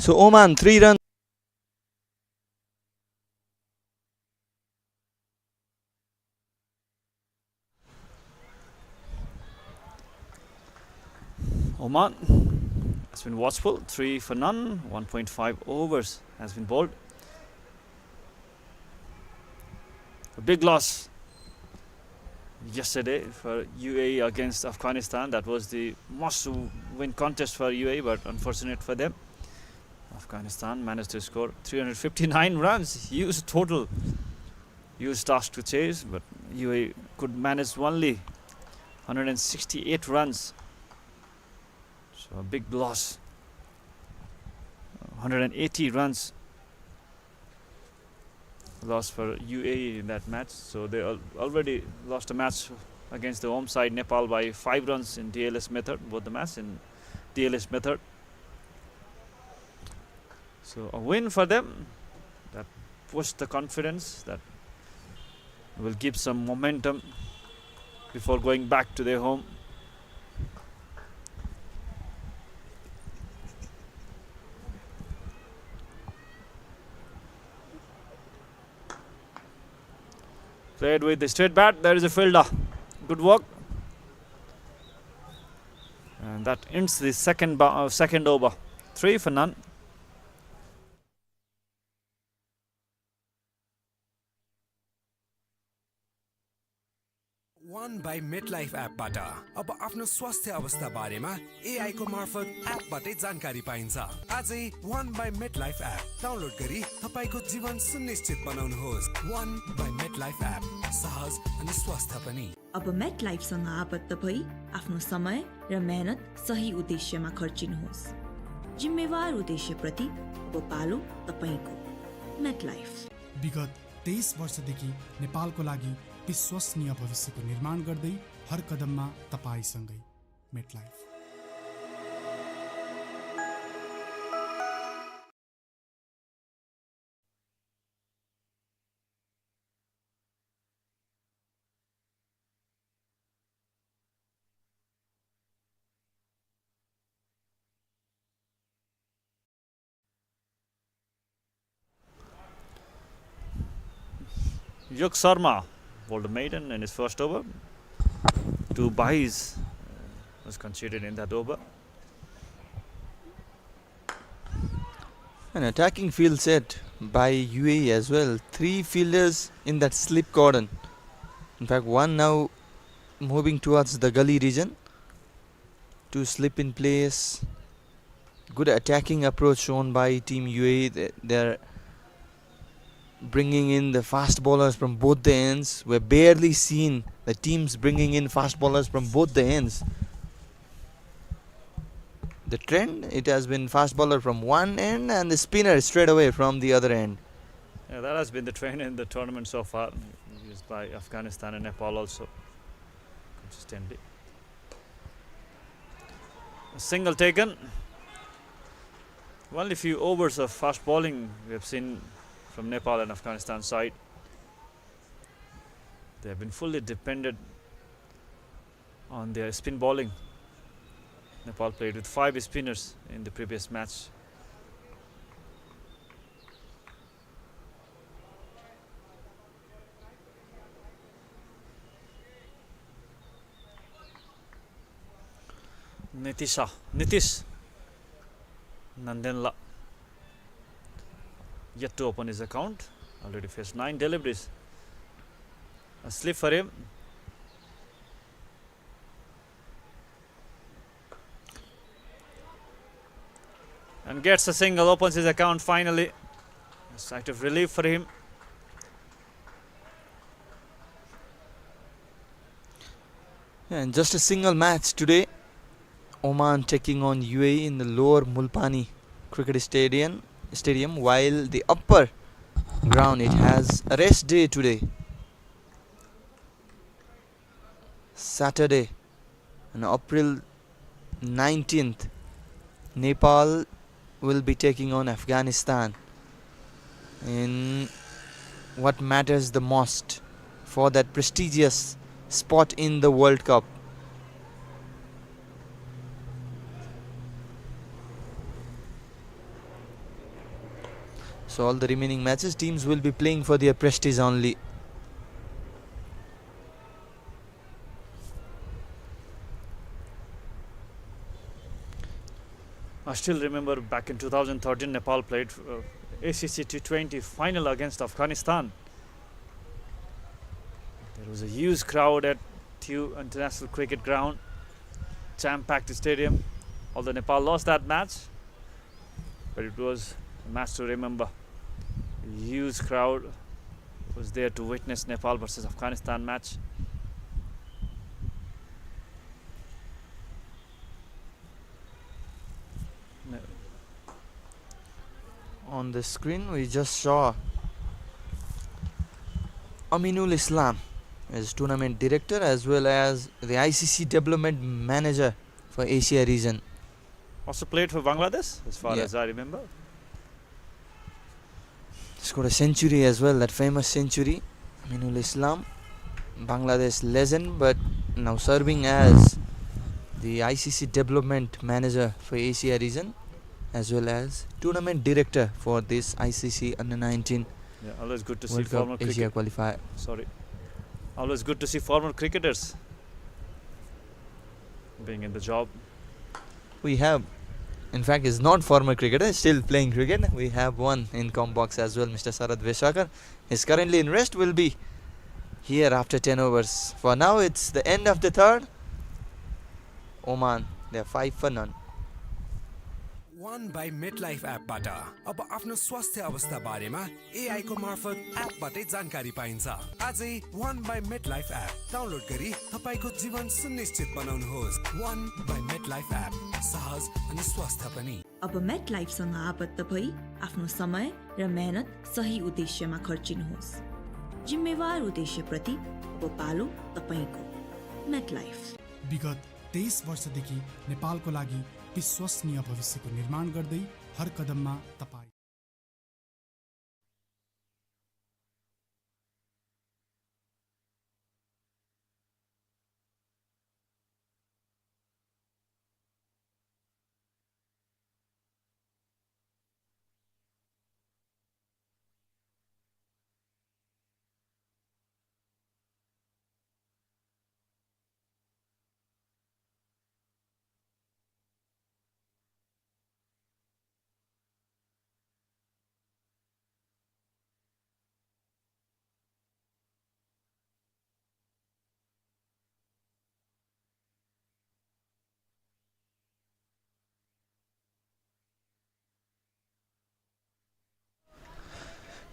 So Oman 3 runs. Oman has been watchful, 3 for none, 1.5 overs has been bowled. A big loss yesterday for UAE against Afghanistan. That was the must-win contest for UAE, but unfortunate for them. Afghanistan managed to score 359 runs, huge total, huge task to chase, but UAE could manage only 168 runs. So a big loss. 180 runs lost for UAE in that match. So they already lost a match against the home side Nepal by 5 runs in DLS method, both the match in DLS method. So a win for them that pushed the confidence, that will give some momentum before going back to their home. Played with the straight bat. There is a fielder. Good work. And that ends the second over. 3 for none. One by MetLife एपबाट अब आफ्नो स्वास्थ्य अवस्था बारेमा AI को मार्फत एपबाटै जानकारी पाइन्छ। आजै One by MetLife app download गरी तपाईको जीवन सुनिश्चित बनाउनुहोस्। One by MetLife एप सहज अनि स्वस्थ पनि। अब MetLife सँग आबद्ध भई आफ्नो समय र मेहनत सही उद्देश्यमा खर्चिनुहोस्। जिम्मेवार उद्देश्यप्रति अब पालो तपाईको। MetLife विगत 23 वर्षदेखि नेपालको लागि विश्वसनीय भविष्यको निर्माण गर्दै हर कदममा तपाईसँगै MetLife. Yuk Sharma bowled a maiden in his first over. 2 byes was conceded in that over. An attacking field set by UAE as well. 3 fielders in that slip cordon. In fact, one now moving towards the gully region. 2 slip in place. Good attacking approach shown by Team UAE. They're bringing in the fast bowlers from both the ends. We're barely seen the teams bringing in fast bowlers from both the ends. The trend, it has been fast bowler from one end and the spinner straight away from the other end. Yeah, that has been the trend in the tournament so far, used by Afghanistan and Nepal also consistently. A single taken. Only few overs of fast bowling we have seen from Nepal and Afghanistan side. They have been fully dependent on their spin bowling. Nepal played with 5 spinners in the previous match. Nitish Nandenla yet to open his account. Already faced 9 deliveries. A slip for him. And gets a single, opens his account finally. A sight of relief for him. And just a single match today. Oman taking on UAE in the lower Mulpani cricket stadium, while the upper ground, it has a rest day today. Saturday, on April 19th, Nepal will be taking on Afghanistan in what matters the most for that prestigious spot in the World Cup. So all the remaining matches, teams will be playing for their prestige only. I still remember back in 2013, Nepal played ACC T20 final against Afghanistan. There was a huge crowd at Thieu International Cricket Ground, jam-packed stadium. Although Nepal lost that match, but it was a match to remember. A huge crowd was there to witness Nepal versus Afghanistan match. On the screen we just saw Aminul Islam as tournament director as well as the ICC development manager for Asia region. Also played for Bangladesh, as far Yeah. as I remember. Scored a century as well, that famous century. Aminul Islam, Bangladesh legend, but now serving as the ICC development manager for Asia region as well as tournament director for this ICC under-19 Yeah, always good to see World former Cup Asia qualifier. Always good to see former cricketers being in the job. We have, in fact, is not former cricketer, still playing cricket. We have one in Combox as well, Mr. Sarad Veshakar. Is currently in rest, will be here after 10 overs. For now, it's the end of the third. Oman, they are 5 for none. One by MetLife एपबाट अब आफ्नो स्वास्थ्य अवस्था बारेमा AI को मार्फत एपबाटै जानकारी पाइन्छ। आजै One by MetLife app download गरी तपाईको जीवन सुनिश्चित बनाउनुहोस्। One by MetLife एप सहज अनि स्वस्थ पनि। अब मेट लाइफसँग आबद्ध भई आफ्नो समय र मेहनत सही उद्देश्यमा खर्चिनुहोस्। जिम्मेवार उद्देश्यप्रति अब पालो तपाईको। मेट लाइफ विगत 23 वर्षदेखि नेपालको लागि विश्वसनीय भविष्यको निर्माण गर्दै हर कदममा तपाईँ।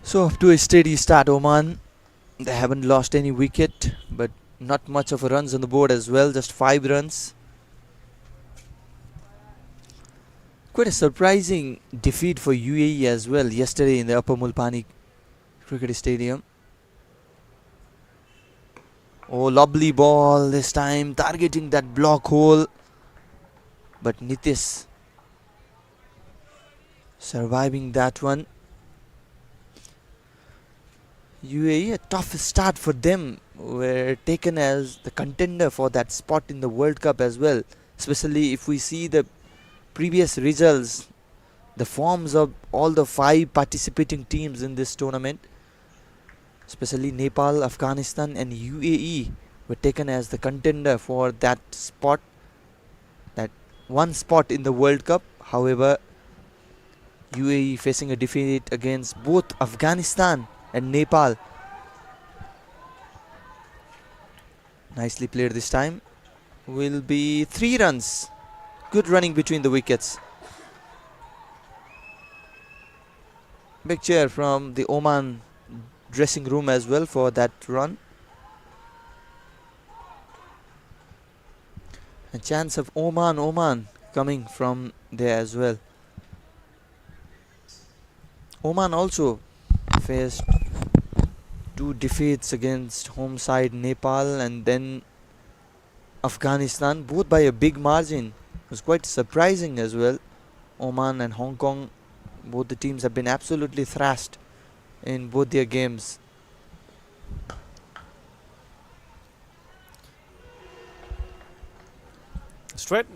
So up to a steady start, Oman. They haven't lost any wicket, but not much of a runs on the board as well, just 5 runs. Quite a surprising defeat for UAE as well yesterday in the Upper Mulpani Cricket Stadium. Oh, lovely ball this time, targeting that block hole. But Nitish surviving that one. UAE, a tough start for them, were taken as the contender for that spot in the World Cup as well. Especially if we see the previous results, the forms of all the 5 participating teams in this tournament, especially Nepal, Afghanistan and UAE, were taken as the contender for that spot, that one spot in the World Cup. However, UAE facing a defeat against both Afghanistan and Nepal. Nicely played this time. Will be 3 runs. Good running between the wickets. Big cheer from the Oman dressing room as well for that run. A chance of Oman coming from there as well. Oman also faced 2 defeats against home side Nepal and then Afghanistan, both by a big margin. It was quite surprising as well. Oman and Hong Kong, both the teams have been absolutely thrashed in both their games. Straight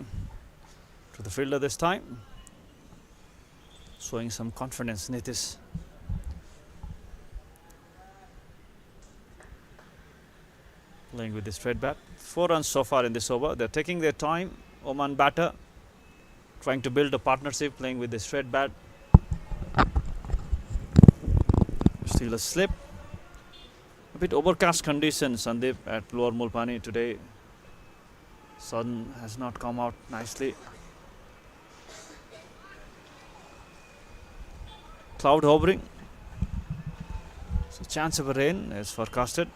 to the fielder this time, showing some confidence. Nitish playing with the straight bat. 4 runs so far in this over. They're taking their time. Oman batter trying to build a partnership, playing with the straight bat. Still a slip. A bit overcast conditions, Sandeep, at Lower Mulpani today. Sun has not come out nicely. Cloud hovering. So chance of a rain is forecasted.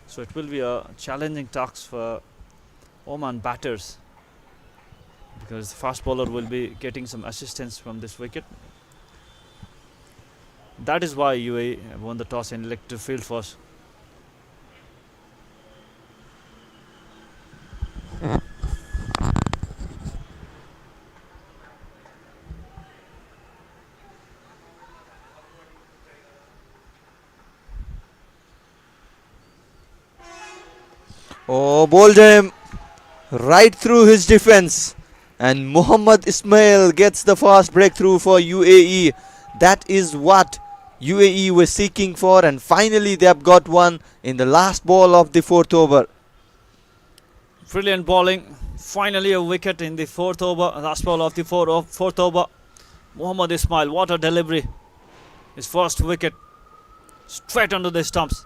So it will be a challenging task for Oman batters, because the fast bowler will be getting some assistance from this wicket. That is why UAE won the toss and elected to field first. Oh, bowled him right through his defense. And Muhammad Ismail gets the fast breakthrough for UAE. That is what UAE was seeking for, and finally they have got one in the last ball of the 4th over. Brilliant bowling. Finally a wicket in the 4th over. Last ball of the 4th over. Muhammad Ismail, what a delivery. His first wicket. Straight onto the stumps.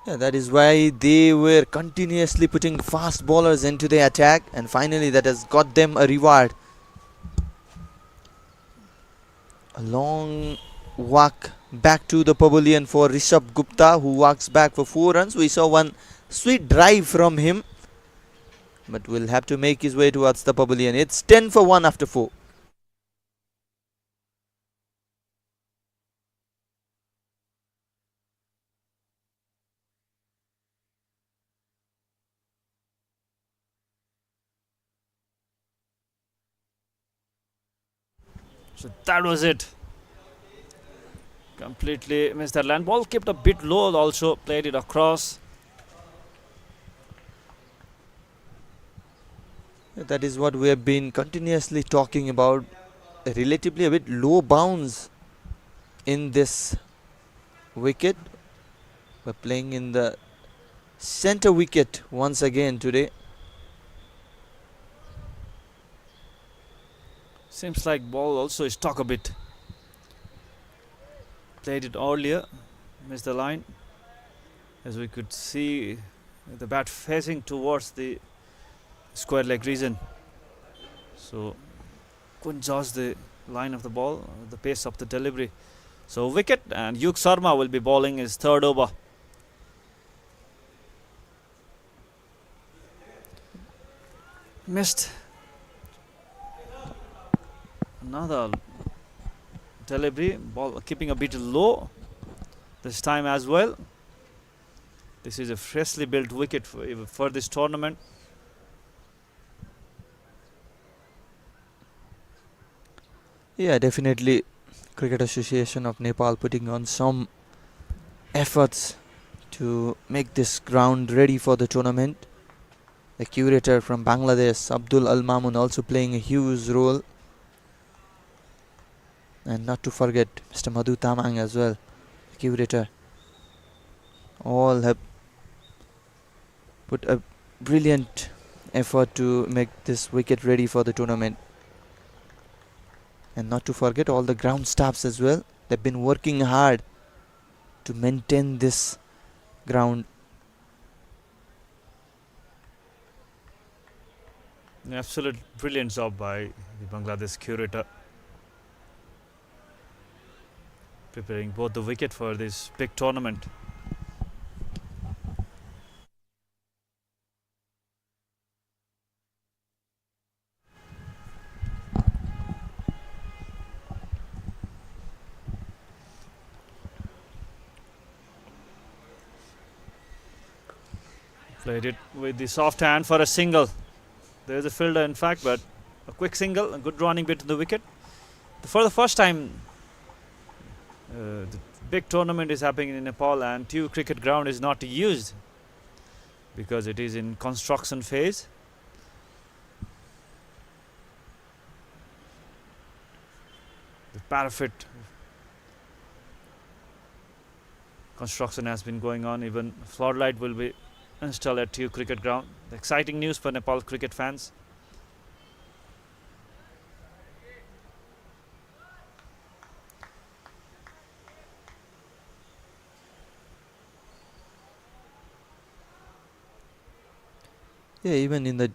Yeah, that is why they were continuously putting fast bowlers into the attack, and finally that has got them a reward. A long walk back to the pavilion for Rishabh Gupta, who walks back for 4 runs. We saw one sweet drive from him, but will have to make his way towards the pavilion. It's 10 for 1 after 4. So that was it. Completely missed that land. Ball kept a bit low also. Played it across. That is what we have been continuously talking about. A relatively a bit low bounce in this wicket. We're playing in the center wicket once again today. Seems like ball also is stuck a bit. Played it earlier. Missed the line. As we could see, the bat facing towards the square leg region. So couldn't judge the line of the ball, the pace of the delivery. So wicket, and Yug Sharma will be bowling his 3rd over. Missed. Another delivery. Ball keeping a bit low this time as well. This is a freshly built wicket for this tournament. Yeah, definitely Cricket Association of Nepal putting on some efforts to make this ground ready for the tournament. The curator from Bangladesh, Abdul Al Mamun, also playing a huge role. And not to forget Mr. Madhu Tamang as well, the curator. All have put a brilliant effort to make this wicket ready for the tournament. And not to forget all the ground staffs as well. They've been working hard to maintain this ground. An absolute brilliant job by the Bangladesh curator, preparing both the wicket for this big tournament. Played it with the soft hand for a single. There's a fielder in fact, but a quick single, a good running bit to the wicket. For the first time, the big tournament is happening in Nepal and Tew cricket ground is not used because it is in construction phase. The parapet Construction has been going on. Even floodlight will be installed at TU Cricket Ground. Exciting news for Nepal cricket fans. Yeah, even in the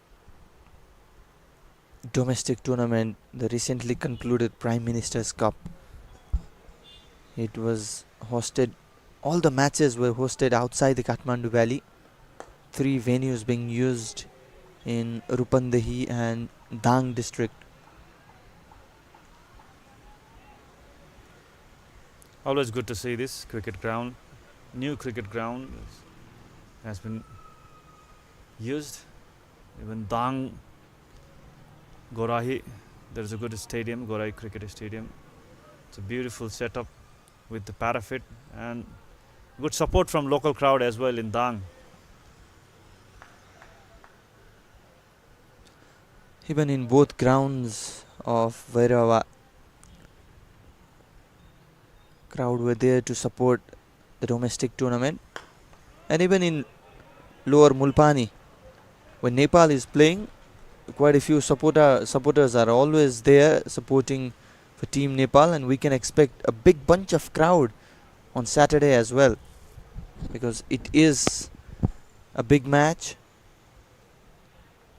domestic tournament, the recently concluded Prime Minister's Cup, it was hosted, all the matches were hosted outside the Kathmandu Valley. 3 venues being used in Rupandehi and Dang district. Always good to see this cricket ground. New cricket ground has been used. Even Dang, Gorahi, there is a good stadium, Gorahi Cricket Stadium. It's a beautiful setup with the parapet and good support from local crowd as well in Dang. Even in both grounds of Vairava, crowd were there to support the domestic tournament. And even in Lower Mulpani, when Nepal is playing, quite a few supporters are always there supporting for Team Nepal, and we can expect a big bunch of crowd on Saturday as well, because it is a big match.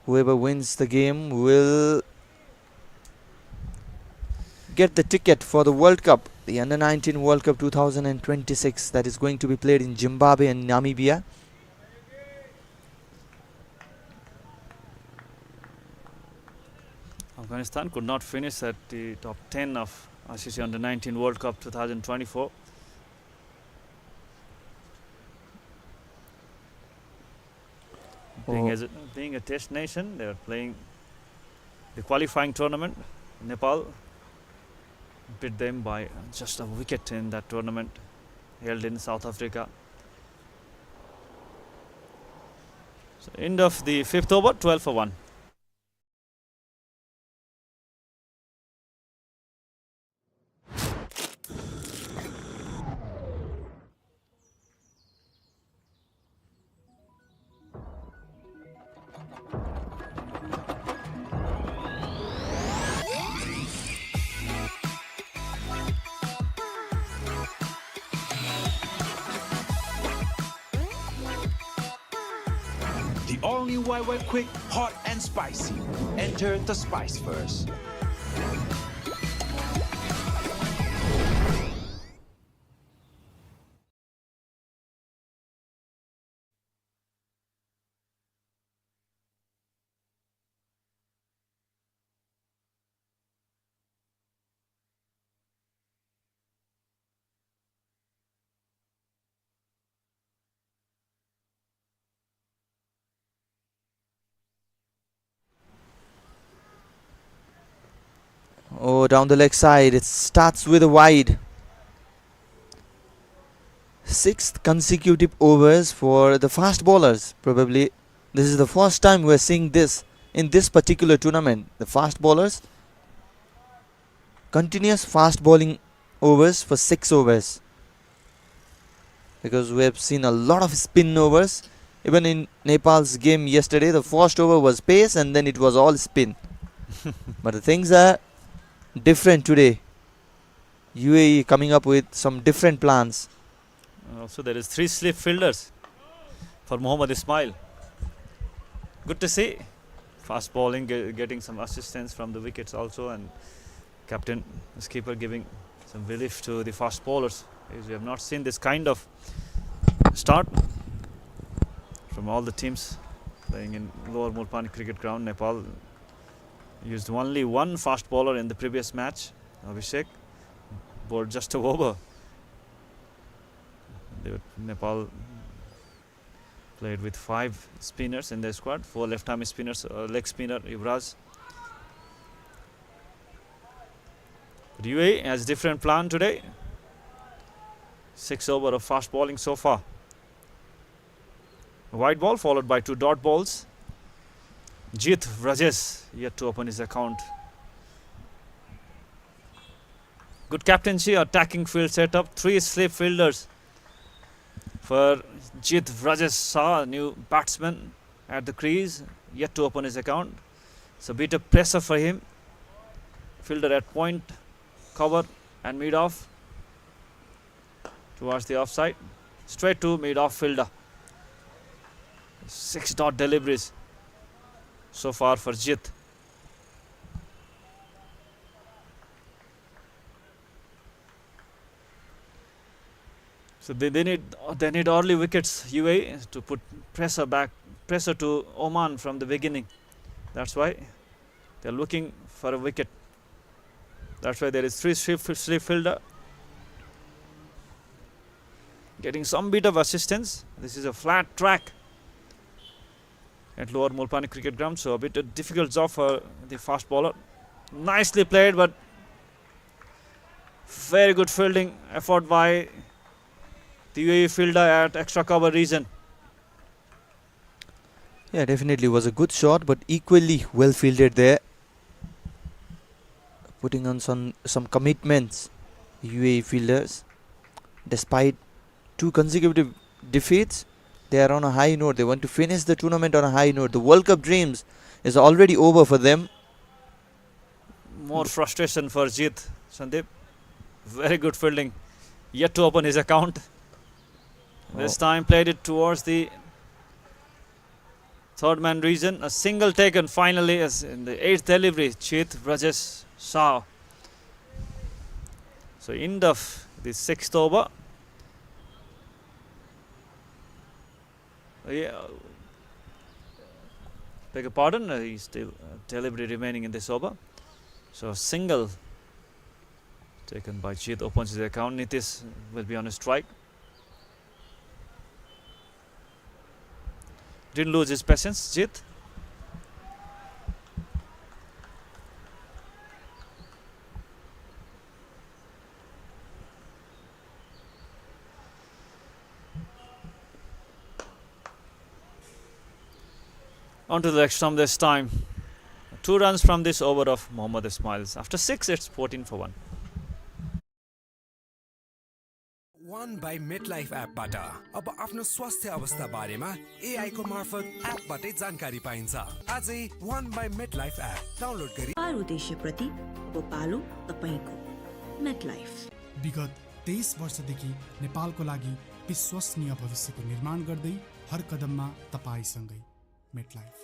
Whoever wins the game will get the ticket for the World Cup, the Under-19 World Cup 2026, that is going to be played in Zimbabwe and Namibia. Afghanistan could not finish at the top 10 of ICC Under-19 World Cup 2024. Being a test nation, they are playing the qualifying tournament. Nepal beat them by just a wicket in that tournament held in South Africa. So end of the 5th over, 12 for 1. The all-new YY Quick, hot and spicy. Enter the spice first. Oh, down the leg side, it starts with a wide. 6th consecutive overs for the fast bowlers. Probably this is the first time we're seeing this in this particular tournament. The fast bowlers, continuous fast bowling overs for 6 overs. Because we have seen a lot of spin overs. Even in Nepal's game yesterday, the first over was pace and then it was all spin. But the things are different today. UAE coming up with some different plans. Also there is 3 slip fielders for Mohammad Ismail. Good to see. Fast bowling, getting some assistance from the wickets also, and captain, the skipper, giving some relief to the fast bowlers. As we have not seen this kind of start from all the teams playing in Lower Mulpani Cricket Ground. Nepal used only 1 fast bowler in the previous match. Abhishek bowled just a over. Nepal played with 5 spinners in their squad, 4 left-arm spinners, leg spinner Yuvraj. But UAE has different plan today. 6 over of fast bowling so far. A white ball followed by 2 dot balls. Jit Rajesh yet to open his account. Good captaincy, attacking field setup, 3 slip fielders for Jit Rajesh Shah, new batsman at the crease, yet to open his account. It's a bit of pressure for him. Fielder at point, cover and mid-off towards the offside. Straight to mid-off fielder. 6-dot deliveries so far for Jit. So they need early wickets, UAE, to put pressure to Oman from the beginning. That's why they're looking for a wicket. That's why there is three slip fielder getting some bit of assistance. This is a flat track at Lower Mulpani Cricket Ground, so a bit of difficult job for the fast bowler. Nicely played, but very good fielding effort by the UAE fielder at extra cover region. Yeah, definitely was a good shot, but equally well fielded there. Putting on some commitments, UAE fielders. Despite 2 consecutive defeats, they are on a high note. They want to finish the tournament on a high note. The World Cup dreams is already over for them. More frustration for Jit, Sandeep. Very good fielding, yet to open his account. This time played it towards the third man region. A single taken finally as in the 8th delivery. Jit Rajesh Shah. So end of the 6th over. Beg your pardon, he's still delivery remaining in this over. So single taken by Jit opens his account. Nitish will be on a strike. Didn't lose his patience, Jit. On to the next stump this time. 2 runs from this over of Mohammad Ismails. After 6, it's 14 for 1. One by MetLife एपबाट अब आफ्नो स्वास्थ्य अवस्था बारेमा AI को मार्फत एपबाटै जानकारी पाइन्छ। आजै One by MetLife app download गरी व्यापार उद्देश्यप्रति अब पालो तपाईको मेटलाइफ। विगत 23 वर्षदेखि नेपालको लागि विश्वसनीय भविष्यको निर्माण गर्दै हर कदममा तपाईसँगै MetLife.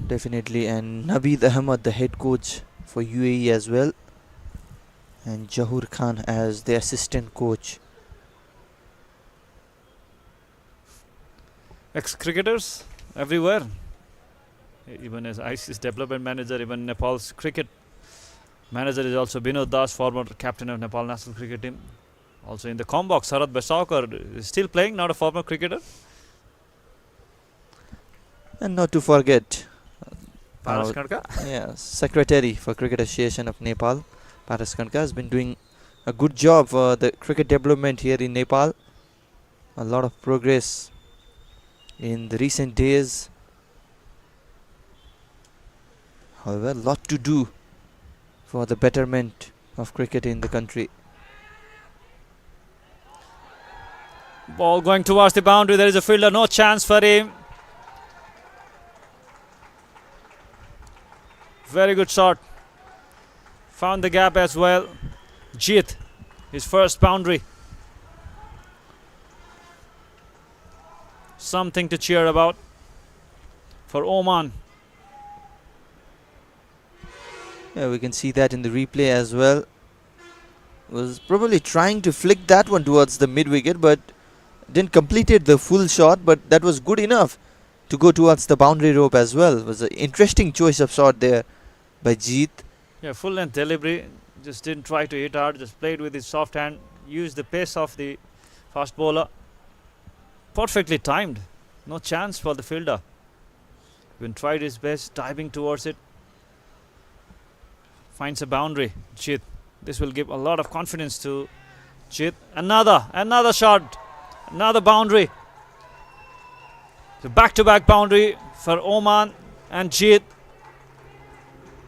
Definitely, and Naveed Ahmed, the head coach for UAE as well, and Jahur Khan as the assistant coach. Ex-cricketers everywhere. Even as ICC's development manager, even Nepal's cricket manager is also Binod Das, former captain of Nepal national cricket team. Also in the combox, Sarat Besaukar is still playing, not a former cricketer. And not to forget, Paras Khanka. Secretary for Cricket Association of Nepal, Paras Khanka, has been doing a good job for the cricket development here in Nepal. A lot of progress in the recent days. However, a lot to do for the betterment of cricket in the country. Ball going towards the boundary. There is a fielder, no chance for him. Very good shot. Found the gap as well. Jit, his first boundary. Something to cheer about for Oman. Yeah, we can see that in the replay as well. was probably trying to flick that one towards the mid wicket, but didn't complete it the full shot, but that was good enough to go towards the boundary rope as well. It was an interesting choice of shot there by Jeet. Yeah, full length delivery. Just didn't try to hit hard. Just played with his soft hand. Used the pace of the fast bowler. Perfectly timed. No chance for the fielder. Even tried his best, diving towards it. Finds a boundary. Jeet. This will give a lot of confidence to Jeet. Another shot. Another boundary. So back-to-back boundary for Oman and Jeet.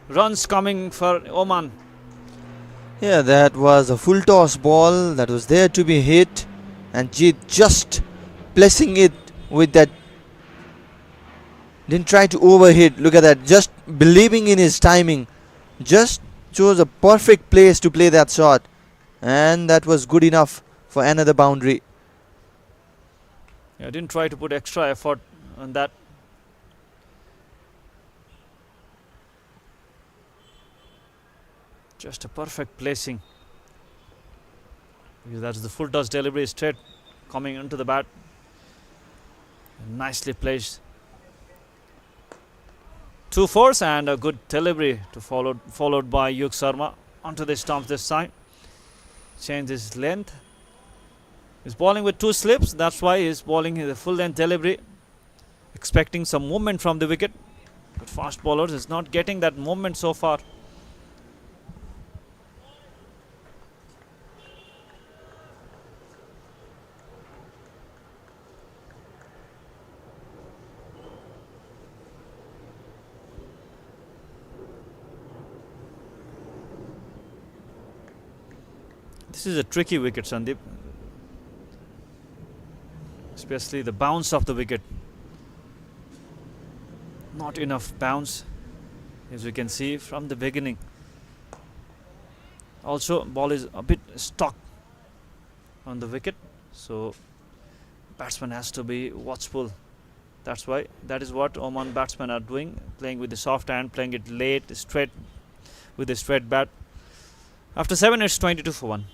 Runs coming for Oman. Yeah, that was a full toss ball that was there to be hit, and Jeet just placing it with that. Didn't try to overhit. Look at that. Just believing in his timing. Just chose a perfect place to play that shot, and that was good enough for another boundary. Yeah, didn't try to put extra effort on that. Just a perfect placing. That's the full toss delivery, straight coming into the bat. Nicely placed. 2 fours and a good delivery to followed by Yug Sharma onto the stumps this time. Change his length. He's bowling with 2 slips. That's why he's bowling the full length delivery, expecting some movement from the wicket. But fast bowlers is not getting that movement so far. This is a tricky wicket, Sandeep. Especially the bounce of the wicket. Not enough bounce, as we can see from the beginning. Also, ball is a bit stuck on the wicket, so batsman has to be watchful. That is what Oman batsmen are doing, playing with the soft hand, playing it late, straight with a straight bat. After 7, it's 22 for 1.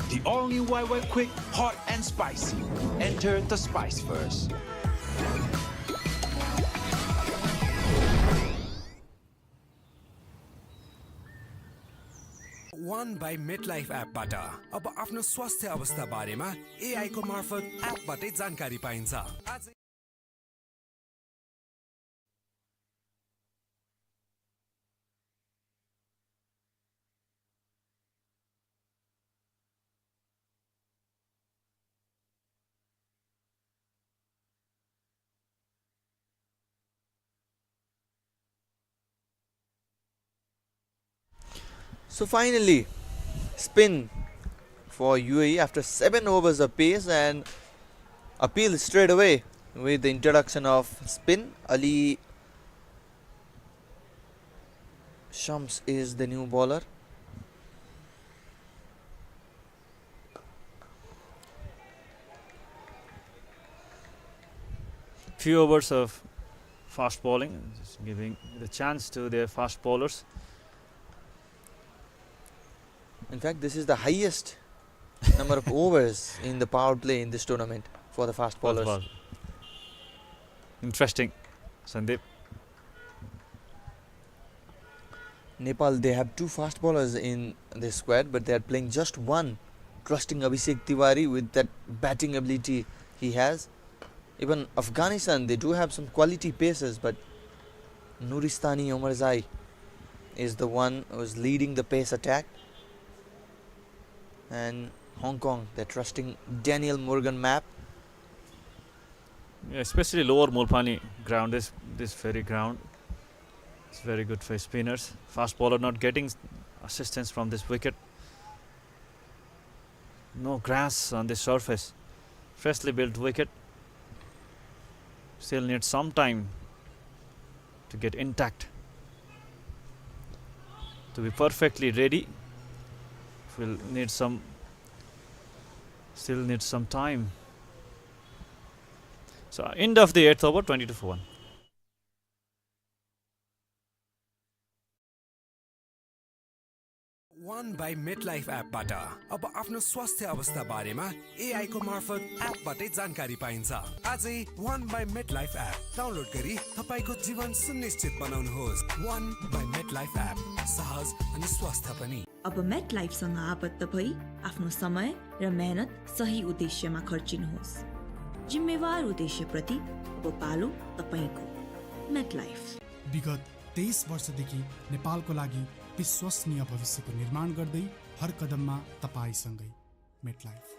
The all-new Wicket quick, hot and spicy. Enter the spice first. One by MetLife एपबाट अब आफ्नो स्वास्थ्य अवस्था बारेमा AI को मार्फत एपबाटै जानकारी पाइन्छ। So finally, spin for UAE after 7 overs of pace, and appeal straight away with the introduction of spin. Ali Shams is the new bowler. Few overs of fast bowling, just giving the chance to their fast bowlers. In fact, this is the highest number of overs in the power play in this tournament for the fast bowlers. Interesting, Sandeep. Nepal, they have 2 fast bowlers in this squad, but they are playing just one, trusting Abhishek Tiwari with that batting ability he has. Even Afghanistan, they do have some quality pacers, but Nuristani Omarzai is the one who is leading the pace attack. And Hong Kong, they're trusting Daniel Morgan Map. Yeah, especially lower Mulpani ground, this very ground. It's very good for spinners. Fast bowler not getting assistance from this wicket. No grass on the surface. Freshly built wicket. Still needs some time to get intact, to be perfectly ready. Will need some. Still needs some time. So end of the 8th over, 22 for 1. One by MetLife एपबाट अब आफ्नो स्वास्थ्य अवस्था बारेमा AI को मार्फत एपबाटै जानकारी पाइन्छ। आजै One by MetLife app download गरी तपाईको जीवन सुनिश्चित बनाउनुहोस्। One by MetLife एप सहज अनि स्वस्थ पनि। अब मेट लाइफसँग आबद्ध भई आफ्नो समय र मेहनत सही उद्देश्यमा खर्चिनुहोस्। जिम्मेवार उद्देश्यप्रति अब पालो तपाईको। मेट लाइफ विगत 23 वर्षदेखि नेपालको लागि विश्वसनीय भविष्यको निर्माण गर्दै हर कदममा तपाईसँगै। MetLife.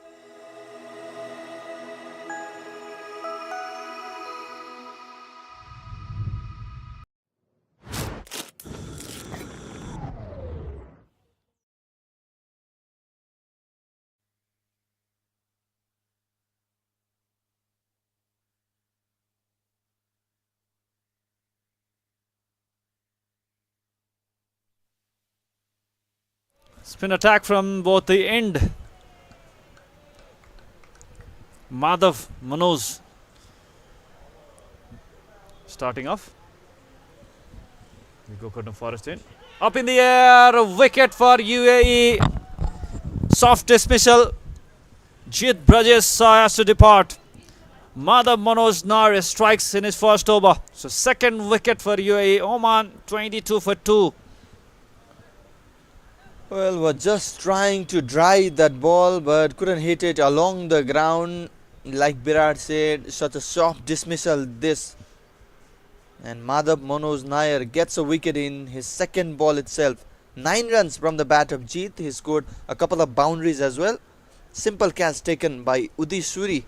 Spin attack from both the end. Madhav, Manoj starting off. We go Cotton Forest in. Up in the air, a wicket for UAE. Soft dismissal. Jit Brajesh has to depart. Madhav Manoj Nar strikes in his first over. So second wicket for UAE. Oman 22 for 2. Well, was just trying to drive that ball but couldn't hit it along the ground. Like Virat said, such a soft dismissal this. And Madhav Manoj Nair gets a wicket in his second ball itself. 9 runs from the bat of Jeet. He scored a couple of boundaries as well. Simple catch taken by Uday Suri.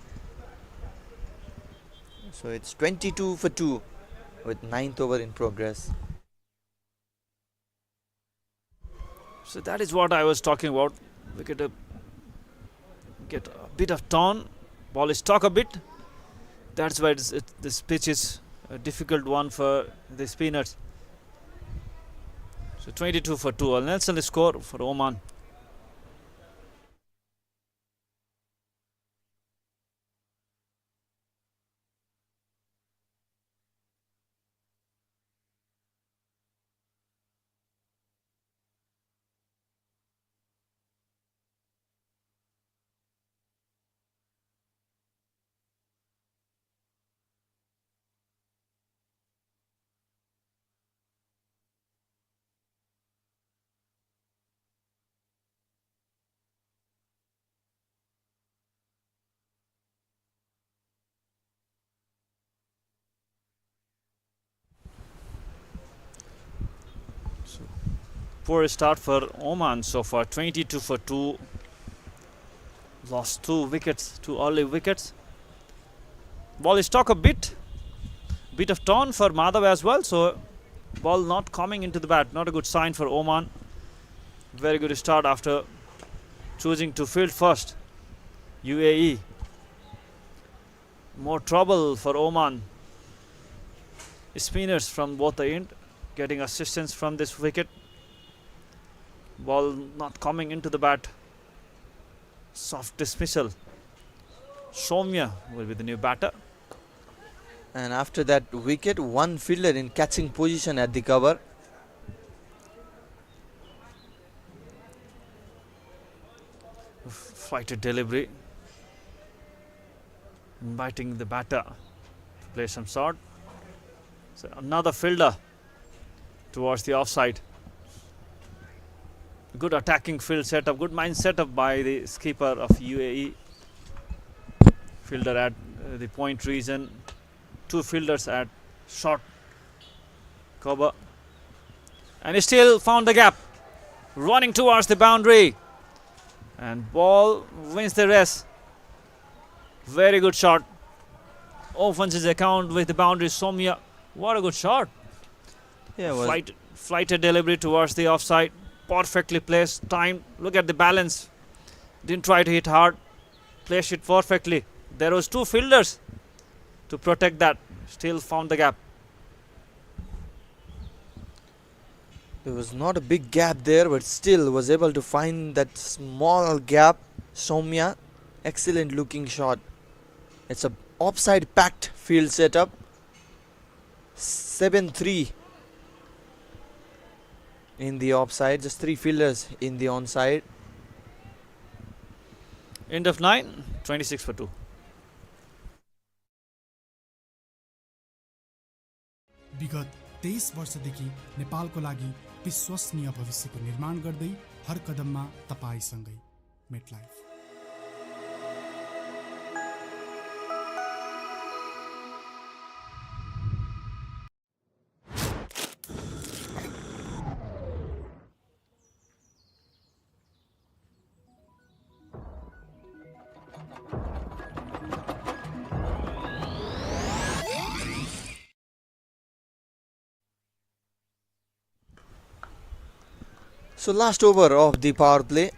So it's 22 for 2 with 9th over in progress. So that is what I was talking about. We get a bit of turn. Ball is stuck a bit. That's why this pitch is a difficult one for the spinners. So 22 for 2. Al Nelson score for Oman. Poor start for Oman so far. 22 for 2. Lost 2 wickets, 2 early wickets. Ball is stuck a bit of turn for Madhav as well. So ball not coming into the bat. Not a good sign for Oman. Very good start after choosing to field first. UAE. More trouble for Oman. Spinners from both the end getting assistance from this wicket. Ball not coming into the bat. Soft dismissal. Soumya will be the new batter. And after that wicket, one fielder in catching position at the cover. Flighted delivery. Inviting the batter to play some shot. So another fielder towards the offside. Good attacking field setup, good mind setup by the skipper of UAE. Fielder at the point region, 2 fielders at short cover. And he still found the gap, running towards the boundary. And ball wins the race. Very good shot. Opens his account with the boundary. Soumya, what a good shot. Yeah, well, Flighted delivery towards the offside. Perfectly placed, timed. Look at the balance. Didn't try to hit hard. Placed it perfectly. there was 2 fielders to protect that. Still found the gap. There was not a big gap there, but still was able to find that small gap. Soumya, excellent looking shot. It's a offside packed field setup. 7-3 in the offside, just 3 fielders in the onside. End of 9, 26 for 2. विगत 23 वर्षदेखि नेपालको लागि विश्वसनीय भविष्यको निर्माण गर्दै हर कदममा तपाईसँगै MetLife. So last over of the power play.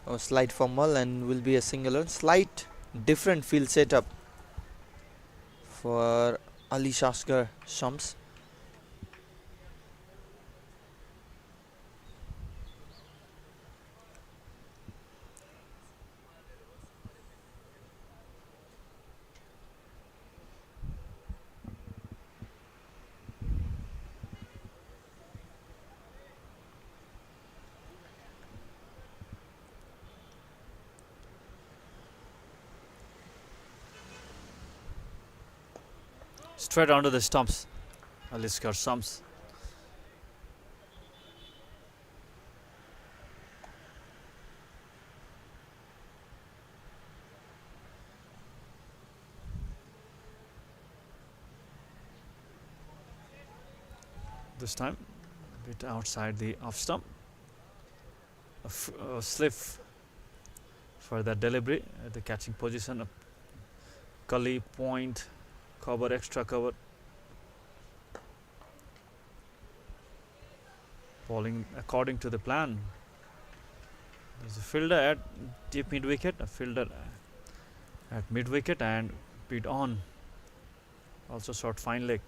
A slight fumble and will be a single. Slight different field setup for Ali Shaskar Shams. Straight onto the stumps. Aliskar Shams. This time, a bit outside the off stump. A slip for that delivery at the catching position. A gully point. Cover, extra cover. Bowling according to the plan. There's a fielder at deep mid wicket, a fielder at mid wicket, and beat on. Also short fine leg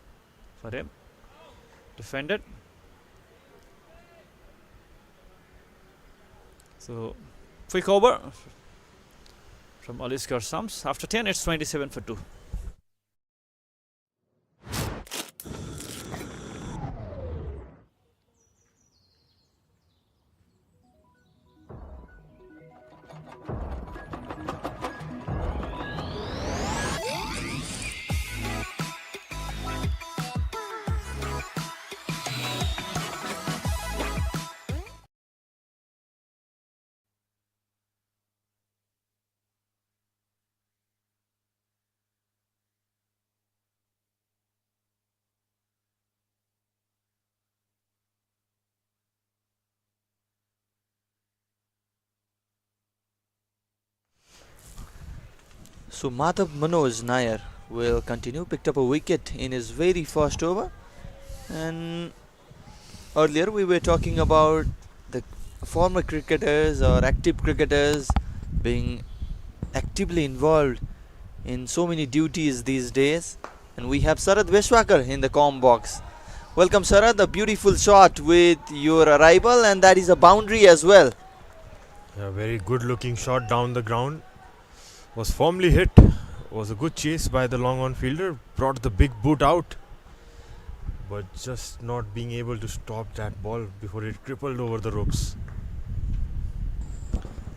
for him. Defended. So quick over from Aliskar Shams. After 10, it's 27 for 2. So Madhav Manoj Nair will continue. Picked up a wicket in his very first over. And earlier we were talking about the former cricketers or active cricketers being actively involved in so many duties these days. And we have Sarad Veshwakar in the comm box. Welcome Sarad, a beautiful shot with your arrival, and that is a boundary as well. A very good looking shot down the ground. Was firmly hit. Was a good chase by the long on fielder. Brought the big boot out. But just not being able to stop that ball before it crippled over the ropes.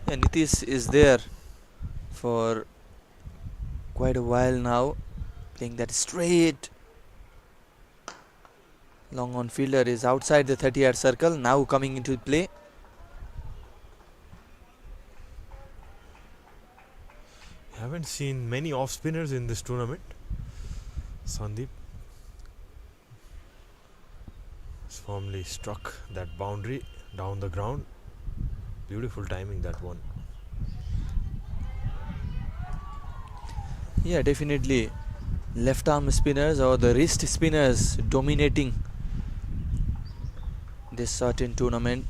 And Nitish is there for quite a while now, playing that straight. Long on fielder is outside the 30-yard circle, now coming into play. Haven't seen many off spinners in this tournament. Sandeep has firmly struck that boundary down the ground. Beautiful timing, that one. Yeah, definitely. left arm spinners or the wrist spinners dominating this certain tournament.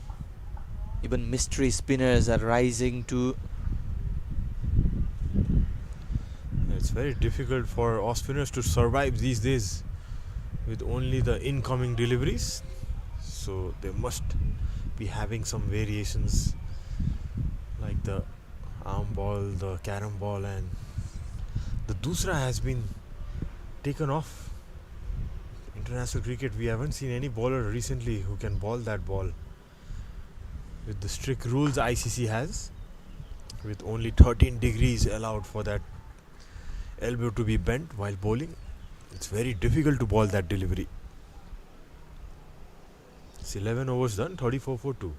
Even mystery spinners are rising to. It's very difficult for off spinners to survive these days with only the incoming deliveries, so they must be having some variations like the arm ball, the carom ball, and the dusra has been taken off. International cricket, we haven't seen any bowler recently who can ball that ball. With the strict rules ICC has, with only 13 degrees allowed for that elbow to be bent while bowling, it's very difficult to ball that delivery. It's 11 overs done, 34 for 2.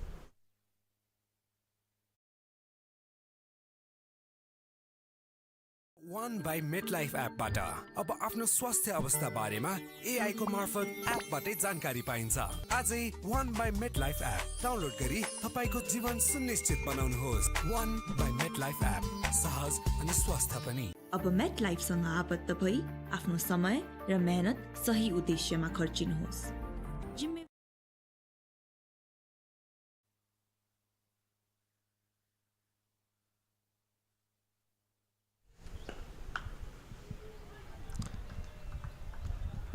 One by MetLife एपबाट अब आफ्नो स्वास्थ्य अवस्था बारेमा AI को मार्फत एपबाटै जानकारी पाइन्छ। आजै One by MetLife app download गरी तपाईको जीवन सुनिश्चित बनाउनुहोस्। One by MetLife एप सहज अनि स्वस्थ पनि। अब मेट लाइफसँग आबद्ध भई आफ्नो समय र मेहनत सही उद्देश्यमा खर्चिनुहोस्।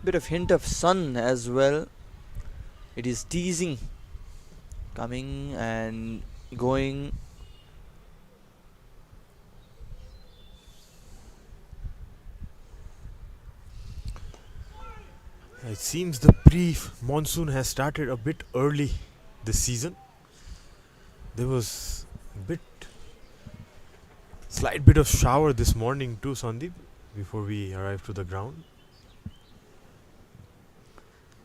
Bit of hint of sun as well. It is teasing, coming and going. It seems the pre-monsoon has started a bit early this season. There was a slight bit of shower this morning too, Sandeep, before we arrived to the ground.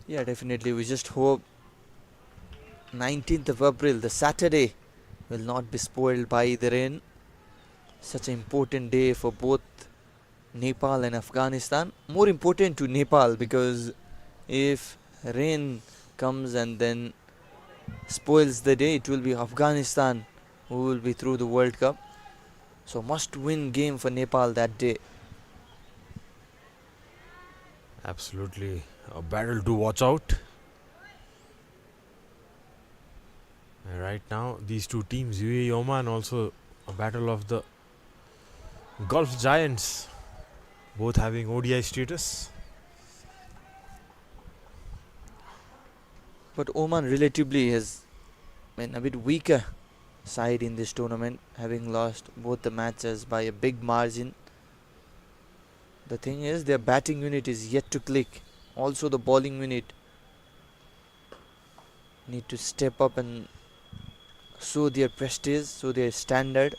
Yeah, definitely. We just hope 19th of April, the Saturday, will not be spoiled by the rain. Such an important day for both Nepal and Afghanistan. More important to Nepal, because if rain comes and then spoils the day, it will be Afghanistan who will be through the World Cup. So must win game for Nepal that day. Absolutely a battle to watch out. And right now these two teams, UAE Oman, also a battle of the Gulf Giants, both having ODI status. But Oman relatively has been a bit weaker side in this tournament, having lost both the matches by a big margin. The thing is, their batting unit is yet to click. Also the bowling unit need to step up and show their prestige, show their standard.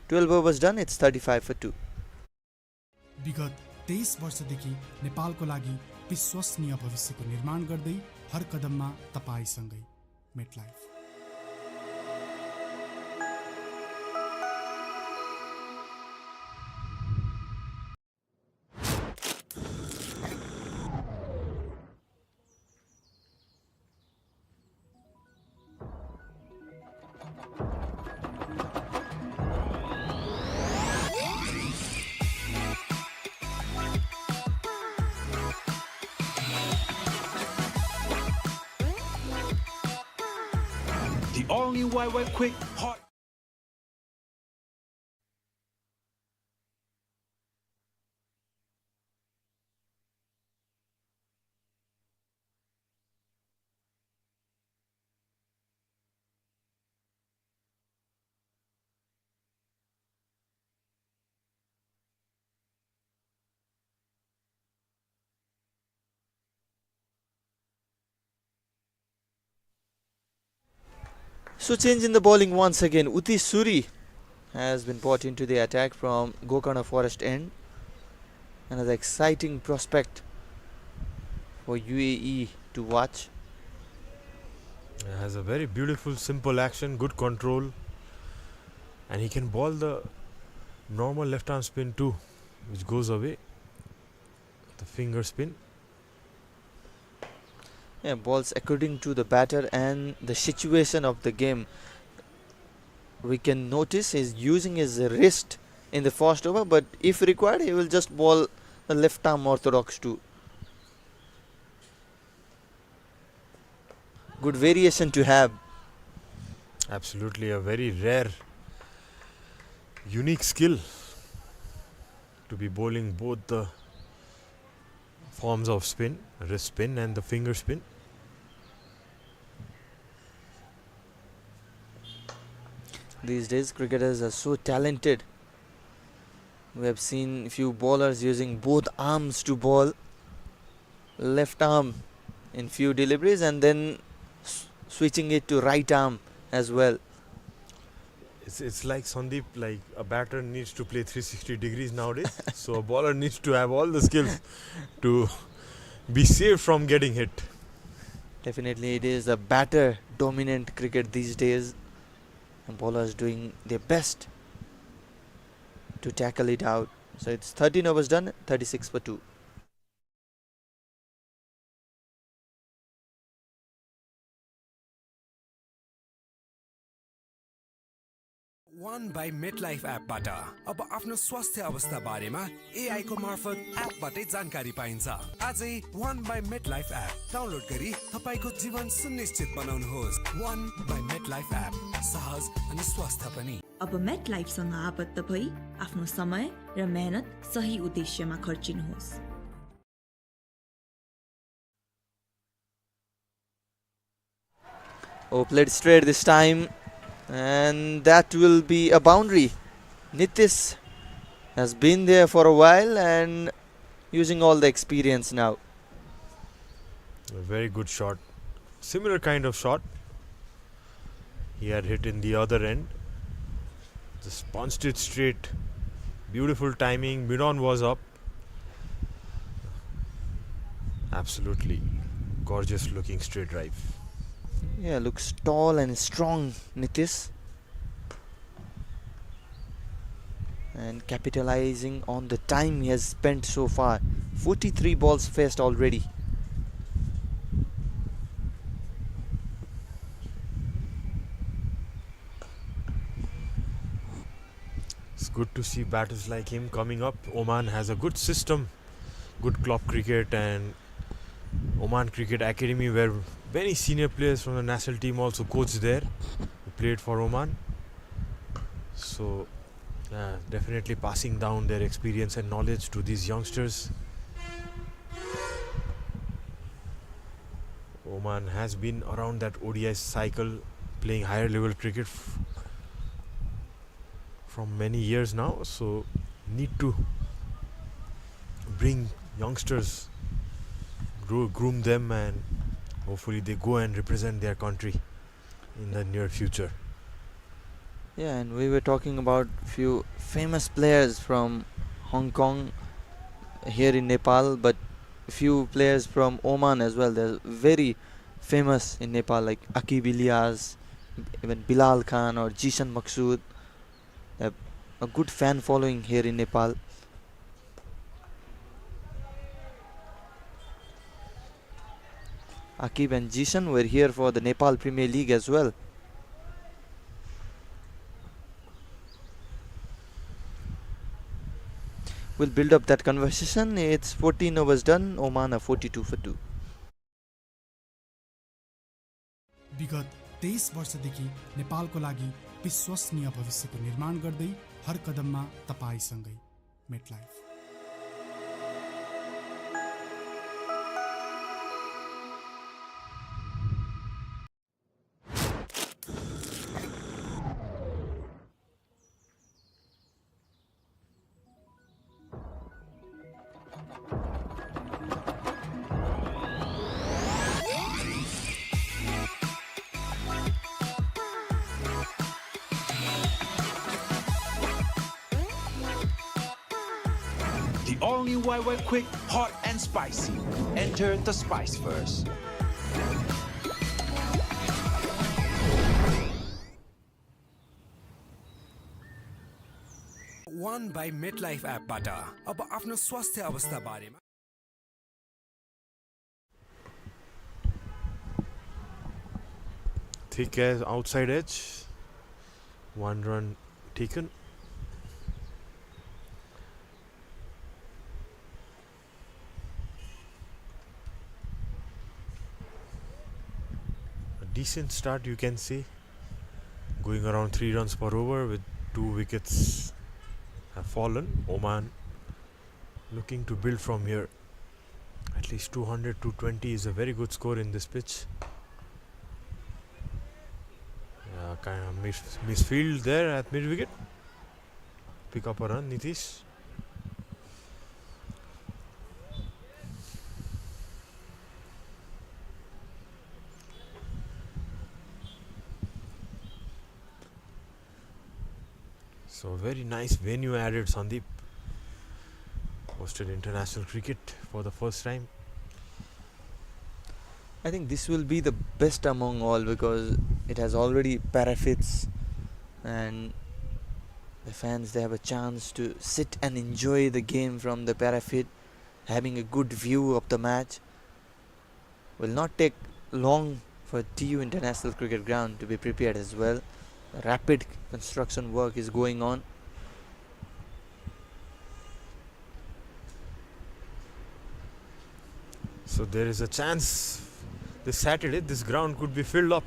12 overs done, it's 35 for 2. विगत 23 वर्षदेखि नेपालको लागि विश्वसनीय भविष्यको निर्माण गर्दै हर कदममा तपाईसँगै MetLife. The all-new YY Quick Hot. So change in the bowling once again. Uti Suri has been brought into the attack from Gokarna Forest end. Another exciting prospect for UAE to watch. Has a very beautiful, simple action, good control, and he can bowl the normal left arm spin too, which goes away. The finger spin. Yeah, balls according to the batter and the situation of the game. We can notice he's using his wrist in the first over, but if required, he will just bowl a left arm orthodox too. Good variation to have. Absolutely a very rare, unique skill to be bowling both the forms of spin, wrist spin and the finger spin. These days, cricketers are so talented. We have seen few bowlers using both arms to bowl, left arm in few deliveries, and then switching it to right arm as well. It's like Sandeep, like a batter needs to play 360 degrees nowadays. So a bowler needs to have all the skills to be safe from getting hit. Definitely, it is a batter dominant cricket these days, and bowlers doing their best to tackle it out. So it's 13 overs done, 36 for 2. One by MetLife एपबाट अब आफ्नो स्वास्थ्य अवस्था बारेमा AI को मार्फत एपबाटै जानकारी पाइन्छ। आजै One by MetLife app download गरी तपाईको जीवन सुनिश्चित बनाउनुहोस्। One by MetLife एप सहज अनि स्वस्थ पनि। अब मेट लाइफसँग आबद्ध भई आफ्नो समय र मेहनत सही उद्देश्यमा खर्चिनुहोस्। Oh, played straight this time, and that will be a boundary. Nitish has been there for a while and using all the experience now. A very good shot. Similar kind of shot. He had hit in the other end. Just punched it straight. Beautiful timing. Mid-on was up. Absolutely gorgeous looking straight drive. Yeah, looks tall and strong, Nitish. And capitalizing on the time he has spent so far. 43 balls faced already. It's good to see batters like him coming up. Oman has a good system, good club cricket, and Oman Cricket Academy, where many senior players from the national team also coach there, who played for Oman. So definitely passing down their experience and knowledge to these youngsters. Oman has been around that ODI cycle, playing higher level cricket from many years now, so need to bring youngsters, groom them, and hopefully they go and represent their country in the near future. Yeah, and we were talking about few famous players from Hong Kong here in Nepal, but few players from Oman as well. They're very famous in Nepal, like Aqib Ilyas, even Bilal Khan or Jishan Maqsood. They have a good fan following here in Nepal. Aqib and Jishan were here for the Nepal Premier League as well. We'll build up that conversation. It's 14 overs done. Oman are 42 for 2. विगत 23 वर्षदेखि नेपालको लागि विश्वसनीय भविष्यको निर्माण गर्दै हर कदममा तपाईसँगै MetLife. The all-new YY Quick, hot and spicy. Enter the spice first. One by MetLife एपबाट अब आफ्नो स्वास्थ्य अवस्था बारेमा Thick as outside edge. 1 run taken. decent start, you can say. Going around 3 runs per over with 2 wickets have fallen. Oman looking to build from here. At least 200 to 20 is a very good score in this pitch. Yeah, kind of misfield there at mid wicket. Pick up a run, Nitish. So very nice venue added, Sandeep. Hosted international cricket for the first time. I think this will be the best among all because it has already parapets and the fans, they have a chance to sit and enjoy the game from the parapet, having a good view of the match. Will not take long for TU International Cricket Ground to be prepared as well. Rapid construction work is going on. So there is a chance this Saturday this ground could be filled up.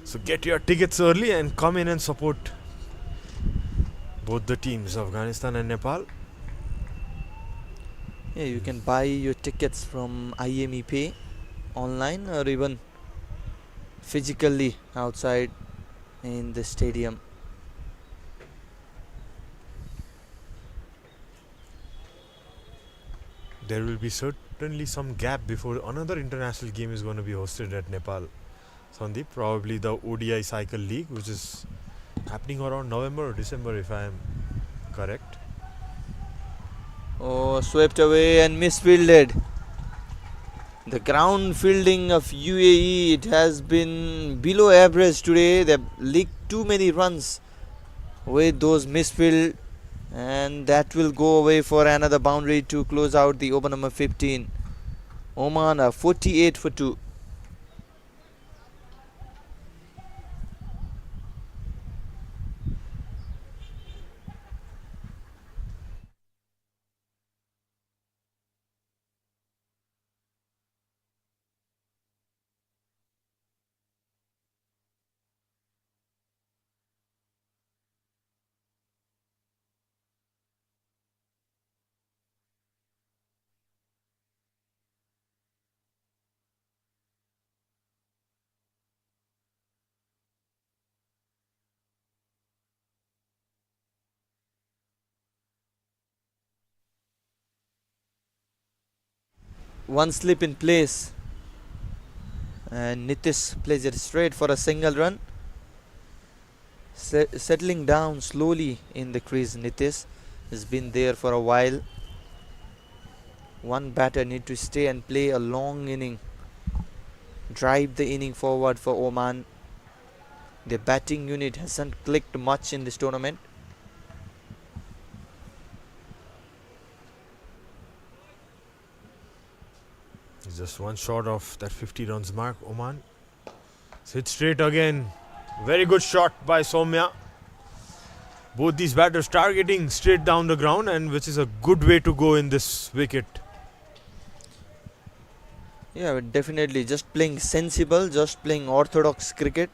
So get your tickets early and come in and support both the teams, Afghanistan and Nepal. Yeah, you can buy your tickets from IME Pay online or even physically outside in the stadium. There will be certainly some gap before another international game is going to be hosted at Nepal. Sandeep, probably the ODI Cycle League, which is happening around November or December if I am correct. Oh, swept away and misfielded. The ground fielding of UAE, it has been below average today. They've leaked too many runs with those misfield, and that will go away for another boundary to close out the over number 15. Oman are 48 for 2. One slip in place, and Nitish plays it straight for a single run. Settling down slowly in the crease. Nitish has been there for a while. One batter need to stay and play a long inning, drive the inning forward for Oman. The batting unit hasn't clicked much in this tournament. It's just one shot of that 50 runs mark. Oman hit straight again. Very good shot by Soumya. Both these batters targeting straight down the ground, and which is a good way to go in this wicket. Yeah, but definitely just playing sensible, just playing orthodox cricket.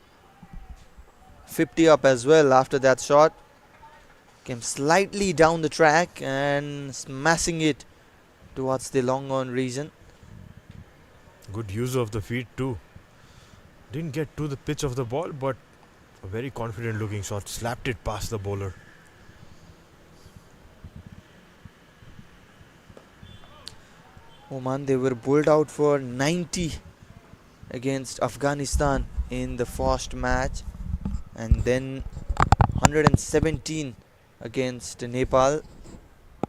50 up as well after that shot. Came slightly down the track and smashing it towards the long on region. Good use of the feet too. Didn't get to the pitch of the ball, but a very confident looking shot. Slapped it past the bowler. Oman, they were bowled out for 90 against Afghanistan in the first match, and then 117 against Nepal.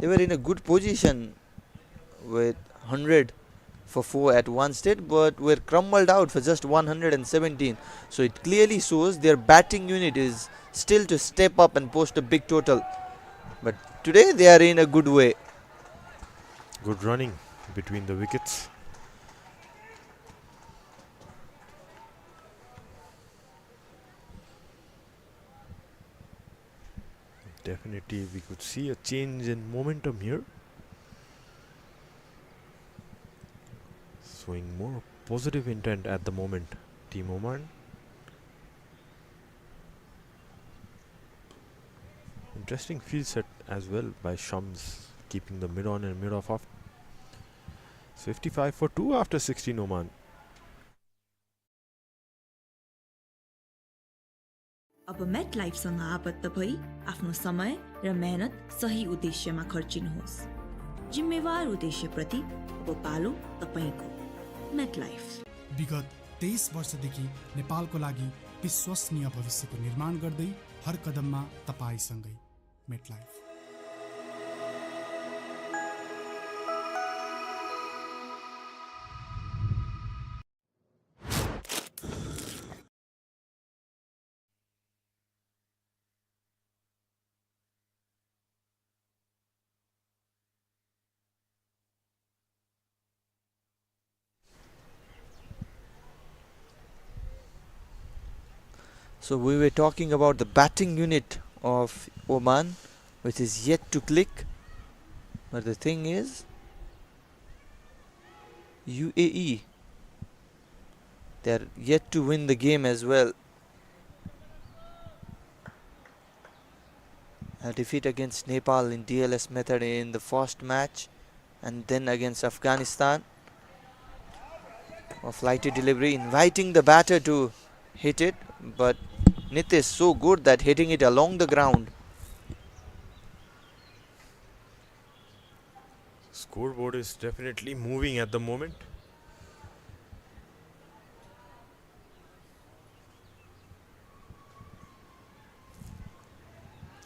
They were in a good position with 100 for 4 at one stage, but were crumbled out for just 117. So it clearly shows their batting unit is still to step up and post a big total. But today they are in a good way. Good running between the wickets. Definitely we could see a change in momentum here. Showing more positive intent at the moment Team Oman. Interesting field set as well by Shams, keeping the mid on and mid off. 55 for 2 after 16 Oman. अब met लाइफसँग आबद्ध भई आफ्नो समय र मेहनत सही उद्देश्यमा खर्चिनुहोस्। जिम्मेवार उद्देश्यप्रति अब पालो तपाईको। मेट लाइफ विगत 23 वर्षदेखि नेपालको लागि विश्वसनीय भविष्यको निर्माण गर्दै हर कदममा तपाईसँगै। MetLife. So we were talking about the batting unit of Oman, which is yet to click. But the thing is, UAE, they're yet to win the game as well. A defeat against Nepal in DLS method in the first match, and then against Afghanistan. A flighty delivery, inviting the batter to hit it, but Nitish so good that hitting it along the ground. Scoreboard is definitely moving at the moment.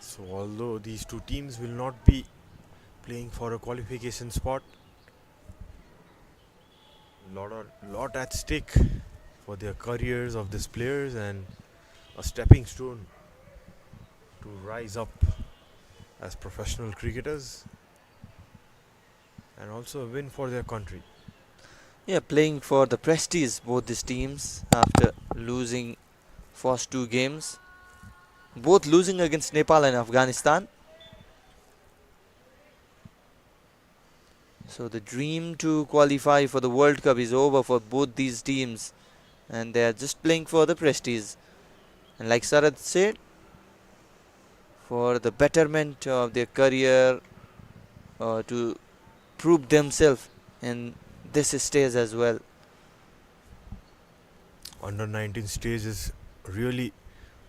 So although these two teams will not be playing for a qualification spot, lot at stake for their careers of these players and a stepping stone to rise up as professional cricketers and also a win for their country. Yeah, playing for the prestige, both these teams, after losing first two games, both losing against Nepal and Afghanistan. So the dream to qualify for the World Cup is over for both these teams, and they are just playing for the prestige. And like Sarath said, for the betterment of their career, to prove themselves in this stage as well. Under 19 stage is really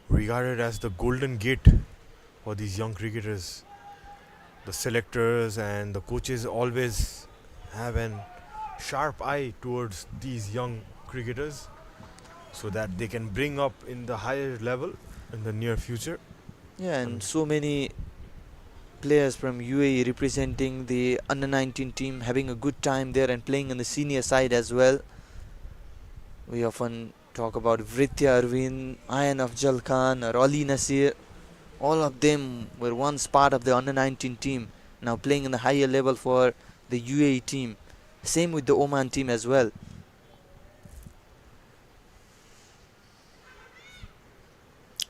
regarded as the golden gate for these young cricketers. The selectors and the coaches always have an sharp eye towards these young cricketers so that they can bring up in the higher level in the near future. Yeah, and so many players from UAE representing the under 19 team, having a good time there and playing on the senior side as well. We often talk about Vritya Arvind, Ayan Afzal Khan or Ali Nasir. All of them were once part of the under 19 team, now playing in the higher level for the UAE team. Same with the Oman team as well.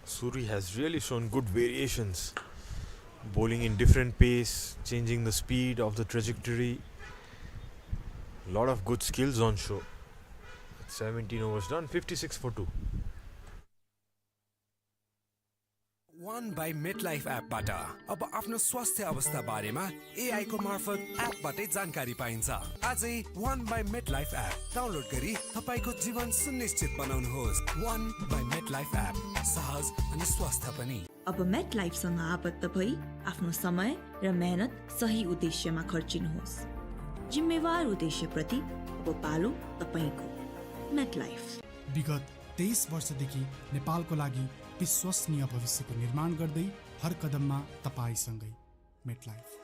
Suri has really shown good variations, bowling in different pace, changing the speed of the trajectory. A lot of good skills on show. 17 overs done, 56 for 2. One by MetLife एपबाट अब आफ्नो स्वास्थ्य अवस्था बारेमा AI को मार्फत एपबाटै जानकारी पाइन्छ। आजै One by MetLife app download गरी तपाईको जीवन सुनिश्चित बनाउनुहोस्। One by MetLife एप सहज अनि स्वस्थ पनि। अब मेट लाइफसँग आबद्ध भई आफ्नो समय र मेहनत सही उद्देश्यमा खर्चिनुहोस्। जिम्मेवार उद्देश्यप्रति अब पालो तपाईको। MetLife. विगत 23 वर्षदेखि नेपालको लागि विश्वसनीय भविष्यको निर्माण गर्दै हर कदममा तपाईसँगै। MetLife.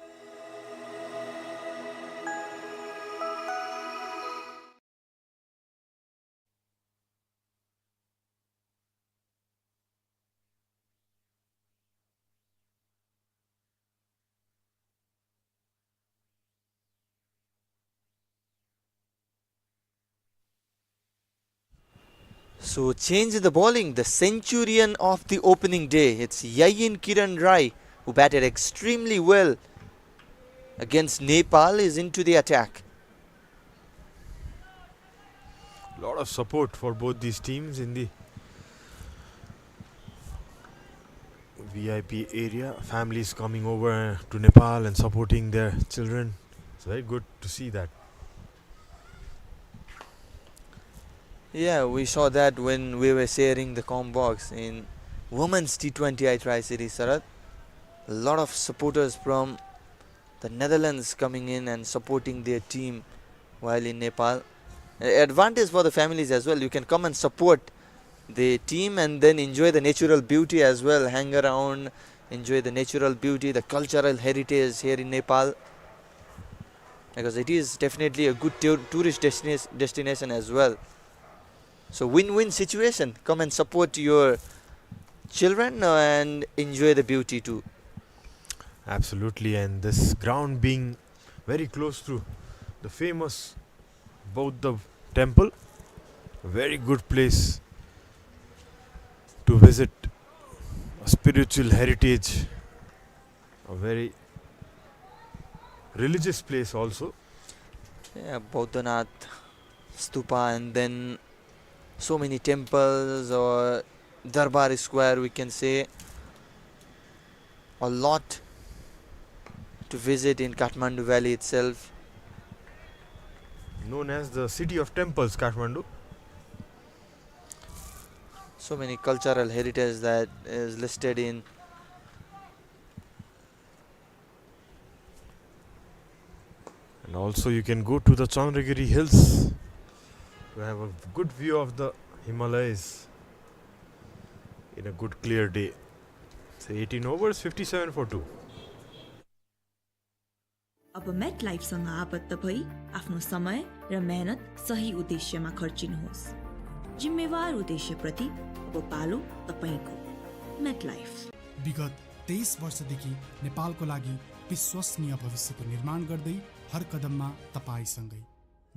So change the bowling, the centurion of the opening day. It's Yayin Kiran Rai, who batted extremely well against Nepal, is into the attack. lot of support for both these teams in the VIP area. Families coming over to Nepal and supporting their children. It's very good to see that. Yeah, we saw that when we were sharing the com box in Women's T20 Tri-Series, Sarat. A lot of supporters from the Netherlands coming in and supporting their team while in Nepal. Advantage for the families as well. You can come and support the team and then enjoy the natural beauty as well. Hang around, enjoy the natural beauty, the cultural heritage here in Nepal. Because it is definitely a good tourist destination as well. So win-win situation. Come and support your children and enjoy the beauty too. Absolutely, and this ground being very close to the famous Buddha temple, a very good place to visit, a spiritual heritage, a very religious place also. Yeah, Bodhanath Stupa, and then so many temples or Darbar Square, we can say. A lot to visit in Kathmandu Valley itself. Known as the city of temples, Kathmandu. So many cultural heritage that is listed in. And also you can go to the Chandragiri hills to have a good view of the Himalayas in a good clear day. Say 18 overs, 57 for 2. अब met लाइफसँग आबद्ध भई आफ्नो समय र मेहनत सही उद्देश्यमा खर्चिनुहोस्। जिम्मेवार उद्देश्यप्रति अब पालो तपाईको। मेट लाइफ विगत 23 वर्षदेखि नेपालको लागि विश्वसनीय भविष्यको निर्माण गर्दै हर कदममा तपाईसँगै।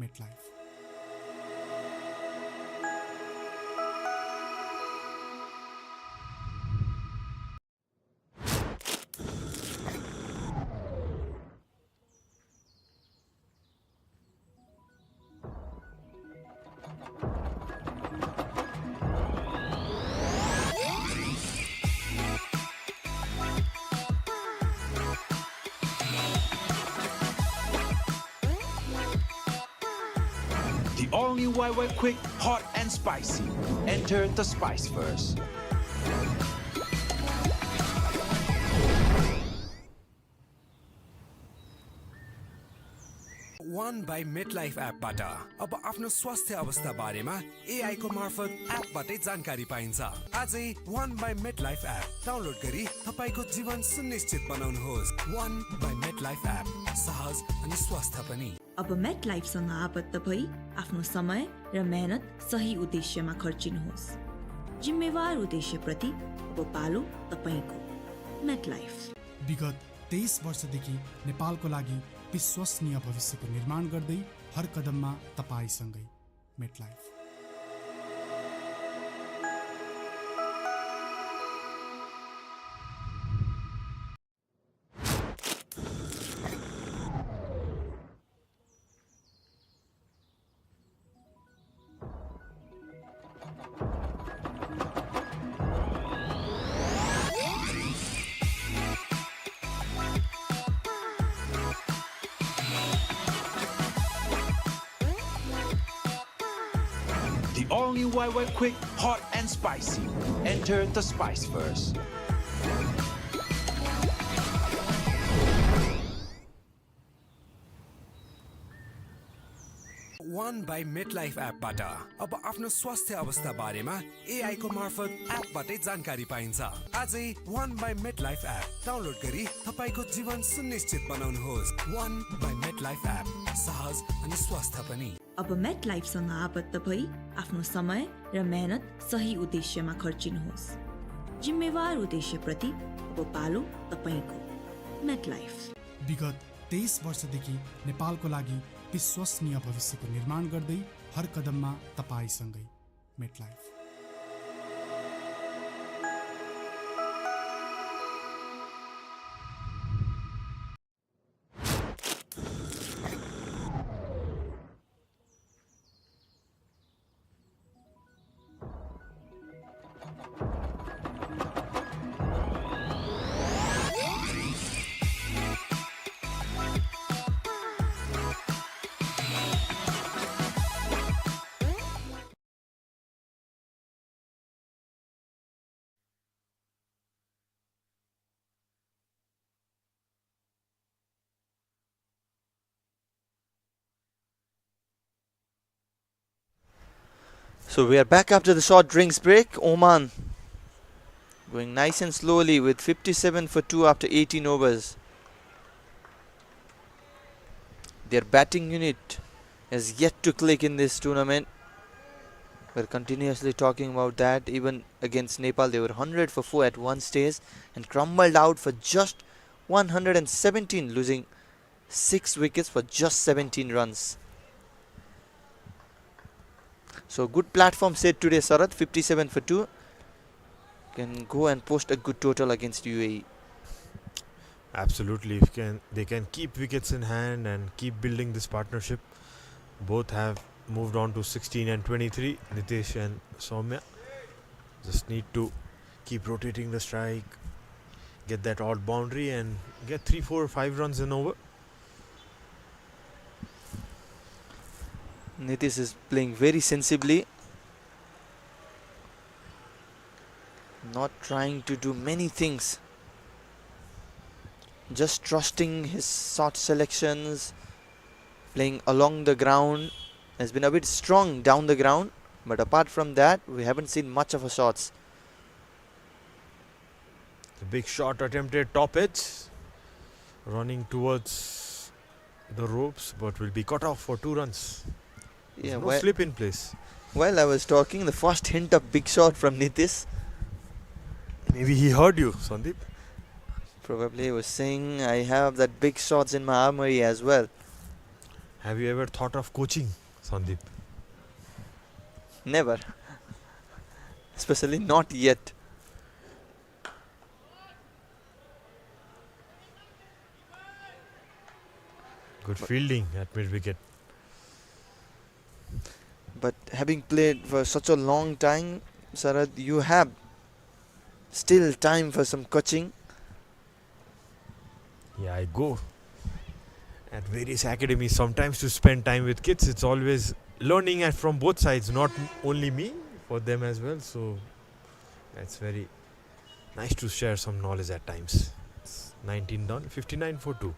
MetLife. The all-new Wicket Quick, hot and spicy. Enter the spice first. One by MetLife एपबाट अब आफ्नो स्वास्थ्य अवस्था बारेमा AI को मार्फत एपबाटै जानकारी पाइन्छ। आजै One by MetLife app download गरी तपाईको जीवन सुनिश्चित बनाउनुहोस्। One by MetLife एप सहज अनि स्वस्थ पनि। अब मेट लाइफसँग आबद्ध भई आफ्नो समय र मेहनत सही उद्देश्यमा खर्चिनुहोस्। जिम्मेवार उद्देश्यप्रति अब पालो तपाईको। MetLife. विगत 23 वर्षदेखि नेपालको लागि विश्वसनीय भविष्यको निर्माण गर्दै हर कदममा तपाईसँगै। MetLife. The all-new Wicket Quick, hot and spicy. Enter the spice first. One by MetLife एपबाट अब आफ्नो स्वास्थ्य अवस्था बारेमा AI को मार्फत एपबाटै जानकारी पाइन्छ। आजै One by MetLife app download गरी तपाईको जीवन सुनिश्चित बनाउनुहोस्। One by MetLife एप सहज अनि स्वस्थ पनि। अब मेट लाइफसँग आबद्ध भई आफ्नो समय र मेहनत सही उद्देश्यमा खर्चिनुहोस्। जिम्मेवार उद्देश्यप्रति अब पालो तपाईको। MetLife. विगत 23 वर्षदेखि नेपालको लागि विश्वसनीय भविष्यको निर्माण गर्दै हर कदममा तपाईसँगै। MetLife. So we are back after the short drinks break. Oman going nice and slowly with 57 for 2 after 18 overs. Their batting unit has yet to click in this tournament. We're continuously talking about that. Even against Nepal, they were 100 for 4 at one stage and crumbled out for just 117, losing 6 wickets for just 17 runs. So good platform set today, Sarat. 57 for 2. Can go and post a good total against UAE. Absolutely, if they can keep wickets in hand and keep building this partnership. Both have moved on to 16 and 23, Nitish and Soumya. Just need to keep rotating the strike, get that odd boundary and get 3, 4, 5 runs in over. Nitish is playing very sensibly, not trying to do many things, just trusting his shot selections, playing along the ground. Has been a bit strong down the ground, but apart from that we haven't seen much of a shots. The big shot attempted top edge, running towards the ropes, but will be cut off for 2 runs. Yeah, no slip in place. while I was talking, the first hint of big shot from Nitish. Maybe he heard you, Sandeep. Probably was saying I have that big shots in my armory as well. Have you ever thought of coaching, Sandeep? Never. Especially not yet. Good fielding at mid-wicket. But having played for such a long time, Sarad, you have still time for some coaching. Yeah, I go at various academies sometimes to spend time with kids. It's always learning from both sides, not only me, for them as well. So that's very nice to share some knowledge at times. It's 19 done, 59 for 2.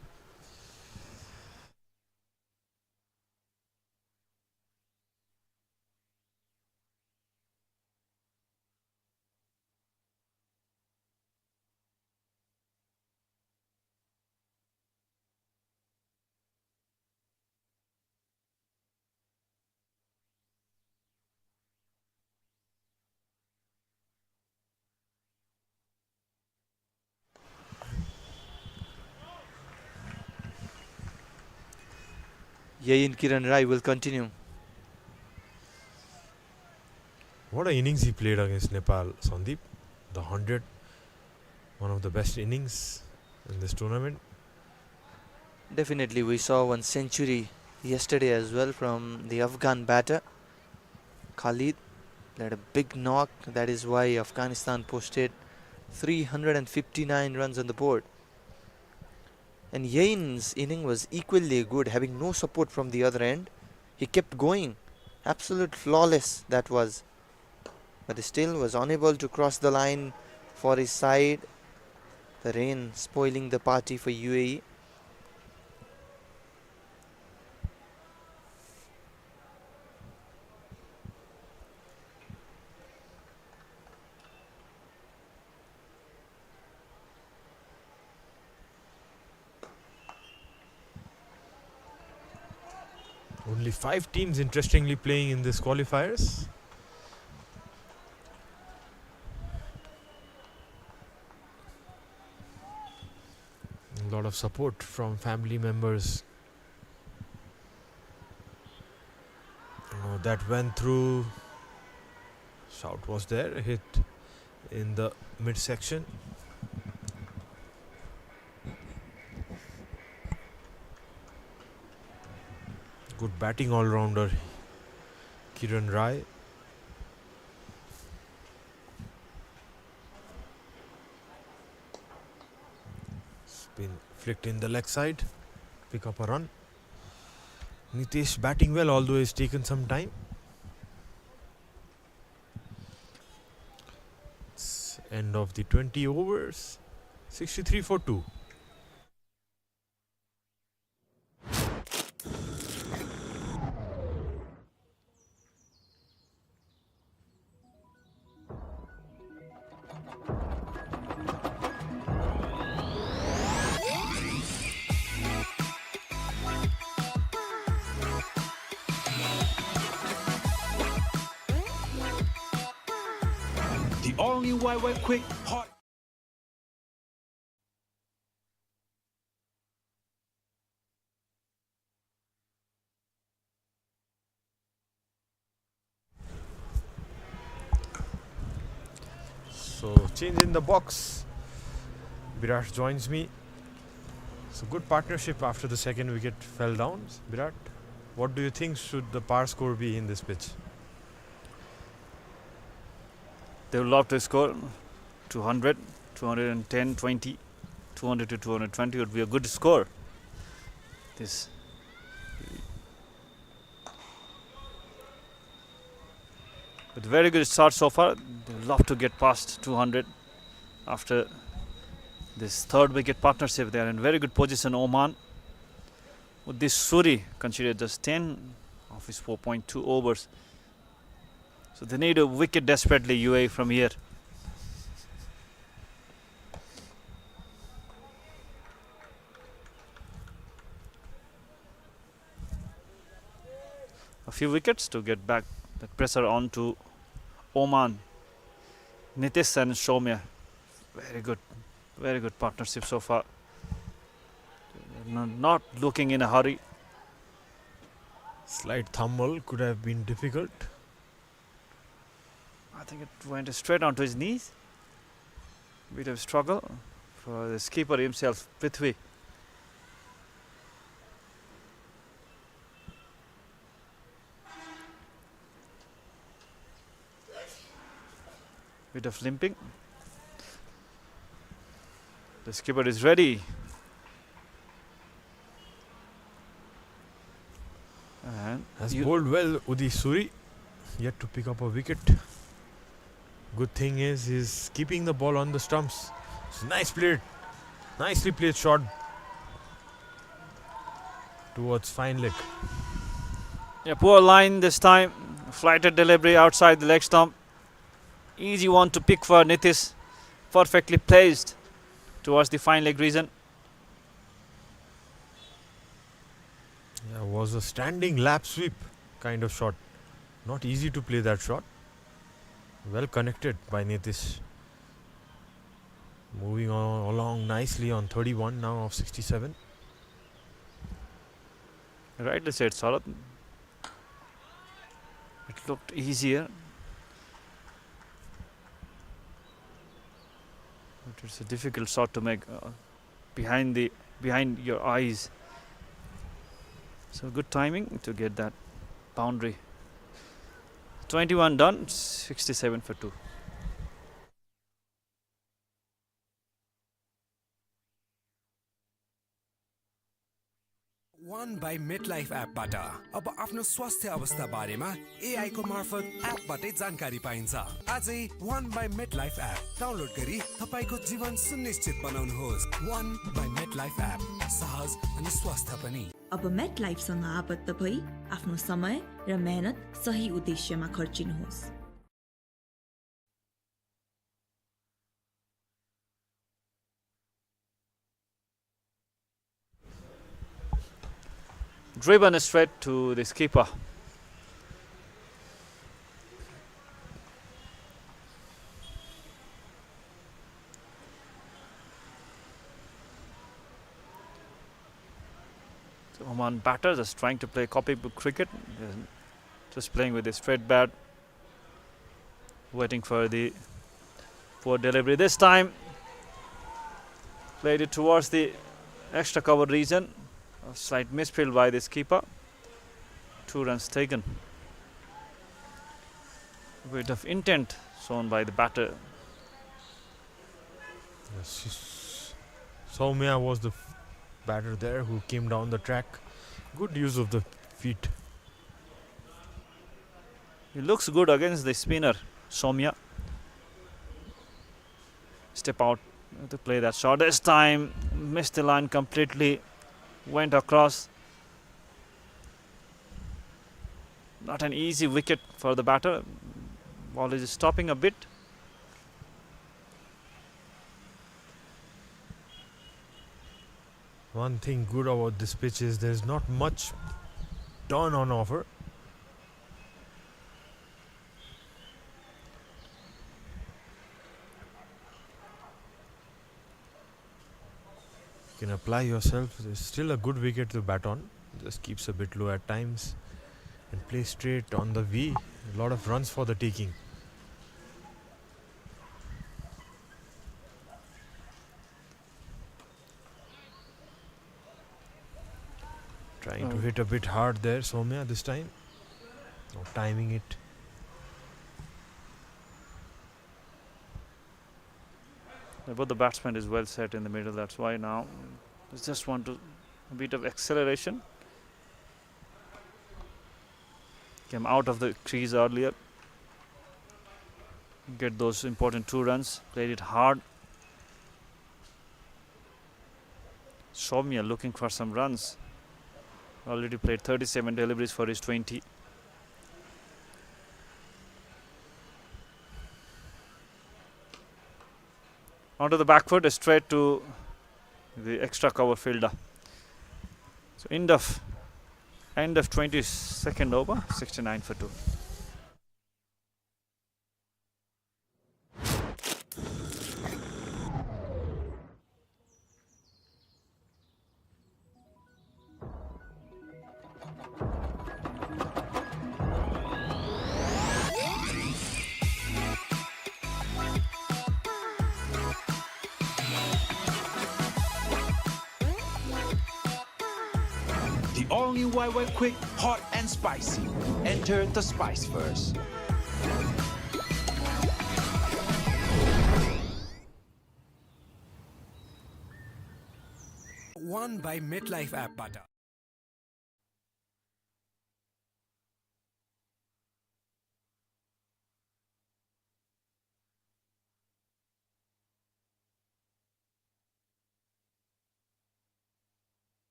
Yayin Kiran Rai will continue. What an innings he played against Nepal, Sandeep. The 100, one of the best innings in this tournament. Definitely we saw one century yesterday as well from the Afghan batter. Khalid played a big knock. That is why Afghanistan posted 359 runs on the board. And Yayin's inning was equally good, having no support from the other end. He kept going. Absolute flawless that was. But still was unable to cross the line for his side. The rain spoiling the party for UAE. Only 5 teams interestingly playing in this qualifiers. A lot of support from family members. That went through. Shout was there, hit in the midsection. Good batting all-rounder Kiran Rai. Spin flicked in the leg side, pick up a run. Nitish batting well, although it's taken some time. It's end of the 20 overs, 63 for 2. The all-new YY Quick Hot. So change in the box. Virat joins me. It's a good partnership after the second wicket fell down. Virat, what do you think should the par score be in this pitch? They would love to score 200, 210, 20, 200 to 220 would be a good score. This with very good start so far. They would love to get past 200 after this third wicket partnership. They are in very good position. Oman with this Suri considered just 10 of his 4.2 overs. So they need a wicket desperately, UAE, from here. A few wickets to get back that pressure on to Oman. Nitish and Soumya. Very good partnership so far. Not looking in a hurry. Slight thumble could have been difficult. I think it went straight onto his knees. Bit of struggle for the skipper himself, Prithvi. Bit of limping. The skipper is ready. And Has bowled well Udi Suri, yet to pick up a wicket. Good thing is he's keeping the ball on the stumps. It's nicely played shot towards fine leg. yeah, poor line this time. Flighted delivery outside the leg stump. Easy one to pick for Nitish. Perfectly placed towards the fine leg region. Yeah, was a standing lap sweep kind of shot. Not easy to play that shot. Well connected by Nitish. Moving on along nicely on 31 now of 67. Rightly said, Sarat. It looked easier. But it's a difficult shot to make behind your eyes. So good timing to get that boundary. 21 done, 67 for 2. One by MetLife एपबाट अब आफ्नो स्वास्थ्य अवस्था बारेमा AI को मार्फत एपबाटै जानकारी पाइन्छ। आजै One by MetLife app download गरी तपाईको जीवन सुनिश्चित बनाउनुहोस्। One by MetLife एप सहज अनि स्वस्थ पनि। अब मेट लाइफसँग आबद्ध भई आफ्नो समय र मेहनत सही उद्देश्यमा खर्चिनुहोस्। Driven straight to the skipper. So Oman batter just trying to play copybook cricket, just playing with a straight bat, waiting for the poor delivery. This time played it towards the extra cover region. A slight misfield by the skipper. 2 runs taken. A bit of intent shown by the batter. Yes, Soumya was the batter there who came down the track. Good use of the feet. He looks good against the spinner, Soumya. Step out to play that shot. This time missed the line completely. Went across. Not an easy wicket for the batter. Ball is stopping a bit. One thing good about this pitch is there's not much turn on offer. can apply yourself. There's still a good wicket to bat on. Just keeps a bit low at times and play straight on the V. A lot of runs for the taking. Trying to hit a bit hard there, Soumya, this time. Not timing it. But the batsman is well set in the middle. That's why now just want to a bit of acceleration. Came out of the crease earlier. Get those important 2 runs. Played it hard. Soumya looking for some runs. Already played 37 deliveries for his 20. Onto the back foot, straight to the extra cover fielder. So end of 22nd over, 69 for 2. The all-new YY Quick, hot and spicy. Enter the spice first. One by MetLife app-बाट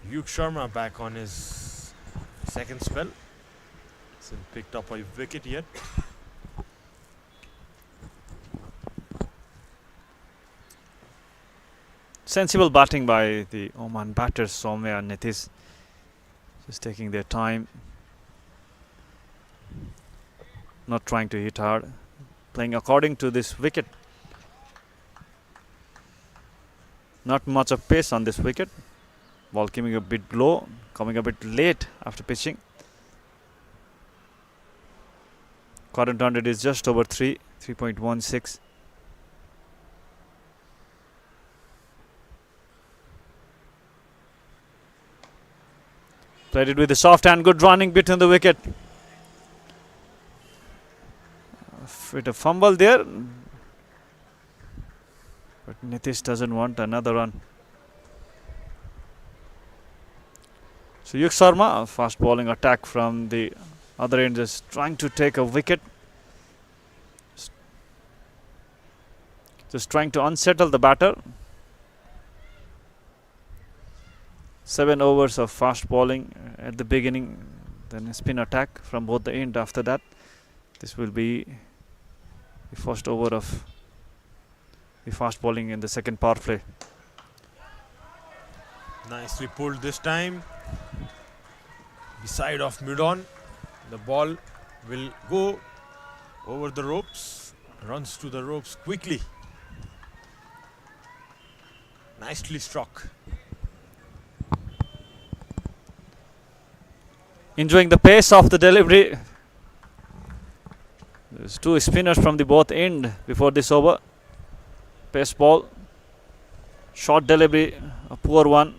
Yuk Sharma back on his second spell. Hasn't picked up a wicket yet. Sensible batting by the Oman batters, Soumya and Nitish. Just taking their time. Not trying to hit hard. Playing according to this wicket. Not much of pace on this wicket. Ball coming a bit low, coming a bit late after pitching. Current run rate is just over 3.16. Played it with the soft hand, good running between the wicket. With a fumble there, but Nitish doesn't want another run. So Yuk Sharma, a fast bowling attack from the other end, just trying to take a wicket. Just trying to unsettle the batter. 7 overs of fast bowling at the beginning, then a spin attack from both the end after that. This will be the first over of the fast bowling in the second power play. Nicely pulled this time. Beside of mid-on. The ball will go over the ropes. Runs to the ropes quickly. Nicely struck. Enjoying the pace of the delivery. There's 2 spinners from the both end before this over. Pace ball. Short delivery, a poor one.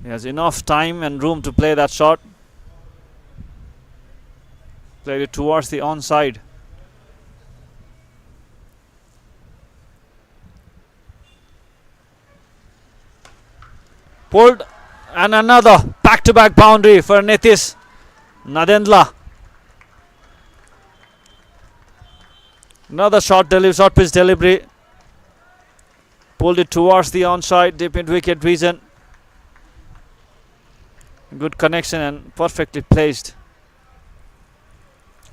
He has enough time and room to play that shot. Played it towards the onside. Pulled, and another back-to-back boundary for Nitish Nadendla. Another short pitch delivery. Pulled it towards the onside, deep in wicket region. Good connection and perfectly placed.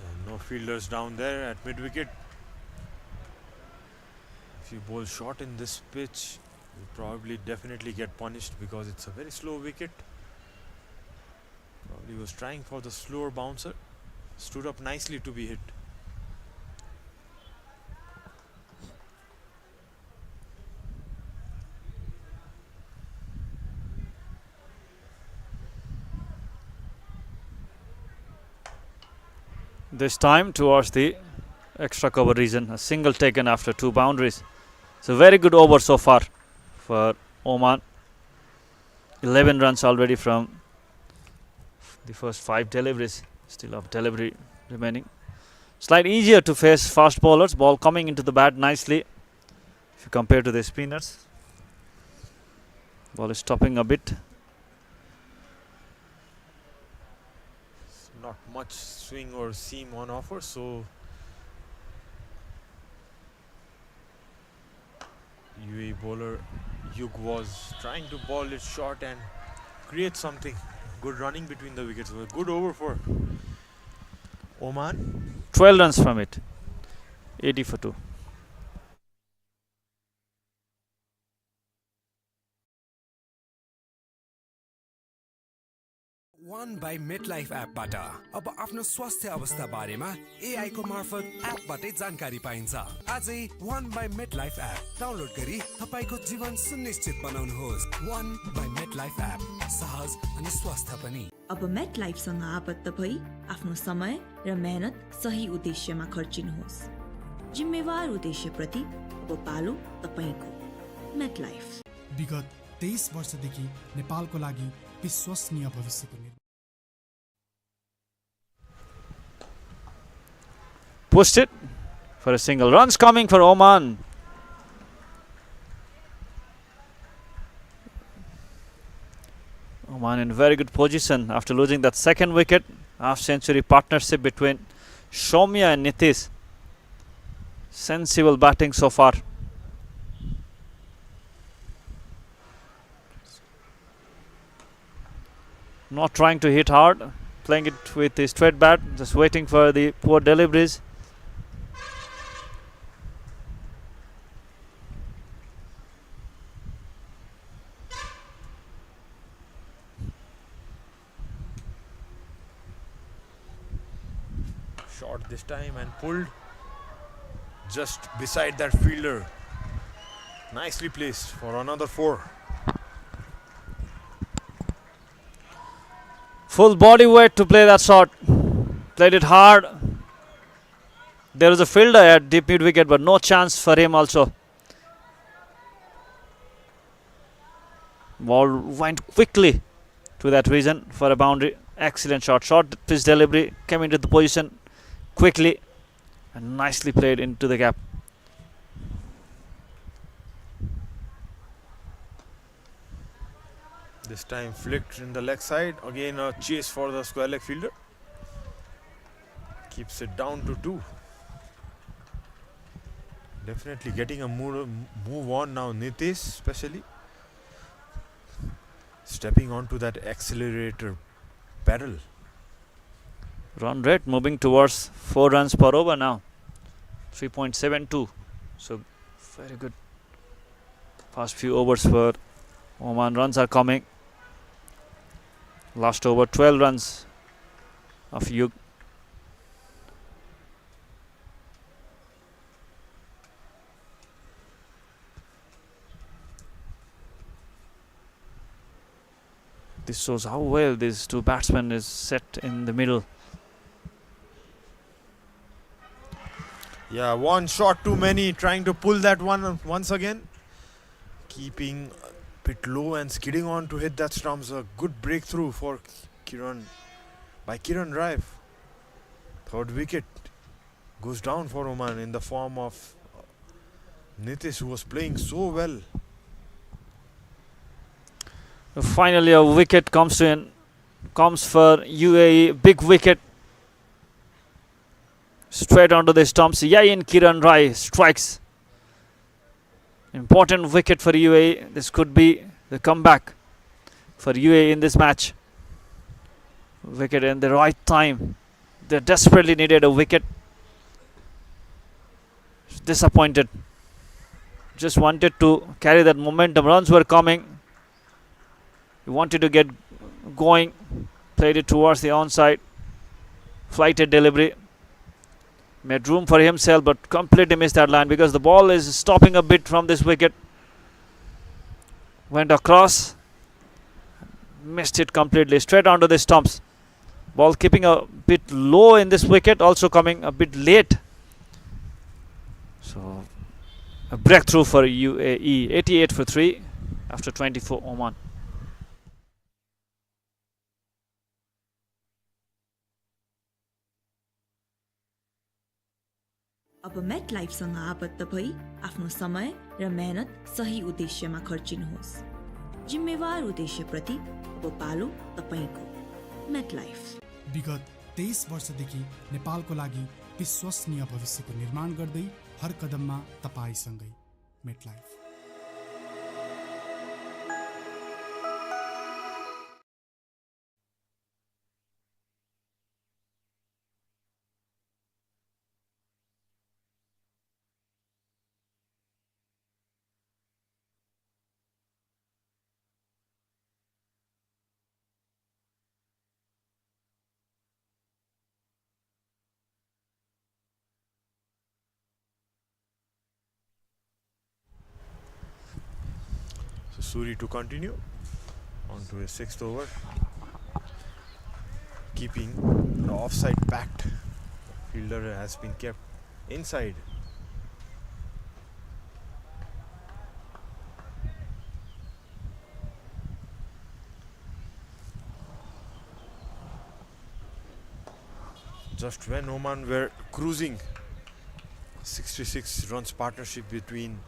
And no fielders down there at mid wicket. If you bowl short in this pitch, you probably definitely get punished because it's a very slow wicket. Probably was trying for the slower bouncer. Stood up nicely to be hit. This time towards the extra cover region. A single taken after 2 boundaries. So very good over so far for Oman. 11 runs already from the first 5 deliveries. Still of delivery remaining. Slightly easier to face fast bowlers. Ball coming into the bat nicely if you compare to the spinners. Ball is stopping a bit. Not much swing or seam on offer, so UAE bowler Yug was trying to ball it short and create something. Good running between the wickets. A good over for Oman. 12 runs from it. 80 for 2. One by MetLife एपबाट अब आफ्नो स्वास्थ्य अवस्था बारेमा AI को मार्फत एपबाटै जानकारी पाइन्छ। आजै One by MetLife app download गरी तपाईको जीवन सुनिश्चित बनाउनुहोस्। One by MetLife एप सहज अनि स्वस्थ पनि। अब मेट लाइफसँग आबद्ध भई आफ्नो समय र मेहनत सही उद्देश्यमा खर्चिनुहोस्। जिम्मेवार उद्देश्यप्रति अब पालो तपाईको मेट लाइफ। विगत 23 वर्षदेखि नेपालको लागि विश्वसनीय भविष्यको निर्माण। Pushed it for a single. Runs coming for Oman. Oman in very good position after losing that second wicket. Half-century partnership between Shomya and Nitish. Sensible batting so far. Not trying to hit hard, playing it with the straight bat, just waiting for the poor deliveries. Shot this time and pulled just beside that fielder. Nicely placed for another 4. Full body weight to play that shot. Played it hard. There was a fielder at deep mid wicket, but no chance for him also. Ball went quickly to that region for a boundary. Excellent shot. Short pitch delivery. Came into the position quickly and nicely played into the gap. This time flicked in the leg side. Again a chase for the square leg fielder. Keeps it down to 2. Definitely getting a move on now. Nitish especially stepping onto that accelerator pedal. Run rate moving towards 4 runs per over now. 3.72. So very good. Past few overs for Oman. Runs are coming. Last over 12 runs of Yug. This shows how well these two batsmen is set in the middle. Yeah, one shot too many, trying to pull that one once again. Keeping a bit low and skidding on to hit that stumps. A good breakthrough for Kiran Rai. Third wicket goes down for Oman in the form of Nitish, who was playing so well. Finally a wicket comes for UAE. Big wicket. Straight onto the stumps. Yayin Kiran Rai strikes. Important wicket for UAE. This could be the comeback for UAE in this match. Wicket in the right time. They desperately needed a wicket. Disappointed. Just wanted to carry that momentum. Runs were coming. He wanted to get going. Played it towards the onside. Flighted delivery. Made room for himself, but completely missed that line because the ball is stopping a bit from this wicket. Went across. Missed it completely. Straight onto the stumps. Ball keeping a bit low in this wicket. Also coming a bit late. So a breakthrough for UAE. 88 for 3 after 24 Oman. अब met लाइफसँग आबद्ध भई आफ्नो समय र मेहनत सही उद्देश्यमा खर्चिनुहोस्। जिम्मेवार उद्देश्यप्रति अब पालो तपाईको। मेट लाइफ विगत 23 वर्षदेखि नेपालको लागि विश्वसनीय भविष्यको निर्माण गर्दै हर कदममा तपाईसँगै। MetLife. Suri to continue on to his 6th over, keeping the offside packed. Fielder has been kept inside. Just when Oman were cruising, 66 runs partnership between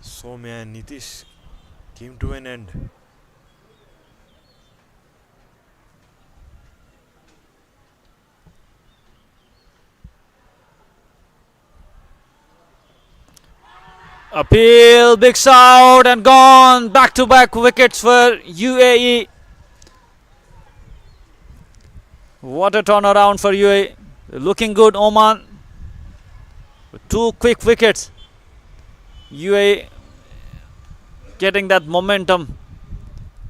Soumya and Nitish came to an end. Appeal, big out and gone. Back-to-back wickets for UAE. What a turnaround for UAE. Looking good, Oman. With 2 quick wickets. UAE getting that momentum.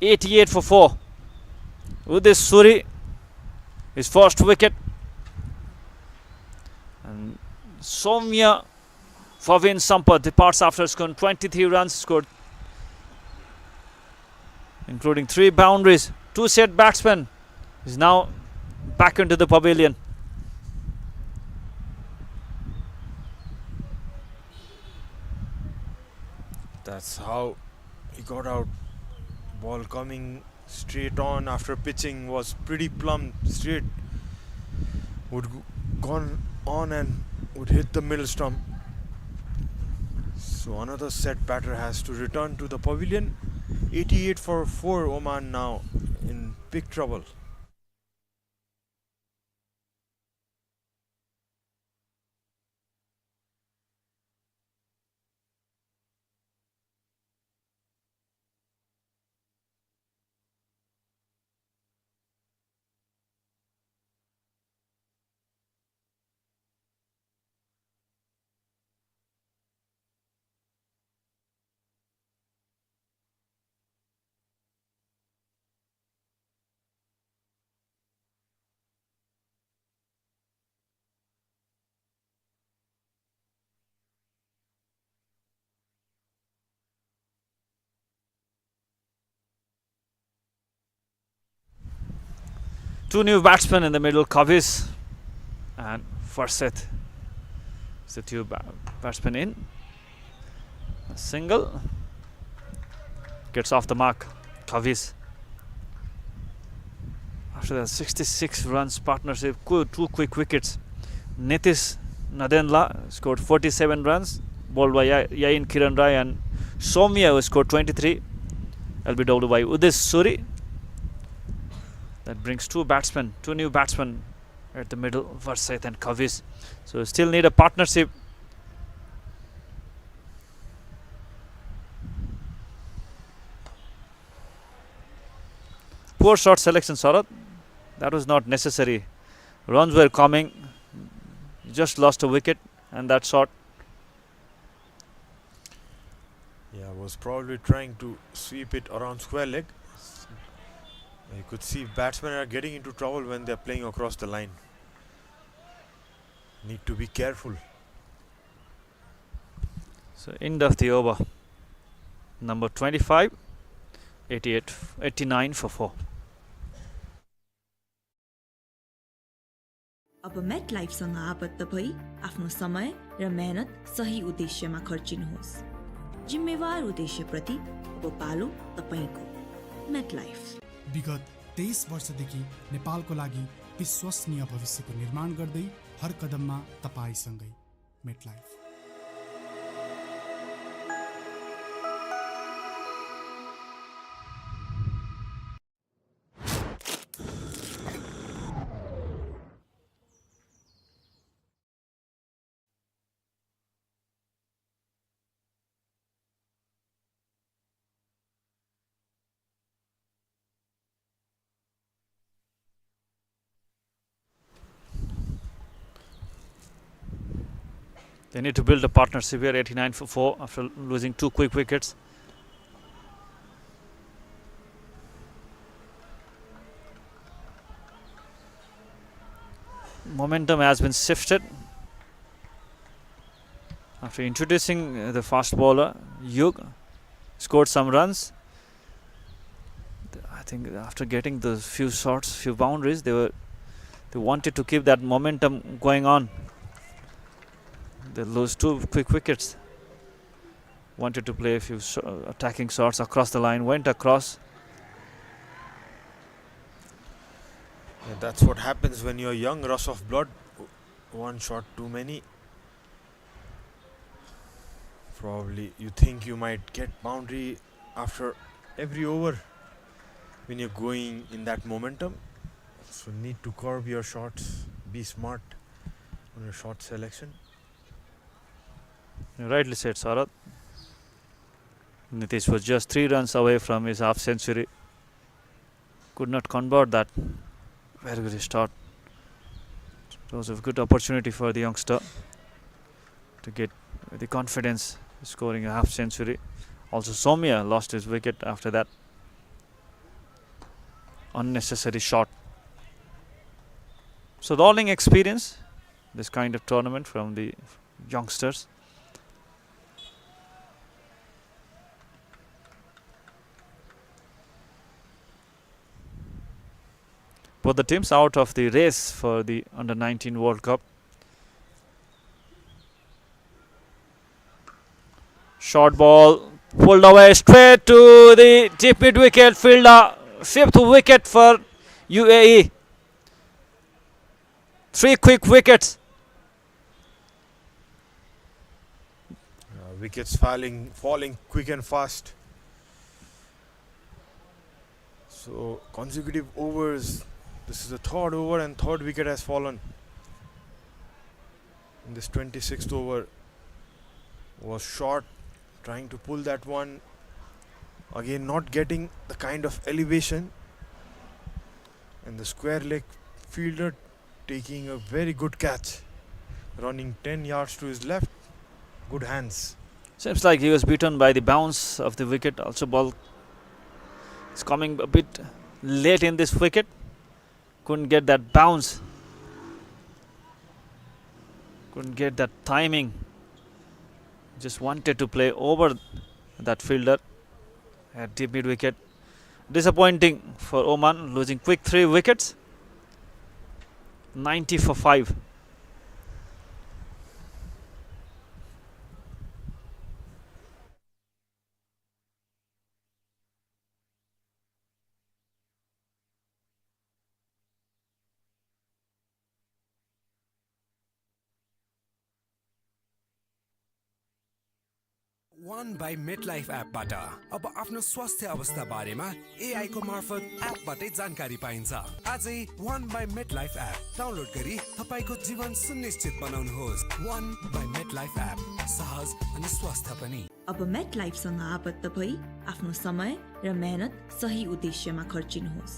88 for 4. With this Suri, his first wicket. And Soumya Favin Sampath departs after scoring 23 runs, scored including 3 boundaries. 2 set batsmen is now back into the pavilion. That's how he got out. Ball coming straight on after pitching was pretty plumb straight. Would gone on and would hit the middle stump. So another set batter has to return to the pavilion. 88 for 4, Oman now in big trouble. Two new batsmen in the middle, Kavis and Farseth. It's the 2 batsmen in. A single. Gets off the mark, Kavis. After that 66 runs partnership, 2 quick wickets. Nitish Nadenla scored 47 runs, bowled by Yain Kiran Rai, and Soumya who scored 23. LBW by Udis Suri. That brings 2 new batsmen at the middle, Farseth and Kavis. So still need a partnership. Poor shot selection, Sarat. That was not necessary. Runs were coming. Just lost a wicket, and that shot. Yeah, was probably trying to sweep it around square leg. You could see batsmen are getting into trouble when they're playing across the line. Need to be careful. So end of the over. Number 25, 89 for 4. अब met लाइफसँग आबद्ध भई आफ्नो समय र मेहनत सही उद्देश्यमा खर्चिनुहोस्। जिम्मेवार उद्देश्यप्रति अब पालो तपाईको। मेट लाइफ विगत 23 वर्षदेखि नेपालको लागि विश्वसनीय भविष्यको निर्माण गर्दै हर कदममा तपाईसँगै। MetLife. They need to build a partnership here. 89 for 4 after losing 2 quick wickets. Momentum has been shifted after introducing the fast bowler Yug. Scored some runs. I think after getting the few shots, few boundaries, they wanted to keep that momentum going on. They lost 2 quick wickets. Wanted to play a few attacking shots across the line. Went across. Yeah, that's what happens when you're young. Rush of blood. One shot too many. Probably you think you might get boundary after every over when you're going in that momentum. So need to curb your shots. Be smart on your shot selection. You rightly said, Sarat. Nitish was just 3 runs away from his half century. Could not convert that. Very good start. It was a good opportunity for the youngster to get the confidence scoring a half century. Also Somia lost his wicket after that unnecessary shot. So the bowling experience, this kind of tournament from the youngsters. Both the teams out of the race for the Under-19 World Cup. Short ball pulled away straight to the deep mid wicket fielder. 5th wicket for UAE. 3 quick wickets. Wickets falling quick and fast. So consecutive overs. This is the 3rd over and 3rd wicket has fallen. In this 26th over was short, trying to pull that one. Again not getting the kind of elevation. And the square leg fielder taking a very good catch. Running 10 yards to his left. Good hands. Seems like he was beaten by the bounce of the wicket. Also ball is coming a bit late in this wicket. Couldn't get that bounce. Couldn't get that timing. Just wanted to play over that fielder at deep mid wicket. Disappointing for Oman, losing quick 3 wickets. 90 for 5. One by MetLife एपबाट अब आफ्नो स्वास्थ्य अवस्था बारेमा AI को मार्फत एपबाटै जानकारी पाइन्छ। आजै One by MetLife app download गरी तपाईको जीवन सुनिश्चित बनाउनुहोस्। One by MetLife एप सहज अनि स्वस्थ पनि। अब मेट लाइफसँग आबद्ध भई आफ्नो समय र मेहनत सही उद्देश्यमा खर्चिनुहोस्।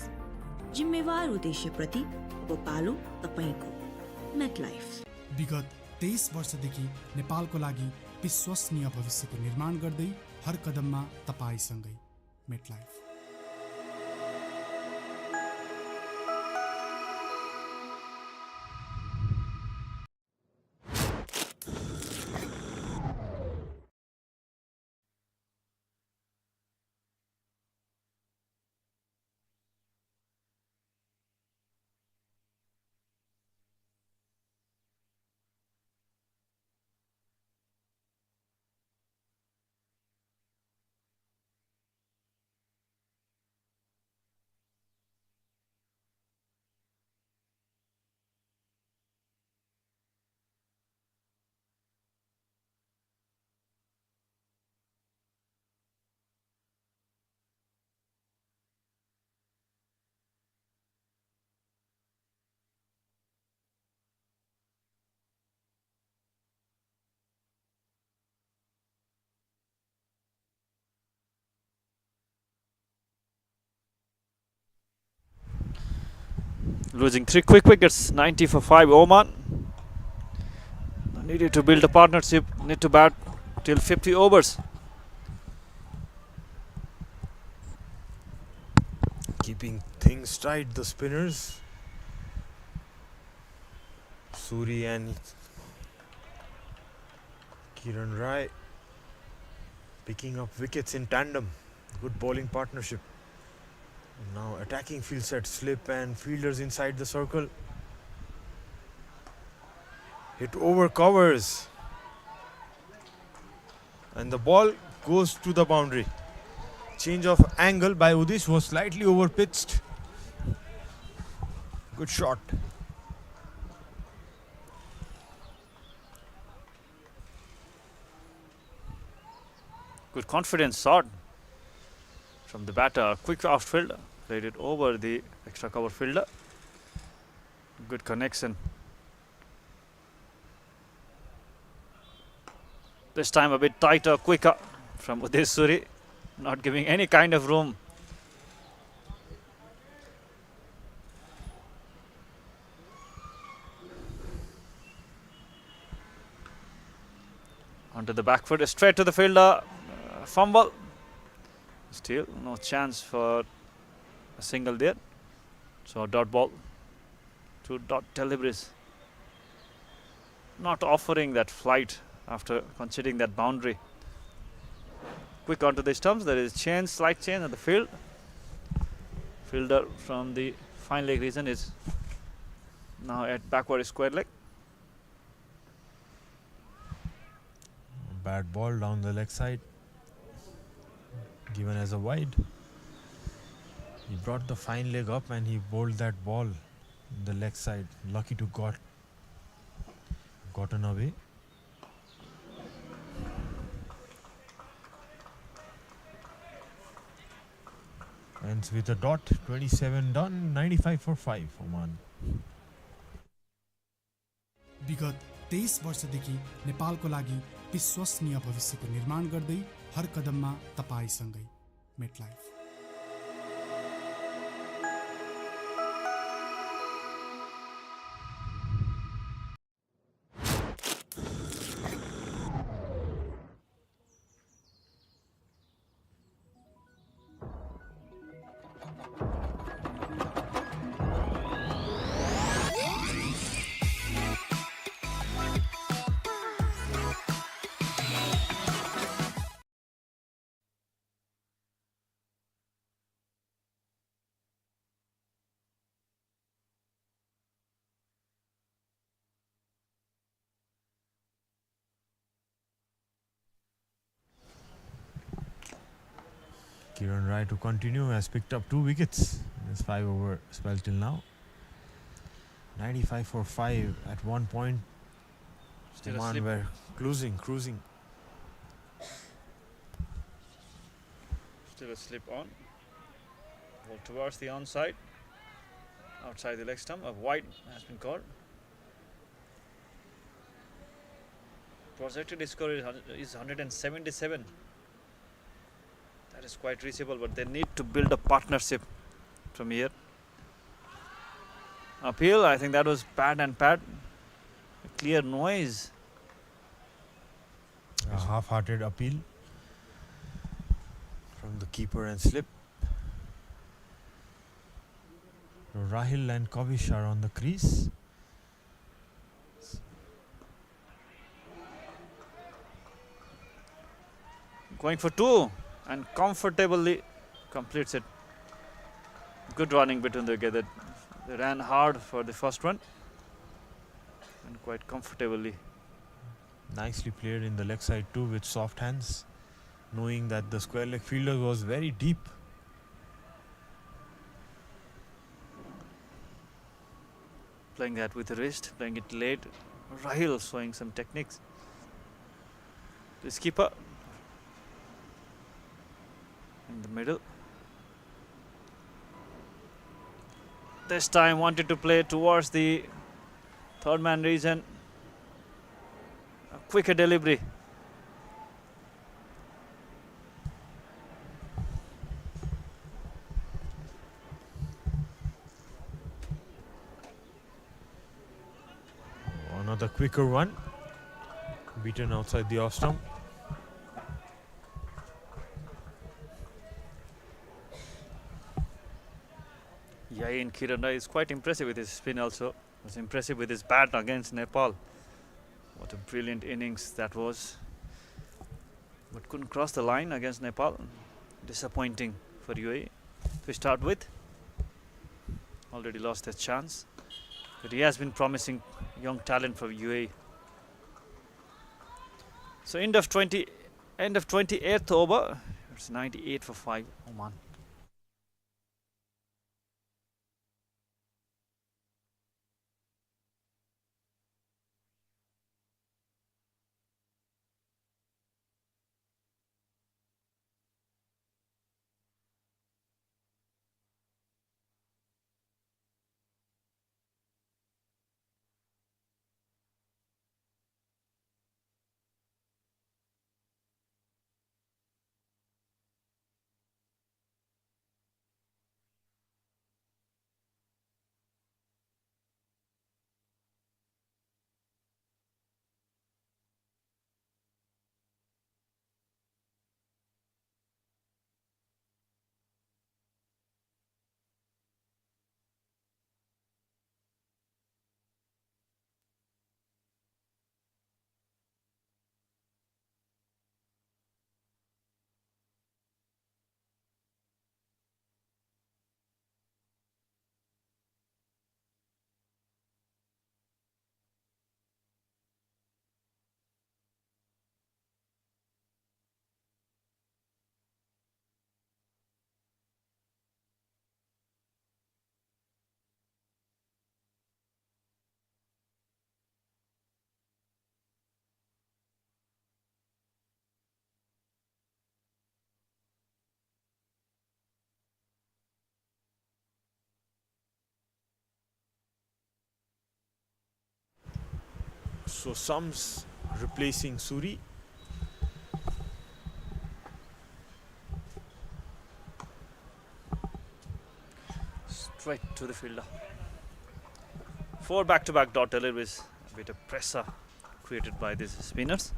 जिम्मेवार उद्देश्यप्रति अब पालो तपाईको मेटलाइफ। विगत 23 वर्षदेखि नेपालको लागि विश्वसनीय भविष्यको निर्माण गर्दै हर कदममा तपाईसँगै MetLife. Losing 3 quick wickets, 90 for 5 Oman. Needed to build a partnership, need to bat till 50 overs. Keeping things tight, the spinners. Suri and Kiran Rai picking up wickets in tandem. Good bowling partnership. Now attacking field set, slip and fielders inside the circle. Hit over covers. And the ball goes to the boundary. Change of angle by Udish was slightly over pitched. Good shot. Good confidence shot from the batter. Quick outfielder. Played it over the extra cover fielder. Good connection. This time a bit tighter, quicker from Udish Suri. Not giving any kind of room. Onto the back foot, straight to the fielder. Fumble. Still no chance for a single there. So dot ball to dot deliveries. Not offering that flight after conceding that boundary. Quick onto the stumps. There is change, slight change at the field. Fielder from the fine leg region is now at backward square leg. Bad ball down the leg side. Given as a wide. He brought the fine leg up and he bowled that ball in the leg side. Lucky to gotten away. Ends with a dot, 27 done, 95 for 5 Oman. विगत 23 वर्षदेखि नेपालको लागि विश्वसनीय भविष्यको निर्माण गर्दै हर कदममा तपाईसँगै MetLife. Kiran Rai to continue has picked up 2 wickets in his 5 over spell till now. 95 for 5 at one point. Still Oman were cruising. Still a slip on. Ball towards the onside. Outside the leg stump. A wide has been called. Projected score is 177. That is quite reachable, but they need to build a partnership from here. Appeal, I think that was pad and pad. A clear noise. A half-hearted appeal from the keeper and slip. Rahil and Kavish are on the crease. Going for 2 and comfortably completes it. Good running between the wicket. They ran hard for the first run and quite comfortably. Nicely played in the leg side too with soft hands, knowing that the square leg fielder was very deep. Playing that with the wrist, playing it late. Rahil showing some techniques. The skipper in the middle. This time wanted to play towards the third man region. A quicker delivery. Another quicker one, beaten outside the off stump. Yain Kirana is quite impressive with his spin also. Was impressive with his bat against Nepal. What a brilliant innings that was. But couldn't cross the line against Nepal. Disappointing for UAE to start with. Already lost his chance. But he has been promising young talent for UAE. So end of 28th over. It's 98 for 5 Oman. So Sums replacing Suri. Straight to the fielder. 4 back-to-back dot deliveries. A bit of pressure created by these spinners.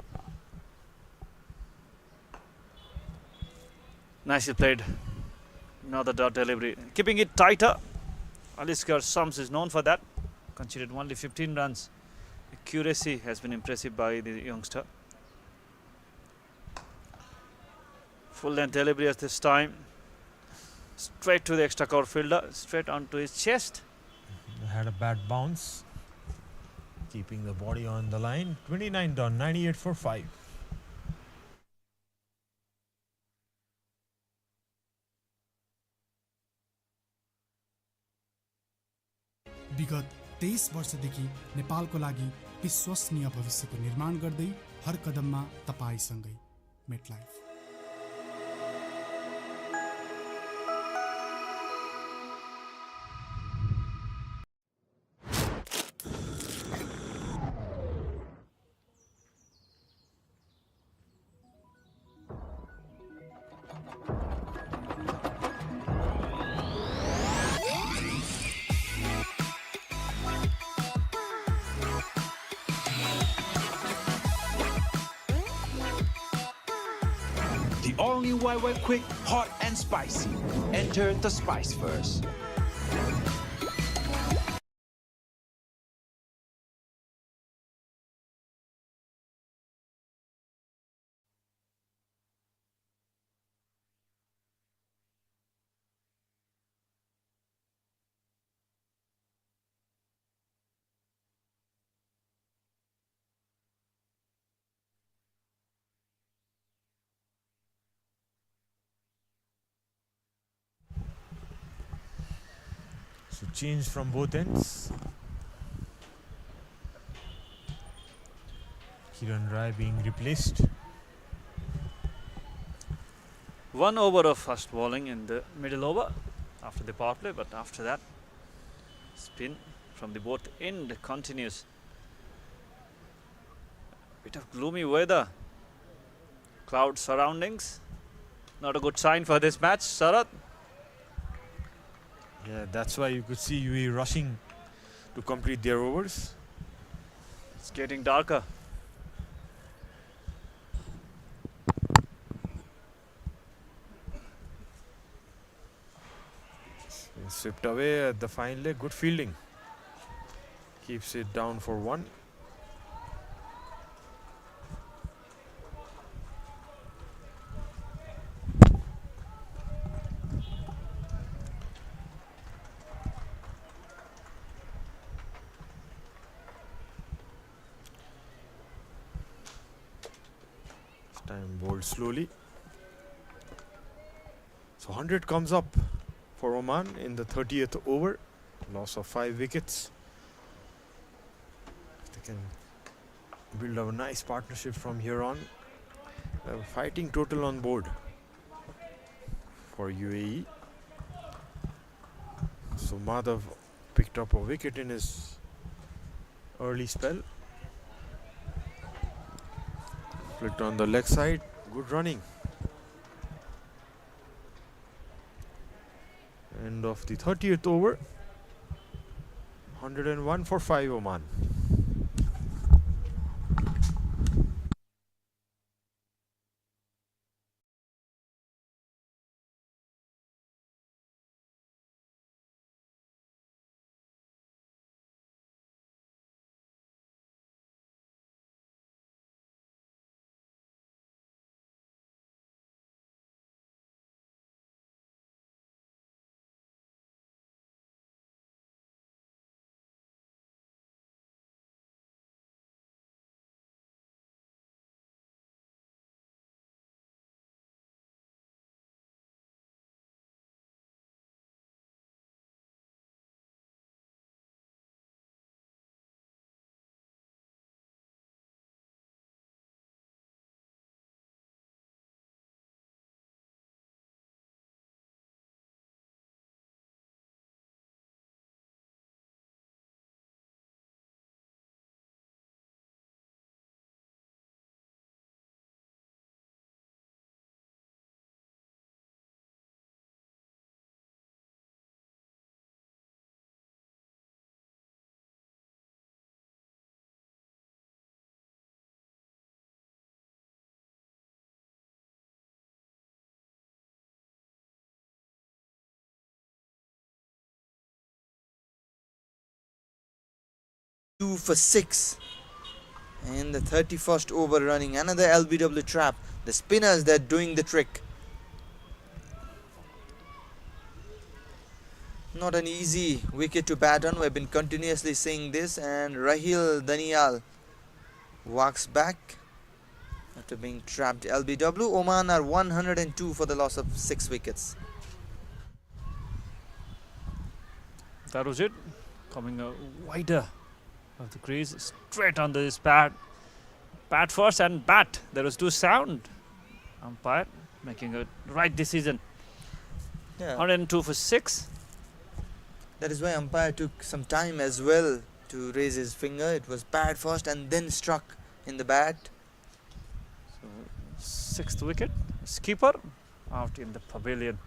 Nicely played. Another dot delivery. Keeping it tighter. Aliskar Sums is known for that. Conceded only 15 runs. Accuracy has been impressive by the youngster. Full length delivery at this time. Straight to the extra cover fielder. Straight onto his chest. Had a bad bounce. Keeping the body on the line. 29 done, 98 for 5. विगत 23 वर्षदेखि नेपालको लागि विश्वसनीय भविष्यको निर्माण गर्दै हर कदममा तपाईसँगै MetLife. All new YY Quick, hot and spicy. Enter the spice first. So change from both ends. Kiran Rai being replaced. 1 over of first bowling in the middle over after the power play, but after that spin from the both end continues. Bit of gloomy weather, cloud surroundings, not a good sign for this match. Sarat? Yeah, that's why you could see UAE rushing to complete their overs. It's getting darker. Swept away at the fine leg. Good fielding. Keeps it down for 1. This time bowled slowly. So 100 comes up for Oman in the 30th over. Loss of 5 wickets. They can build a nice partnership from here on. A fighting total on board for UAE. So Madhav picked up a wicket in his early spell. Flicked on the leg side. Good running. End of the 30th over. 101 for 5 Oman. Two for 6 in the 31st over, running another LBW trap. The spinners, they're doing the trick. Not an easy wicket to bat on. We've been continuously saying this, and Rahil Danial walks back after being trapped LBW. Oman are 102 for the loss of 6 wickets. That was it. Coming wider of the crease, straight on this bat. Bat first and bat. There was too sound. Umpire making a right decision. Yeah, 102 for 6. that is why umpire took some time as well to raise his finger. It was bat first and then struck in the bat. So 6th wicket. Skipper out in the pavilion.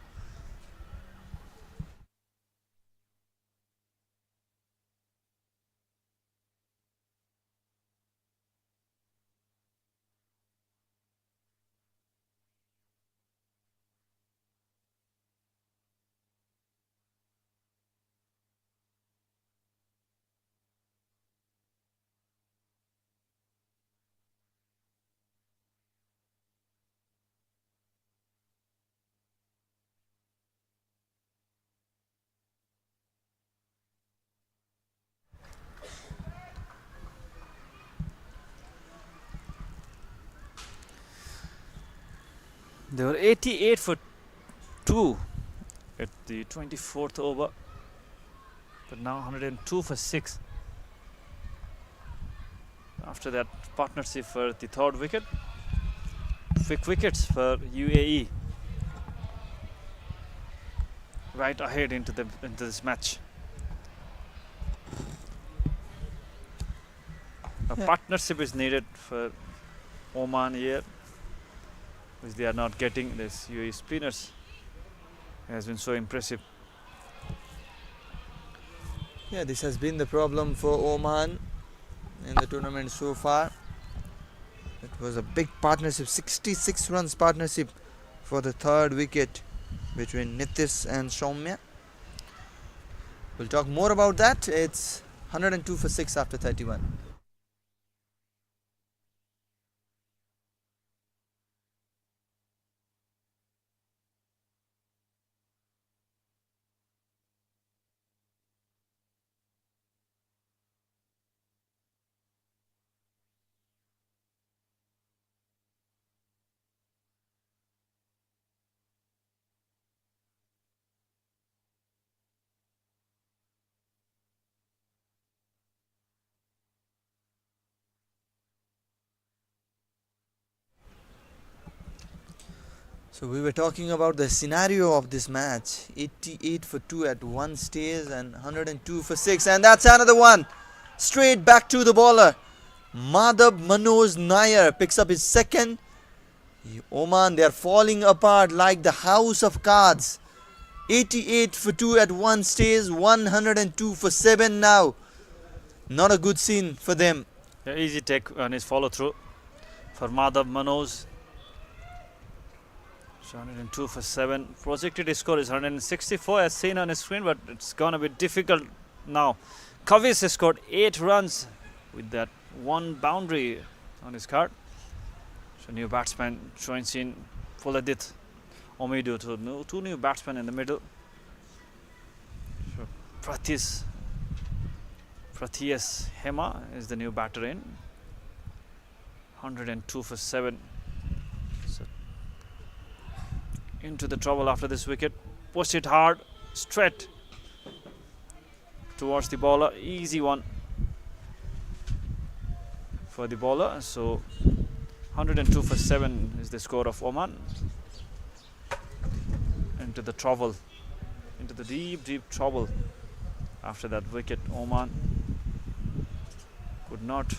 They were 88 for 2 at the 24th over, but now 102 for 6. After that partnership for the third wicket, quick wickets for UAE. Right ahead into this match. A partnership is needed for Oman here, which they are not getting. This UAE spinners has been so impressive. Yeah, this has been the problem for Oman in the tournament so far. It was a big partnership, 66 runs partnership for the third wicket between Nitish and Soumya. We'll talk more about that. It's 102 for 6 after 31. So we were talking about the scenario of this match. 88 for 2 at one stage and 102 for 6, and that's another one. Straight back to the bowler. Madhab Manoj Nair picks up his second. Oman, they are falling apart like the house of cards. 88 for 2 at one stage, 102 for 7 now. Not a good scene for them. Yeah, easy take on his follow through for Madhab Manoj. 102 for 7. Projected score is 164 as seen on his screen, but it's gonna be difficult now. Kavis has scored 8 runs with that one boundary on his card. So new batsman joins in, Fuladit Omidu, to two new batsmen in the middle. So Pratyas Hema is the new batter in. 102 for 7. So into the trouble after this wicket. Push it hard, straight towards the bowler. Easy one for the bowler. So 102 for 7 is the score of Oman. Into the trouble, into the deep trouble after that wicket. Oman could not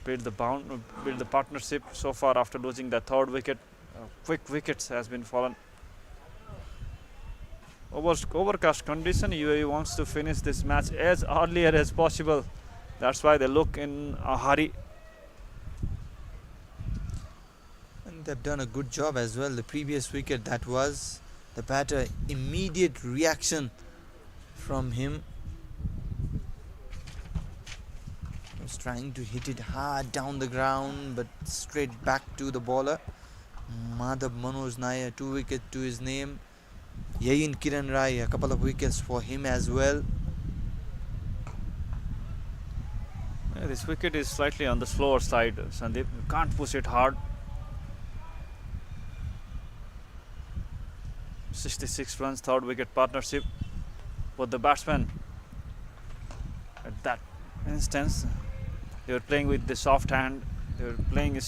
build the partnership so far after losing the third wicket. Quick wickets has been fallen. Overcast condition. UAE wants to finish this match as earlier as possible. That's why they look in a hurry. And they've done a good job as well. The previous wicket, that was the batter, immediate reaction from him. He was trying to hit it hard down the ground, but straight back to the bowler. Madhab Manoj Nair, 2 wickets to his name. Yayin Kiran Rai, a couple of wickets for him as well. Yeah, this wicket is slightly on the slower side, Sandeep. You can't push it hard. 66 runs, third wicket partnership. But the batsmen, at that instance, they were playing with the soft hand. They were playing with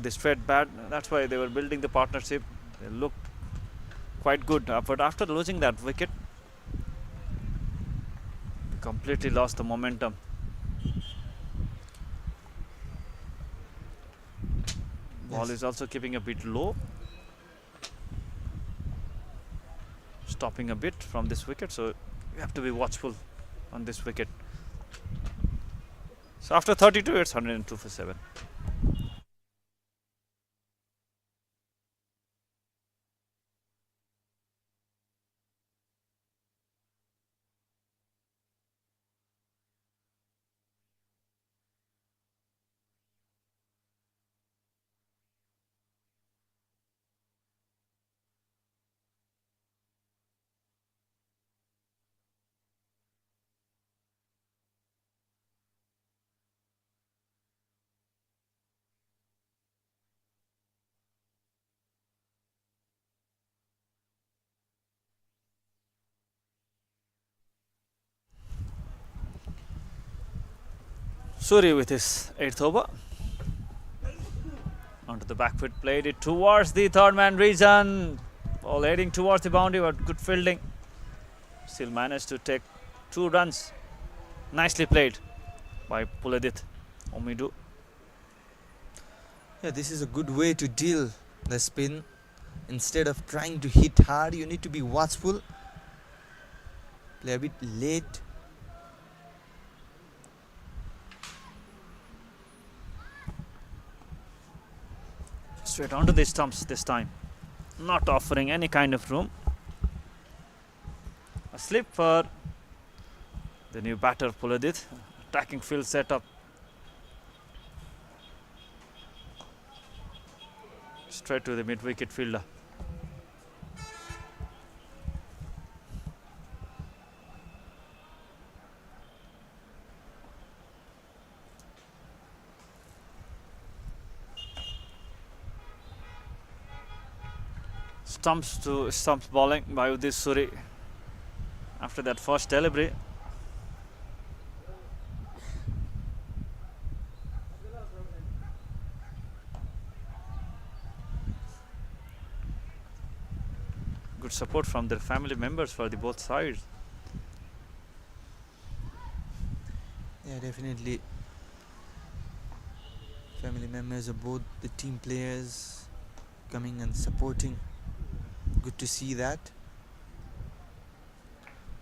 the straight bat. That's why they were building the partnership. They looked quite good. But after losing that wicket, they completely lost the momentum. Ball is also keeping a bit low, stopping a bit from this wicket. So you have to be watchful on this wicket. So after 32, it's 102 for 7. Suri with his 8th over. Onto the back foot, played it towards the third man region. Ball heading towards the boundary, but good fielding. Still managed to take 2 runs. Nicely played by Puladit Omidu. Yeah, this is a good way to deal the spin. Instead of trying to hit hard, you need to be watchful. Play a bit late. Straight onto the stumps this time. Not offering any kind of room. A slip for the new batter Puladit. Attacking field setup. Straight to the mid-wicket fielder. Stumps to stumps bowling by Udit Suri. After that first delivery, good support from their family members for the both sides. Yeah, definitely. Family members of both the team players coming and supporting. Good to see that.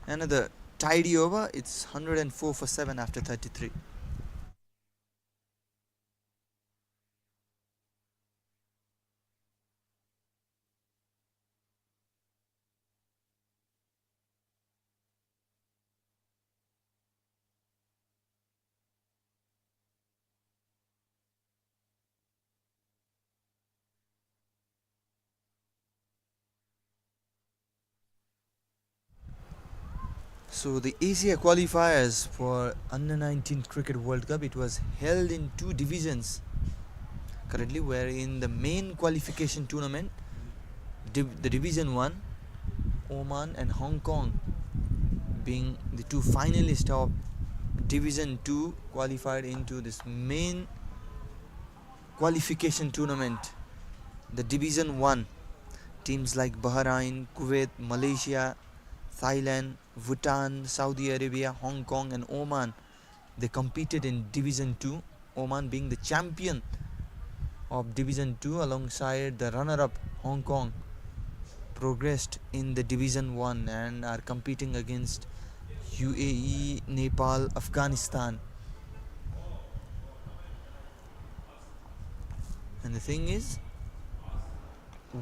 Another tidy over. It's 104 for 7 after 33. So the Asia qualifiers for Under 19 Cricket World Cup, it was held in 2 divisions. Currently we're in the main qualification tournament, the Division 1, Oman and Hong Kong being the 2 finalists of Division 2 qualified into this main qualification tournament, the Division 1. Teams like Bahrain, Kuwait, Malaysia, Thailand, Bhutan, Saudi Arabia, Hong Kong and Oman, they competed in Division 2, Oman being the champion of Division 2 alongside the runner-up Hong Kong progressed in the Division 1 and are competing against UAE, Nepal, Afghanistan. And the thing is,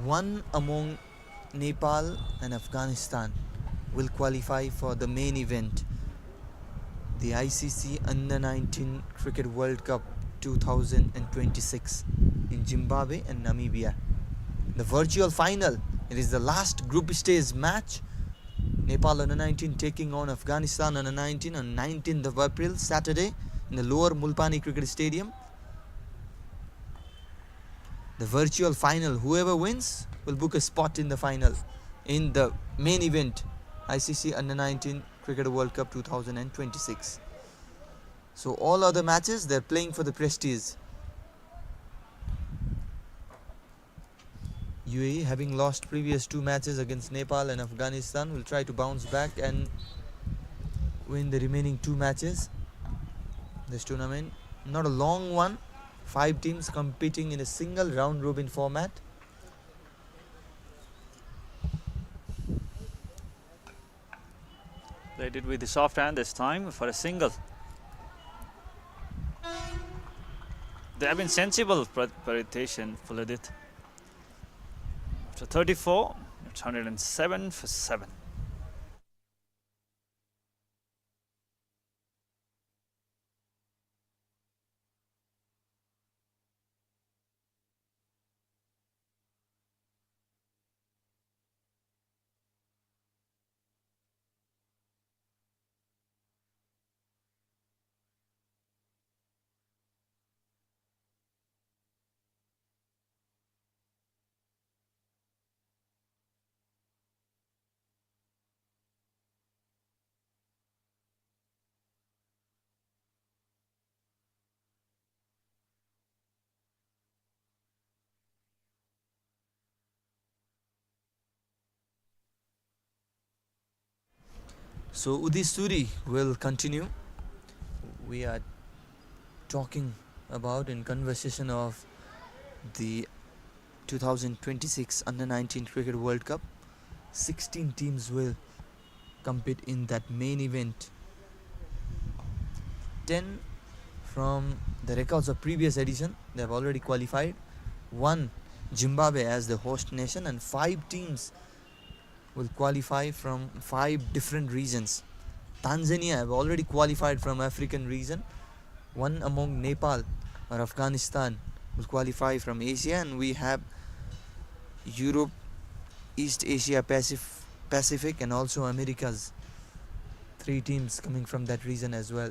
one among Nepal and Afghanistan will qualify for the main event, the ICC Under 19 Cricket World Cup 2026 in Zimbabwe and Namibia. The virtual final, it is the last group stage match. Nepal Under 19 taking on Afghanistan Under 19 on 19th of April, Saturday, in the Lower Mulpani Cricket Stadium. The virtual final, whoever wins will book a spot in the final, in the main event, ICC Under 19 Cricket World Cup 2026. So all other matches, they're playing for the prestige. UAE, having lost previous 2 matches against Nepal and Afghanistan, will try to bounce back and win the remaining 2 matches. This tournament, not a long one, 5 teams competing in a single round robin format. played it with the soft hand this time for a single. They have been sensible, Paritesh and Puladit. After 34, it's 107 for 7. So Udisuri will continue. We are talking about in conversation of the 2026 Under-19 Cricket World Cup. 16 teams will compete in that main event. 10 from the records of previous edition, they have already qualified. 1 Zimbabwe as the host nation, and 5 teams will qualify from 5 different regions. Tanzania have already qualified from African region. 1 among Nepal or Afghanistan will qualify from Asia, and we have Europe, East Asia, Pacific and also Americas. 3 teams coming from that region as well.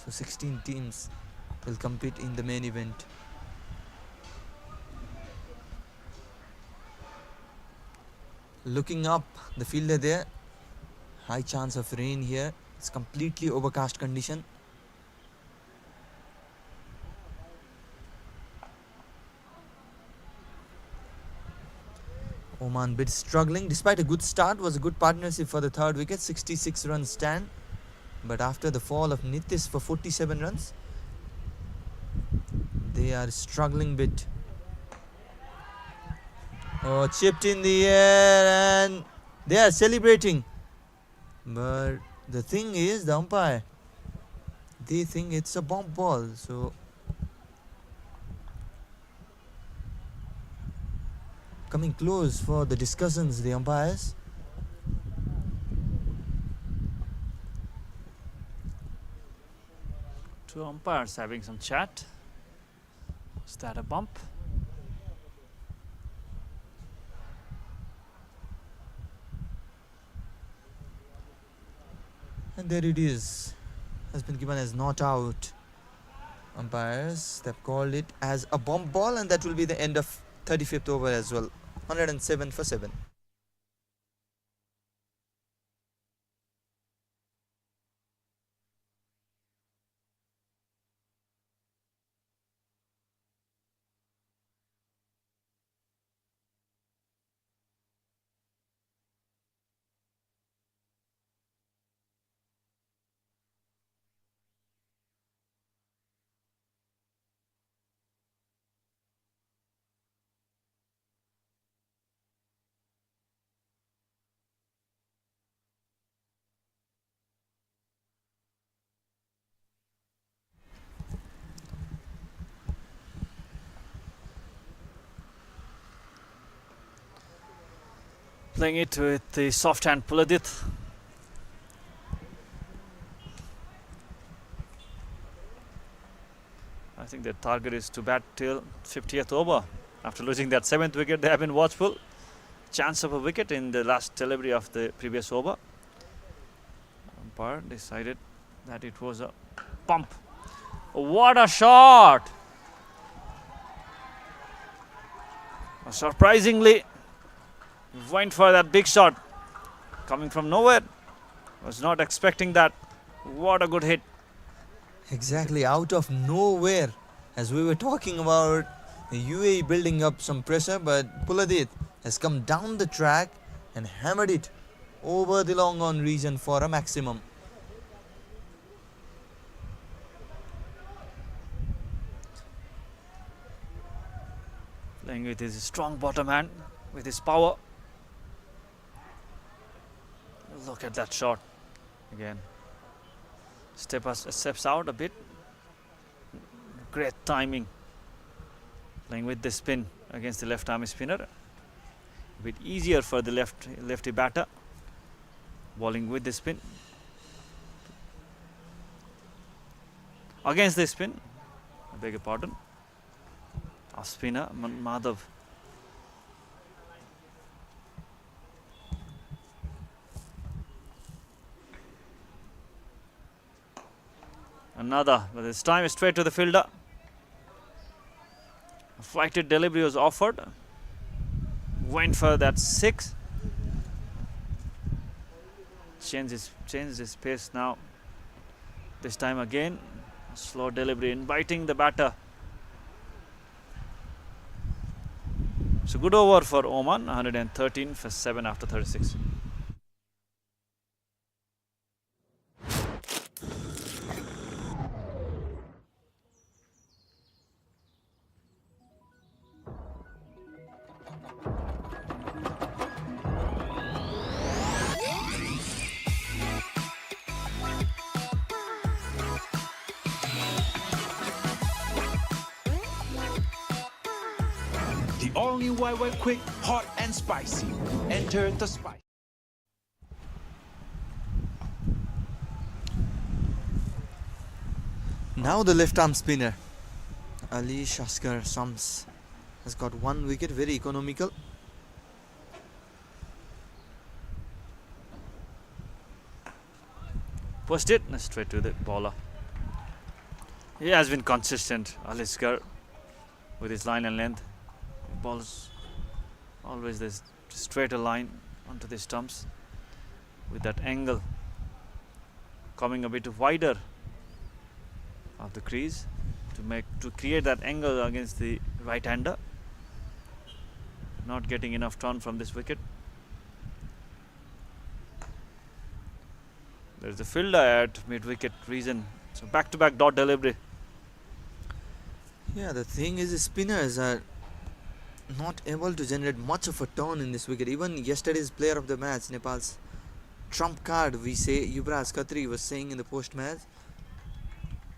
So 16 teams will compete in the main event. Looking up the fielder there, high chance of rain here. It's completely overcast condition. Oman bit struggling despite a good start. Was a good partnership for the third wicket, 66 run stand, but after the fall of Nitish for 47 runs, they are struggling bit. Oh, chipped in the air and they are celebrating, but the thing is, the umpire, they think it's a bomb ball. So coming close for the discussions, the umpires. Two umpires having some chat. Is that a bump? And there it is, has been given as not out. Umpires, they've called it as a bomb ball, and that will be the end of 35th over as well. 107 for 7. Playing it with the soft hand Puladith. I think their target is to bat till 50th over. After losing that 7th wicket, they have been watchful. Chance of a wicket in the last delivery of the previous over. Umpire decided that it was a pump. What a shot! Surprisingly, went for that big shot coming from nowhere. Was not expecting that. What a good hit. Exactly, out of nowhere. As we were talking about the UAE building up some pressure, but Puladith has come down the track and hammered it over the long on region for a maximum. Playing with his strong bottom hand, with his power. Look at that shot again. Steps out a bit. Great timing. Playing with the spin against the left arm spinner. A bit easier for the lefty batter. Bowling with the spin. Against the spin. I beg your pardon. Off spinner Madhav. Another, but this time straight to the fielder. A flighted delivery was offered. Went for that 6. Changed his pace now. This time again, slow delivery, inviting the batter. So good over for Oman, 113 for 7 after 36. The all-new YY Quick, hot and spicy. Enter the spice. Now the left arm spinner Ali Shaskar Sams has got 1 wicket, very economical. Pushed it straight to the bowler. He has been consistent, Aliskar, with his line and length. Balls always this straighter line onto the stumps with that angle coming a bit wider of the crease to create that angle against the right-hander. Not getting enough turn from this wicket. There's the fielder at mid-wicket region. So back-to-back dot delivery. Yeah, the thing is, the spinners are not able to generate much of a turn in this wicket. Even yesterday's player of the match, Nepal's trump card, we say, Yuvraj Khatri was saying in the post-match,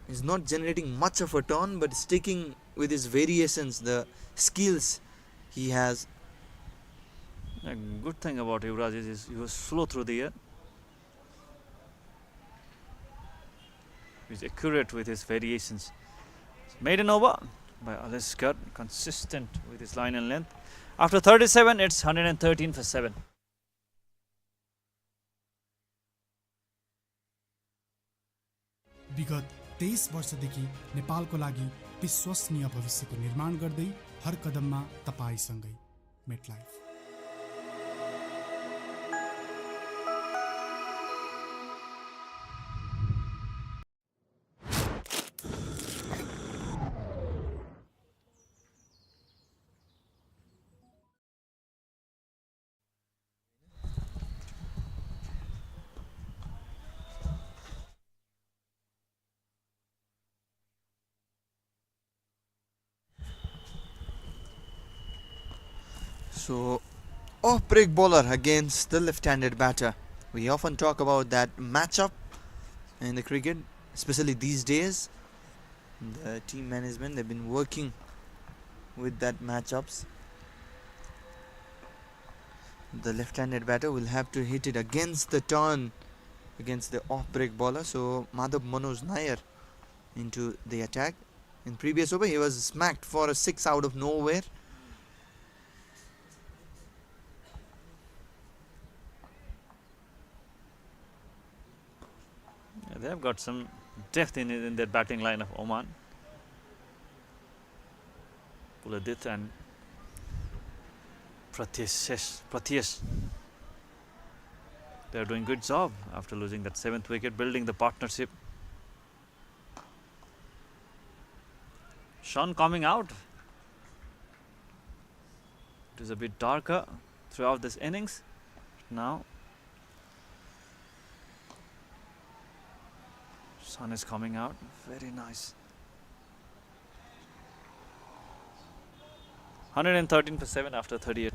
is not generating much of a turn, but sticking with his variations, the skills he has. A good thing about Yuvraj is he was slow through the air. He's accurate with his variations. Maiden over by Aliskar, consistent with his line and length. After 37, it's 113 for 7. विगत 23 वर्षदेखि नेपालको लागि विश्वसनीय भविष्यको निर्माण गर्दै हर कदममा तपाईसँगै MetLife. So, off-break bowler against the left-handed batter. We often talk about that matchup in the cricket, especially these days. The team management, they've been working with that matchups. The left-handed batter will have to hit it against the turn against the off-break bowler. So, Madhav Manoj Nair into the attack. In previous over, he was smacked for a 6 out of nowhere. They have got some depth in their batting line of Oman. Puladit and Pratyesh. They are doing good job after losing that 7th wicket, building the partnership. Sean coming out. It is a bit darker throughout this innings. Now sun is coming out. Very nice. 113 for 7 after 38.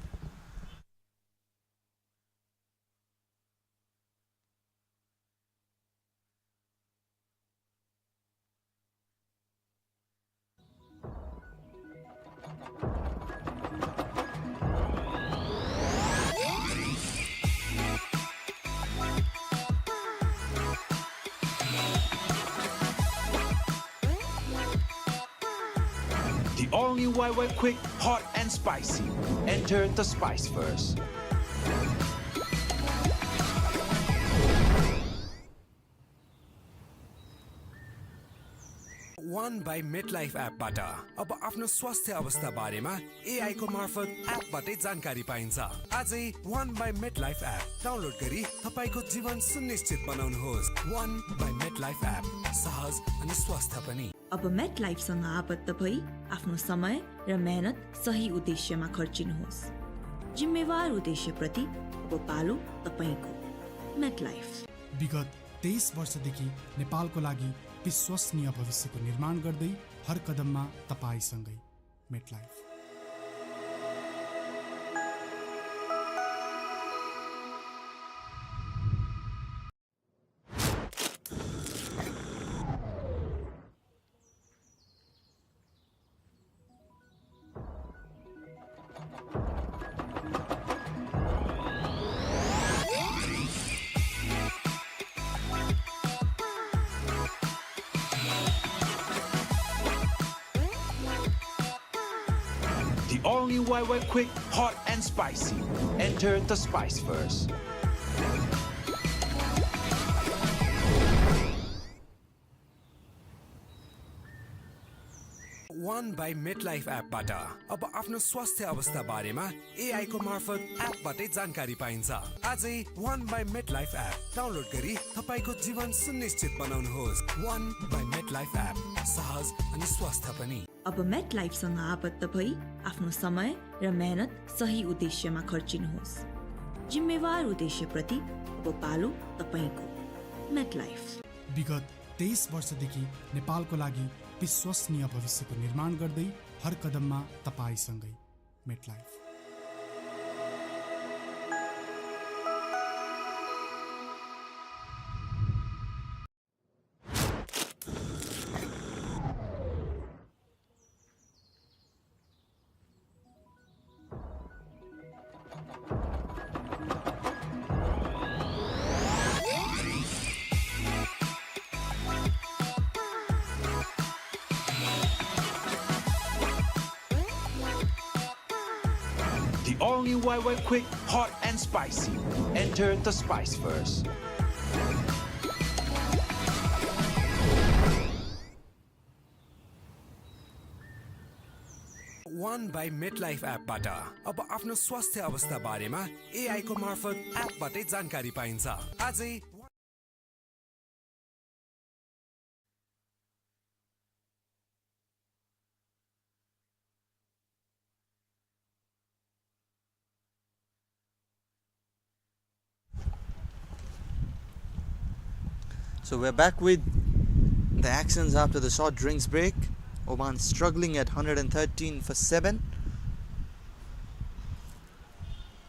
The all-new YY Quick, hot and spicy. Enter the spice first. One by MetLife एपबाट अब आफ्नो स्वास्थ्य अवस्था बारेमा AI को मार्फत एपबाटै जानकारी पाइन्छ। आजै One by MetLife app download गरी तपाईको जीवन सुनिश्चित बनाउनुहोस्। One by MetLife एप सहज अनि स्वस्थ पनि। अब मेटलाइफसँग आबद्ध भई आफ्नो समय र मेहनत सही उद्देश्यमा खर्चिनुहोस्। जिम्मेवार उद्देश्यप्रति अब पालो तपाईको मेटलाइफ। विगत 23 वर्षदेखि नेपालको लागि विश्वसनीय भविष्यको निर्माण गर्दै हर कदममा तपाईसँगै MetLife. The all-new YY Quick, hot and spicy. Enter the spice first. One by MetLife एपबाट अब आफ्नो स्वास्थ्य अवस्था बारेमा AI को मार्फत एपबाटै जानकारी पाइन्छ। आजै One by MetLife app download गरी तपाईको जीवन सुनिश्चित बनाउनुहोस्। One by MetLife एप सहज अनि स्वस्थ पनि। अब मेट लाइफसँग आबद्ध भई आफ्नो समय र मेहनत सही उद्देश्यमा खर्चिनुहोस्। जिम्मेवार उद्देश्यप्रति अब पालो तपाईको। मेट लाइफ विगत 23 वर्षदेखि नेपालको लागि विश्वसनीय भविष्यको निर्माण गर्दै हर कदममा तपाईसँगै। MetLife. The all-new YY Quick, hot and spicy. Enter the spice first. One by MetLife एपबाट अब आफ्नो स्वास्थ्य अवस्था बारेमा AI को मार्फत एपबाटै जानकारी पाइन्छ। आजै So we're back with the actions after the short drinks break. Oman struggling at 113 for 7.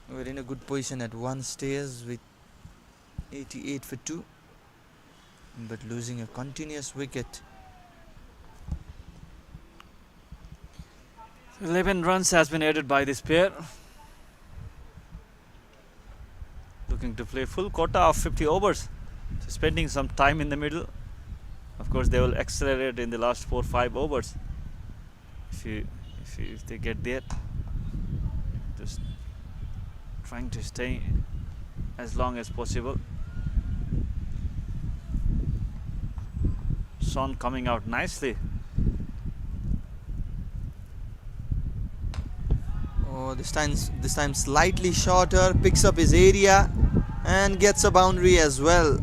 We're in a good position at 1 stays with 88 for 2, but losing a continuous wicket. 11 runs has been added by this pair. Looking to play full quota of 50 overs. So spending some time in the middle. Of course, they will accelerate in the last 4-5 overs. If they get there, just trying to stay as long as possible. Son coming out nicely. Oh, this time slightly shorter, picks up his area and gets a boundary as well.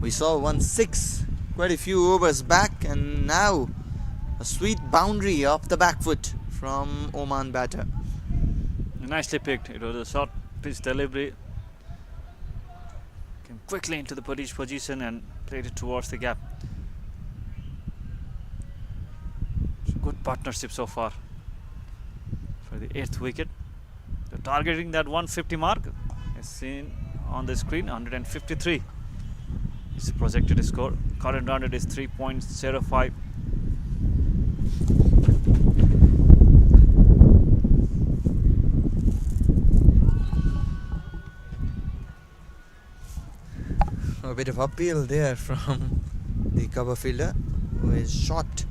We saw 1-6 quite a few overs back, and now a sweet boundary off the back foot from Oman batter. Nicely picked. It was a short pitch delivery. Came quickly into the position and played it towards the gap. Good partnership so far for the 8th wicket. They're targeting that 150 mark, as seen on the screen. 153 is the projected score. Current run rate is 3.05. A bit of uphill there from the cover fielder, who is shot.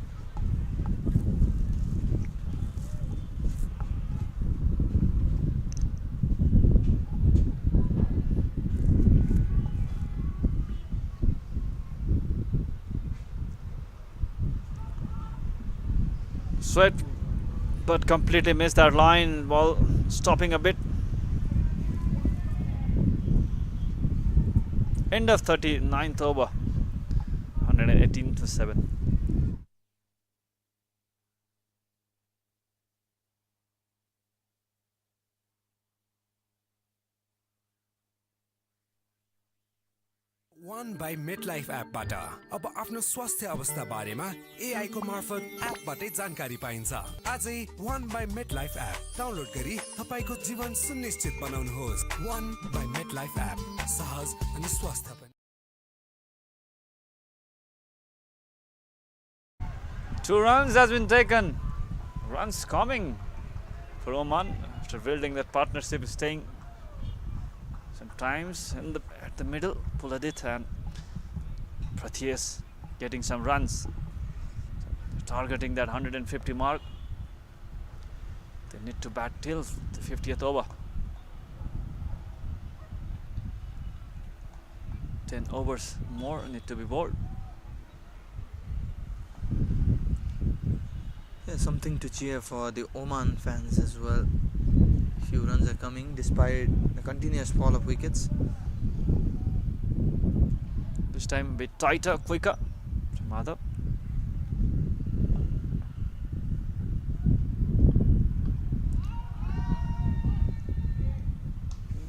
Sweat, but completely missed that line. Ball stopping a bit. End of 39th over. 118 for 7. One by MetLife एपबाट अब आफ्नो स्वास्थ्य अवस्था बारेमा AI को मार्फत एपबाटै जानकारी पाइन्छ। आजै One by MetLife app download गरी तपाईको जीवन सुनिश्चित बनाउनुहोस्। One by MetLife एप सहज अनि स्वस्थ पनि। 2 runs has been taken. Runs coming for Oman after building that partnership, staying sometimes at the middle. Puladit and Pratyes getting some runs, targeting that 150 mark. They need to bat till the 50th over. 10 overs more need to be bowled. Yeah, something to cheer for the Oman fans as well. Few runs are coming despite the continuous fall of wickets. This time a bit tighter, quicker from Madhav.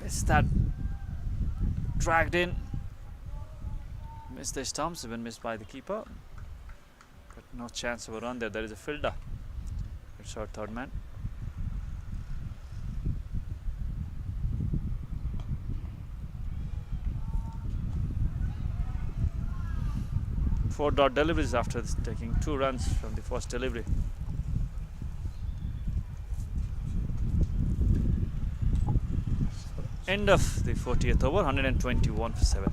Missed that. Dragged in. Missed the stumps, even missed by the keeper. But no chance of a run there. There is a fielder. Good shot, third man. Four dot deliveries after taking 2 runs from the first delivery. End of the 40th over, 121 for 7.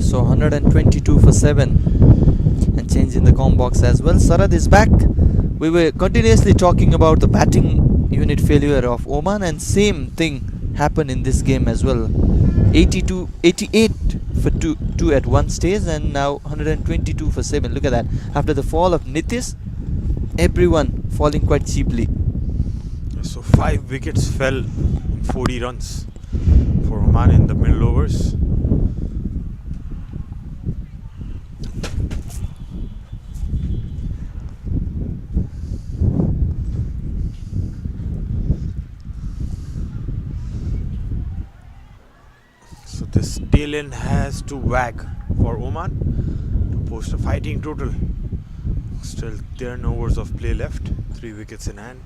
So 122 for 7 and change in the com box as well. Sarad is back. We were continuously talking about the batting unit failure of Oman, and same thing happened in this game as well. 88 for 2 at one stage, and now 122 for 7. Look at that. After the fall of Nitish, everyone falling quite cheaply. So 5 wickets fell in 40 runs for Oman in the middle overs. So this tail end has to wag for Oman to post a fighting total. Still 10 overs of play left, 3 wickets in hand.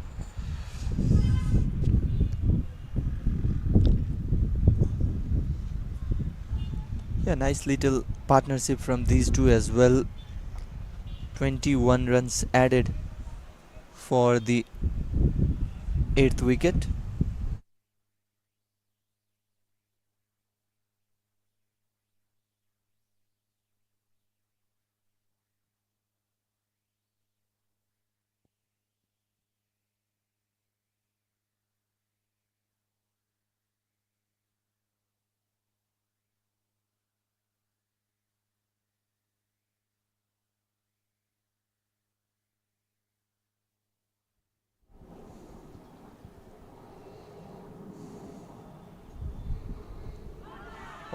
Yeah, nice little partnership from these two as well. 21 runs added for the 8th wicket.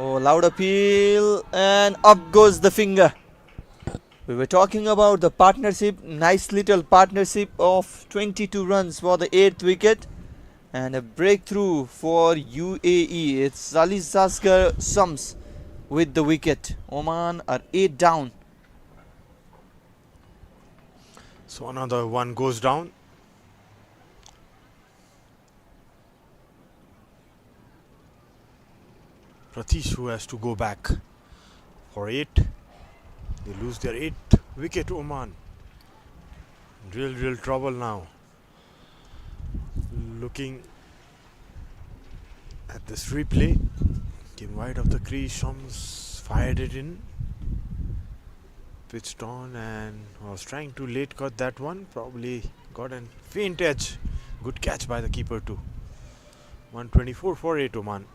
Oh, loud appeal, and up goes the finger. We were talking about the partnership, nice little partnership of 22 runs for the 8th wicket, and a breakthrough for UAE. It's Salih Zaskar Sums with the wicket. Oman are 8 down. So another one goes down. Pratish, who has to go back for 8. They lose their 8th wicket, Oman. Real trouble now. Looking at this replay, came wide of the crease. Shams fired it in, pitched on, and was trying to late cut that one. Probably got a faint edge. Good catch by the keeper too. 124 for 8, Oman.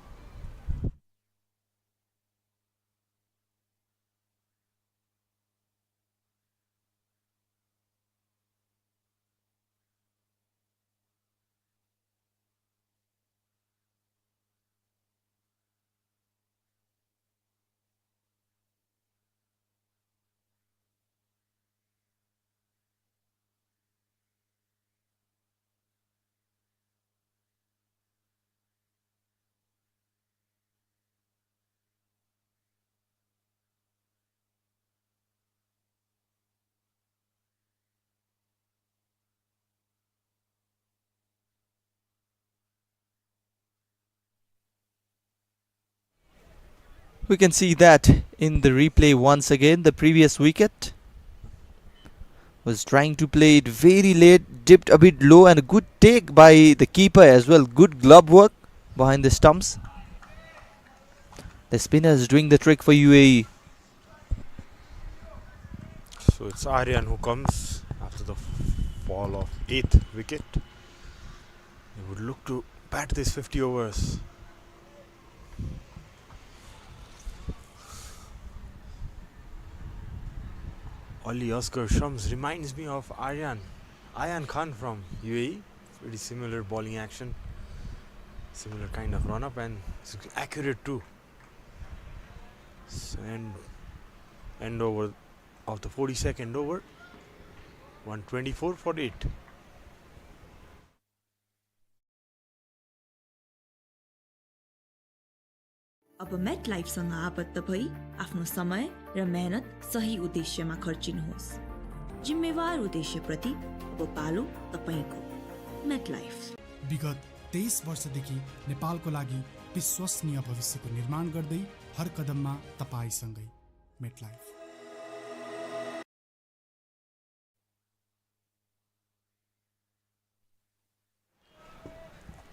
We can see that in the replay once again. The previous wicket was trying to play it very late, dipped a bit low, and a good take by the keeper as well. Good glove work behind the stumps. The spinner is doing the trick for UAE. So it's Aryan who comes after the fall of 8th wicket. He would look to bat this 50 overs. Ali Asghar Shams reminds me of Aryan Khan from UAE. Pretty similar bowling action, similar kind of run up, and it's accurate too. And end over of the 42nd over, 124 for 8. अब met लाइफसँग आबद्ध भई आफ्नो समय र मेहनत सही उद्देश्यमा खर्चिनुहोस्। जिम्मेवार उद्देश्यप्रति अब पालो तपाईको। मेट लाइफ विगत 23 वर्षदेखि नेपालको लागि विश्वसनीय भविष्यको निर्माण गर्दै हर कदममा तपाईसँगै। MetLife.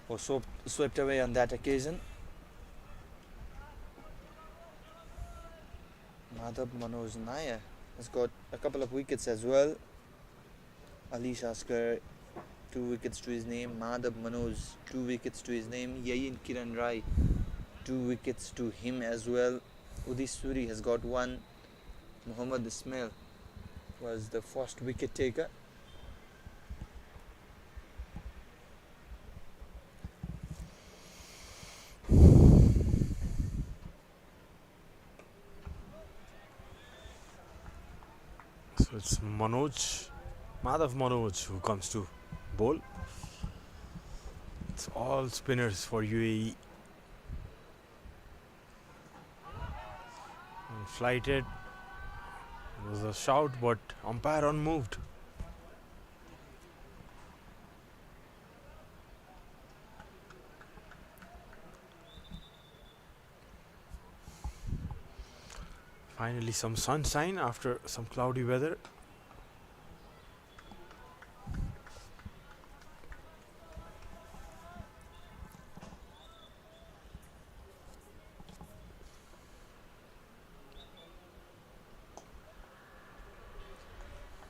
Was swept away on that occasion. Madhav Manoj Nair has got a couple of wickets as well. Ali Shaskar, 2 wickets to his name. Madhav Manoj, 2 wickets to his name. Yayin Kiran Rai, 2 wickets to him as well. Udis Suri has got 1. Muhammad Ismail was the first wicket taker. So it's Madhav Manoj who comes to bowl. It's all spinners for UAE. And flighted. There was a shout, but umpire unmoved. Finally some sunshine after some cloudy weather.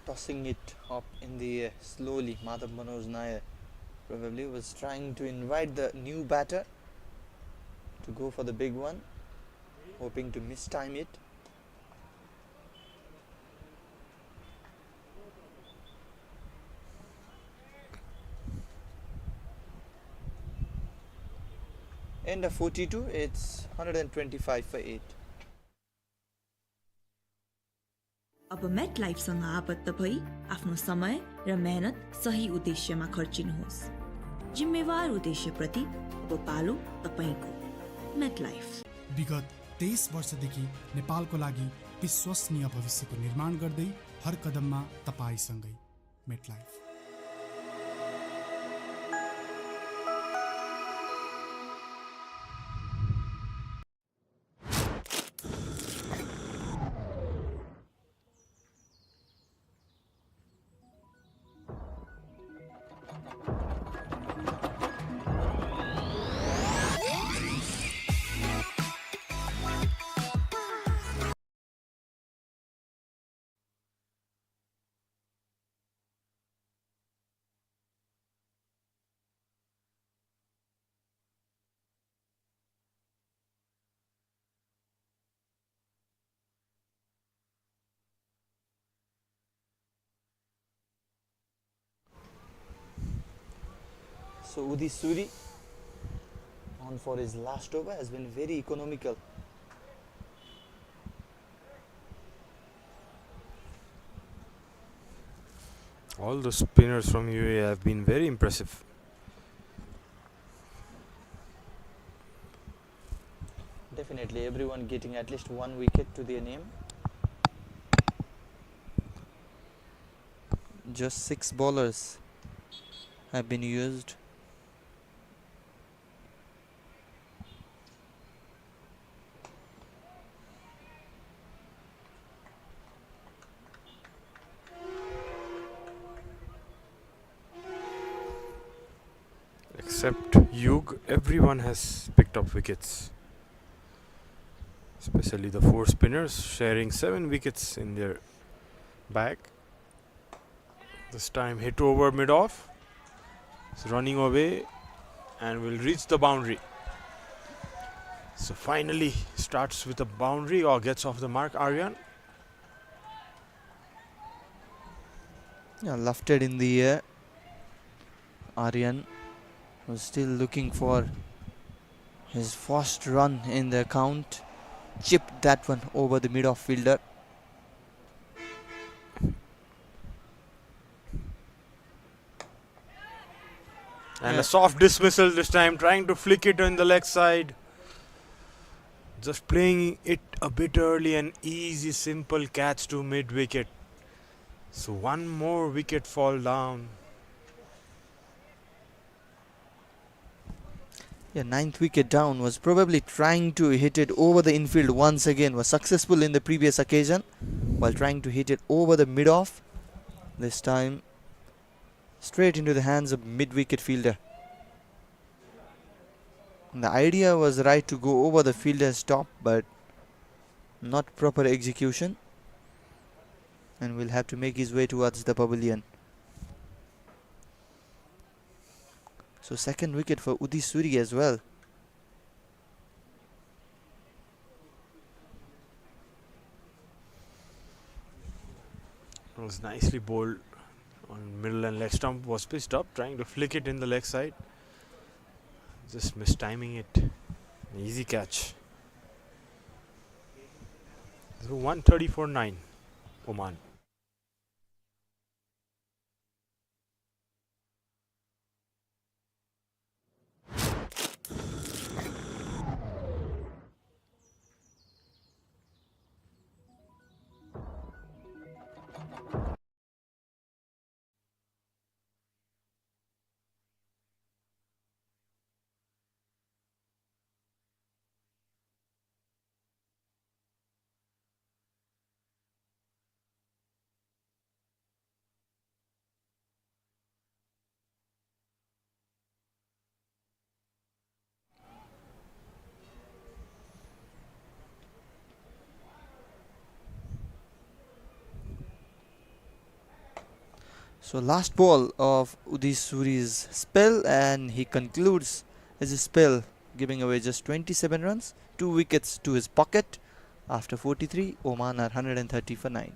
Tossing it up in the air slowly, Madhav Manoj Nair probably was trying to invite the new batter to go for the big one, hoping to mistime it. End of 42, it's 125 for 8. अब met लाइफसँग आबद्ध भई आफ्नो समय र मेहनत सही उद्देश्यमा खर्चिनुहोस्। जिम्मेवार उद्देश्यप्रति अब पालो तपाईको। मेट लाइफ विगत 23 वर्षदेखि नेपालको लागि विश्वसनीय भविष्यको निर्माण गर्दै हर कदममा तपाईसँगै। MetLife. So Udis Suri on for his last over has been very economical. All the spinners from UAE have been very impressive. Definitely everyone getting at least 1 wicket to their name. Just 6 bowlers have been used. Except Yug, everyone has picked up wickets. Especially the 4 spinners, sharing 7 wickets in their bag. This time hit over mid-off. It's running away and will reach the boundary. So finally starts with a boundary or gets off the mark, Aryan. Yeah, lofted in the air. Aryan was still looking for his first run in the count. Chipped that one over the mid-off fielder. And a soft dismissal this time, trying to flick it on the leg side. Just playing it a bit early, an easy, simple catch to mid-wicket. So one more wicket fall down. Yeah, 9th wicket down. Was probably trying to hit it over the infield once again. Was successful in the previous occasion while trying to hit it over the mid-off. This time straight into the hands of mid-wicket fielder. And the idea was right to go over the fielder's top, but not proper execution. And will have to make his way towards the pavilion. So second wicket for Udisuri as well. It was nicely bowled on middle and leg stump, was pitched up, trying to flick it in the leg side. Just mistiming it. An easy catch. So 130 for 9, Oman. So last ball of Udisuri's spell, and he concludes his spell, giving away just 27 runs, 2 wickets to his pocket. After 43, Oman are 130 for 9.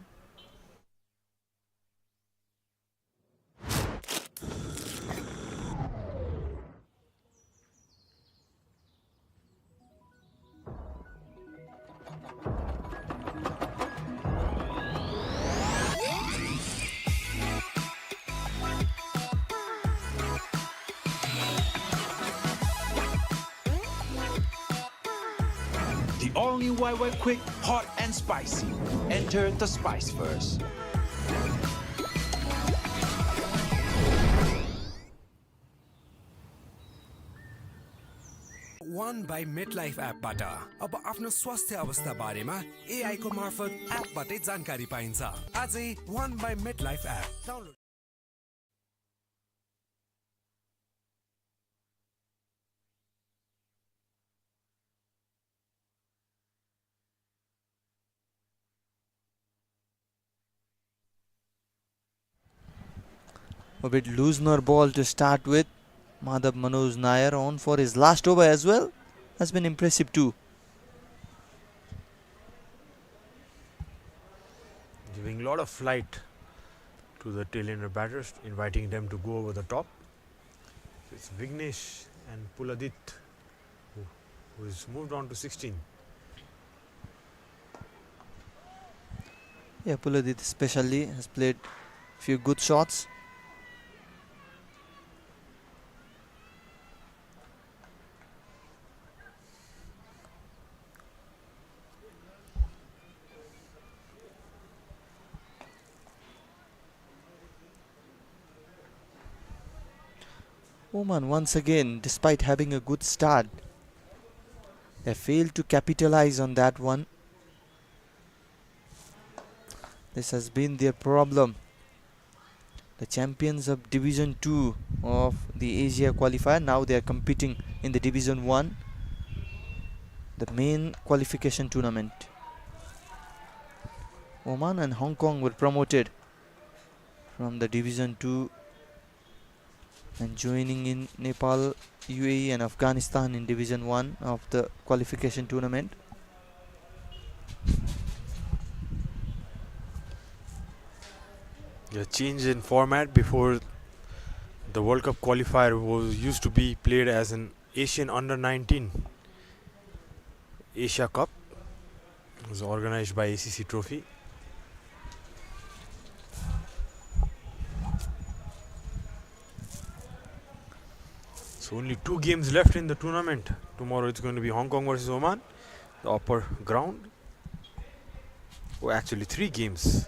The all-new Wicket quick, hot and spicy. Enter the spice first. One by MetLife एपबाट अब आफ्नो स्वास्थ्य अवस्था बारेमा AI को मार्फत एपबाटै जानकारी पाइन्छ। आजै One by MetLife app download A bit loosener ball to start with. Madhav Manoj Nair on for his last over as well. Has been impressive too. Giving a lot of flight to the tail-ender batters, inviting them to go over the top. It's Vignesh and Puladit who is moved on to 16. Yeah, Puladit especially has played a few good shots. Oman once again, despite having a good start, they failed to capitalize on that one. This has been their problem. the champions of Division 2 of the Asia qualifier. Now they are competing in the Division 1, the main qualification tournament. Oman and Hong Kong were promoted from the Division 2 and joining in Nepal, UAE and Afghanistan in Division 1 of the qualification tournament. A change in format. Before, the World Cup qualifier was used to be played as an Asian Under-19 Asia Cup. It was organized by ACC Trophy. So only 2 games left in the tournament. Tomorrow it's going to be Hong Kong versus Oman, the upper ground. Oh, actually 3 games.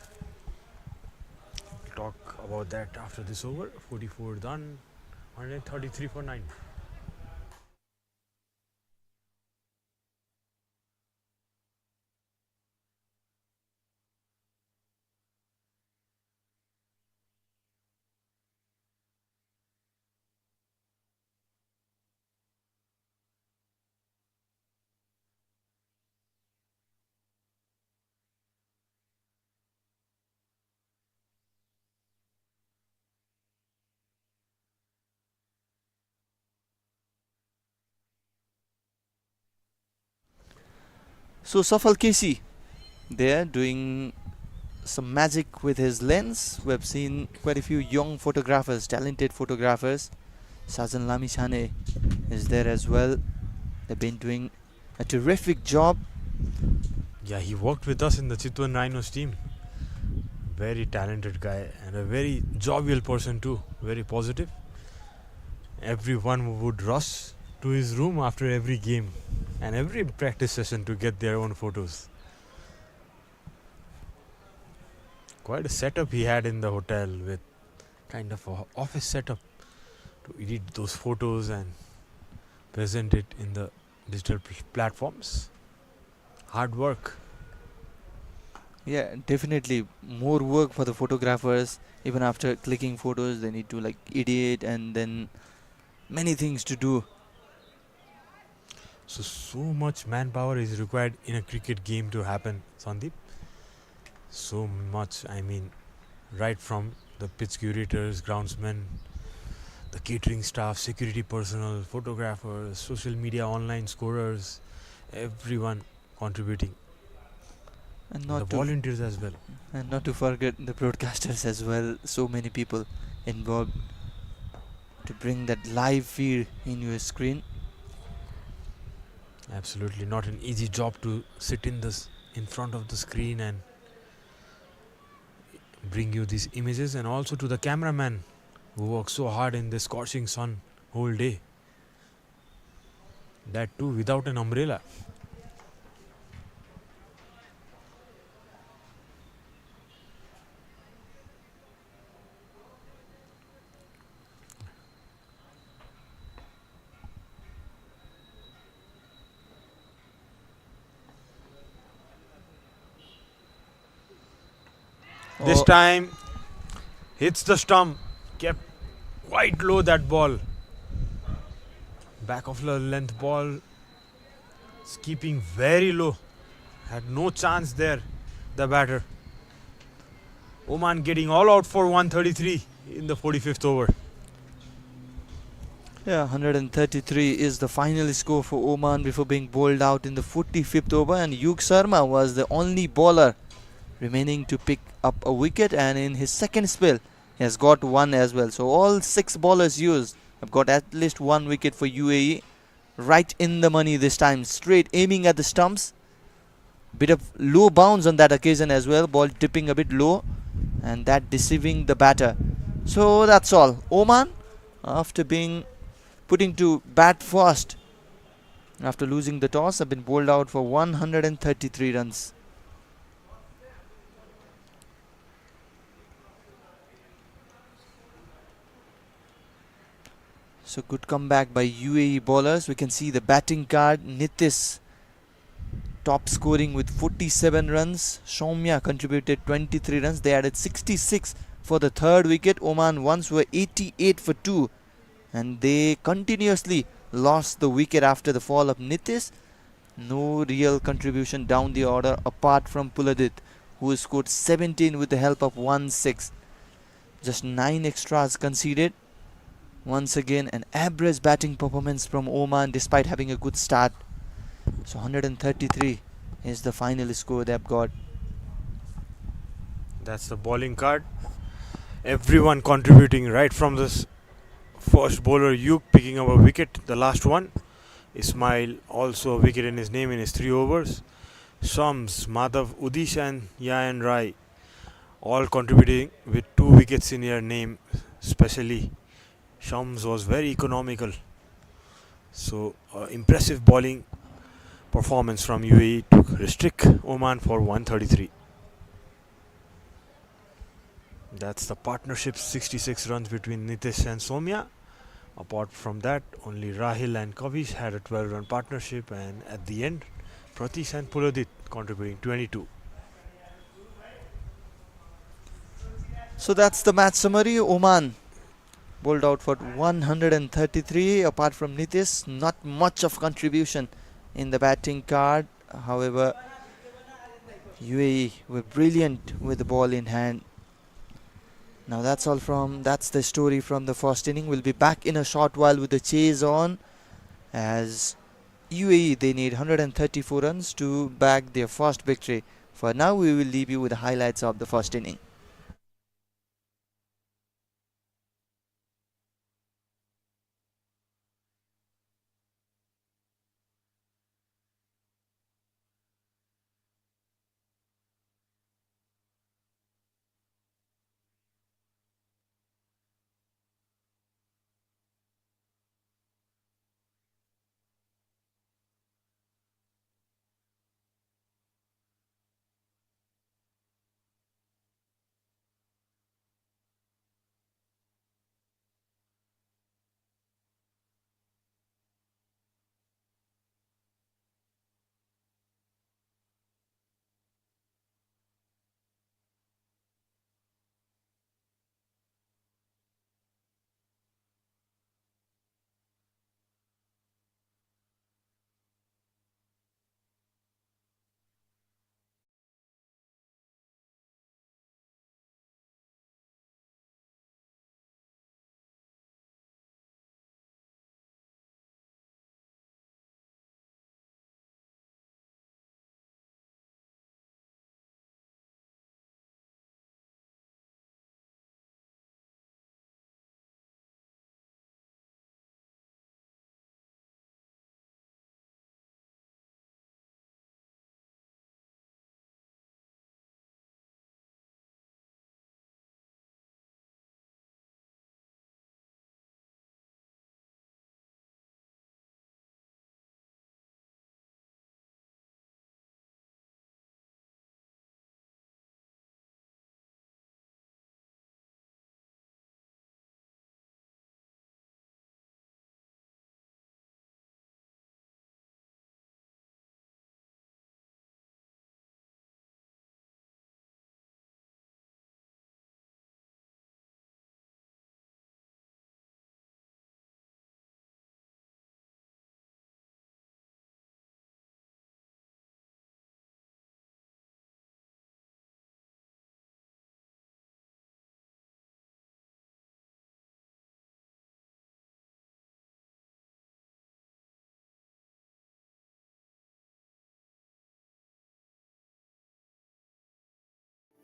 We'll talk about that after this over. 44 done, 133 for 9. So Safal Casey there doing some magic with his lens. We have seen quite a few young photographers, talented photographers. Sajan Lamichane is there as well. They've been doing a terrific job. Yeah, he worked with us in the Chitwan Rhinos team. Very talented guy and a very jovial person too. Very positive. Everyone would rush to his room after every game and every practice session to get their own photos. Quite a setup he had in the hotel, with kind of a office setup to edit those photos and present it in the digital platforms. Hard work. Yeah, definitely more work for the photographers. Even after clicking photos, they need to like edit and then many things to do. So much manpower is required in a cricket game to happen, Sandeep. So much, I mean, right from the pitch curators, groundsmen, the catering staff, security personnel, photographers, social media, online scorers, everyone contributing. And The volunteers as well. And not to forget the broadcasters as well. So many people involved to bring that live feed in your screen. Absolutely not an easy job to sit in front of the screen and bring you these images, and also to the cameraman who works so hard in the scorching sun whole day. That too without an umbrella. This time hits the stump, kept quite low that ball. Back of the length ball, is keeping very low. Had no chance there, the batter. Oman getting all out for 133 in the 45th over. Yeah, 133 is the final score for Oman before being bowled out in the 45th over, and Yug Sharma was the only bowler remaining to pick up a wicket, and in his second spell he has got one as well. So all 6 bowlers used have got at least 1 wicket for UAE. Right in the money this time, straight aiming at the stumps. Bit of low bounce on that occasion as well, ball tipping a bit low and that deceiving the batter. So that's all. Oman, after being putting to bat first after losing the toss, have been bowled out for 133 runs. So good comeback by UAE bowlers. We can see the batting card. Nitis top scoring with 47 runs. Soumya contributed 23 runs. They added 66 for the third wicket. Oman once were 88 for 2 and they continuously lost the wicket after the fall of Nitish. No real contribution down the order apart from Puladit, who scored 17 with the help of 1-6. Just 9 extras conceded. Once again an average batting performance from Oman despite having a good start. So 133 is the final score they've got. That's the bowling card. Everyone contributing right from this first bowler Yuk picking up a wicket, the last one. Ismail also a wicket in his name in his 3 overs. Shams, Madhav, Udish and Yayan Rai all contributing with 2 wickets in their name. Especially Shams was very economical. So impressive bowling performance from UAE to restrict Oman for 133. That's the partnership, 66 runs between Nitish and Somya. Apart from that, only Rahil and Kavish had a 12-run partnership, and at the end, Pratish and Puladit contributing 22. So that's the match summary. Oman bowled out for 133. Apart from Nitish, not much of contribution in the batting card. However, UAE were brilliant with the ball in hand. Now that's the story from the first inning. We'll be back in a short while with the chase on, as UAE, they need 134 runs to bag their first victory. For now, we will leave you with the highlights of the first inning.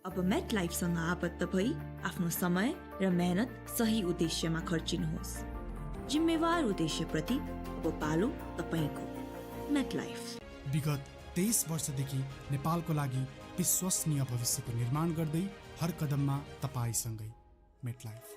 अब met लाइफसँग आबद्ध भई आफ्नो समय र मेहनत सही उद्देश्यमा खर्चिनुहोस्। जिम्मेवार उद्देश्यप्रति अब पालो तपाईको। मेट लाइफ विगत 23 वर्षदेखि नेपालको लागि विश्वसनीय भविष्यको निर्माण गर्दै हर कदममा तपाईसँगै। MetLife.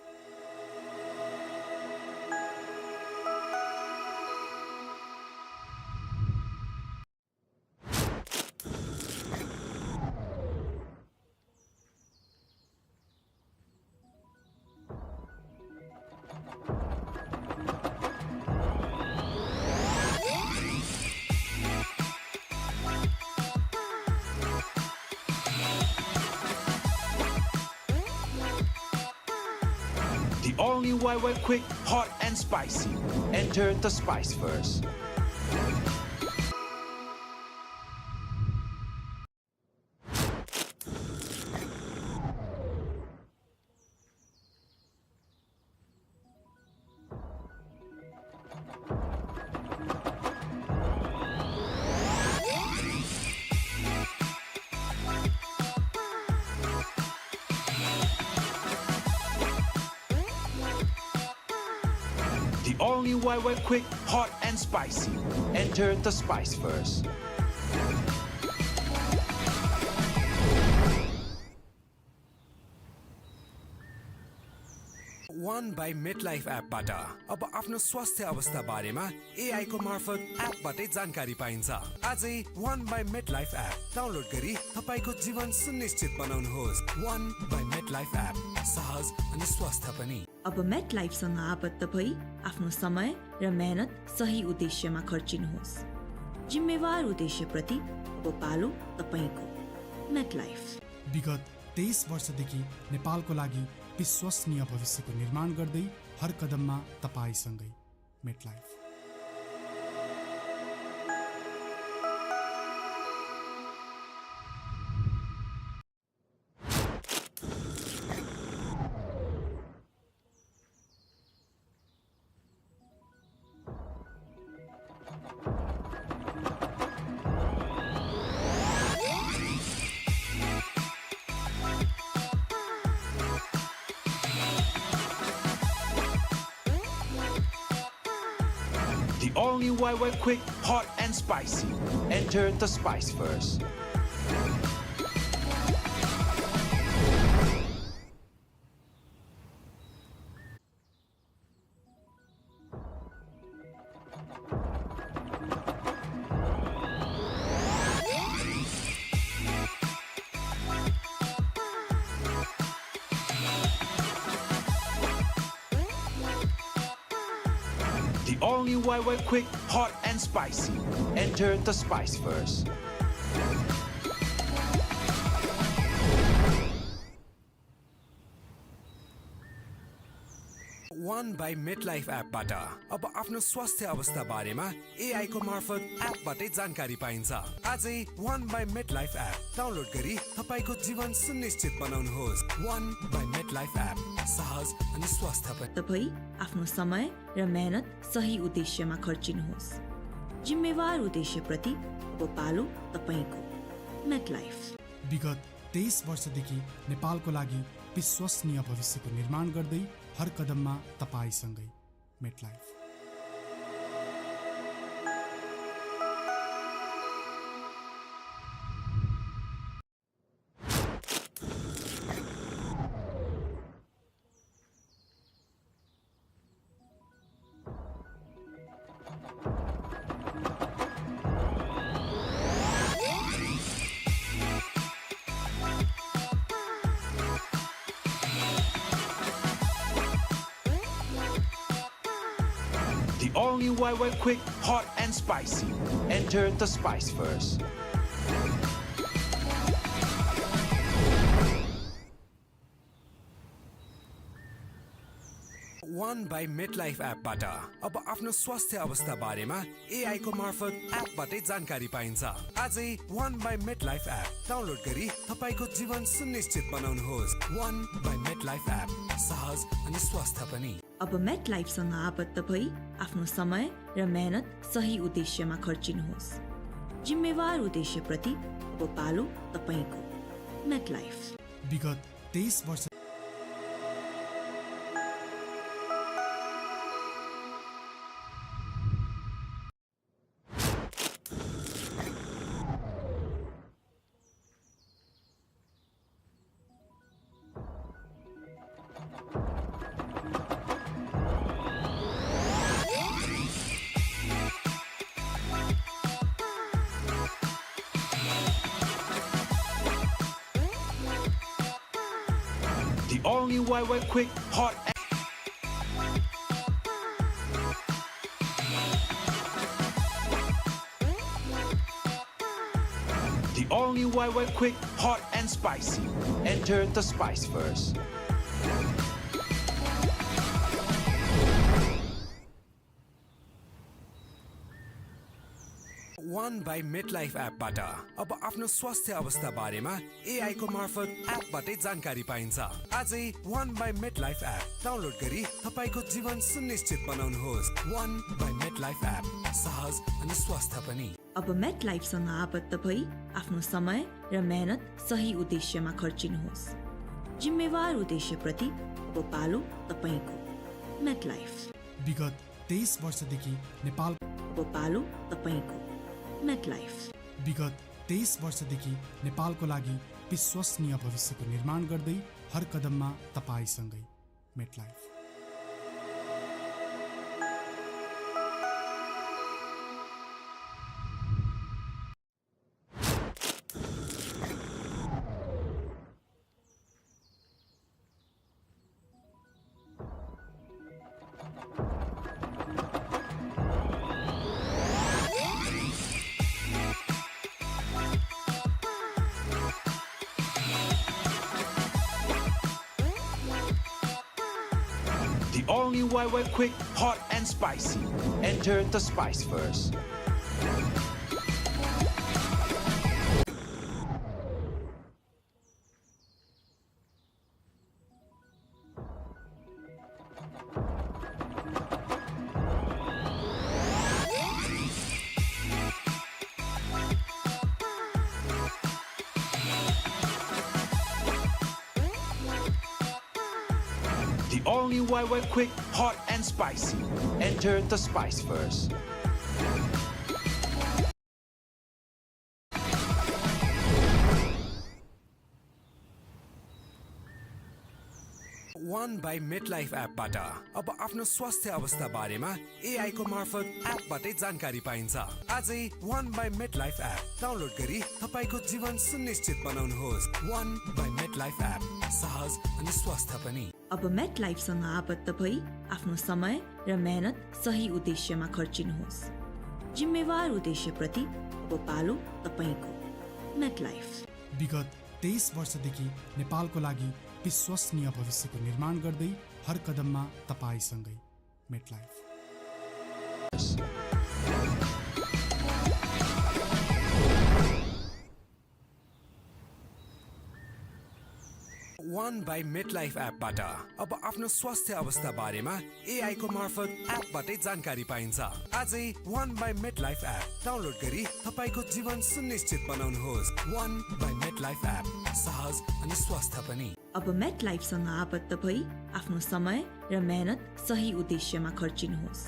only wild, quick, hot and spicy. Enter the spice first. The all new wild, quick, hot and spicy. Enter the spice first. One by MetLife एपबाट अब आफ्नो स्वास्थ्य अवस्था बारेमा AI को मार्फत एपबाटै जानकारी पाइन्छ। आजै One by MetLife app download गरी तपाईको जीवन सुनिश्चित बनाउनुहोस्। One by MetLife एप सहज अनि स्वस्थ पनि। अब मेट लाइफसँग आबद्ध भई आफ्नो समय र मेहनत सही उद्देश्यमा खर्चिनुहोस्। जिम्मेवार उद्देश्यप्रति अब पालो तपाईको। मेट लाइफ विगत 23 वर्षदेखि नेपालको लागि विश्वसनीय भविष्यको निर्माण गर्दै हर कदममा तपाईसँगै। MetLife. The all new wild, quick, hot and spicy. Enter the spice first. The all new wild, quick, hot and spicy. Enter the spice first. One by MetLife एपबाट अब आफ्नो स्वास्थ्य अवस्था बारेमा AI को मार्फत एपबाटै जानकारी पाइन्छ। आजै One by MetLife app download गरी तपाईको जीवन सुनिश्चित बनाउनुहोस्। One by MetLife एप सहज अनि स्वस्थ पनि। तपाई आफ्नो समय र मेहनत सही उद्देश्यमा खर्चिनुहोस्। जिम्मेवार उद्देश्यप्रति अब पालो तपाईको। MetLife. विगत 23 वर्षदेखि नेपालको लागि विश्वसनीय भविष्यको निर्माण गर्दै हर कदममा तपाईसँगै। MetLife. The all new wild, quick, hot and spicy. Enter the spice first. One by MetLife एपबाट अब आफ्नो स्वास्थ्य अवस्था बारेमा AI को मार्फत एपबाटै जानकारी पाइन्छ। आजै One by MetLife app download गरी तपाईको जीवन सुनिश्चित बनाउनुहोस्। One by MetLife एप सहज अनि स्वस्थ पनि। अब मेट लाइफसँग आबद्ध भई आफ्नो समय र मेहनत सही उद्देश्यमा खर्चिनुहोस्। जिम्मेवार उद्देश्यप्रति अब पालो तपाईको। MetLife. विगत 23 वर्ष The all new wild, quick, hot and The all new wild, quick, hot and spicy. Enter the spice first. One by MetLife एपबाट अब आफ्नो स्वास्थ्य अवस्था बारेमा AI को मार्फत एपबाटै जानकारी पाइन्छ। आजै One by MetLife app download गरी तपाईको जीवन सुनिश्चित बनाउनुहोस्। One by MetLife एप सहज अनि स्वस्थ पनि। अब मेट लाइफसँग आबद्ध भई आफ्नो समय र मेहनत सही उद्देश्यमा खर्चिनुहोस्। जिम्मेवार उद्देश्यप्रति अब पालो तपाईको। मेट लाइफ विगत 23 वर्षदेखि नेपाल अब पालो तपाईको। मेट लाइफ विगत 23 वर्षदेखि नेपालको लागि विश्वसनीय भविष्यको निर्माण गर्दै हर कदममा तपाईसँगै। MetLife. The all-new YY Quick, hot and spicy. Enter the spice first. The all-new YY Quick, hot and spicy. Enter the spice first. One by MetLife एपबाट अब आफ्नो स्वास्थ्य अवस्था बारेमा AI को मार्फत एपबाटै जानकारी पाइन्छ। आजै One by MetLife app download गरी तपाईको जीवन सुनिश्चित बनाउनुहोस्। One by MetLife एप सहज अनि स्वस्थ पनि। अब मेट लाइफसँग आबद्ध भई आफ्नो समय र मेहनत सही उद्देश्यमा खर्चिनुहोस्। जिम्मेवार उद्देश्यप्रति अब पालो तपाईको। मेट लाइफ विगत 23 वर्षदेखि नेपालको लागि विश्वसनीय भविष्यको निर्माण गर्दै हर कदममा तपाईसँगै। मेटलाइफ। One by MetLife एपबाट अब आफ्नो स्वास्थ्य अवस्था बारेमा AI को मार्फत एपबाटै जानकारी पाइन्छ। आजै One by MetLife app download गरी तपाईको जीवन सुनिश्चित बनाउनुहोस्। One by MetLife एप सहज अनि स्वस्थ पनि। अब मेट लाइफसँग आबद्ध भई आफ्नो समय र मेहनत सही उद्देश्यमा खर्चिनुहोस्।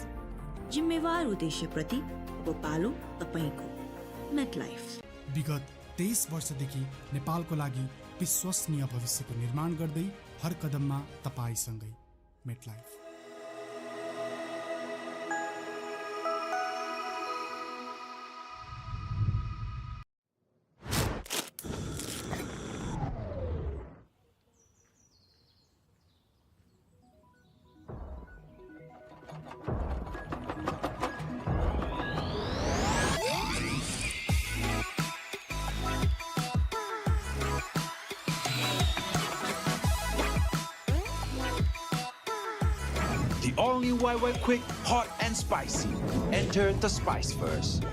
जिम्मेवार उद्देश्यप्रति अब पालो तपाईको। मेट लाइफ विगत 23 वर्षदेखि नेपालको लागि विश्वसनीय भविष्यको निर्माण गर्दै हर कदममा तपाईसँगै। MetLife. The all-new YY Quick, hot and spicy. Enter the spice first.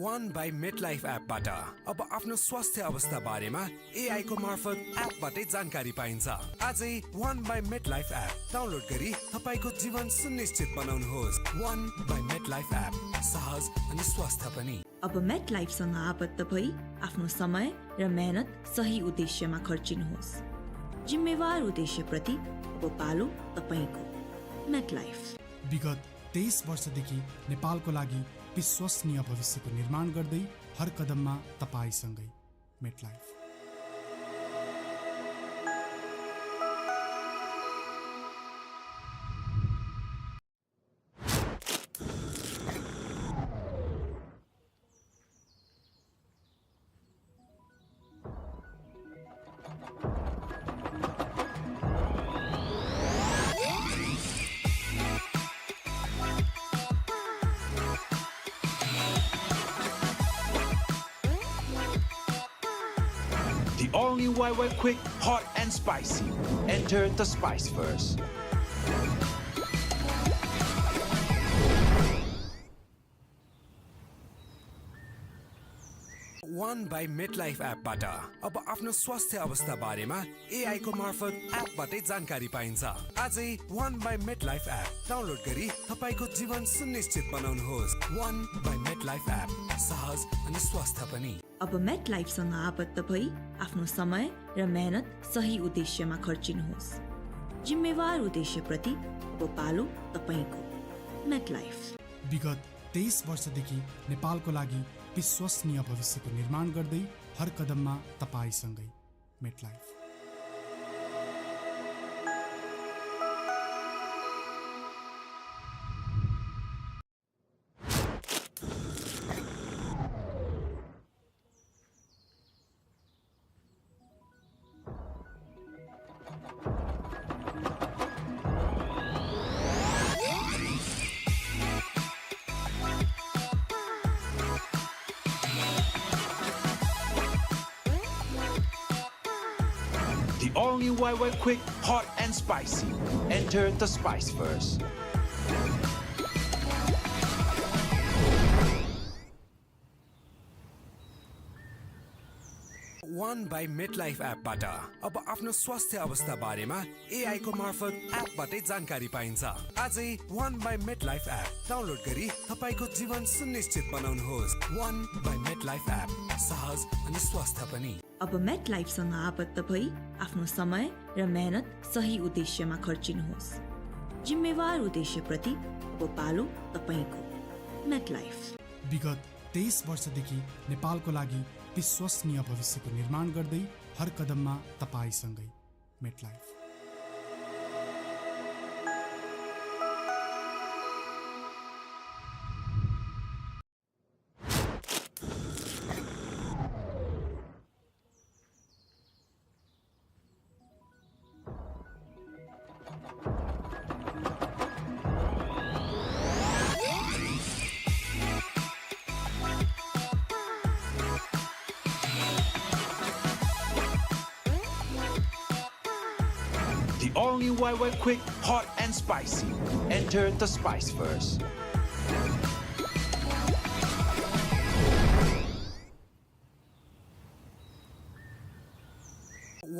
One by MetLife एपबाट अब आफ्नो स्वास्थ्य अवस्था बारेमा AI को मार्फत एपबाटै जानकारी पाइन्छ। आजै One by MetLife app download गरी तपाईको जीवन सुनिश्चित बनाउनुहोस्। One by MetLife एप सहज अनि स्वस्थ पनि। अब मेट लाइफसँग आबद्ध भई आफ्नो समय र मेहनत सही उद्देश्यमा खर्चिनुहोस्। जिम्मेवार उद्देश्यप्रति अब पालो तपाईको। मेट लाइफ विगत 23 वर्षदेखि नेपालको लागि विश्वसनीय भविष्यको निर्माण गर्दै हर कदममा तपाईसँगै। MetLife. The all-new YY Quick, hot and spicy. Enter the spice first. One by MetLife एपबाट अब आफ्नो स्वास्थ्य अवस्था बारेमा AI को मार्फत एपबाटै जानकारी पाइन्छ। आजै One by MetLife app download गरी तपाईको जीवन सुनिश्चित बनाउनुहोस्। One by MetLife एप सहज अनि स्वस्थ पनि। अब मेट लाइफसँग आबद्ध भई आफ्नो समय र मेहनत सही उद्देश्यमा खर्चिनुहोस्। जिम्मेवार उद्देश्यप्रति अब पालो तपाईको। मेट लाइफ विगत 23 वर्षदेखि नेपालको लागि विश्वसनीय भविष्यको निर्माण गर्दै हर कदममा तपाईसँगै। MetLife. The all-new YY Quick, hot and spicy. Enter the spice first. One by MetLife एपबाट अब आफ्नो स्वास्थ्य अवस्था बारेमा AI को मार्फत एपबाटै जानकारी पाइन्छ। आजै One by MetLife app download गरी तपाईको जीवन सुनिश्चित बनाउनुहोस्। One by MetLife एप सहज अनि स्वस्थ पनि। अब मेट लाइफसँग आबद्ध भई आफ्नो समय र मेहनत सही उद्देश्यमा खर्चिनुहोस्। जिम्मेवार उद्देश्यप्रति अब पालो तपाईको। MetLife. विगत 23 वर्षदेखि नेपालको लागि विश्वसनीय भविष्यको निर्माण गर्दै हर कदममा तपाईसँगै। MetLife. The all-new YY Quick, hot and spicy. Enter the spice first.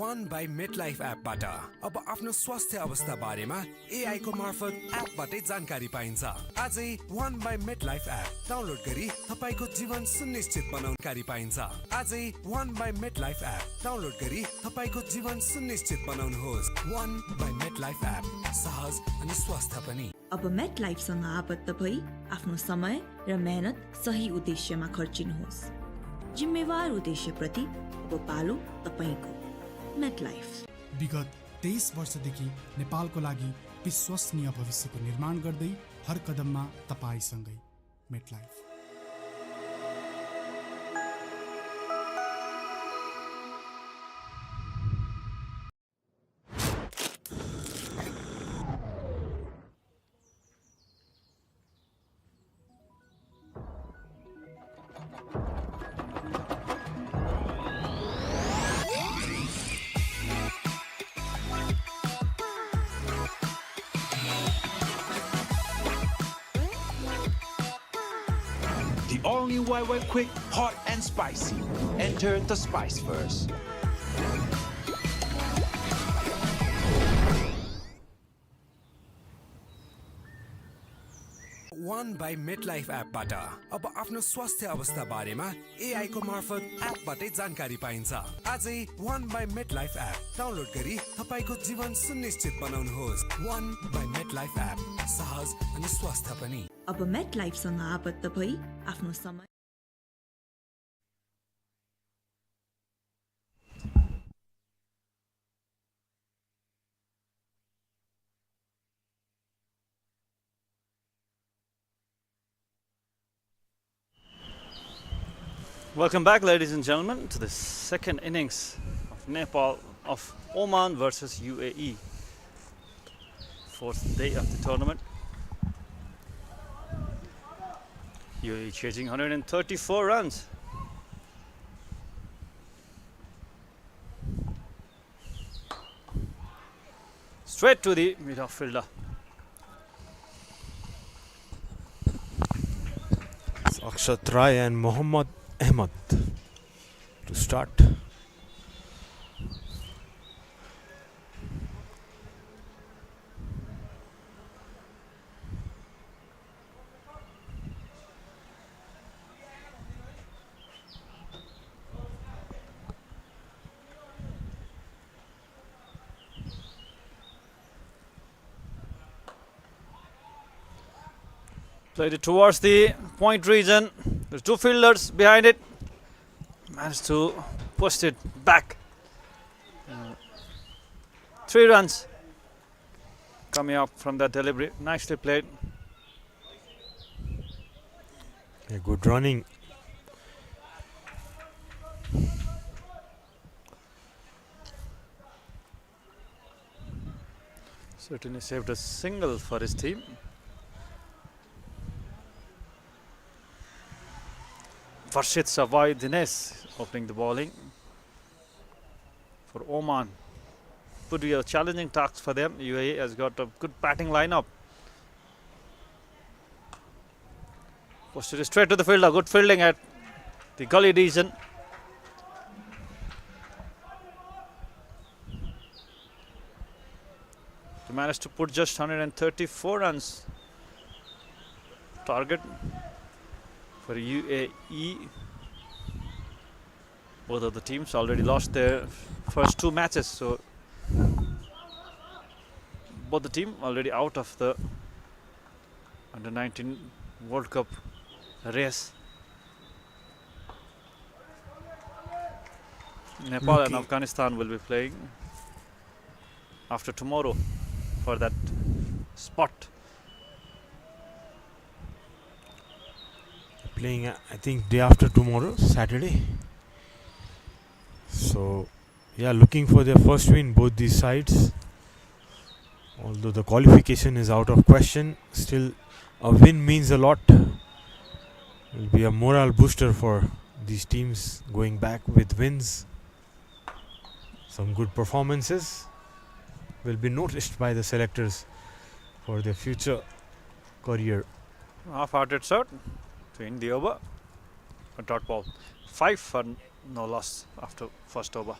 One by MetLife एपबाट अब आफ्नो स्वास्थ्य अवस्था बारेमा AI को मार्फत एपबाटै जानकारी पाइन्छ। आजै One by MetLife app download गरी तपाईको जीवन सुनिश्चित बनाउनकारी पाइन्छ। आजै One by MetLife app download गरी तपाईको जीवन सुनिश्चित बनाउनुहोस्। One by MetLife एप सहज अनि स्वस्थ पनि। अब मेट लाइफसँग आबद्ध भई आफ्नो समय र मेहनत सही उद्देश्यमा खर्चिनुहोस्। जिम्मेवार उद्देश्यप्रति अब पालो तपाईको। MetLife. विगत 23 वर्षदेखि नेपालको लागि विश्वसनीय भविष्यको निर्माण गर्दै हर कदममा तपाईसँगै। MetLife. The all-new YY Quick, hot and spicy. Enter the spice first. One by MetLife एपबाट अब आफ्नो स्वास्थ्य अवस्था बारेमा AI को मार्फत एपबाटै जानकारी पाइन्छ। आजै One by MetLife app download गरी तपाईको जीवन सुनिश्चित बनाउनुहोस्। One by MetLife एप सहज अनि स्वस्थ पनि। अब मेट लाइफसँग आबद्ध भई आफ्नो समय Welcome back, ladies and gentlemen, to the second innings of Oman versus UAE. Fourth day of the tournament. UAE chasing 134 runs. straight to the mid-off fielder. It's Akshat Rai and Mohammad Ahmed to start. Played it towards the point region. There's two fielders behind it. Managed to post it back. 3 runs coming up from that delivery. Nicely played. Yeah, good running. Certainly saved a single for his team. Varshit Savai Dines opening the bowling for Oman. Would be a challenging task for them. UAE has got a good batting lineup. Posted straight to the fielder. Good fielding at the gully region. He managed to put just 134 runs target for UAE. Both of the teams already lost their first 2 matches, so both the team already out of the Under-19 World Cup race. Nepal and Afghanistan will be playing after tomorrow for that spot. Playing, I think, day after tomorrow, Saturday. So, yeah, looking for their first win, both these sides. Although the qualification is out of question, still a win means a lot. Will be a morale booster for these teams going back with wins. Some good performances will be noticed by the selectors for their future career. Half-hearted shot to end the over. A dot ball. 5 for no loss after first over.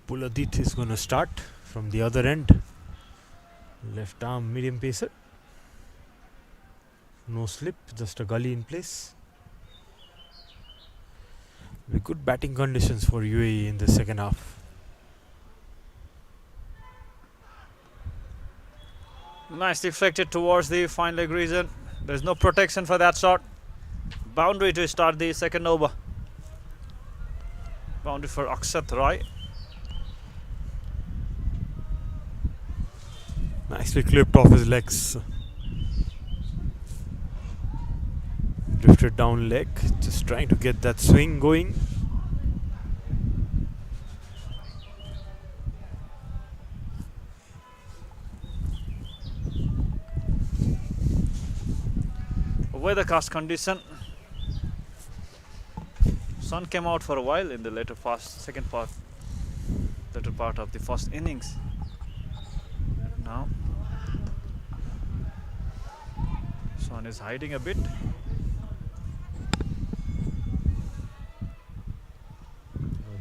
Puladit is going to start from the other end. Left arm medium pacer. No slip, just a gully in place. With good batting conditions for UAE in the second half. Nice deflected towards the fine leg region. There's no protection for that shot. Boundary to start the second over. Boundary for Akshat Rai. Nicely clipped off his legs. Drifted down leg, just trying to get that swing going. weathercast condition. Sun came out for a while in the later part of the first innings. Now sun is hiding a bit.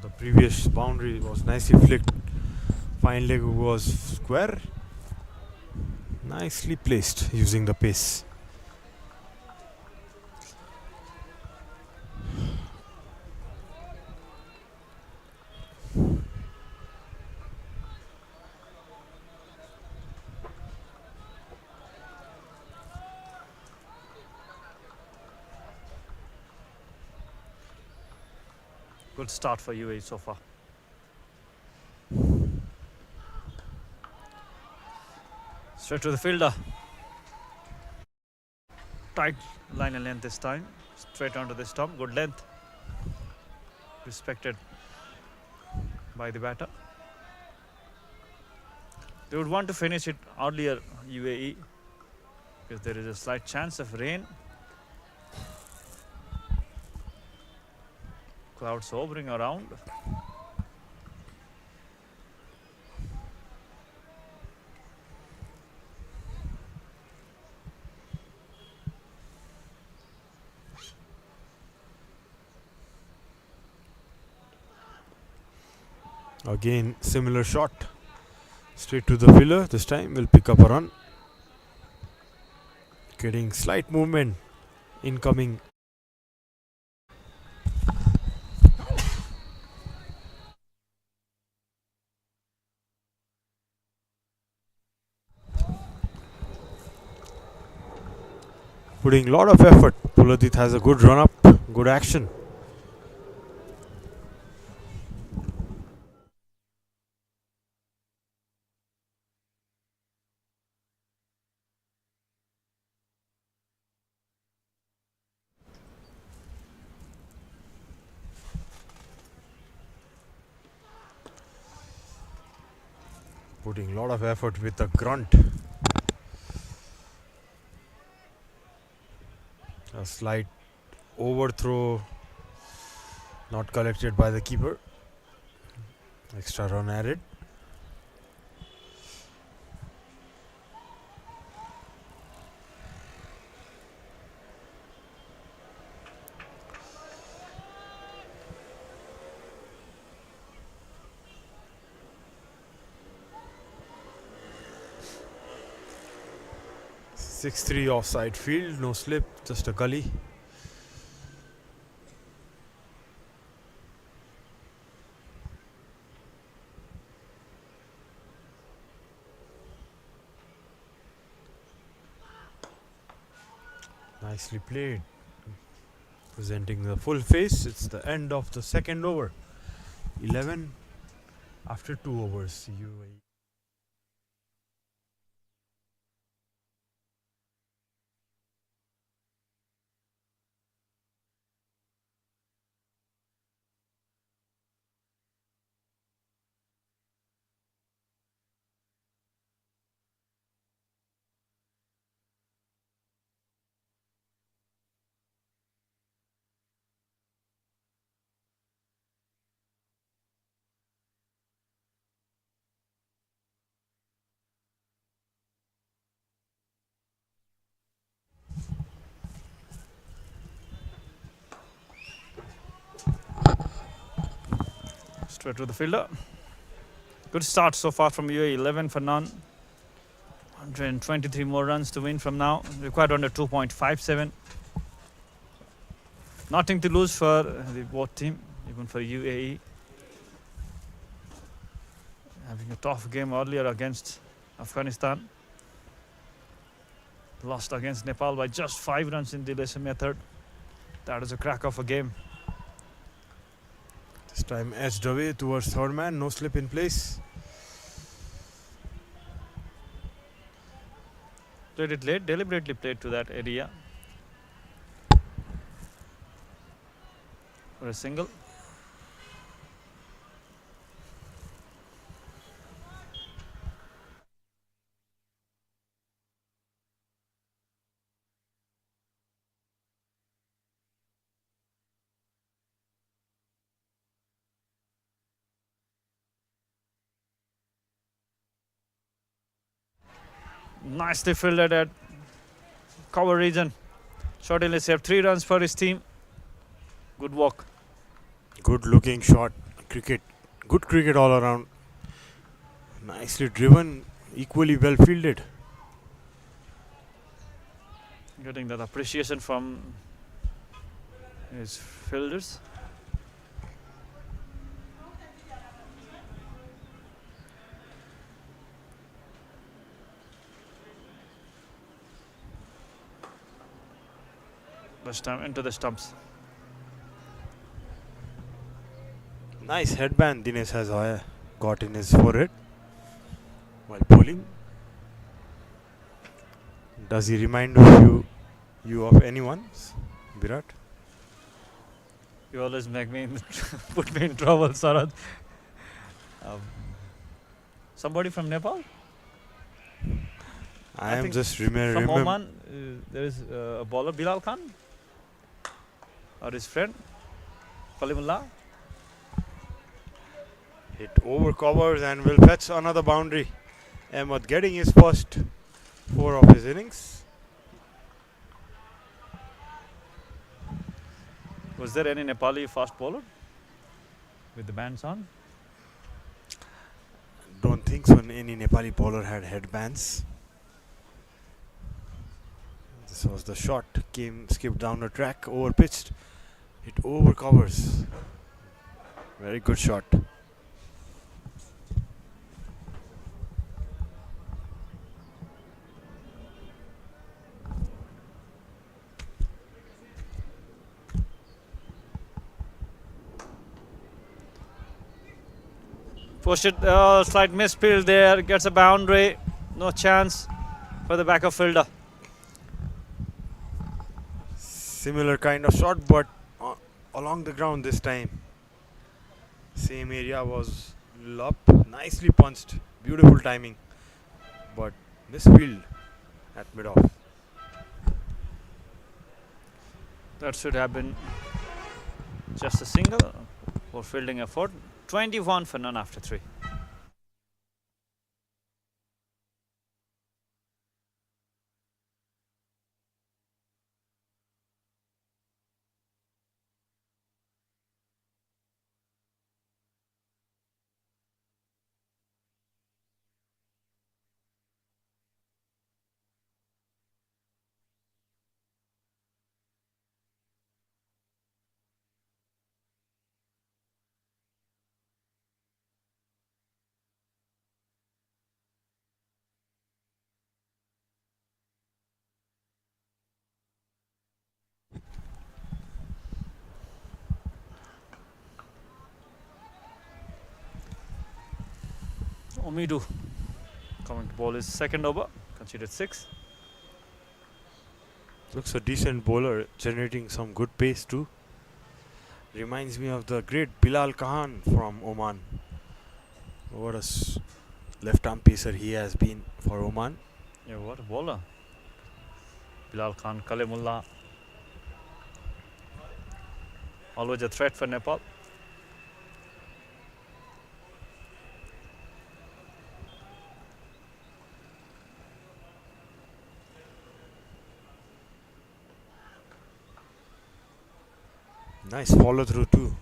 The previous boundary was nicely flicked. Fine leg was square. Nicely placed using the pace. Good start for UAE so far. Straight to the fielder. Tight line and length this time. Straight onto the stump. Good length. Respected by the batter. They would want to finish it earlier, UAE, because there is a slight chance of rain. Clouds hovering around. Again, similar shot. Straight to the filler. This time will pick up a run. Getting slight movement. Incoming. Putting a lot of effort. Puladit has a good run up. Good action. Putting a lot of effort with the grunt. A slight overthrow, not collected by the keeper. Extra run added. Six-3 offside field, no slip, just a gully. Nicely played. Presenting the full face. It's the end of the second over. 11 after 2 overs. UAE. Straight to the fielder. Good start so far from UAE. 11 for none. 123 more runs to win from now. Required under 2.57. Nothing to lose for the both team, even for UAE. Having a tough game earlier against Afghanistan. Lost against Nepal by just 5 runs in the lesser method. That is a crack of a game. This time edged away towards third man, no slip in place. Played it late, deliberately played to that area for a single. Nicely fielded at cover region. Certainly saved 3 runs for his team. Good walk. Good looking shot. Cricket. Good cricket all around. Nicely driven. Equally well fielded. Getting that appreciation from his fielders. This time into the stumps. Nice headband Dinesh has got in his forehead while bowling. Does he remind you of anyone, Virat? You always make me put me in trouble, Sarad. Somebody from Nepal? I am think just From remember. Oman, there is a bowler, Bilal Khan, or his friend, Kalimullah. Hit over covers and will fetch another boundary. Ahmed getting his first 4 of his innings. Was there any Nepali fast bowler with the bands on? Don't think so. Any Nepali bowler had headbands. This was the shot. Skipped down the track, over pitched, hit over covers. Very good shot. Pushed it, slight misfield there, gets a boundary, no chance for the backup fielder. Similar kind of shot, but along the ground this time. Same area was up, nicely punched, beautiful timing, but misfield at mid-off. That should have been just a single for fielding effort. 21 for none after 3. Omidu coming to bowl his second over, conceded 6. Looks a decent bowler, generating some good pace too. Reminds me of the great Bilal Khan from Oman. What a left arm pacer he has been for Oman. Yeah, what a bowler. Bilal Khan, Kalimullah. Always a threat for Nepal. Nice follow through too.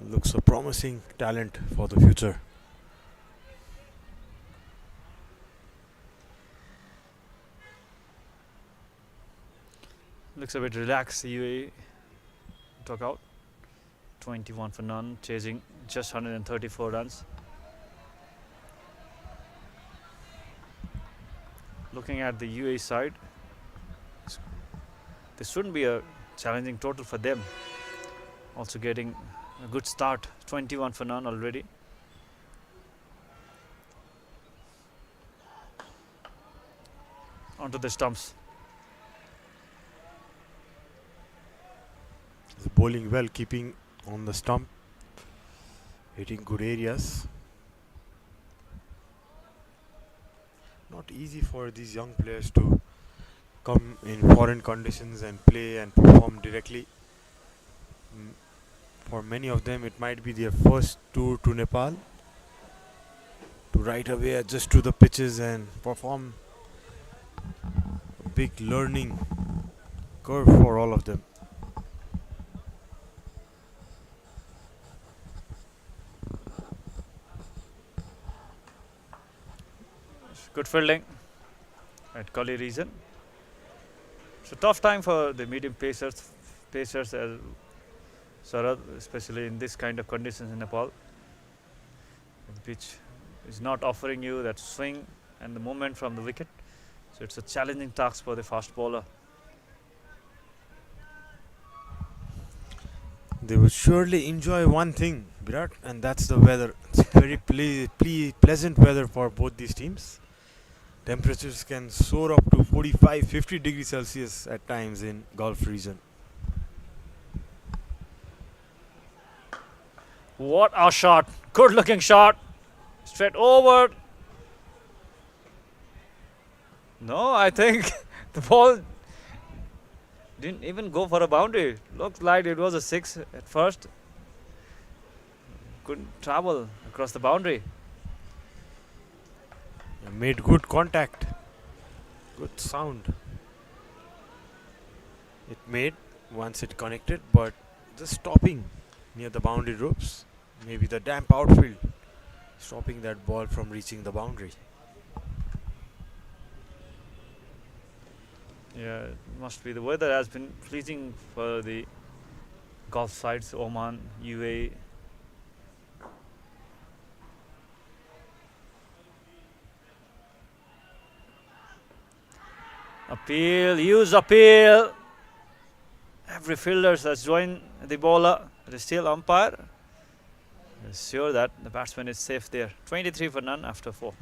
Looks a promising talent for the future. Looks a bit relaxed. UAE took out 21 for none, chasing just 134 runs. Looking at the UAE side, this shouldn't be a challenging total for them. Also getting a good start, 21 for none already. Onto the stumps. He's bowling well, keeping on the stump, hitting good areas. Not easy for these young players to come in foreign conditions and play and perform directly. For many of them, it might be their first tour to Nepal. to right away adjust to the pitches and perform a big learning curve for all of them. Good fielding at Gully region. It's a tough time for the medium pacers as Sarad, especially in this kind of conditions in Nepal. The pitch is not offering you that swing and the movement from the wicket, so it's a challenging task for the fast bowler. They will surely enjoy one thing, Virat, and that's the weather. It's very pleasant weather for both these teams. Temperatures can soar up to 45-50 degrees Celsius at times in Gulf region. What a shot! Good looking shot! Straight over. No, I think the ball didn't even go for a boundary. Looks like it was a 6 at first. Couldn't travel across the boundary. Made good contact. Good sound. It made once it connected, but just stopping near the boundary ropes. Maybe the damp outfield stopping that ball from reaching the boundary. Yeah, it must be the weather has been pleasing for the Gulf sides, Oman, UAE. Appeal, use appeal. Every fielder has joined the bowler. It is still umpire. Is sure that the batsman is safe there. 23 for none after 4.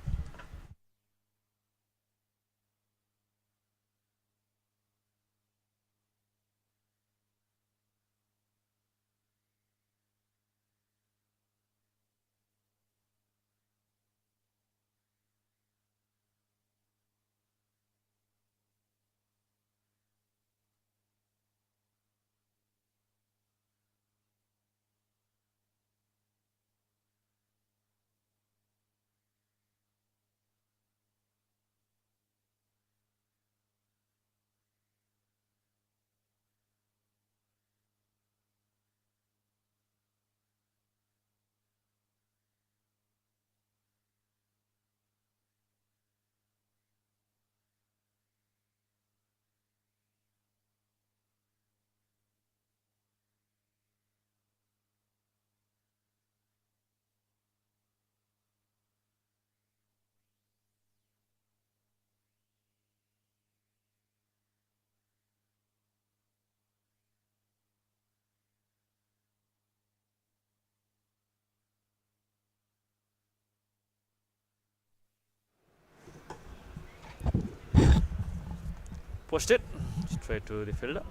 Pushed it straight to the fielder.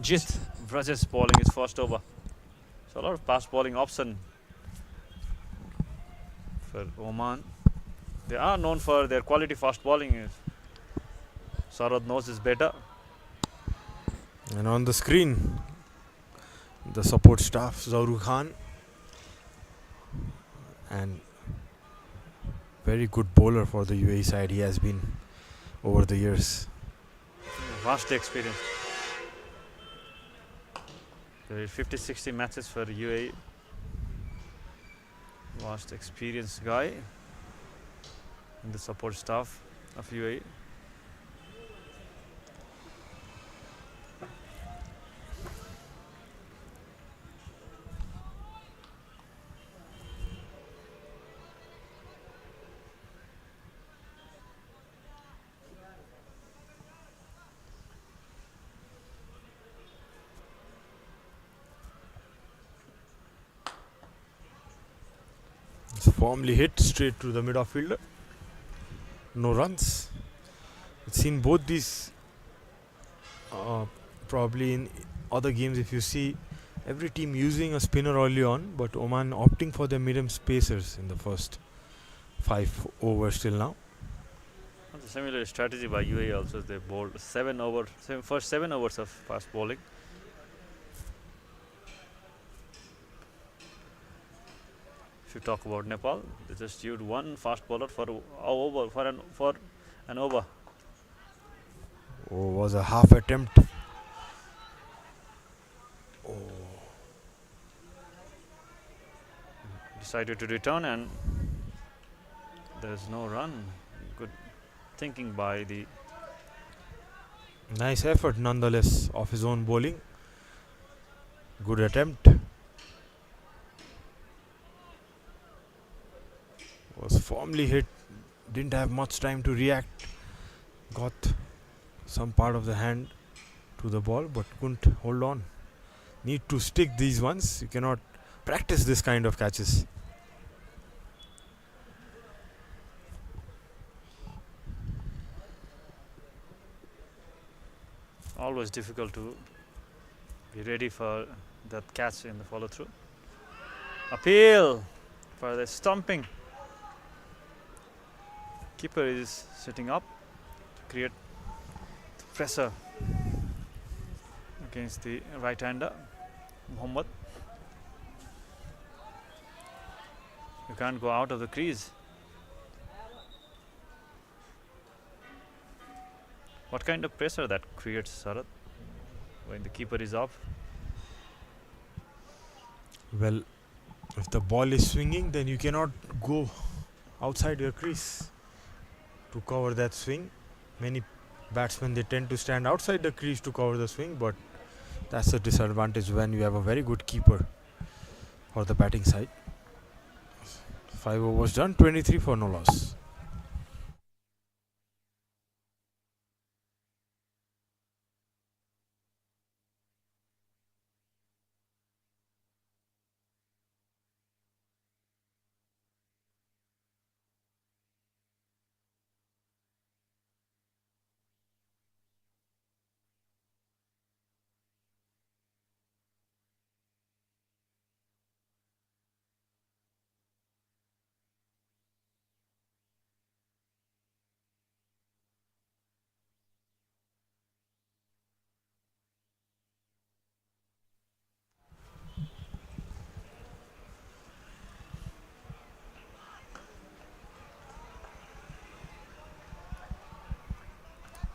Jit Brajesh bowling his first over. So a lot of fast bowling option for Oman. They are known for their quality fast bowling. Sarad knows this better. And on the screen, the support staff, Zauru Khan, and very good bowler for the UAE side he has been over the years. Vast experience. There are 50-60 matches for UAE. Vast experienced guy in the support staff of UAE. Firmly hit straight to the mid fielder. No runs. It's seen both these probably in other games. If you see every team using a spinner early on, but Oman opting for their medium spacers in the first 5 overs till now. That's a similar strategy by UAE also. They bowled first 7 overs of fast bowling. If you talk about Nepal, they just used one fast bowler for an over. Oh, was a half attempt. Decided to return, and there's no run. Good thinking by the Nice effort nonetheless of his own bowling. Good attempt. Was firmly hit. Didn't have much time to react. Got some part of the hand to the ball but couldn't hold on. Need to stick these ones. You cannot practice this kind of catches. always difficult to be ready for that catch in the follow through. Appeal for the stumping. Keeper is sitting up to create pressure against the right hander Mohammad. You can't go out of the crease. What kind of pressure that creates, Sarat, when the keeper is off? Well, if the ball is swinging, then you cannot go outside your crease to cover that swing. Many batsmen, they tend to stand outside the crease to cover the swing, but that's a disadvantage when you have a very good keeper for the batting side. 5 overs done, 23 for no loss.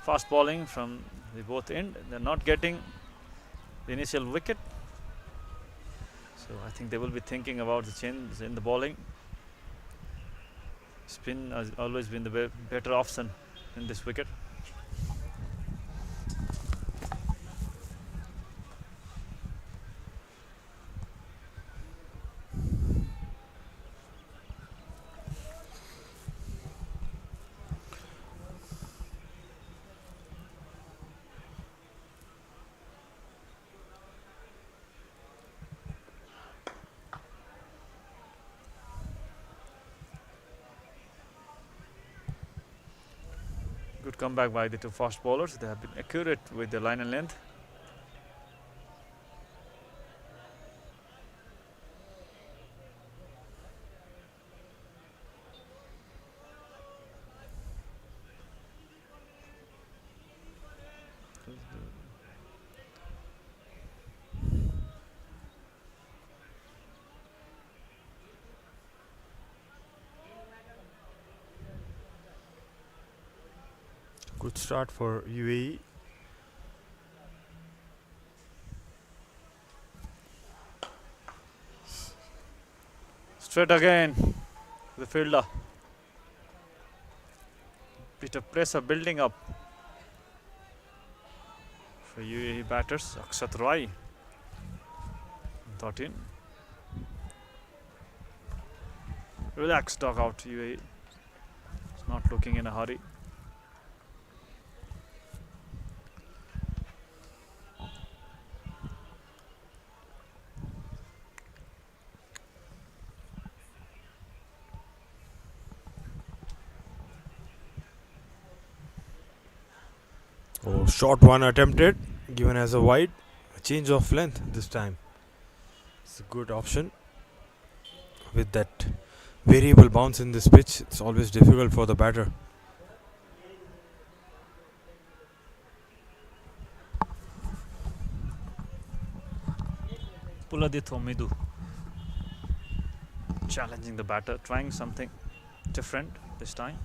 Fast bowling from the both end. They're not getting the initial wicket, so I think they will be thinking about the change in the bowling. Spin has always been the better option in this wicket. Good comeback by the two fast bowlers. They have been accurate with the line and length. Good start for UAE. Straight again, the fielder. Bit of pressure building up for UAE batters. Akshat Rai, 13. Relaxed dugout UAE. It's not looking in a hurry. Oh, short one attempted, given as a wide. A change of length this time. It's a good option. With that variable bounce in this pitch, it's always difficult for the batter. Puladith Omidu. challenging the batter, trying something different this time.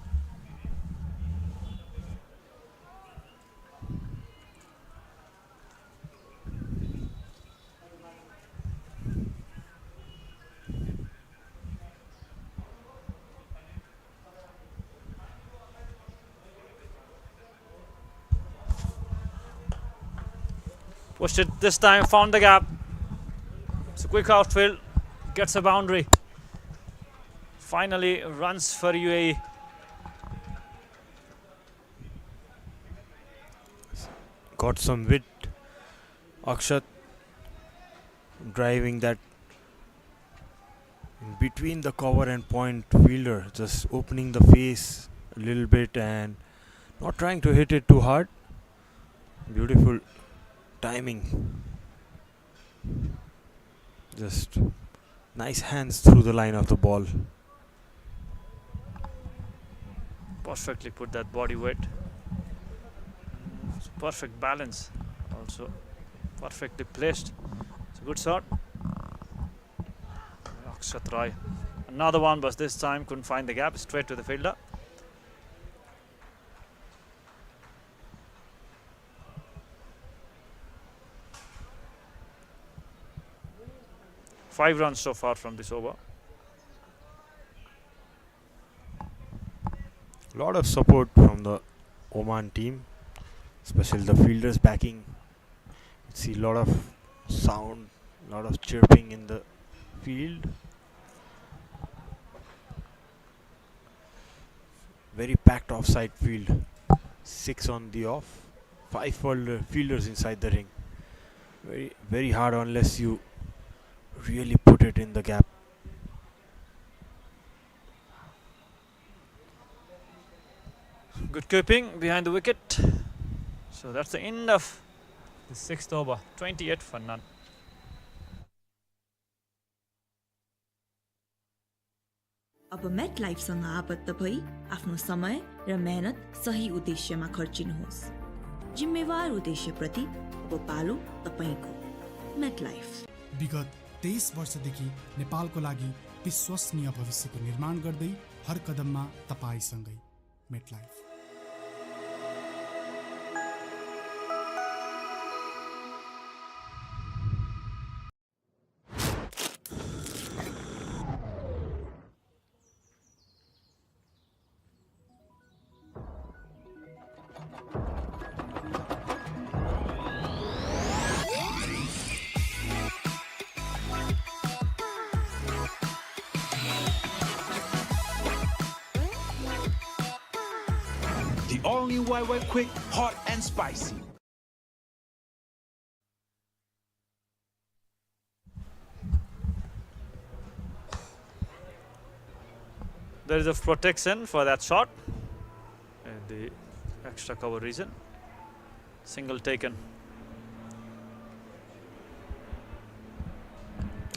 Pushed it this time, found the gap. It's a quick outfield, gets a boundary. Finally runs for UAE. Got some wit. Akshat driving that in between the cover and point fielder, just opening the face a little bit and not trying to hit it too hard. Beautiful timing. Just nice hands through the line of the ball. Perfectly put that body weight. Perfect balance also. Perfectly placed. It's a good shot. Akshat Roy. Another one, but this time couldn't find the gap. Straight to the fielder. Five runs so far from this over. A lot of support from the Oman team, especially the fielders backing. See a lot of sound, a lot of chirping in the field. Very packed offside field. 6 on the off, 5 fielders inside the ring. Very hard unless you really put it in the gap. Good keeping behind the wicket. So that's the end of the 6th over. 28 for none. अब met लाइफसँग आबद्ध भई आफ्नो समय र मेहनत सही उद्देश्यमा खर्चिनुहोस्। जिम्मेवार उद्देश्यप्रति अब पालो तपाईको मेट लाइफ। विगत 23 वर्षदेखि नेपालको लागि विश्वसनीय भविष्यको निर्माण गर्दै हर कदममा तपाईसँगै MetLife. The all-new YY Quick, hot and spicy. There is a protection for that shot in the extra cover region. Single taken.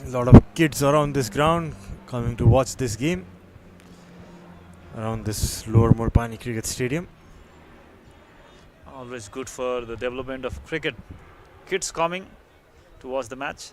A lot of kids around this ground coming to watch this game around this Lower Mulpani Cricket Stadium. Always good for the development of cricket. Kids coming to watch the match.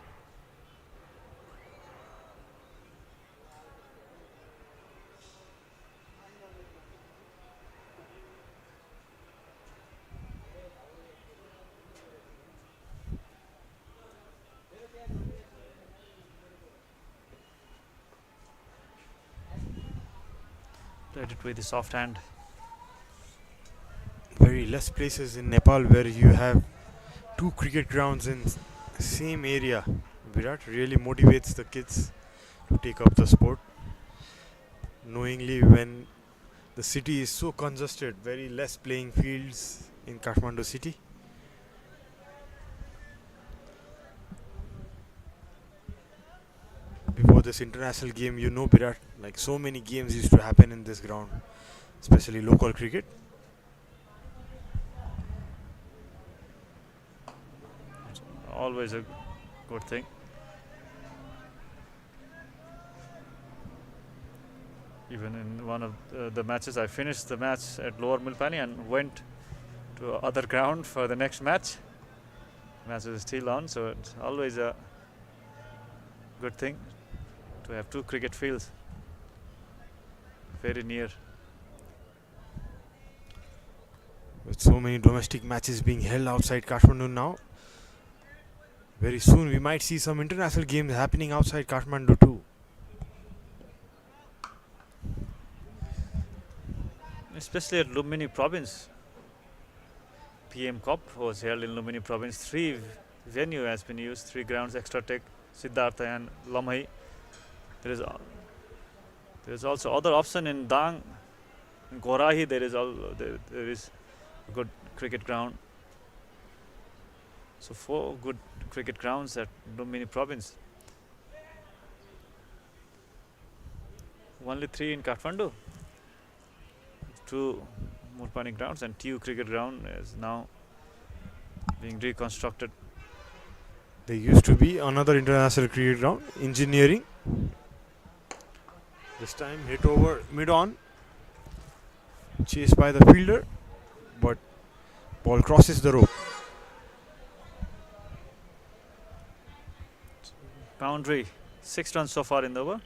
Played it with the soft hand. Very less places in Nepal where you have 2 cricket grounds in same area. Virat really motivates the kids to take up the sport. Knowingly, when the city is so congested, very less playing fields in Kathmandu city. Before this international game, you know, Virat, like so many games used to happen in this ground, especially local cricket. Always a good thing. Even in one of the matches, I finished the match at Lower Milpani and went to other ground for the next match. Match is still on, so it's always a good thing to have two cricket fields very near. With so many domestic matches being held outside Kathmandu now, very soon we might see some international games happening outside Kathmandu too. Especially at Lumini province. PM Cup was held in Lumini province. 3 venue has been used, 3 grounds, Extra Tech, Siddhartha and Lamai. There is also other option in Dang, in Gorahi. There is a good cricket ground. So 4 good cricket grounds at Lumini province. Only 3 in Kathmandu. 2 Murpani grounds and TU cricket ground is now being reconstructed. There used to be another international cricket ground, Engineering. This time hit over mid-on, chased by the fielder, but ball crosses the rope. Boundary, 6 runs so far in the over.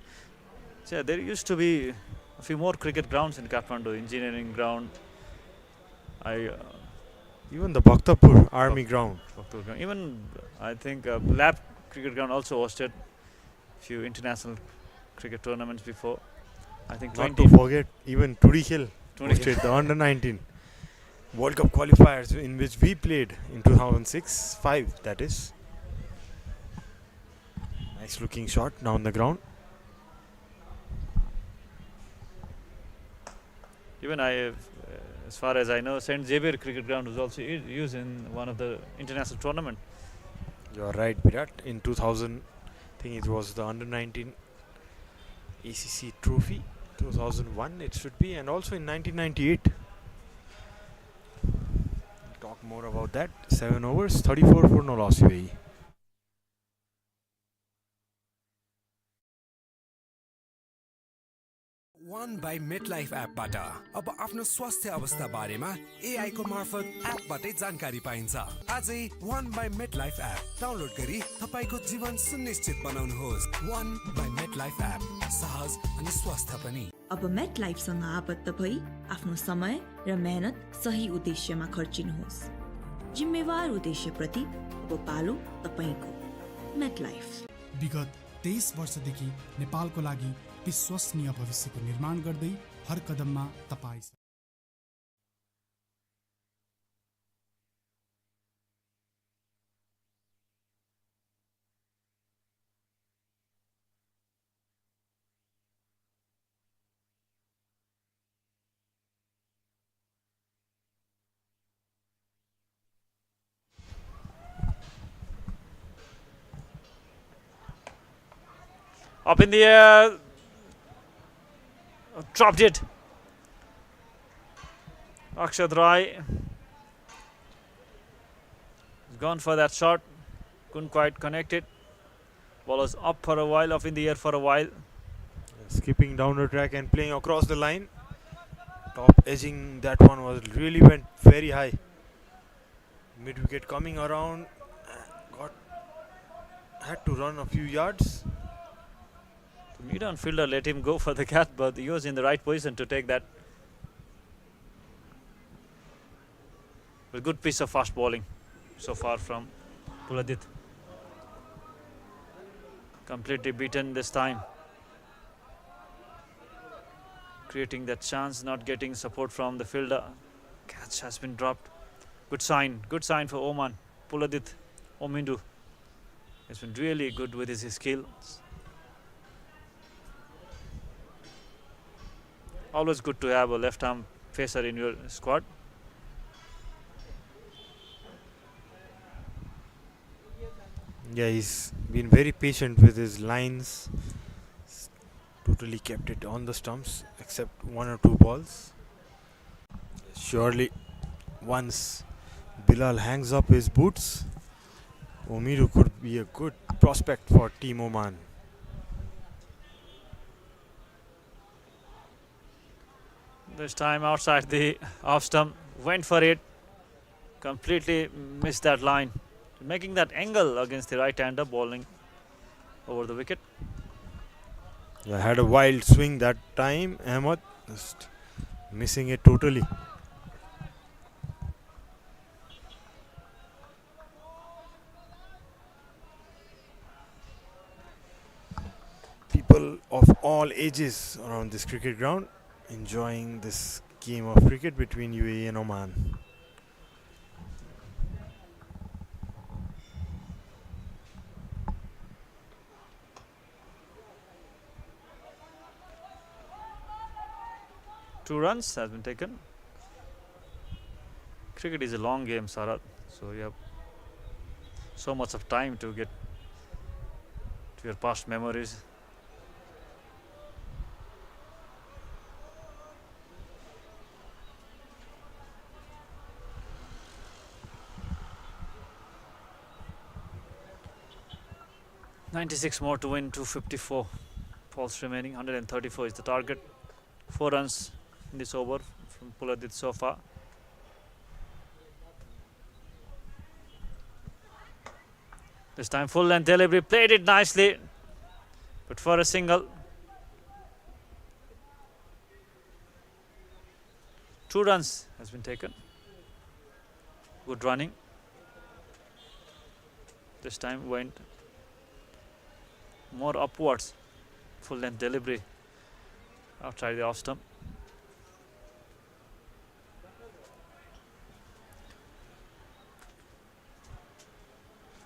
So there used to be a few more cricket grounds in Kathmandu, Engineering ground. Even the Bhaktapur Army ground. Even I think Lab cricket ground also hosted few international cricket tournaments before. I think Not 20. to forget, even Tudikil hosted the under-19 World Cup qualifiers in which we played in 2006-5, that is. Nice looking shot down the ground. Even as far as I know, St. Xavier cricket ground was also used in one of the international tournament. You are right, Virat. In 2000, I think it was the under-19 ACC trophy. 2001 it should be, and also in 1998. We'll talk more about that. 7 overs, 34 for no loss UAE. One by MetLife एपबाट अब आफ्नो स्वास्थ्य अवस्था बारेमा AI को मार्फत एपबाटै जानकारी पाइन्छ। आजै One by MetLife app download गरी तपाईको जीवन सुनिश्चित बनाउनुहोस्। One by MetLife एप, सहज अनि स्वस्थ पनि। अब मेट लाइफसँग आबद्ध भई आफ्नो समय र मेहनत सही उद्देश्यमा खर्चिनुहोस्। जिम्मेवार उद्देश्यप्रति अब पालो तपाईको। मेट लाइफ विगत 23 वर्षदेखि नेपालको लागि विश्वसनीय भविष्यको निर्माण गर्दै हर कदममा तपाईँ Up in the air, dropped it. Akshat Rai has gone for that shot, couldn't quite connect it. Ball was up for a while, up in the air for a while. Skipping down the track and playing across the line. Top edging, that one was really went very high. Mid wicket coming around, had to run a few yards. The mid-on fielder let him go for the catch, but he was in the right position to take that. A good piece of fast bowling so far from Puladit. Completely beaten this time. Creating that chance, not getting support from the fielder. Catch has been dropped. Good sign for Oman. Puladit Omindu has been really good with his skills. Always good to have a left-arm pacer in your squad. Yeah, he's been very patient with his lines. Totally kept it on the stumps except 1 or 2 balls. Surely once Bilal hangs up his boots, Omiru could be a good prospect for Team Oman. This time outside the off stump, went for it, completely missed that line, making that angle against the right-hander bowling over the wicket. I had a wild swing that time. Ahmed just missing it totally. People of all ages around this cricket ground enjoying this game of cricket between UAE and Oman. Two runs has been taken. Cricket is a long game, Sarat, so you have so much of time to get to your past memories. "96 more to win, 254 balls remaining, 134 is the target. 4 runs in this over from Puladit so far. This time full length delivery, played it nicely, but for a single. 2 runs has been taken. Good running. This time went more upwards. Full length delivery outside the off stump.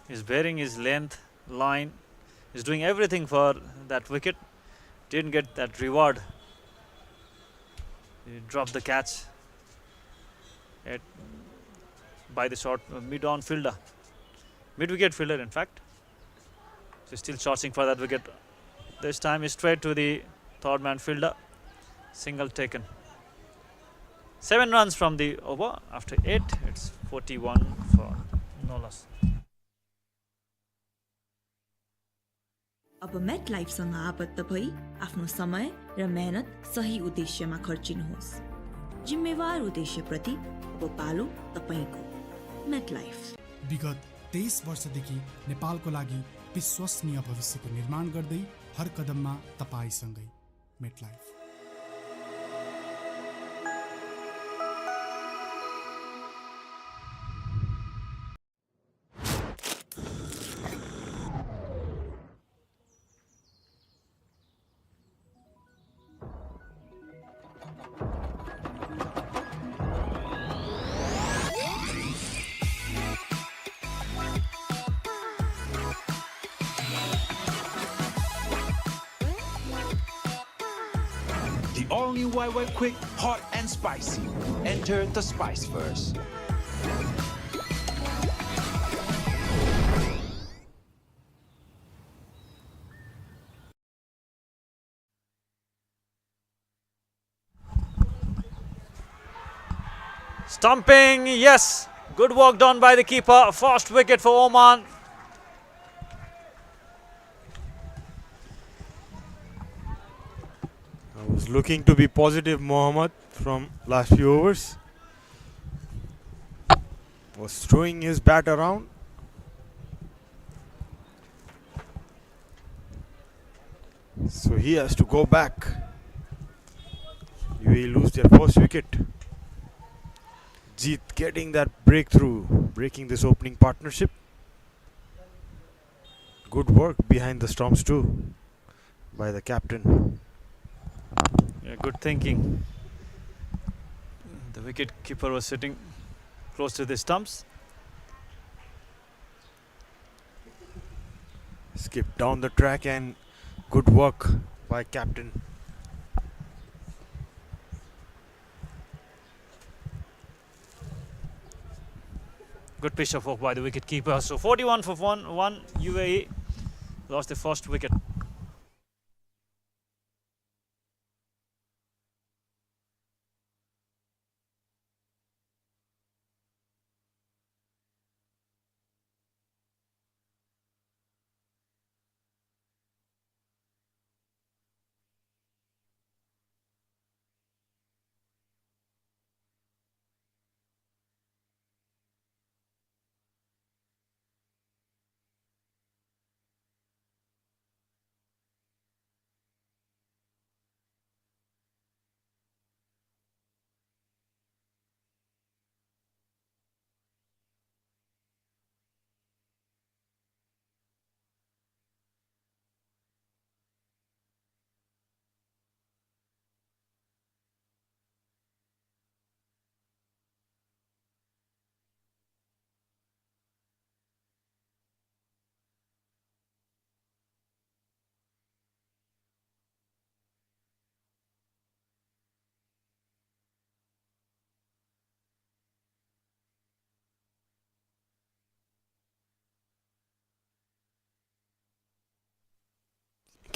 He's bearing his length, line. He's doing everything for that wicket. Didn't get that reward. He dropped the catch by the short mid-on fielder. Mid-wicket fielder, in fact. So still charging for that wicket. This time is straight to the third man fielder. Single taken. 7 runs from the over. After 8, it's 41 for no loss. अब met लाइफसँग आबद्ध भई आफ्नो समय र मेहनत सही उद्देश्यमा खर्चिनुहोस्। जिम्मेवार उद्देश्यप्रति अब पालो तपाईको। मेट लाइफ विगत 23 वर्षदेखि नेपालको लागि विश्वसनीय भविष्यको निर्माण गर्दै हर कदममा तपाईसँगै। MetLife. The all-new YY Quick, hot and spicy. Enter the spice first. Stumping, yes. Good work done by the keeper. First wicket for Oman. I was looking to be positive, Mohammad, from last few overs. Was throwing his bat around. So he has to go back. UAE lose their first wicket. Jeet getting that breakthrough, breaking this opening partnership. Good work behind the stumps too by the captain. Yeah, good thinking. The wicket keeper was sitting close to the stumps. Skipped down the track and good work by captain. Good piece of work by the wicket keeper. So 41 for 1 UAE lost the first wicket.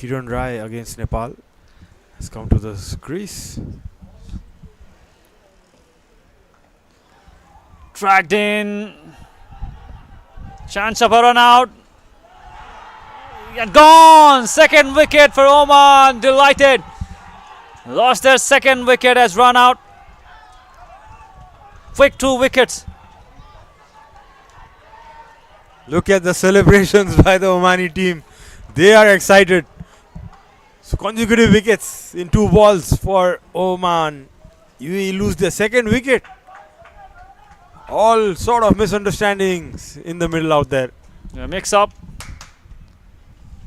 Kiran Rai against Nepal has come to the crease. Tracked in. Chance of a run out. And gone! Second wicket for Oman. Delighted. Lost their second wicket as run out. Quick 2 wickets. Look at the celebrations by the Omani team. They are excited. So consecutive wickets in 2 balls for Oman. UAE lose their second wicket. All sort of misunderstandings in the middle out there. A mix up.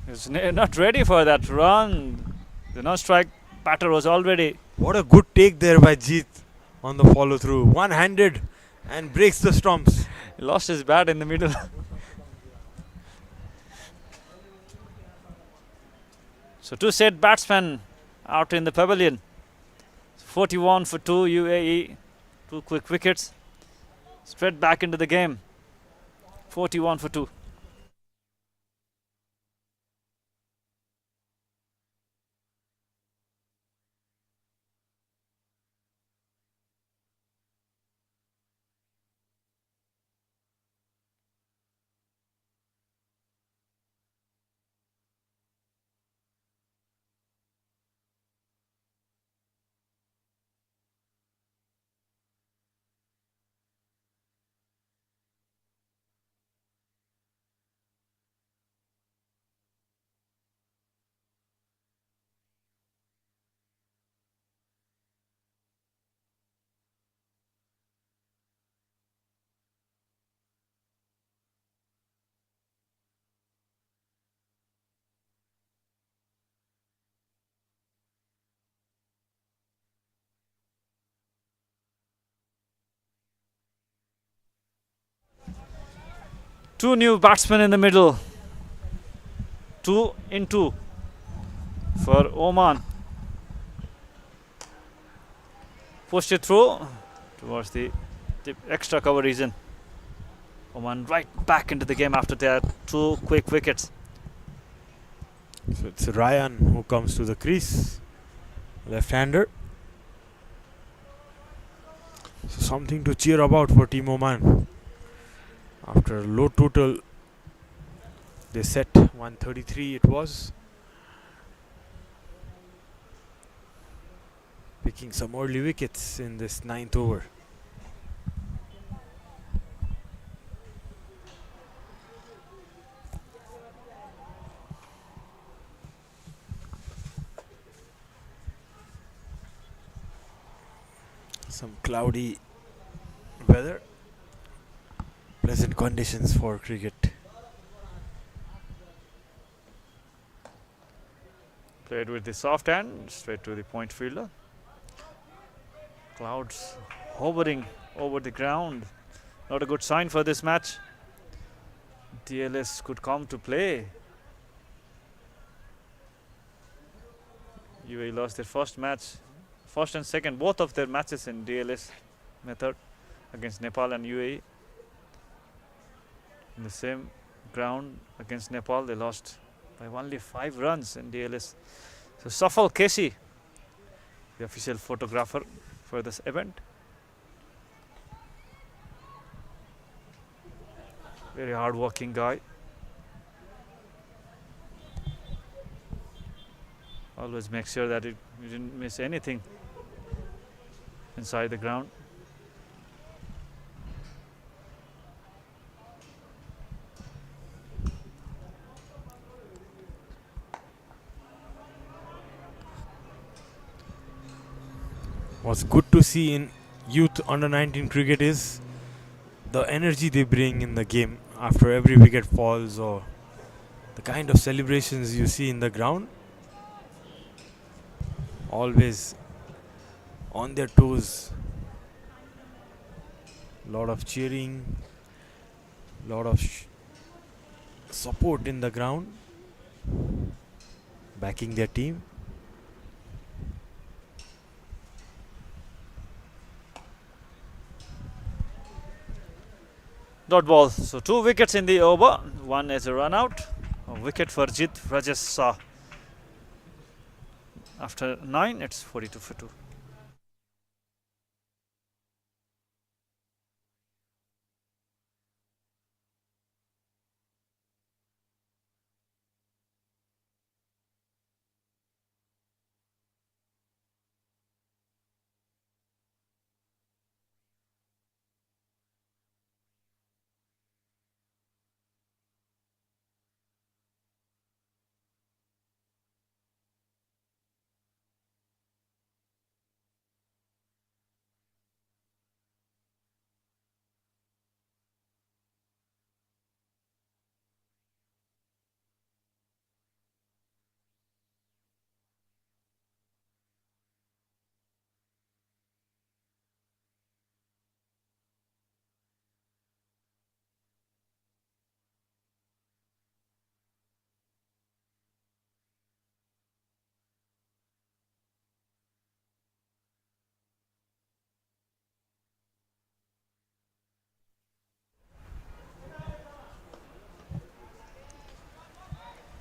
He's not ready for that run. The non-strike batter was already. What a good take there by Jeet on the follow through. One-handed and breaks the stumps. He lost his bat in the middle. So 2 set batsmen out in the pavilion. 41 for 2 UAE. 2 quick wickets. Straight back into the game. 41 for 2. Two new batsmen in the middle. 2 in 2 for Oman. Pushed it through towards the extra cover region. Oman right back into the game after their 2 quick wickets. So it's Ryan who comes to the crease. Left-hander. So something to cheer about for Team Oman. After a low total, they set 133 it was. Picking some early wickets in this 9th over. Some cloudy weather. Pleasant conditions for cricket. Played with the soft hand, straight to the point fielder. Clouds hovering over the ground. Not a good sign for this match. DLS could come to play. UAE lost their first match, first and second, both of their matches in DLS method against Nepal and UAE. In the same ground against Nepal, they lost by only 5 runs in DLS. So Safal Kesi, the official photographer for this event. Very hard working guy. Always make sure that you didn't miss anything inside the ground. What's good to see in youth under 19 cricket is the energy they bring in the game after every wicket falls, or the kind of celebrations you see in the ground. Always on their toes. Lot of cheering, lot of support in the ground, backing their team. Dot ball. So 2 wickets in the over. 1 is a run out. A wicket for Jit Rajesh Shah. After 9, it's 42 for 2.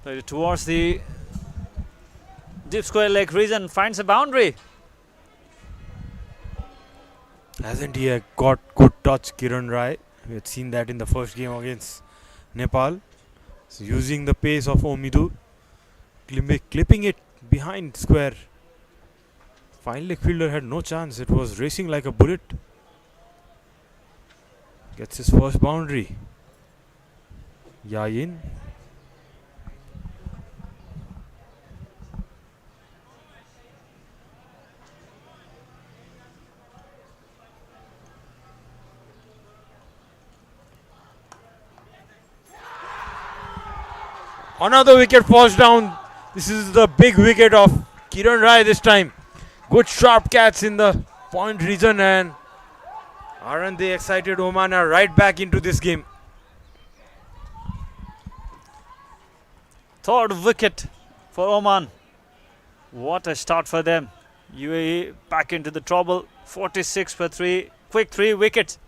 Played it towards the deep square leg region, finds a boundary. Hasn't he got good touch, Kiran Rai? We had seen that in the first game against Nepal. So using the pace of Omidu, clipping it behind square. Fine leg fielder had no chance. It was racing like a bullet. Gets his first boundary. Yayin. Another wicket falls down. This is the big wicket of Kiran Rai this time. Good sharp catch in the point region, and aren't they excited? Oman are right back into this game. Third wicket for Oman. What a start for them. UAE back into the trouble. 46 for 3. Quick 3 wickets.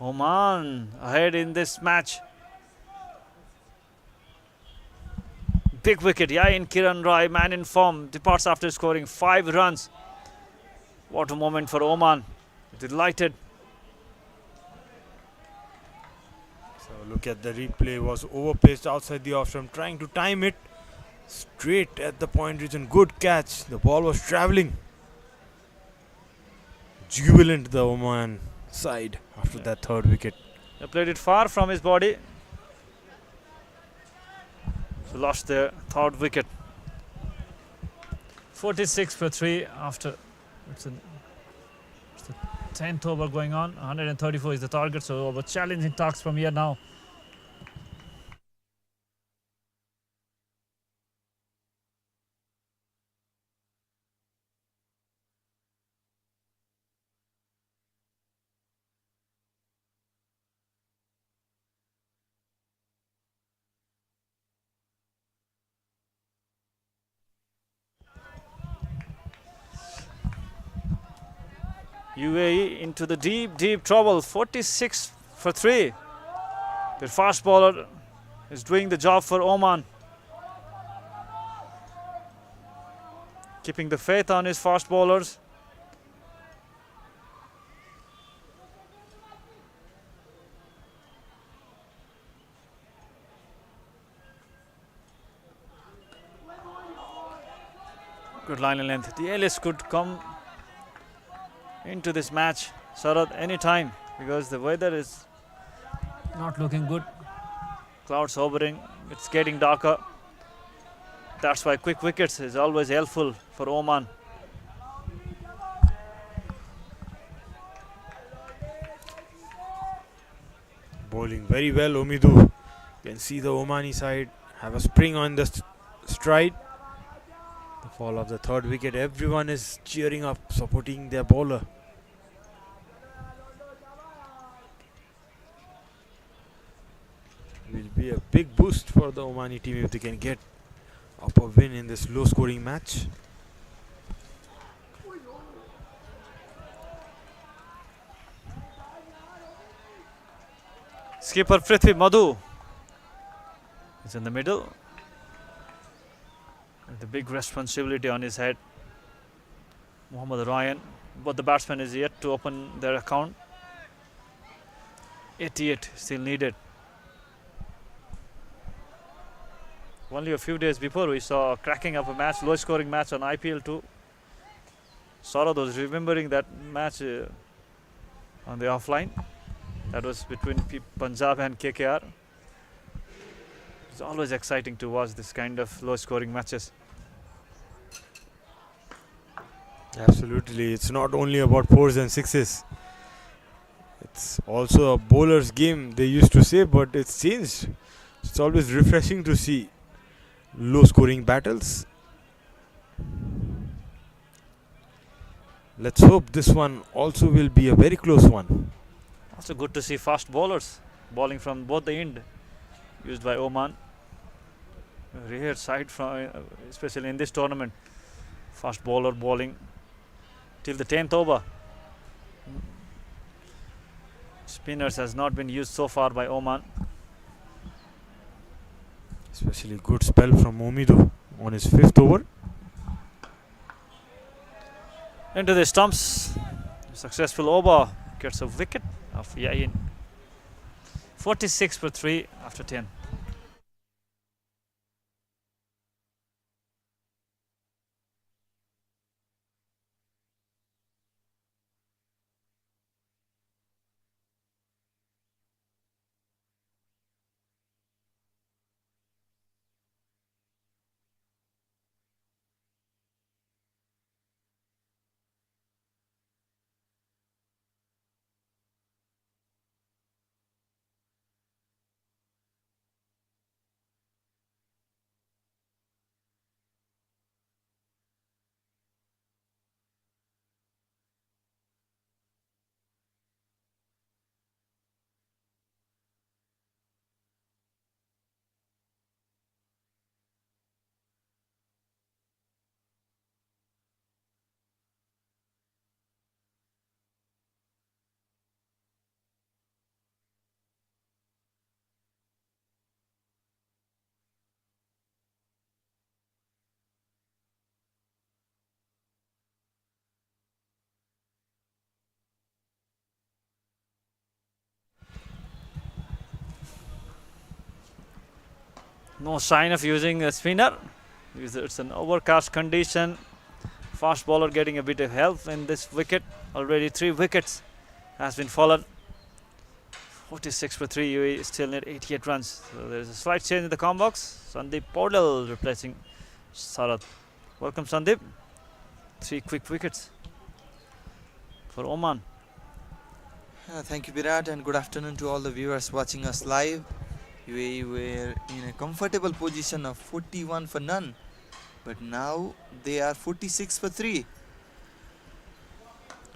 Oman ahead in this match. Big wicket. Yayin Kiran Rai, man in form, departs after scoring 5 runs. What a moment for Oman. Delighted. So look at the replay. Was overplaced outside the off stump, trying to time it straight at the point region. Good catch. The ball was travelling. Jubilant the Oman side after that third wicket. They played it far from his body. So lost their third wicket. 46 for 3 after it's the 10th over going on. 134 is the target, so over challenging tasks from here now. UAE into the deep trouble. 46 for 3. The fast bowler is doing the job for Oman. Keeping the faith on his fast bowlers. Good line and length. The Ellis could come into this match, Sarad, anytime, because the weather is not looking good. Clouds hovering, it's getting darker. That's why quick wickets is always helpful for Oman. Bowling very well, Omidu. You can see the Omani side have a spring on the stride. The fall of the third wicket, everyone is cheering up, supporting their bowler. Will be a big boost for the Omani team if they can get up a win in this low scoring match. Skipper Prithvi Madhu is in the middle. The big responsibility on his head. Mohammad Ryan, but the batsman is yet to open their account. 88 still needed. Only a few days before we saw cracking up a match, low scoring match on IPL 2. Saurabh was remembering that match on the offline. That was between Punjab and KKR. It's always exciting to watch this kind of low scoring matches. Absolutely, it's not only about fours and sixes. It's also a bowler's game, they used to say, but it's changed. It's always refreshing to see low scoring battles. Let's hope this one also will be a very close one. Also good to see fast bowlers bowling from both the end used by Oman. A rare sight from, especially in this tournament. Fast bowler bowling till the 10th over. Spinners has not been used so far by Oman. Especially good spell from Momido on his 5th over. Into the stumps. Successful over. Gets a wicket of Yain. 46 for 3 after 10. No sign of using a spinner. It's an overcast condition. Fast bowler getting a bit of help in this wicket. Already 3 wickets has been fallen. 46 for 3. UAE still need 88 runs. So there is a slight change in the com box. Sandeep Paudel replacing Sarat. Welcome Sandeep. 3 quick wickets for Oman. Thank you, Virat, and good afternoon to all the viewers watching us live. UAE were in a comfortable position of 41 for none, but now they are 46 for 3.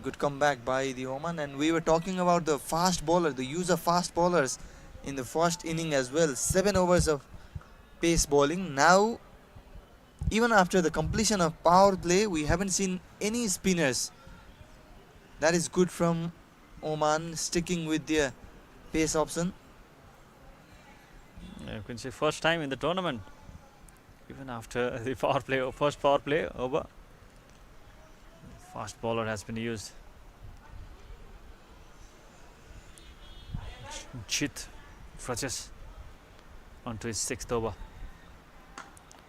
Good comeback by the Oman, and we were talking about the fast bowler, the use of fast bowlers in the first inning as well. 7 overs of pace bowling. Now, even after the completion of power play, we haven't seen any spinners. That is good from Oman, sticking with their pace option. You can say first time in the tournament, even after the power play, first power play over. Fast bowler has been used. Chit Fraches onto his 6th over.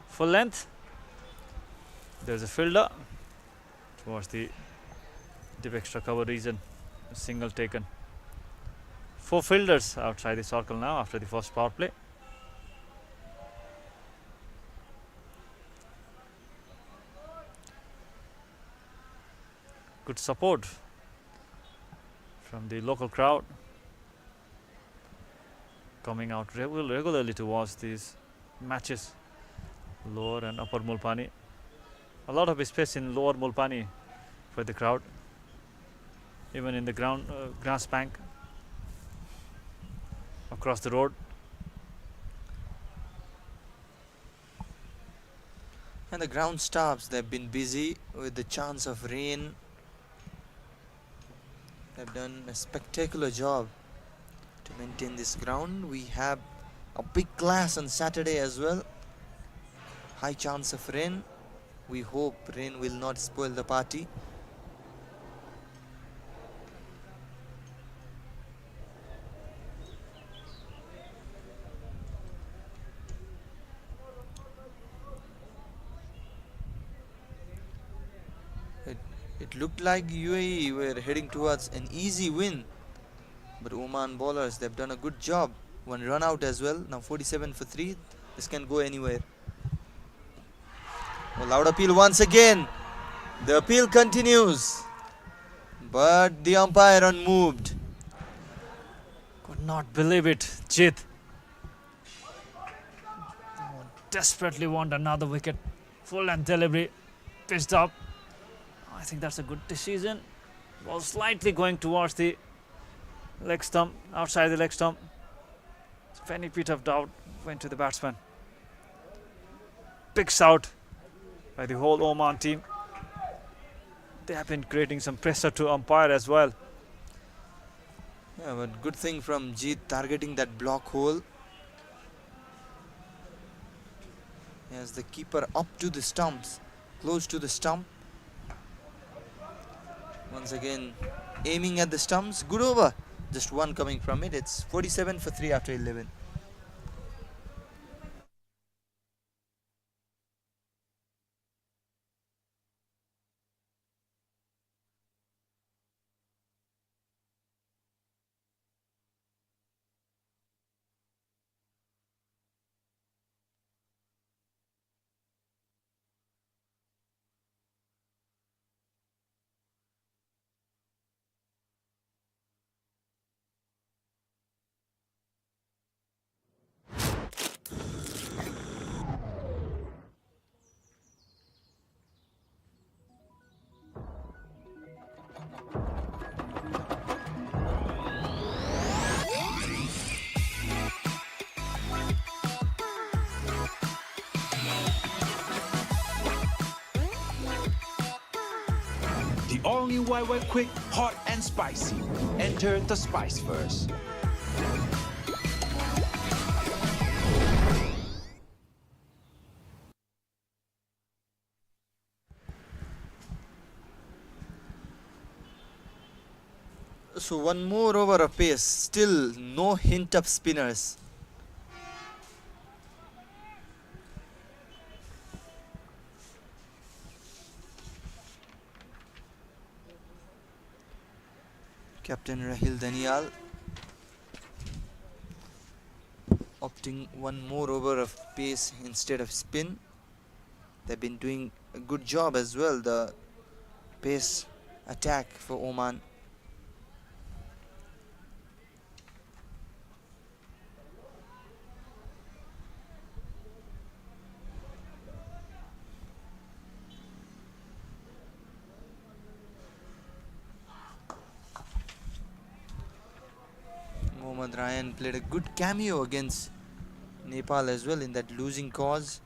Full length. There's a fielder towards the deep extra cover region. A single taken. 4 fielders outside the circle now after the first power play. Good support from the local crowd coming out regularly to watch these matches. Lower and upper Mulpani. A lot of space in lower Mulpani for the crowd. Even in the grass bank across the road. And the ground staffs, they've been busy with the chance of rain. They've done a spectacular job to maintain this ground. We have a big class on Saturday as well. high chance of rain. We hope rain will not spoil the party. It looked like UAE were heading towards an easy win, but Oman bowlers, they've done a good job. One run out as well. Now 47 for 3. This can go anywhere. A loud appeal once again. The appeal continues, but the umpire unmoved. Could not believe it, Jit. Desperately want another wicket. Full length delivery, pitched up. I think that's a good decision. Ball slightly going towards the leg stump, outside the leg stump. Any bit of doubt went to the batsman. Picks out by the whole Oman team. They have been creating some pressure to umpire as well. Yeah, but good thing from Jeet targeting that block hole. He has the keeper up to the stumps, close to the stump. Once again, aiming at the stumps. Good over. Just one coming from it. It's 47 for 3 after 11. The all-new YY Quick, hot and spicy. Enter the spice first. So one more over of pace. Still no hint of spinners. Captain Rahil Danial opting one more over of pace instead of spin. They've been doing a good job as well, the pace attack for Oman. Mohammad Ryan played a good cameo against Nepal as well in that losing cause.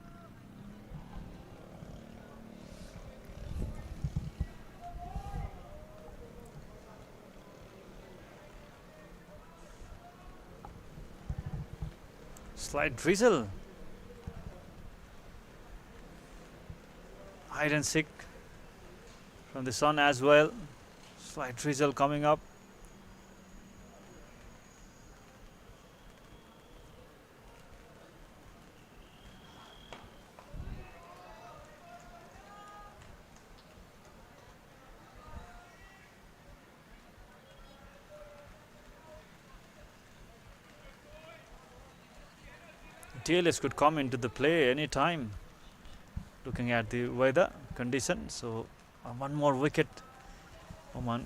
Slight drizzle. Hide and seek from the sun as well. Slight drizzle coming up. TLS could come into the play any time, looking at the weather condition. So one more wicket, Oman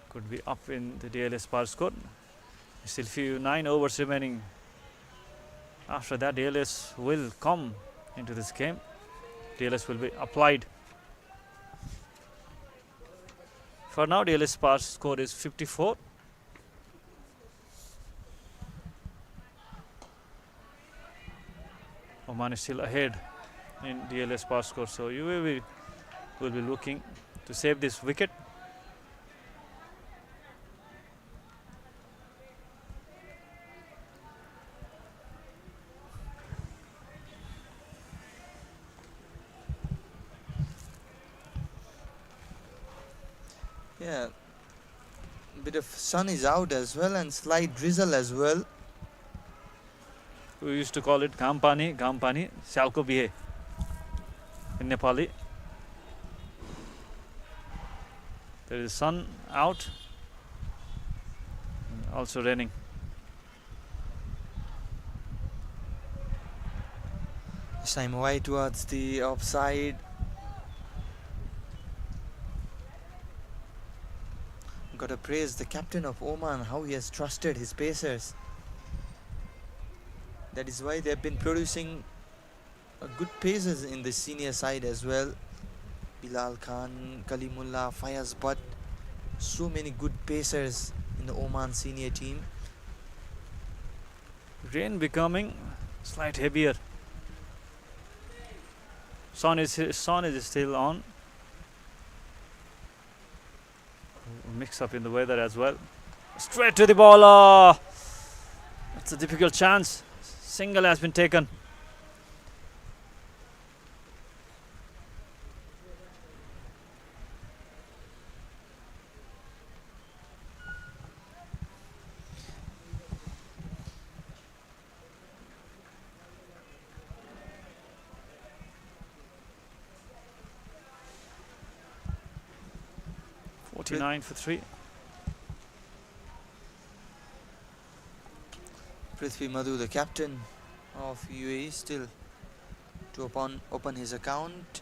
could be up in the DLS par score. Still few 9 overs remaining. After that, DLS will come into this game. DLS will be applied. For now, DLS par score is 54. Oman is still ahead in DLS par score, so UAE will be looking to save this wicket. Yeah, bit of sun is out as well and slight drizzle as well. We used to call it Gampani, Salko Bihe in Nepali. There is sun out, also raining. This time wide towards the offside. Got to praise the captain of Oman, how he has trusted his pacers. That is why they have been producing good pacers in the senior side as well. Bilal Khan, Kalimullah, Fayaz Butt. So many good pacers in the Oman senior team. Rain becoming slight heavier. Sun is still on. Mix up in the weather as well. Straight to the bowler. It's a difficult chance. Single has been taken. Nine for 3. Prithvi Madhu, the captain of UAE, still to open his account.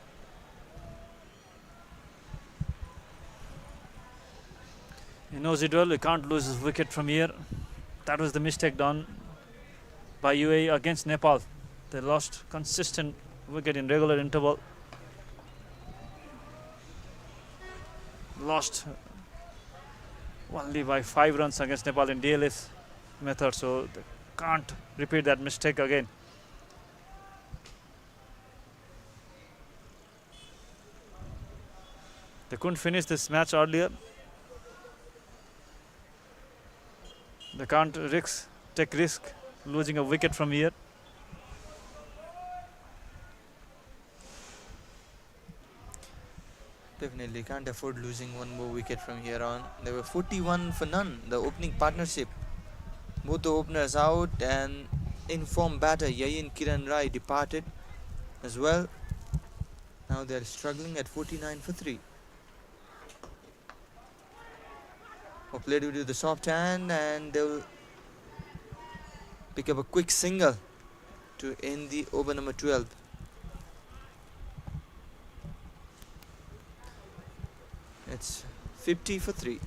He knows it well. He can't lose his wicket from here. That was the mistake done by UAE against Nepal. They lost consistent wicket in regular interval. Lost only by 5 runs against Nepal in DLS method, so they can't repeat that mistake again. They couldn't finish this match earlier. They can't take risk losing a wicket from here. Definitely can't afford losing one more wicket from here on. They were 41 for none, the opening partnership. Both the openers out, and informed batter Yayin Kiran Rai departed as well. Now they're struggling at 49 for 3. Played with the soft hand, and they'll pick up a quick single to end the over number 12. It's 50 for 3.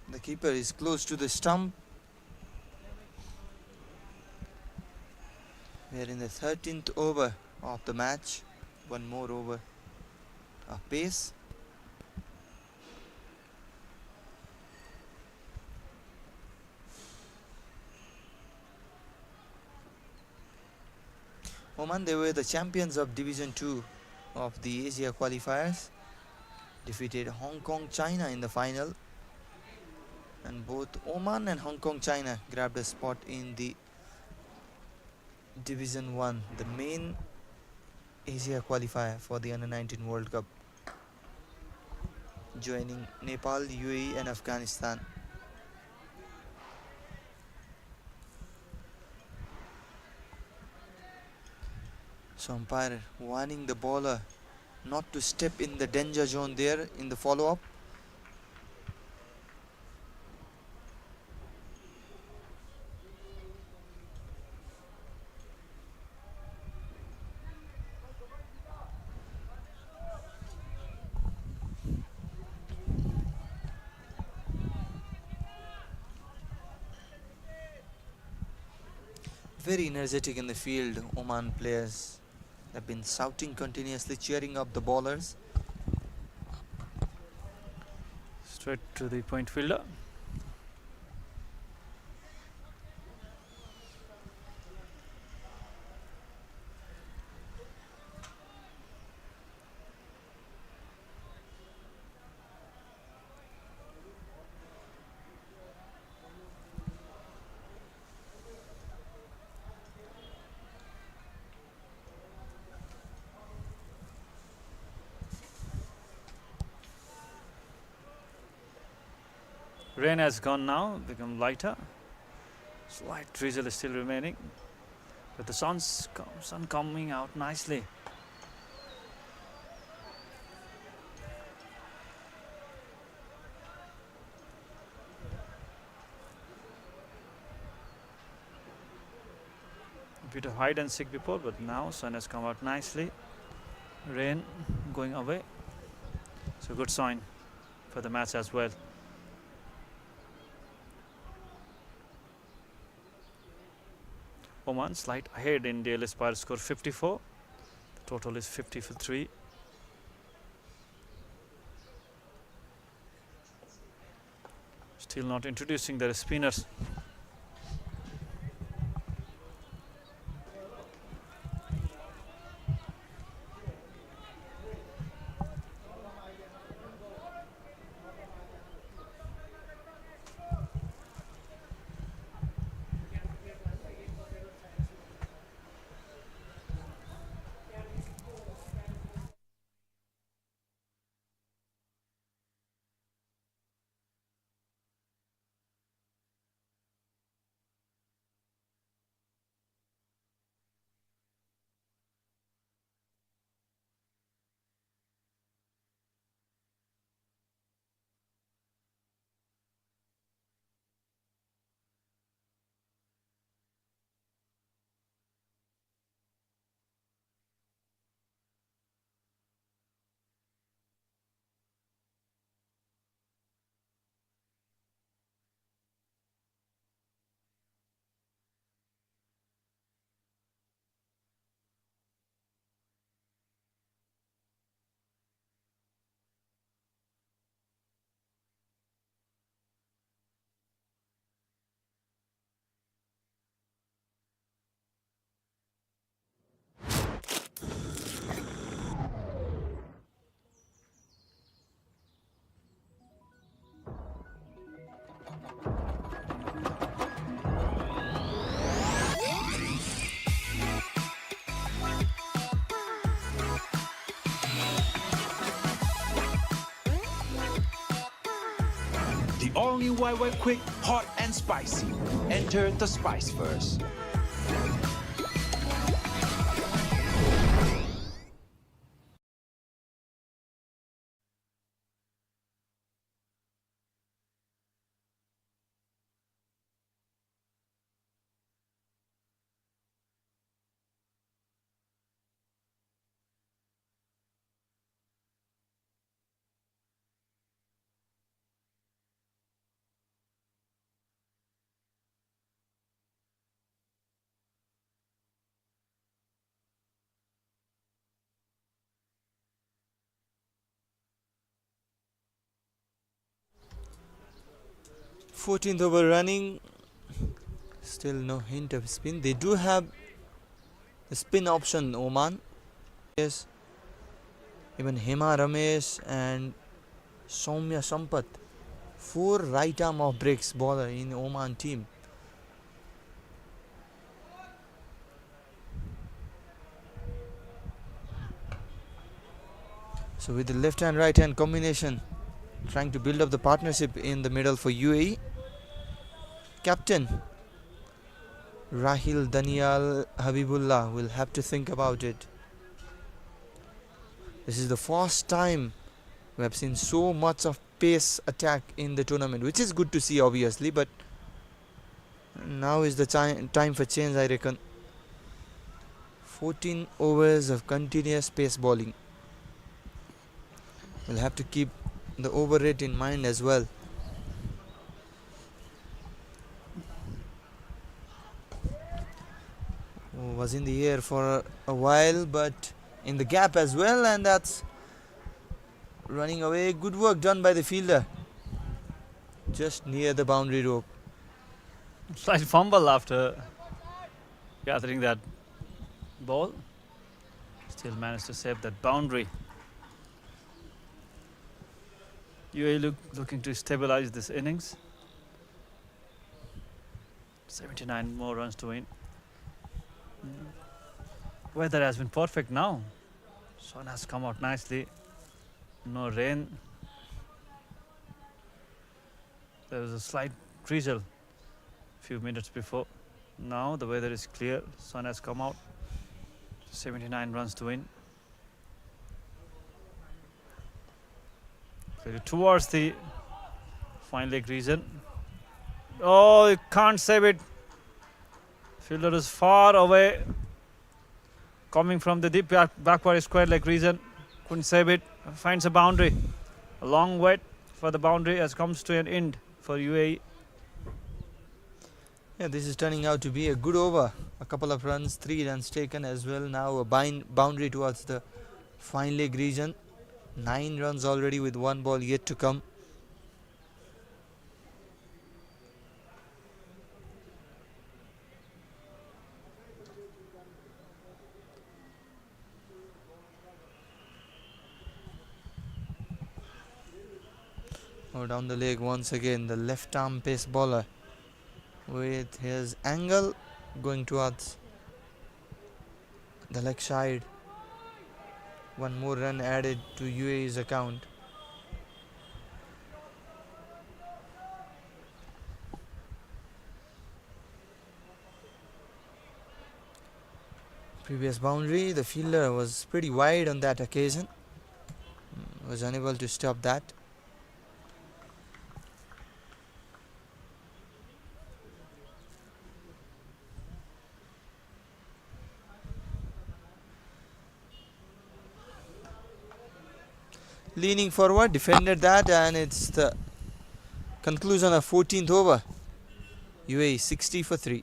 The keeper is close to the stump. We are in the 13th over of the match. One more over of pace. Oman, they were the champions of Division 2 of the Asia qualifiers. Defeated Hong Kong, China in the final. And both Oman and Hong Kong, China grabbed a spot in the Division 1, the main Asia qualifier for the Under-19 World Cup, joining Nepal, UAE and Afghanistan. So umpire warning the bowler not to step in the danger zone there in the follow-up. very energetic in the field. Oman players have been shouting continuously, cheering up the bowlers. Straight to the point fielder. Rain has gone now, become lighter. Slight drizzle is still remaining, but the sun coming out nicely. A bit of hide and seek before, but now sun has come out nicely. Rain going away. So good sign for the match as well. Oman slight ahead in daily aspire score 54. The total is 50 for 3. Still not introducing their spinners. The all-new YY Quick, hot and spicy. Enter the spice first. Fourteenth over running. Still no hint of spin. They do have the spin option, Oman. Yes. Even Hema Ramesh and Soumya Sampath. 4 right arm off breaks bowler in Oman team. So with the left hand right hand combination, trying to build up the partnership in the middle for UAE. Captain Rahil Danial Habibullah will have to think about it. This is the first time we have seen so much of pace attack in the tournament, which is good to see obviously, but now is the time for change, I reckon. 14 overs of continuous pace bowling. We'll have to keep the over rate in mind as well. was in the air for a while, but in the gap as well, and that's running away. Good work done by the fielder, just near the boundary rope. Slight fumble after gathering that ball. Still managed to save that boundary. UAE looking to stabilize this innings. 79 more runs to win. Weather has been perfect now. Sun has come out nicely. No rain. There was a slight drizzle a few minutes before. Now the weather is clear. Sun has come out. 79 runs to win. Towards the fine leg region. Oh, you can't save it. Fielder is far away. Coming from the deep backward square leg region. Couldn't save it. Finds a boundary. A long wait for the boundary as comes to an end for UAE. Yeah, this is turning out to be a good over. A couple of runs, 3 runs taken as well. Now a boundary towards the fine leg region. 9 runs already with 1 ball yet to come. Oh, down the leg once again, the left arm pace bowler with his angle going towards the leg side. 1 more run added to UAE's account. Previous boundary, the fielder was pretty wide on that occasion. Was unable to stop that. Leaning forward, defended that, and it's the conclusion of 14th over. UAE 60 for 3.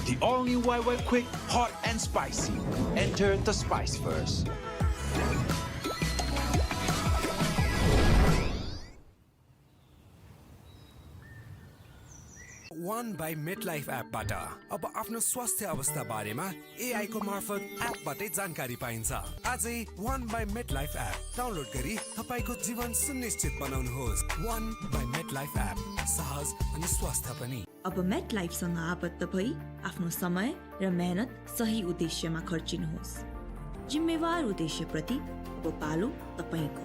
The all-new Wicket Quick, hot and spicy. Enter the spice first. One by MetLife एपबाट अब आफ्नो स्वास्थ्य अवस्था बारेमा AI को मार्फत एपबाटै जानकारी पाइन्छ। आजै वान बाई मेटलाइफ एप डाउनलोड गरी तपाईको जीवन सुनिश्चित बनाउनुहोस्। वान बाई मेटलाइफ एप, सहज अनि स्वस्थ पनि। अब मेट लाइफसँग आबद्ध भई आफ्नो समय र मेहनत सही उद्देश्यमा खर्चिनुहोस्। जिम्मेवार उद्देश्यप्रति अब पालो तपाईको।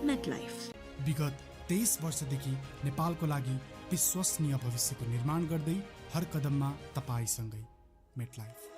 मेट लाइफ विगत 23 वर्षदेखि नेपालको लागि विश्वसनीय भविष्यको निर्माण गर्दै हर कदममा तपाईसँगै। MetLife.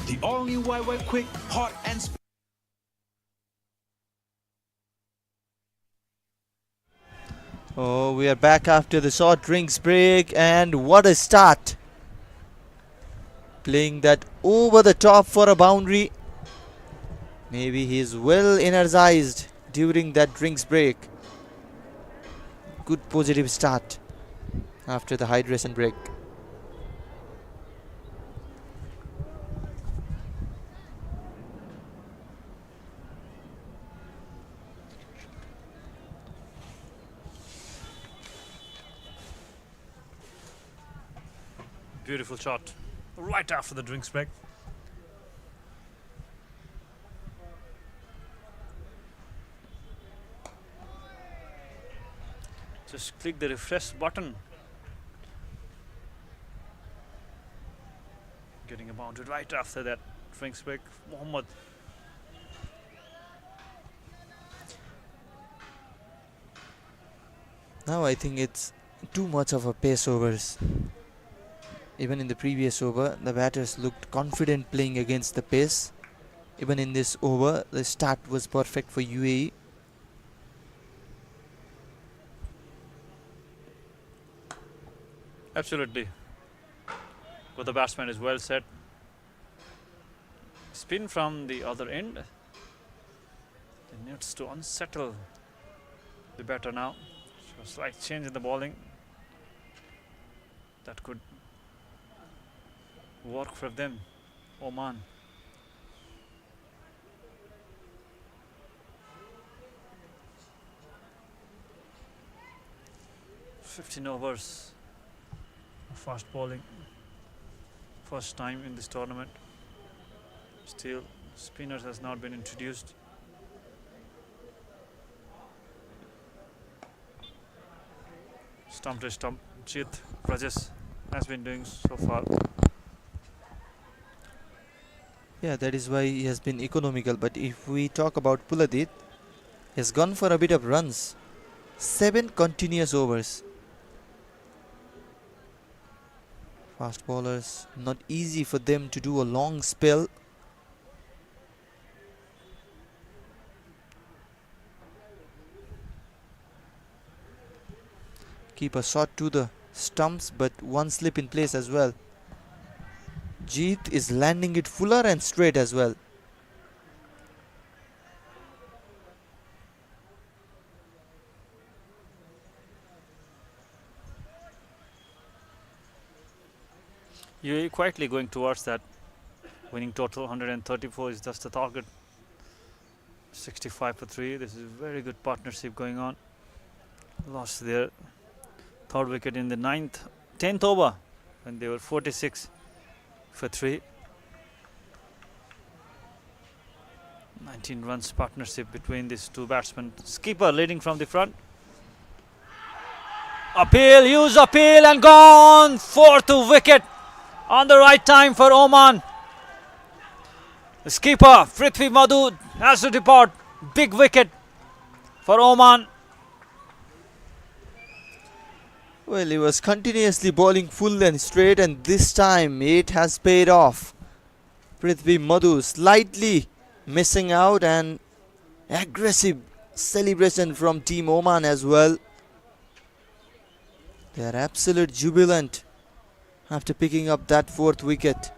The all-new YY Quick, hot and spicy. Oh, we are back after the short drinks break, and what a start! Playing that over the top for a boundary. Maybe he is well energized during that drinks break. Good positive start after the hydration break. Beautiful shot right after the drinks break. Just click the refresh button. Getting a boundary right after that drinks break. Mohammad. Now I think it's too much of a pace overs. Even in the previous over, the batters looked confident playing against the pace. Even in this over, the start was perfect for UAE. Absolutely. But the batsman is well set. Spin from the other end. He needs to unsettle the batter now. So a slight change in the bowling. That could work for them. Oman. "15 overs of fast bowling. First time in this tournament. Still, spinners has not been introduced. Stump to stump. Jit Rajesh has been doing so far. Yeah, that is why he has been economical. But if we talk about Puladit, he has gone for a bit of runs. 7 continuous overs. Fast bowlers, not easy for them to do a long spell. Keep a shot to the stumps, but one slip in place as well. Jeet is landing it fuller and straight as well. UAE quietly going towards that winning total. 134 is just the target. 65 for 3. This is a very good partnership going on. Lost their third wicket in the 10th over when they were 46 for 3. 19 runs partnership between these two batsmen. Skipper leading from the front. Appeal, use appeal and gone. 4th wicket on the right time for Oman. The skipper Prithvi Madhu has to depart. Big wicket for Oman. Well, he was continuously bowling full and straight, and this time it has paid off. Prithvi Madhu slightly missing out, and aggressive celebration from Team Oman as well. They are absolute jubilant after picking up that 4th wicket.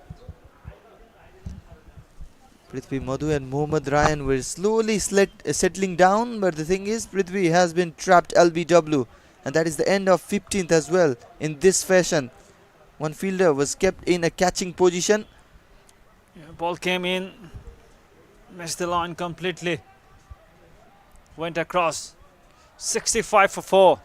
Prithvi Madhu and Mohammad Ryan were slowly settling down, but the thing is, Prithvi has been trapped LBW, and that is the end of 15th as well in this fashion. One fielder was kept in a catching position. Yeah, ball came in, missed the line completely, went across. 65 for 4.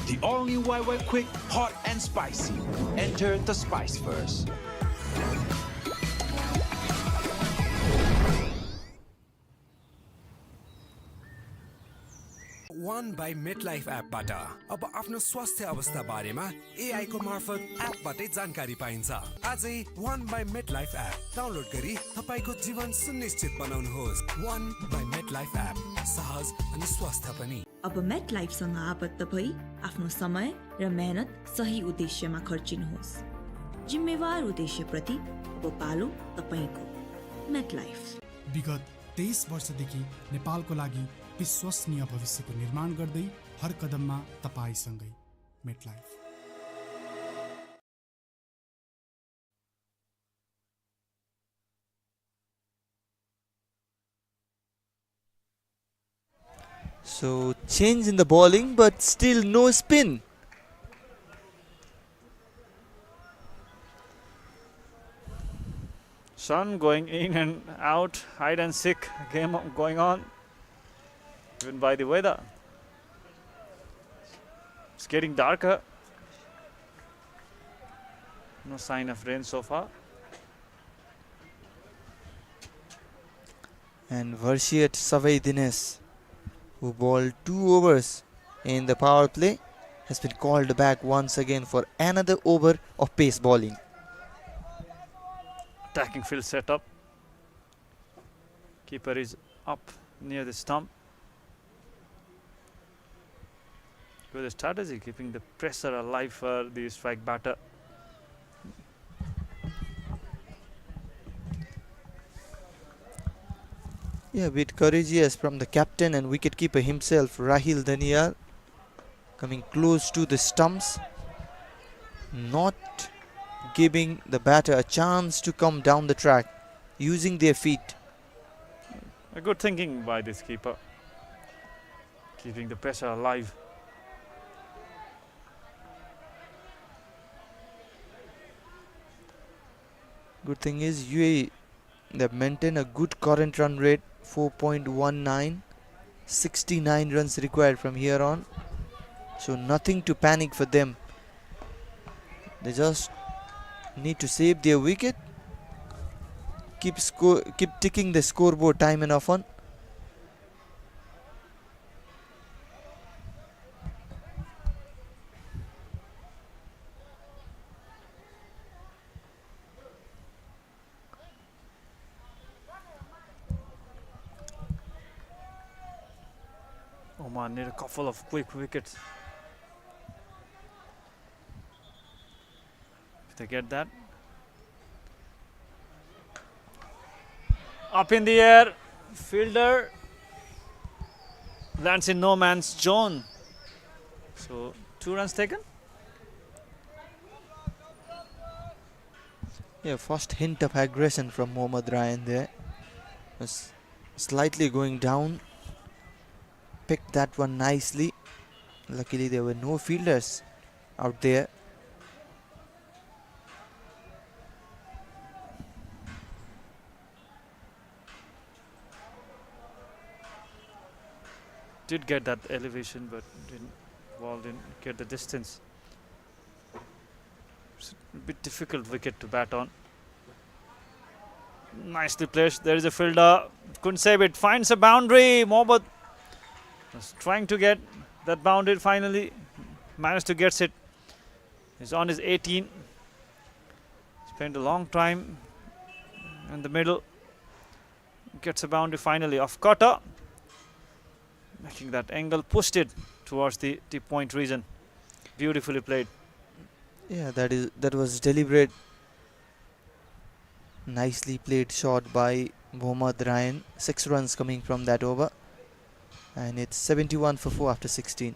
The all-new YY Quick, hot and spicy. Enter the spice first. One by MetLife एपबाट अब आफ्नो स्वास्थ्य अवस्था बारेमा AI को मार्फत एपबाटै जानकारी पाइन्छ। आजै One by MetLife app download गरी तपाईको जीवन सुनिश्चित बनाउनुहोस्। One by MetLife एप सहज अनि स्वस्थ पनि। अब मेट लाइफसँग आबद्ध भई आफ्नो समय र मेहनत सही उद्देश्यमा खर्चिनुहोस्। जिम्मेवार उद्देश्यप्रति अब पालो तपाईको। मेट लाइफ विगत 23 वर्षदेखि नेपालको लागि विश्वसनीय भविष्यको निर्माण गर्दै हर कदममा तपाईसँगै। MetLife. So change in the bowling, but still no spin. Sun going in and out, hide and seek game going on, even by the weather. It's getting darker. No sign of rain so far. And Varshiat Savai Dines, who bowled 2 overs in the power play, has been called back once again for another over of pace bowling. Attacking field set up. Keeper is up near the stump. Good strategy, keeping the pressure alive for the strike batter. Yeah, a bit courageous from the captain and wicketkeeper himself, Rahil Daniel, coming close to the stumps, not giving the batter a chance to come down the track, using their feet. A good thinking by this keeper, keeping the pressure alive. Good thing is UAE, they've maintained a good current run rate, 4.19, 69 runs required from here on, so nothing to panic for them. They just need to save their wicket, keep ticking the scoreboard time and often. Oman need a couple of quick wickets. If they get that. Up in the air, fielder lands in no man's zone. So 2 runs taken. Yeah, first hint of aggression from Mohammad Ryan there. Was slightly going down. Picked that one nicely. Luckily there were no fielders out there. Did get that elevation, but ball didn't get the distance. It's a bit difficult wicket to bat on. Nicely placed. There is a fielder. Couldn't save it. Finds a boundary. Mohammad was trying to get that boundary. Finally managed to get it. He's on his 18. Spent a long time in the middle. Gets a boundary finally off cutter. making that angle, pushed it towards the point region. Beautifully played. Yeah, that was deliberate. Nicely played shot by Mohammad Ryan. 6 runs coming from that over. And it's 71 for 4 after 16.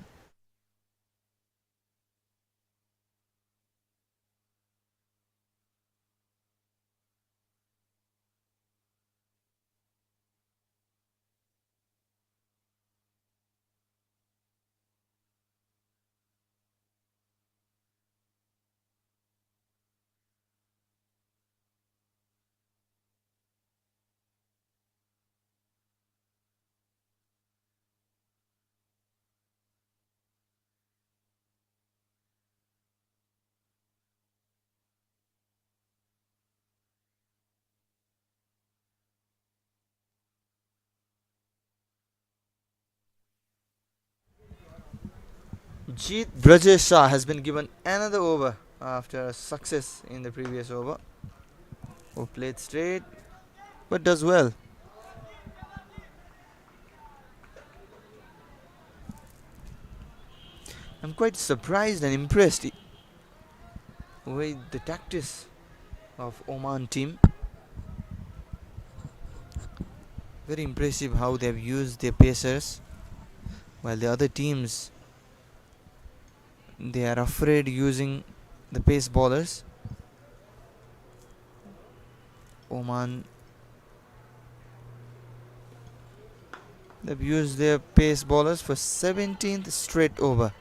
Jeet Brajesh Shah has been given another over after a success in the previous over. Who played straight but does well. I'm quite surprised and impressed with the tactics of Oman team. Very impressive how they've used their pacers, while the other teams, they are afraid using the pace bowlers. Oman, they've used their pace bowlers for 17th straight over.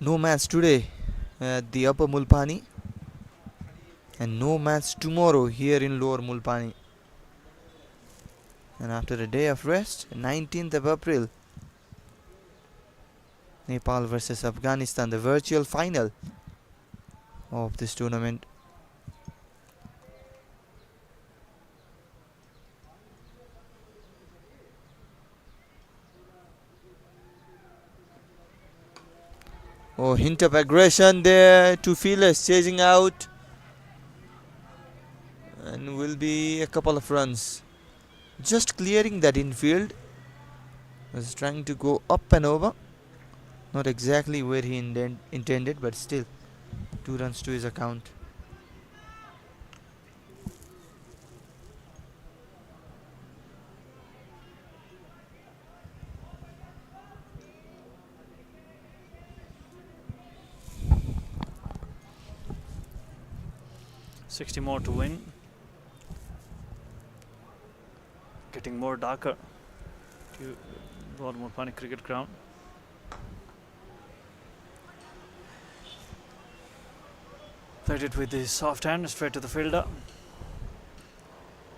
No match today at the Upper Mulpani, and no match tomorrow here in Lower Mulpani. And after a day of rest, 19th of April, Nepal versus Afghanistan, the virtual final of this tournament. Oh, hint of aggression there. 2 fielders chasing out, and will be a couple of runs. Just clearing that infield. Was trying to go up and over. Not exactly where he intended, but still 2 runs to his account. Sixty more to win. Getting more darker to Lord Mulpani cricket ground. Played it with the soft hand straight to the fielder.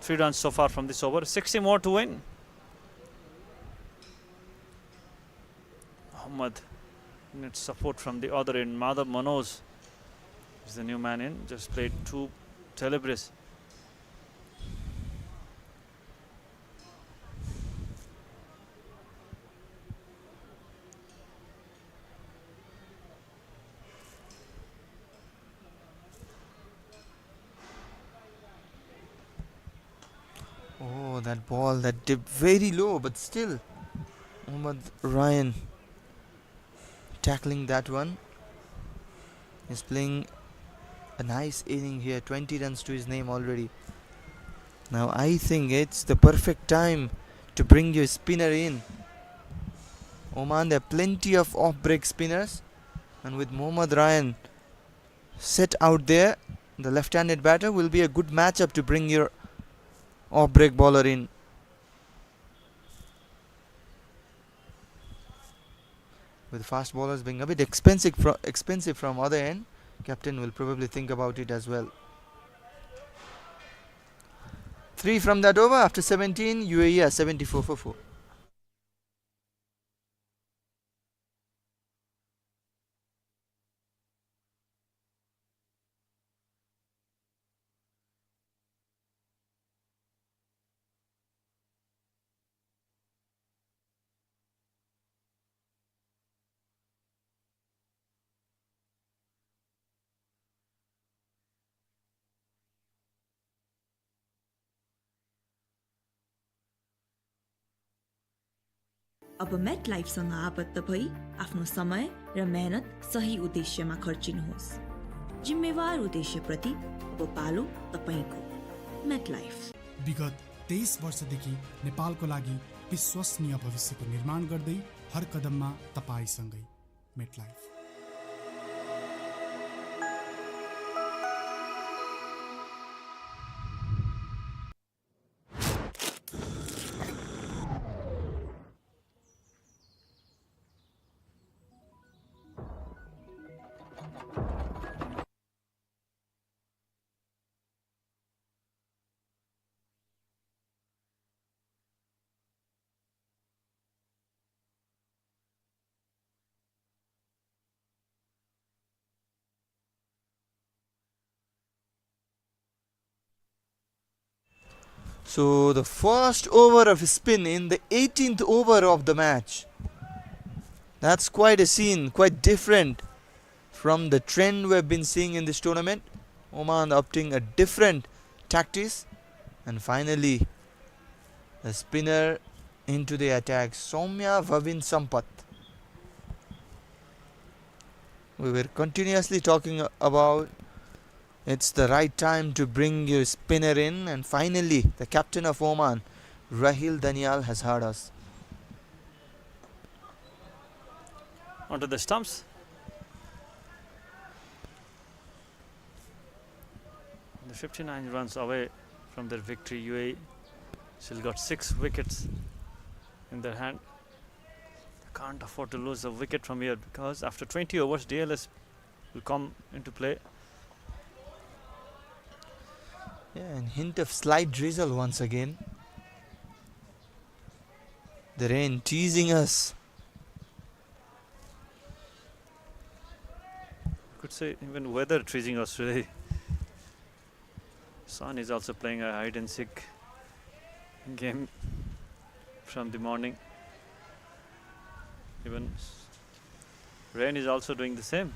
3 runs so far from this over. 60 more to win. Muhammad needs support from the other end. Madhav Manoj is the new man in. Just played 2 deliberate. Oh, that ball that dipped very low, but still Mohammad Ryan tackling that one. He's playing a nice inning here. 20 runs to his name already. Now I think it's the perfect time to bring your spinner in. Oman, there are plenty of off-break spinners, and with Mohammad Ryan set out there, the left-handed batter will be a good matchup to bring your off-break bowler in. With fast bowlers being a bit expensive from other end, captain will probably think about it as well. 3 from that over after 17. UAE are 74 for 4. अब met लाइफसँग आबद्ध भई आफ्नो समय र मेहनत सही उद्देश्यमा खर्चिनुहोस्। जिम्मेवार उद्देश्यप्रति अब पालो तपाईको। मेट लाइफ विगत 23 वर्षदेखि नेपालको लागि विश्वसनीय भविष्यको निर्माण गर्दै हर कदममा तपाईसँगै। MetLife. So the first over of spin in the 18th over of the match. That's quite a scene, quite different from the trend we've been seeing in this tournament. Oman opting a different tactics, and finally the spinner into the attack, Soumya Vavin Sampath. We were continuously talking about it's the right time to bring your spinner in, and finally the captain of Oman, Rahil Danial, has heard us. Onto the stumps. The 59 runs away from their victory. UAE still got 6 wickets in their hand. They can't afford to lose a wicket from here, because after 20 overs DLS will come into play. Yeah, and hint of slight drizzle once again. The rain teasing us. Could say even weather teasing us today. Sun is also playing a hide and seek game from the morning. Even rain is also doing the same.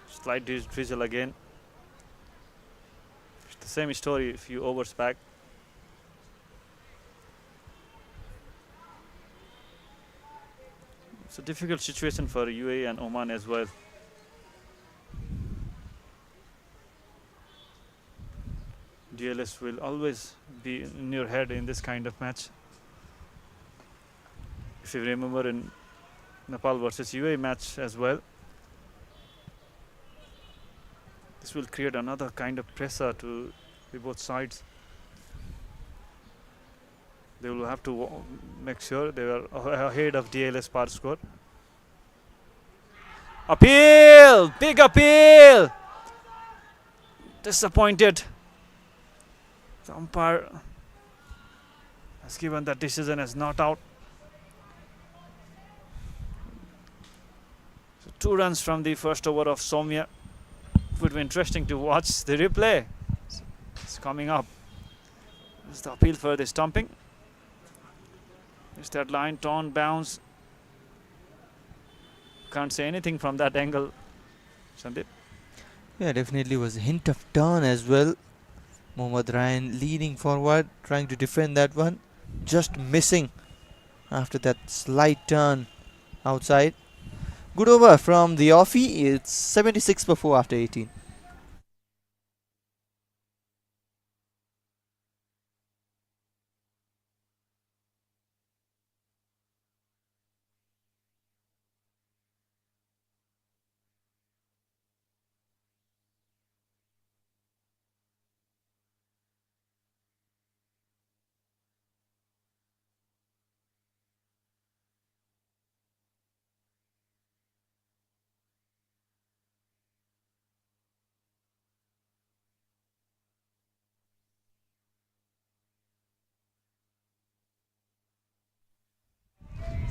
Slight drizzle again. It's the same story a few overs back. It's a difficult situation for UAE and Oman as well. DLS will always be in your head in this kind of match. If you remember in Nepal versus UAE match as well, this will create another kind of pressure to the both sides. They will have to make sure they are ahead of DLS par score. Appeal! Big appeal! Disappointed. The umpire has given that decision as not out. So 2 runs from the first over of Soumya. It would be interesting to watch the replay. It's coming up. This is the appeal for the stumping. Is that line torn, bounce? Can't say anything from that angle, Sandeep. Yeah, definitely was a hint of turn as well. Mohammad Ryan leaning forward, trying to defend that one. Just missing after that slight turn outside. Good over from the offie. It's 76 for 4 after 18.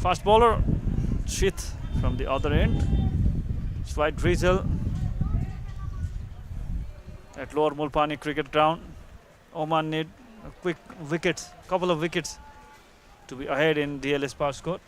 Fast bowler, Shit from the other end. Slight drizzle at Lower Mulpani Cricket Ground. Oman need a quick wickets, couple of wickets to be ahead in DLS par score.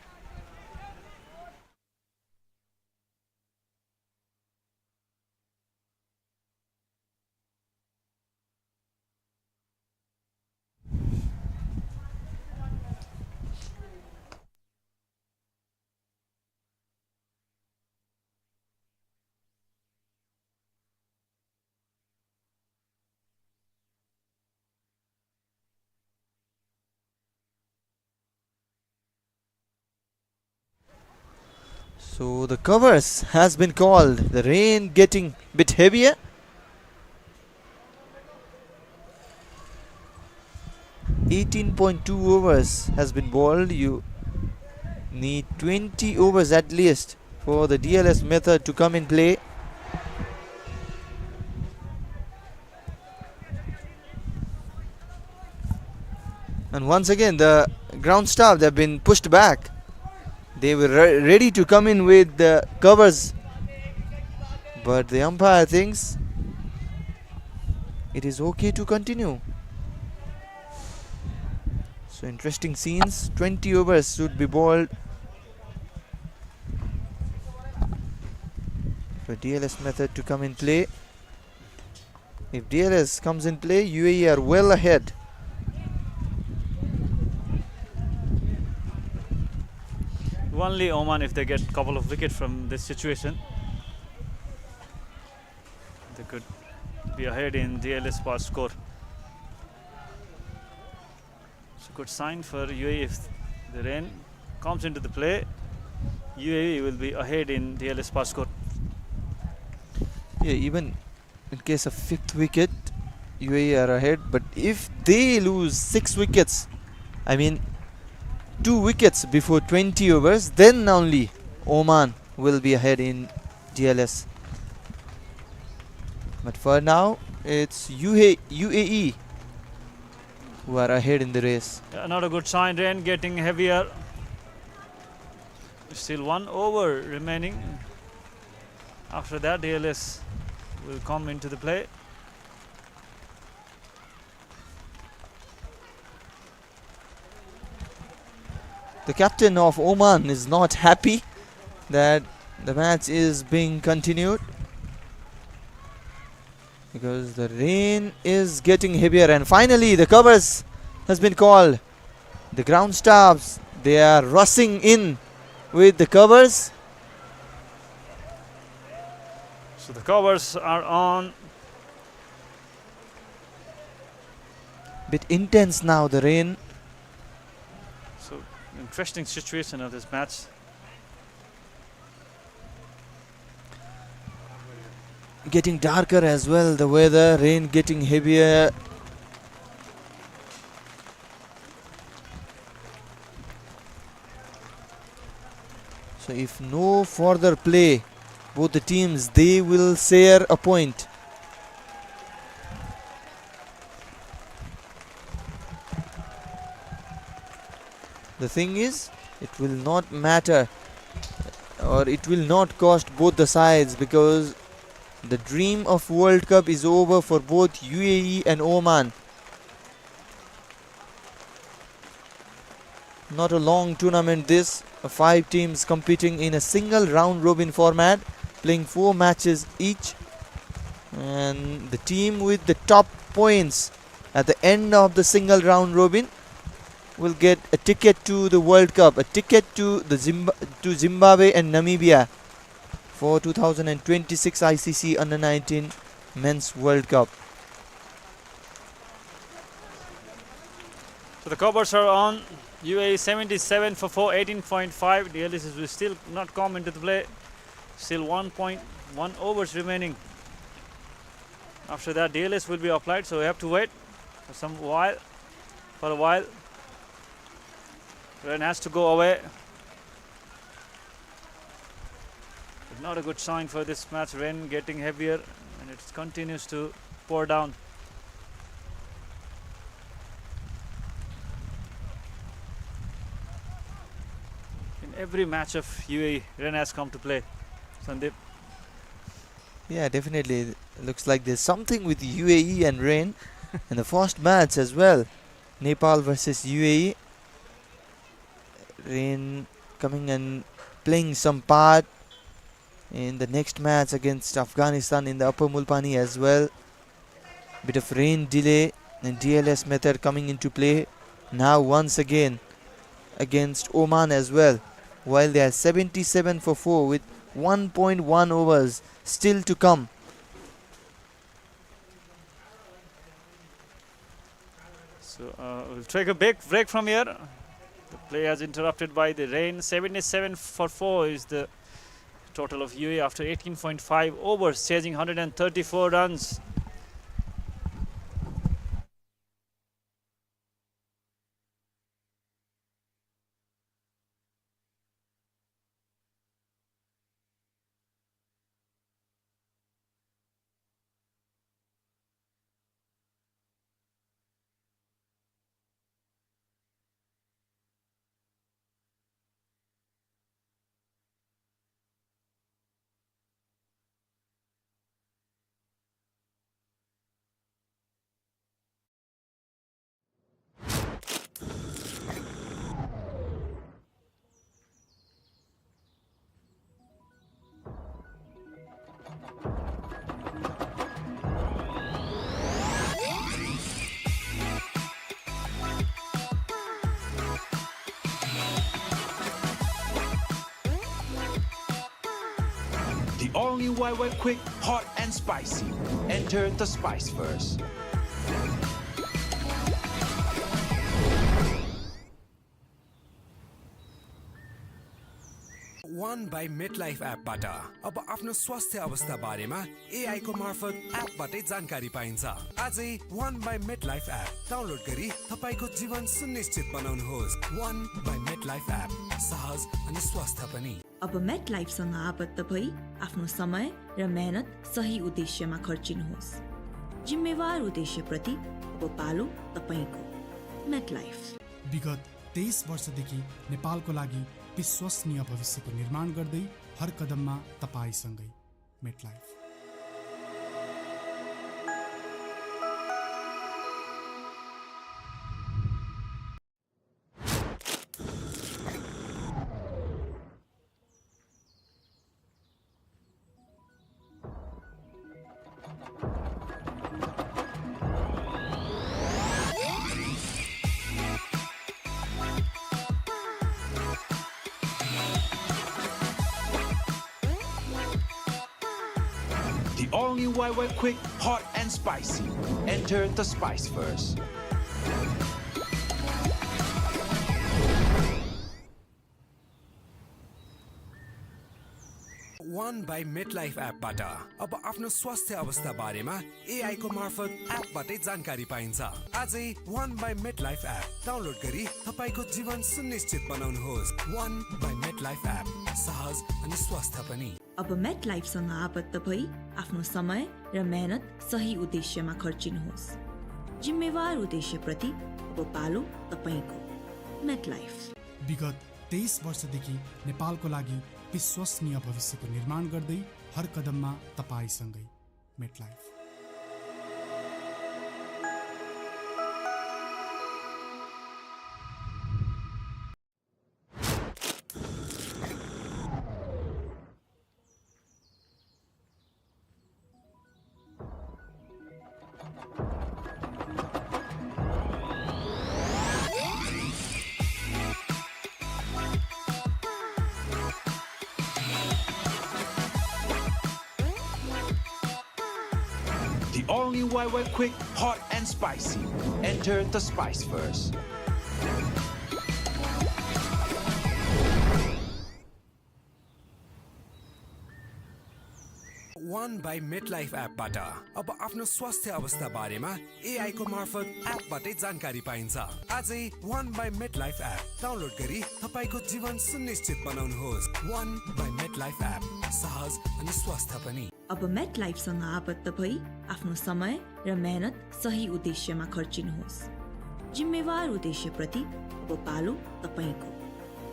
So the covers has been called. The rain getting bit heavier. .2 overs has been bowled. You need 20 overs at least for the DLS method to come in play. And once again the ground staff, they've been pushed back. They were ready to come in with the covers, but the umpire thinks it is okay to continue. So interesting scenes. 20 overs should be bowled for DLS method to come in play. If DLS comes in play, UAE are well ahead. Only Oman, if they get a couple of wickets from this situation, they could be ahead in DLS par score. It's a good sign for UAE. If the rain comes into the play, UAE will be ahead in DLS par score. Yeah, even in case of 5th wicket, UAE are ahead. But if they lose 6 wickets, I mean 2 wickets before 20 overs, then only Oman will be ahead in DLS. But for now, it's UAE who are ahead in the race. Yeah, not a good sign. Rain getting heavier. Still 1 over remaining. After that, DLS will come into the play. The captain of Oman is not happy that the match is being continued, because the rain is getting heavier, and finally the covers has been called. The ground staffs, they are rushing in with the covers. So the covers are on. Bit intense now, the rain. So interesting situation of this match. Getting darker as well, the weather, rain getting heavier. So if no further play, both the teams, they will share a point. The thing is, it will not matter, or it will not cost both the sides, because the dream of World Cup is over for both UAE and Oman. Not a long tournament this, 5 teams competing in a single round robin format, playing 4 matches each, and the team with the top points at the end of the single round robin will get a ticket to the World Cup, a ticket to the Zimbabwe and Namibia for 2026 ICC Under-19 Men's World Cup. So the covers are on. UAE 77 for 4, 18.5. DLS will still not come into the play. Still 1.1 overs remaining. After that, DLS will be applied, so we have to wait for a while. Rain has to go away. But not a good sign for this match. Rain getting heavier, and it continues to pour down. In every match of UAE, rain has come to play. Sandeep. Yeah, definitely. Looks like there's something with UAE and rain in the first match as well. Nepal versus UAE. Rain coming and playing some part in the next match against Afghanistan in the Upper Mulpani as well. Bit of rain delay and DLS method coming into play now once again against Oman as well, while they are 77 for 4 with 1.1 overs still to come. So we'll take a big break from here. The play has interrupted by the rain. 77 for 4 is the total of UAE after 18.5 overs, chasing 134 runs. The all-new YY Quick, hot and spicy. Enter the spice first. One by MetLife एपबाट अब आफ्नो स्वास्थ्य अवस्था बारेमा AI को मार्फत एपबाटै जानकारी पाइन्छ। आजै One by MetLife app download गरी तपाईको जीवन सुनिश्चित बनाउनुहोस्। One by MetLife एप सहज अनि स्वस्थ पनि। अब मेट लाइफसँग आबद्ध भई आफ्नो समय र मेहनत सही उद्देश्यमा खर्चिनुहोस्। जिम्मेवार उद्देश्यप्रति अब पालो तपाईको। मेट लाइफ विगत 23 वर्षदेखि नेपालको लागि विश्वसनीय भविष्यको निर्माण गर्दै हर कदममा तपाईसँगै। MetLife. The all-new YY Quick, hot and spicy. Enter the spice first. One by MetLife एपबाट अब आफ्नो स्वास्थ्य अवस्था बारेमा AI को मार्फत एपबाटै जानकारी पाइन्छ। आजै One by MetLife app download गरी तपाईको जीवन सुनिश्चित बनाउनुहोस्। One by MetLife एप सहज अनि स्वस्थ पनि। अब मेट लाइफसँग आबद्ध भई आफ्नो समय र मेहनत सही उद्देश्यमा खर्चिनुहोस्। जिम्मेवार उद्देश्यप्रति अब पालो तपाईको। MetLife. विगत 23 वर्षदेखि नेपालको लागि विश्वसनीय भविष्यको निर्माण गर्दै हर कदममा तपाईसँगै। MetLife. The all-new YY Quick, hot and spicy. Enter the spice first. One by MetLife एपबाट अब आफ्नो स्वास्थ्य अवस्था बारेमा AI को मार्फत एपबाटै जानकारी पाइन्छ। आजै One by MetLife app download गरी तपाईको जीवन सुनिश्चित बनाउनुहोस्। One by MetLife एप सहज अनि स्वस्थ पनि। अब मेट लाइफसँग आबद्ध भई आफ्नो समय र मेहनत सही उद्देश्यमा खर्चिनुहोस्। जिम्मेवार उद्देश्यप्रति अब पालो तपाईको।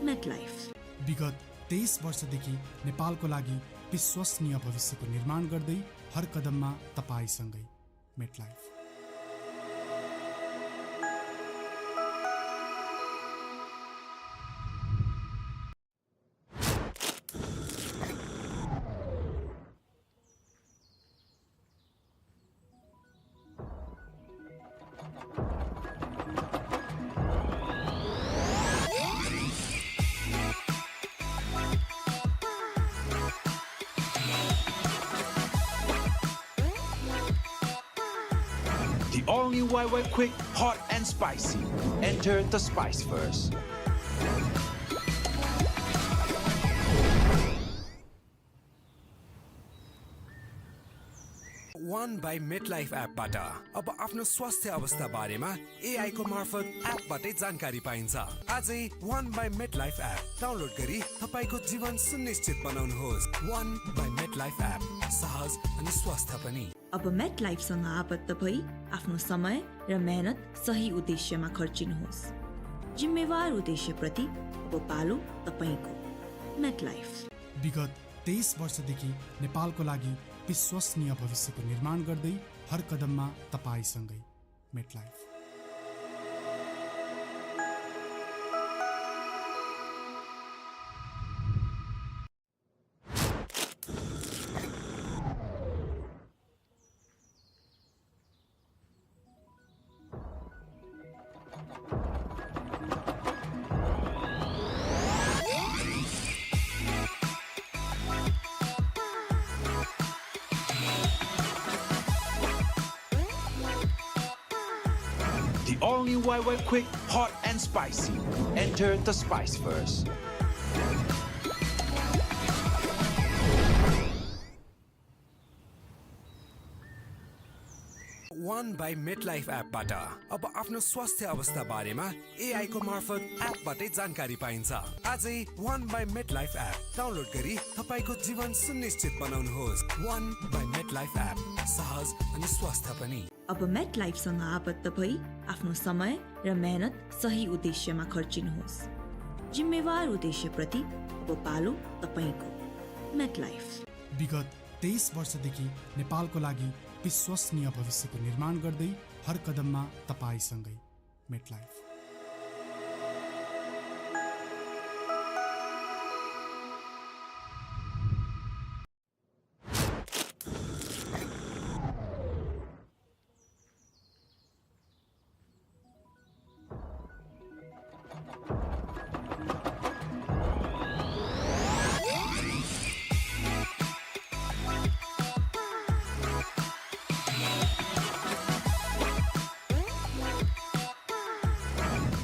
MetLife. विगत 23 वर्षदेखि नेपालको लागि विश्वसनीय भविष्यको निर्माण गर्दै हर कदममा तपाईसँगै। MetLife. The all-new YY Quick, hot and spicy. Enter the spice first. One by MetLife एपबाट अब आफ्नो स्वास्थ्य अवस्था बारेमा AI को मार्फत एपबाटै जानकारी पाइन्छ। आजै One by MetLife app download गरी तपाईको जीवन सुनिश्चित बनाउनुहोस्। One by MetLife एप सहज अनि स्वस्थ पनि। अब मेट लाइफसँग आबद्ध भई आफ्नो समय र मेहनत सही उद्देश्यमा खर्चिनुहोस्। जिम्मेवार उद्देश्यप्रति अब पालो तपाईको मेट लाइफ। विगत 23 वर्षदेखि नेपालको लागि विश्वसनीय भविष्यको निर्माण गर्दै हर कदममा तपाईसँगै MetLife. The all-new YY Quick, hot and spicy. Enter the spice first. One by MetLife एपबाट अब आफ्नो स्वास्थ्य अवस्था बारेमा AI को मार्फत एपबाटै जानकारी पाइन्छ। आजै One by MetLife app download गरी तपाईको जीवन सुनिश्चित बनाउनुहोस्। One by MetLife एप सहज अनि स्वस्थ पनि। अब मेट लाइफसँग आबद्ध भई आफ्नो समय र मेहनत सही उद्देश्यमा खर्चिनुहोस्। जिम्मेवार उद्देश्यप्रति अब पालो तपाईको मेट लाइफ। विगत 23 वर्षदेखि नेपालको लागि विश्वसनीय भविष्यको निर्माण गर्दै हर कदममा तपाईसँगै MetLife.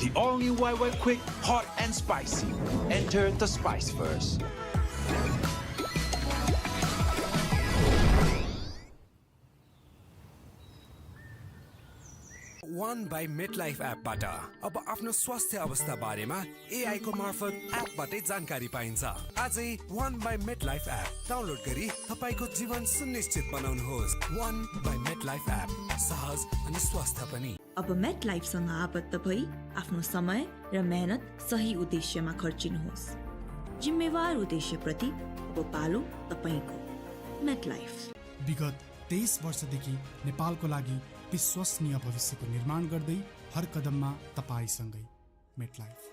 The all-new YY Quick, hot and spicy. Enter the spice first. One by MetLife एपबाट अब आफ्नो स्वास्थ्य अवस्था बारेमा AI को मार्फत एपबाटै जानकारी पाइन्छ। आजै One by MetLife app download गरी तपाईको जीवन सुनिश्चित बनाउनुहोस्। One by MetLife एप सहज अनि स्वस्थ पनि। अब मेट लाइफसँग आबद्ध भई आफ्नो समय र मेहनत सही उद्देश्यमा खर्चिनुहोस्। जिम्मेवार उद्देश्यप्रति अब पालो तपाईको मेट लाइफ। विगत 23 वर्षदेखि नेपालको लागि विश्वसनीय भविष्यको निर्माण गर्दै हर कदममा तपाईसँगै MetLife.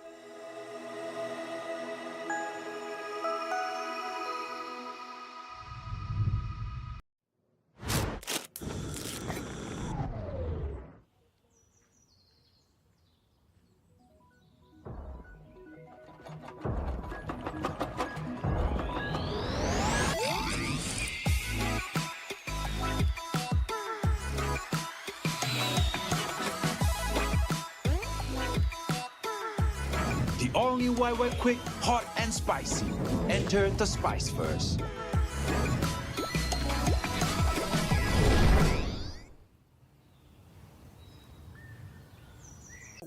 The all-new YY Quick, hot and spicy. Enter the spice first.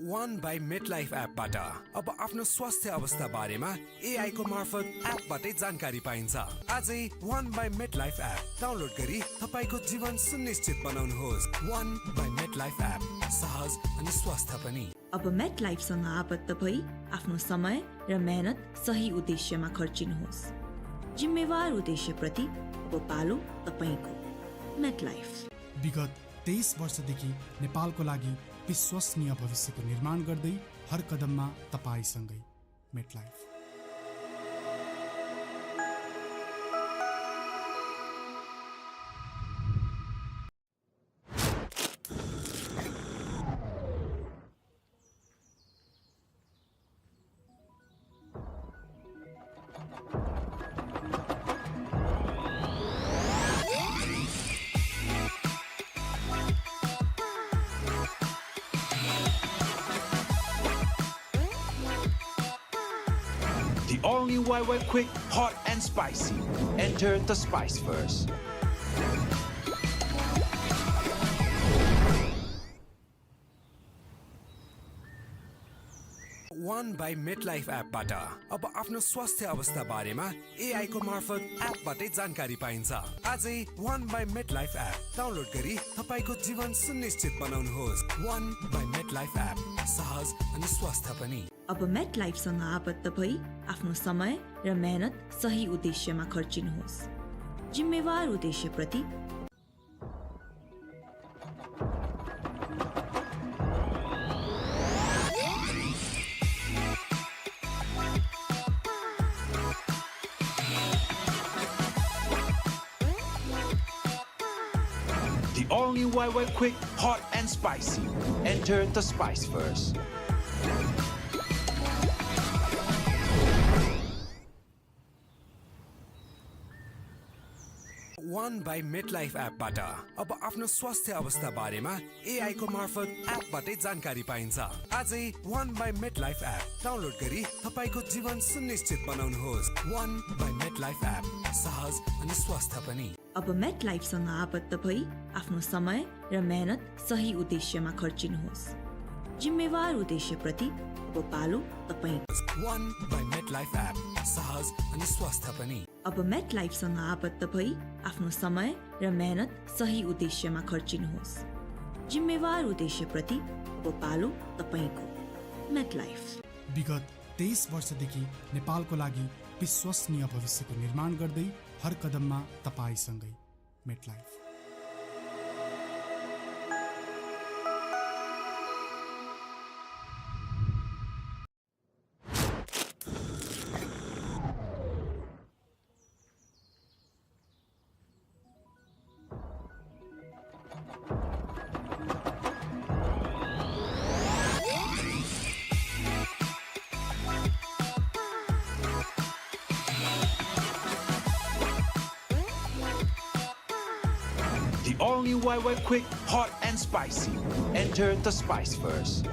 One by MetLife एपबाट अब आफ्नो स्वास्थ्य अवस्था बारेमा AI को मार्फत एपबाटै जानकारी पाइन्छ। आजै One by MetLife app download गरी तपाईको जीवन सुनिश्चित बनाउनुहोस्। One by MetLife एप सहज अनि स्वस्थ पनि। अब मेट लाइफसँग आबद्ध भई आफ्नो समय र मेहनत सही उद्देश्यमा खर्चिनुहोस्। जिम्मेवार उद्देश्यप्रति अब पालो तपाईको मेट लाइफ। विगत 23 वर्षदेखि नेपालको लागि विश्वसनीय भविष्यको निर्माण गर्दै हर कदममा तपाईसँगै MetLife. The all-new YY Quick, hot and spicy. Enter the spice first. One by MetLife एपबाट अब आफ्नो स्वास्थ्य अवस्था बारेमा AI को मार्फत एपबाटै जानकारी पाइन्छ। आजै One by MetLife app download गरी तपाईको जीवन सुनिश्चित बनाउनुहोस्। One by MetLife एप सहज अनि स्वस्थ पनि। अब मेट लाइफसँग आबद्ध भई आफ्नो समय र मेहनत सही उद्देश्यमा खर्चिनुहोस्। जिम्मेवार उद्देश्यप्रति The all new YY Quick, hot and spicy. Enter the spice first. One by MetLife एपबाट अब आफ्नो स्वास्थ्य अवस्था बारेमा AI को मार्फत एपबाटै जानकारी पाइन्छ। आजै One by MetLife app download गरी तपाईको जीवन सुनिश्चित बनाउनुहोस्। One by MetLife एप सहज अनि स्वस्थ पनि। अब मेट लाइफसँग आबद्ध भई आफ्नो समय र मेहनत सही उद्देश्यमा खर्चिनुहोस्। जिम्मेवार उद्देश्यप्रति अब पालो तपाईको। One by MetLife एप सहज अनि स्वस्थ पनि। अब मेट लाइफसँग आबद्ध भई आफ्नो समय र मेहनत सही उद्देश्यमा खर्चिनुहोस्। जिम्मेवार उद्देश्यप्रति अब पालो तपाईको। मेट लाइफ विगत 23 वर्षदेखि नेपालको लागि विश्वसनीय भविष्यको निर्माण गर्दै हर कदममा तपाईसँगै। MetLife. The all new YY Quick, hot and spicy. Enter the spice first.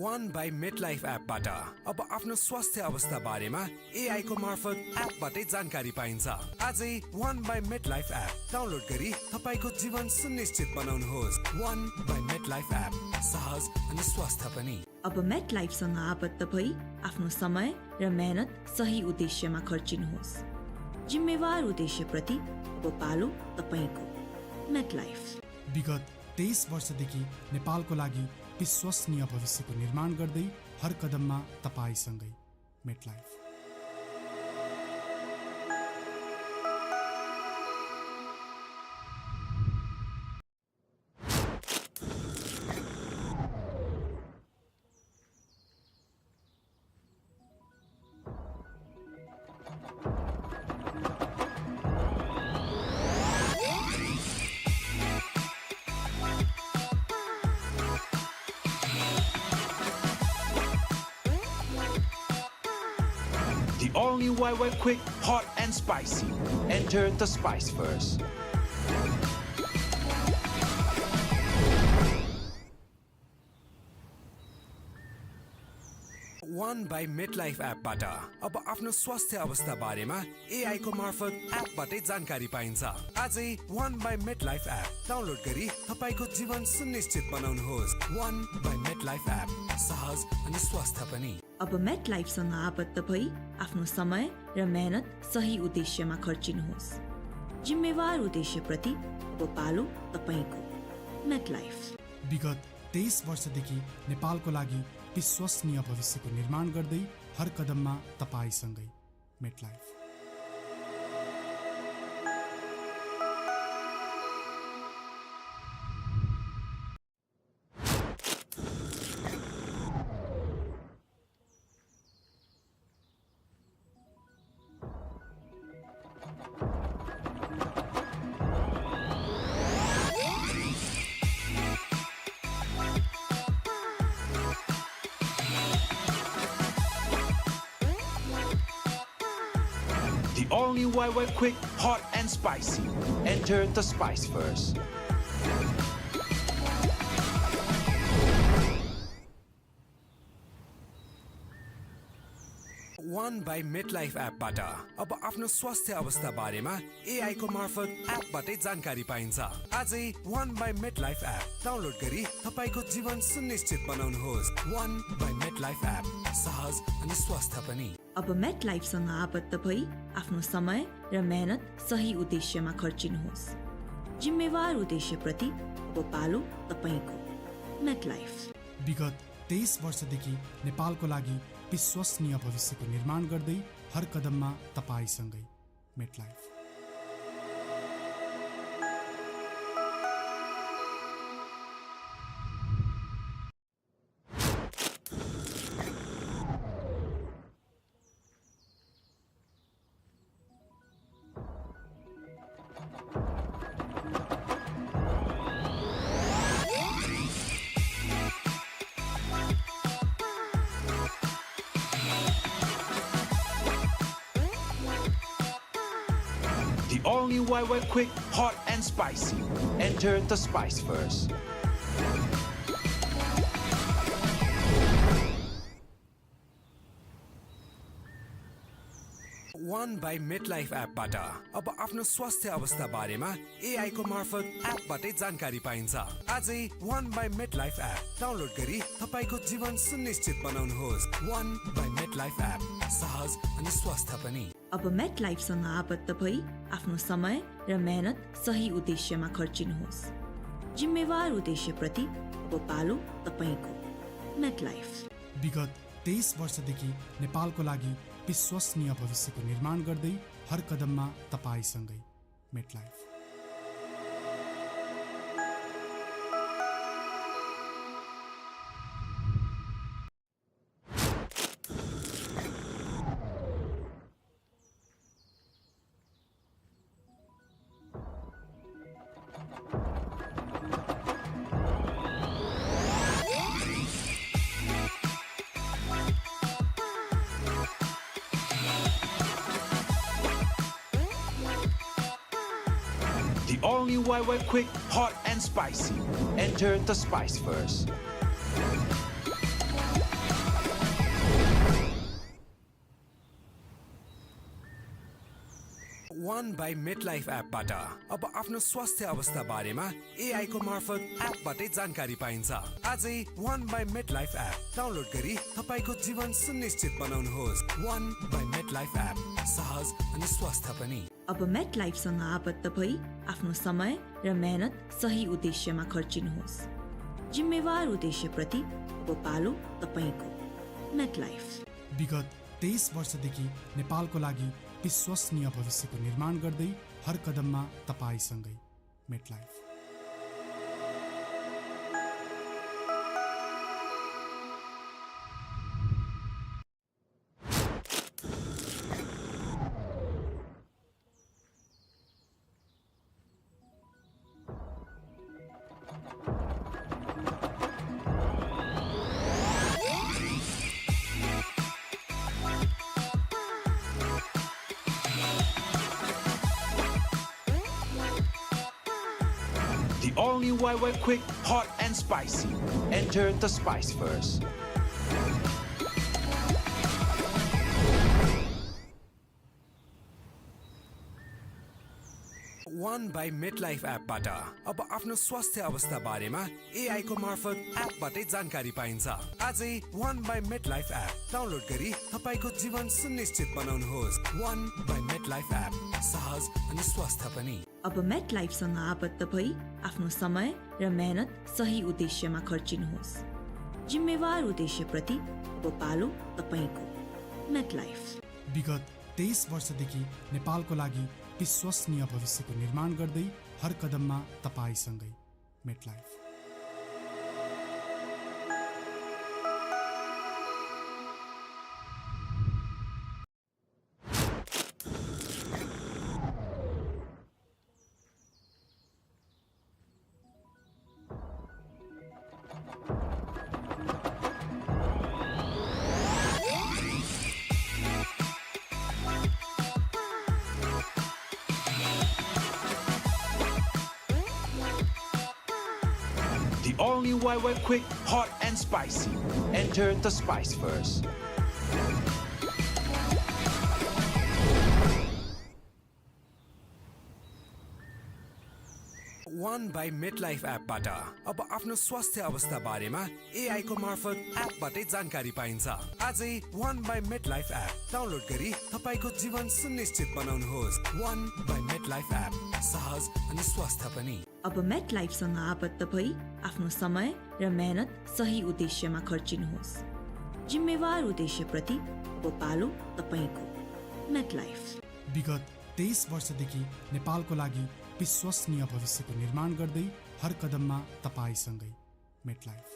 One by MetLife एपबाट अब आफ्नो स्वास्थ्य अवस्था बारेमा AI को मार्फत एपबाटै जानकारी पाइन्छ। आजै One by MetLife app download गरी तपाईको जीवन सुनिश्चित बनाउनुहोस्। One by MetLife एप सहज अनि स्वस्थ पनि। अब मेट लाइफसँग आबद्ध भई आफ्नो समय र मेहनत सही उद्देश्यमा खर्चिनुहोस्। जिम्मेवार उद्देश्यप्रति अब पालो तपाईको। MetLife. विगत 23 वर्षदेखि नेपालको लागि विश्वसनीय भविष्यको निर्माण गर्दै हर कदममा तपाईसँगै। MetLife. The all new YY Quick, hot and spicy. Enter the spice first. One by MetLife एपबाट अब आफ्नो स्वास्थ्य अवस्था बारेमा AI को मार्फत एपबाटै जानकारी पाइन्छ। आजै One by MetLife app download गरी तपाईको जीवन सुनिश्चित बनाउनुहोस्। One by MetLife एप सहज अनि स्वस्थ पनि। अब मेट लाइफसँग आबद्ध भई आफ्नो समय र मेहनत सही उद्देश्यमा खर्चिनुहोस्। जिम्मेवार उद्देश्यप्रति अब पालो तपाईको। MetLife. विगत 23 वर्षदेखि नेपालको लागि विश्वसनीय भविष्यको निर्माण गर्दै हर कदममा तपाईसँगै। MetLife. The all new YY Quick, hot and spicy. Enter the spice first. One by MetLife एपबाट अब आफ्नो स्वास्थ्य अवस्था बारेमा AI को मार्फत एपबाटै जानकारी पाइन्छ। आजै One by MetLife app download गरी तपाईको जीवन सुनिश्चित बनाउनुहोस्। One by MetLife एप सहज अनि स्वस्थ पनि। अब MetLifeसँग आबद्ध भई आफ्नो समय र मेहनत सही उद्देश्यमा खर्चिनुहोस्। जिम्मेवार उद्देश्यप्रति अब पालो तपाईको। MetLife विगत 23 वर्षदेखि नेपालको लागि विश्वसनीय भविष्यको निर्माण गर्दै हर कदममा तपाईसँगै। MetLife. The all-new YY Quick, hot and spicy. Enter the spice first. One by MetLife एपबाट अब आफ्नो स्वास्थ्य अवस्था बारेमा AI को मार्फत एपबाटै जानकारी पाइन्छ। आजै One by MetLife app download गरी तपाईको जीवन सुनिश्चित बनाउनुहोस्। One by MetLife एप सहज अनि स्वस्थ पनि। अब MetLifeसँग आबद्ध भई आफ्नो समय र मेहनत सही उद्देश्यमा खर्चिनुहोस्। जिम्मेवार उद्देश्यप्रति अब पालो तपाईको। MetLife विगत 23 वर्षदेखि नेपालको लागि विश्वसनीय भविष्यको निर्माण गर्दै हर कदममा तपाईसँगै। MetLife. The all-new YY Quick, hot and spicy. Enter the spice first. One by MetLife एपबाट अब आफ्नो स्वास्थ्य अवस्था बारेमा AI को मार्फत एपबाटै जानकारी पाइन्छ। आजै One by MetLife app download गरी तपाईको जीवन सुनिश्चित बनाउनुहोस्। One by MetLife एप सहज अनि स्वस्थ पनि। अब MetLifeसँग आबद्ध भई आफ्नो समय र मेहनत सही उद्देश्यमा खर्चिनुहोस्। जिम्मेवार उद्देश्यप्रति अब पालो तपाईको। MetLife विगत 23 वर्षदेखि नेपालको लागि विश्वसनीय भविष्यको निर्माण गर्दै हर कदममा तपाईसँगै। MetLife. The all-new YY Quick, hot and spicy. Enter the spice first. One by MetLife एपबाट अब आफ्नो स्वास्थ्य अवस्था बारेमा AI को मार्फत एपबाटै जानकारी पाइन्छ। आजै One by MetLife app download गरी तपाईको जीवन सुनिश्चित बनाउनुहोस्। One by MetLife एप सहज अनि स्वस्थ पनि। अब MetLifeसँग आबद्ध भई आफ्नो समय र मेहनत सही उद्देश्यमा खर्चिनुहोस्। जिम्मेवार उद्देश्यप्रति अब पालो तपाईको। MetLife विगत 23 वर्षदेखि नेपालको लागि विश्वसनीय भविष्यको निर्माण गर्दै हर कदममा तपाईसँगै। MetLife. The all-new YY Quick, hot and spicy. Enter the spice first. One by MetLife एपबाट अब आफ्नो स्वास्थ्य अवस्था बारेमा AI को मार्फत एपबाटै जानकारी पाइन्छ। आजै One by MetLife app download गरी तपाईको जीवन सुनिश्चित बनाउनुहोस्। One by MetLife एप सहज अनि स्वस्थ पनि। अब मेटलाइफसँग आबद्ध भई आफ्नो समय र मेहनत सही उद्देश्यमा खर्चिनुहोस्। जिम्मेवार उद्देश्यप्रति अब पालो तपाईको। मेटलाइफ विगत 23 वर्षदेखि नेपालको लागि विश्वसनीय भविष्यको निर्माण गर्दै हर कदममा तपाईसँगै। MetLife.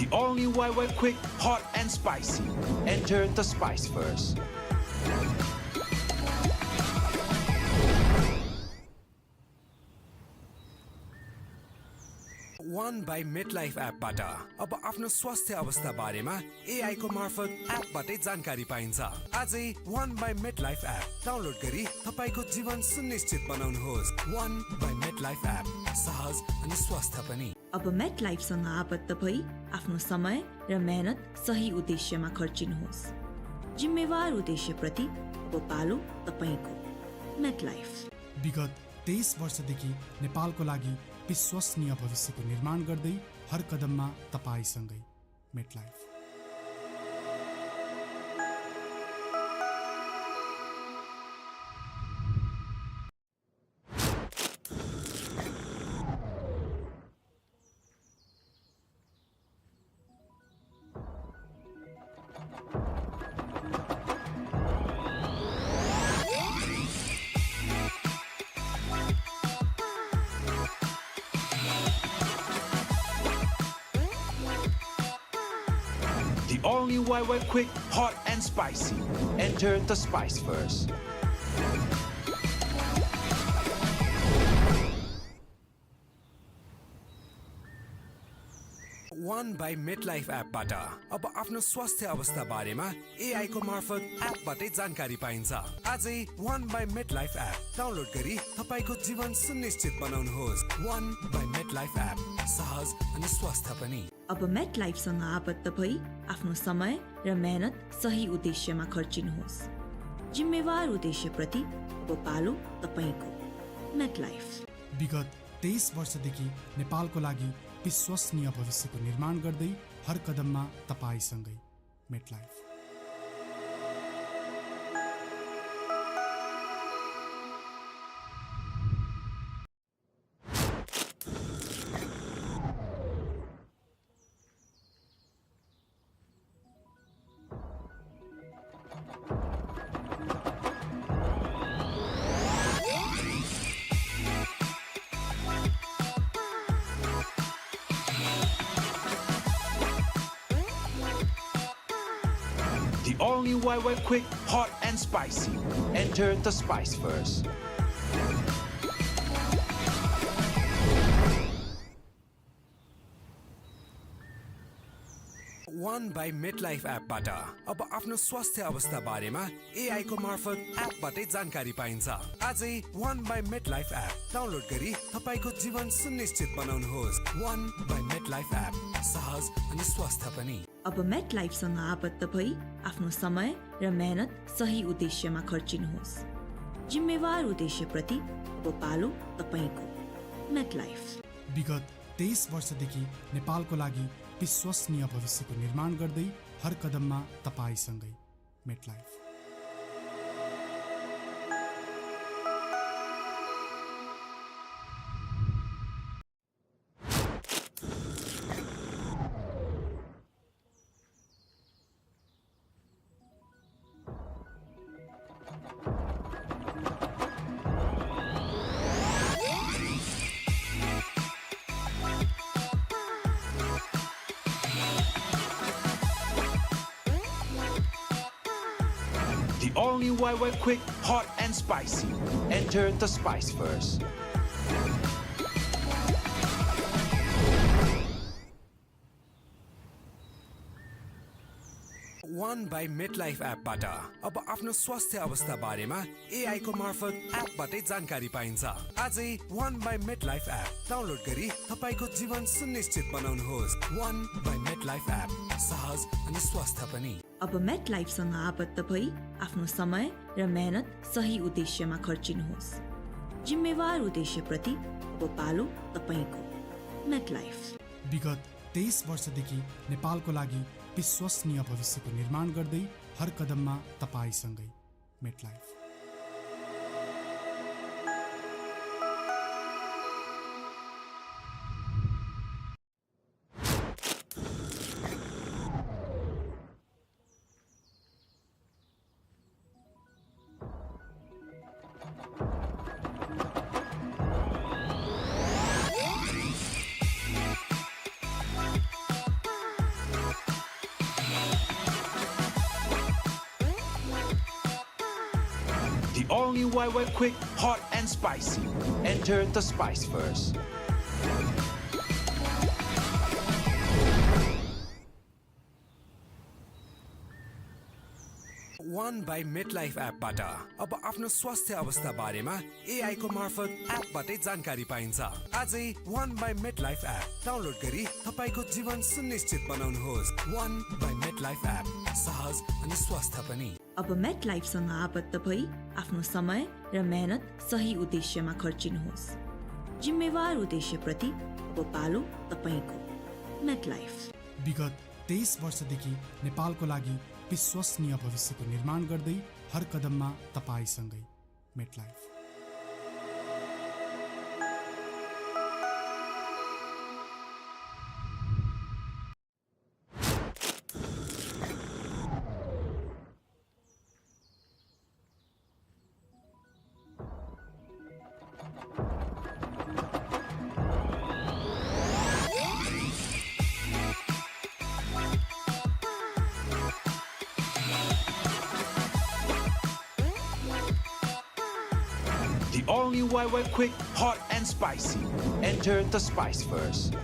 The all-new Wicket Quick, hot and spicy. Enter the spice first. One by MetLife एपबाट अब आफ्नो स्वास्थ्य अवस्था बारेमा AI को मार्फत एपबाटै जानकारी पाइन्छ। आजै One by MetLife app download गरी तपाईको जीवन सुनिश्चित बनाउनुहोस्। One by MetLife एप सहज अनि स्वस्थ पनि। अब मेटलाइफसँग आबद्ध भई आफ्नो समय र मेहनत सही उद्देश्यमा खर्चिनुहोस्। जिम्मेवार उद्देश्यप्रति अब पालो तपाईको। मेटलाइफ। विगत 23 वर्षदेखि नेपालको लागि विश्वसनीय भविष्यको निर्माण गर्दै हर कदममा तपाईसँगै। MetLife. The all-new Wicket Quick, hot and spicy. Enter the spice first. One by MetLife एपबाट अब आफ्नो स्वास्थ्य अवस्था बारेमा AI को मार्फत एपबाटै जानकारी पाइन्छ। आजै One by MetLife app download गरी तपाईको जीवन सुनिश्चित बनाउनुहोस्। One by MetLife एप सहज अनि स्वस्थ पनि। अब मेटलाइफसँग आबद्ध भई आफ्नो समय र मेहनत सही उद्देश्यमा खर्चिनुहोस्। जिम्मेवार उद्देश्यप्रति अब पालो तपाईको। मेटलाइफ। विगत 23 वर्षदेखि नेपालको लागि विश्वसनीय भविष्यको निर्माण गर्दै हर कदममा तपाईसँगै। MetLife. The all-new Wicket Quick, hot and spicy. Enter the spice first. One by MetLife एपबाट अब आफ्नो स्वास्थ्य अवस्था बारेमा AI को मार्फत एपबाटै जानकारी पाइन्छ। आजै One by MetLife app download गरी तपाईको जीवन सुनिश्चित बनाउनुहोस्। One by MetLife एप सहज अनि स्वस्थ पनि। अब मेटलाइफसँग आबद्ध भई आफ्नो समय र मेहनत सही उद्देश्यमा खर्चिनुहोस्। जिम्मेवार उद्देश्यप्रति अब पालो तपाईको। मेटलाइफ। विगत 23 वर्षदेखि नेपालको लागि विश्वसनीय भविष्यको निर्माण गर्दै हर कदममा तपाईसँगै। MetLife. The all-new Wicket Quick, hot and spicy. Enter the spice first. One by MetLife एपबाट अब आफ्नो स्वास्थ्य अवस्था बारेमा AI को मार्फत एपबाटै जानकारी पाइन्छ। आजै One by MetLife app download गरी तपाईको जीवन सुनिश्चित बनाउनुहोस्। One by MetLife एप सहज अनि स्वस्थ पनि। अब मेटलाइफसँग आबद्ध भई आफ्नो समय र मेहनत सही उद्देश्यमा खर्चिनुहोस्। जिम्मेवार उद्देश्यप्रति अब पालो तपाईको। मेटलाइफ विगत 23 वर्षदेखि नेपालको लागि विश्वसनीय भविष्यको निर्माण गर्दै हर कदममा तपाईसँगै। MetLife. The all-new YY Quick, hot and spicy. Enter the spice first. One by MetLife एपबाट अब आफ्नो स्वास्थ्य अवस्था बारेमा AI को मार्फत एपबाटै जानकारी पाइन्छ। आजै One by MetLife app download गरी तपाईको जीवन सुनिश्चित बनाउनुहोस्। One by MetLife एप सहज अनि स्वस्थ पनि। अब मेटलाइफसँग आबद्ध भई आफ्नो समय र मेहनत सही उद्देश्यमा खर्चिनुहोस्। जिम्मेवार उद्देश्यप्रति अब पालो तपाईको। मेटलाइफ। विगत 23 वर्षदेखि नेपालको लागि विश्वसनीय भविष्यको निर्माण गर्दै हर कदममा तपाईसँगै। MetLife. The all-new YY Quick, hot and spicy. Enter the spice first.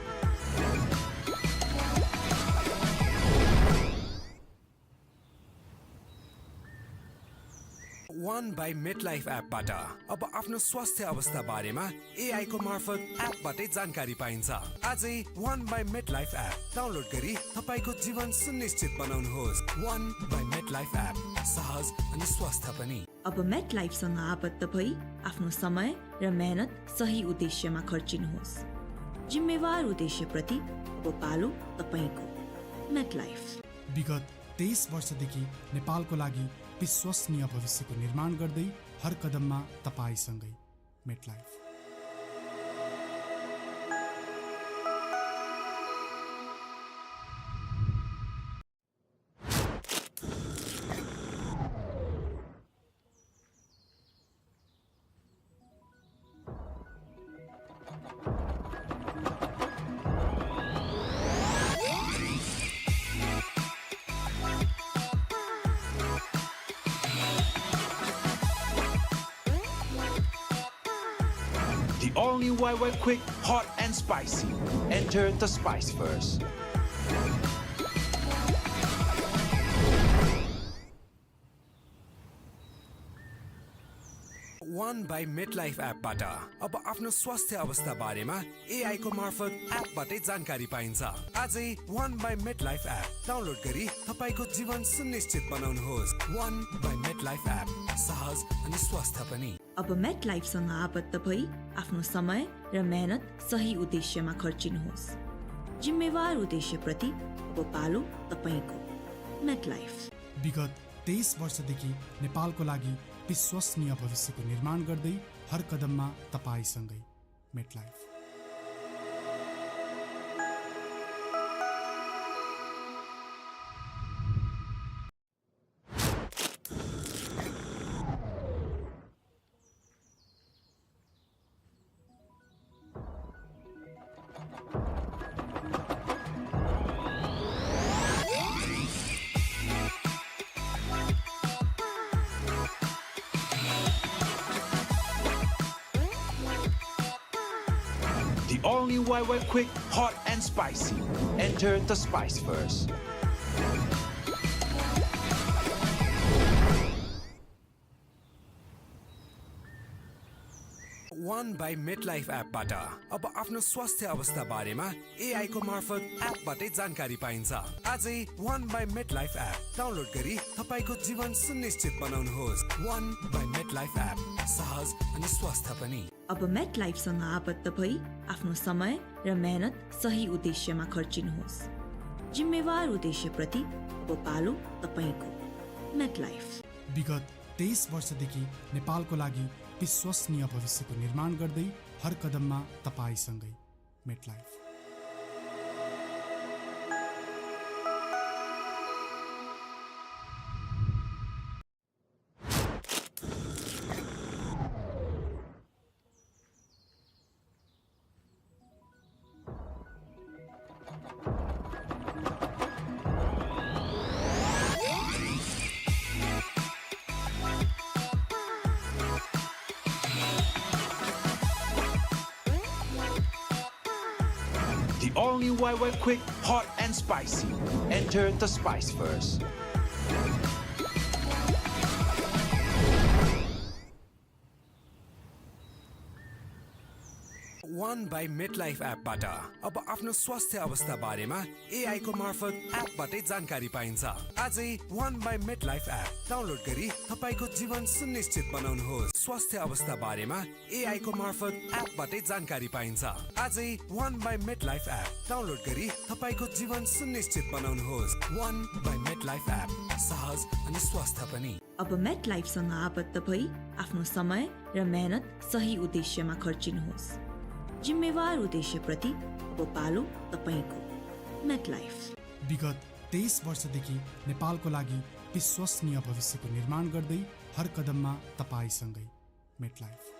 One by MetLife एपबाट अब आफ्नो स्वास्थ्य अवस्था बारेमा AI को मार्फत एपबाटै जानकारी पाइन्छ। आजै One by MetLife app download गरी तपाईको जीवन सुनिश्चित बनाउनुहोस्। One by MetLife एप सहज अनि स्वस्थ पनि। अब मेटलाइफसँग आबद्ध भई आफ्नो समय र मेहनत सही उद्देश्यमा खर्चिनुहोस्। जिम्मेवार उद्देश्यप्रति अब पालो तपाईको। मेटलाइफ। विगत 23 वर्षदेखि नेपालको लागि विश्वसनीय भविष्यको निर्माण गर्दै हर कदममा तपाईसँगै। MetLife. The all-new YY Quick, hot and spicy. Enter the spice first. One by MetLife एपबाट अब आफ्नो स्वास्थ्य अवस्था बारेमा AI को मार्फत एपबाटै जानकारी पाइन्छ। आजै One by MetLife app download गरी तपाईको जीवन सुनिश्चित बनाउनुहोस्। One by MetLife एप सहज अनि स्वस्थ पनि। अब मेटलाइफसँग आबद्ध भई आफ्नो समय र मेहनत सही उद्देश्यमा खर्चिनुहोस्। जिम्मेवार उद्देश्यप्रति अब पालो तपाईको। मेटलाइफ। विगत 23 वर्षदेखि नेपालको लागि विश्वसनीय भविष्यको निर्माण गर्दै हर कदममा तपाईसँगै। MetLife. The all-new YY Quick, hot and spicy. Enter the spice first. One by MetLife एपबाट अब आफ्नो स्वास्थ्य अवस्था बारेमा AI को मार्फत एपबाटै जानकारी पाइन्छ। आजै One by MetLife app download गरी तपाईको जीवन सुनिश्चित बनाउनुहोस्। One by MetLife एप सहज अनि स्वस्थ पनि। अब मेटलाइफसँग आबद्ध भई आफ्नो समय र मेहनत सही उद्देश्यमा खर्चिनुहोस्। जिम्मेवार उद्देश्यप्रति अब पालो तपाईको। मेटलाइफ विगत 23 वर्षदेखि नेपालको लागि विश्वसनीय भविष्यको निर्माण गर्दै हर कदममा तपाईसँगै। MetLife. The all-new YY Quick, hot and spicy. Enter the spice first. One by MetLife एपबाट अब आफ्नो स्वास्थ्य अवस्था बारेमा AI को मार्फत एपबाटै जानकारी पाइन्छ। आजै One by MetLife app download गरी तपाईको जीवन सुनिश्चित बनाउनुहोस्। स्वास्थ्य अवस्था बारेमा AI को मार्फत एपबाटै जानकारी पाइन्छ। आजै One by MetLife app download गरी तपाईको जीवन सुनिश्चित बनाउनुहोस्। One by MetLife एप सहज अनि स्वस्थ पनि। अब मेटलाइफसँग आबद्ध भई आफ्नो समय र मेहनत सही उद्देश्यमा खर्चिनुहोस्। जिम्मेवार उद्देश्यप्रति अब पालो तपाईको। मेटलाइफ। विगत 23 वर्षदेखि नेपालको लागि विश्वसनीय भविष्यको निर्माण गर्दै हर कदममा तपाईसँगै। MetLife.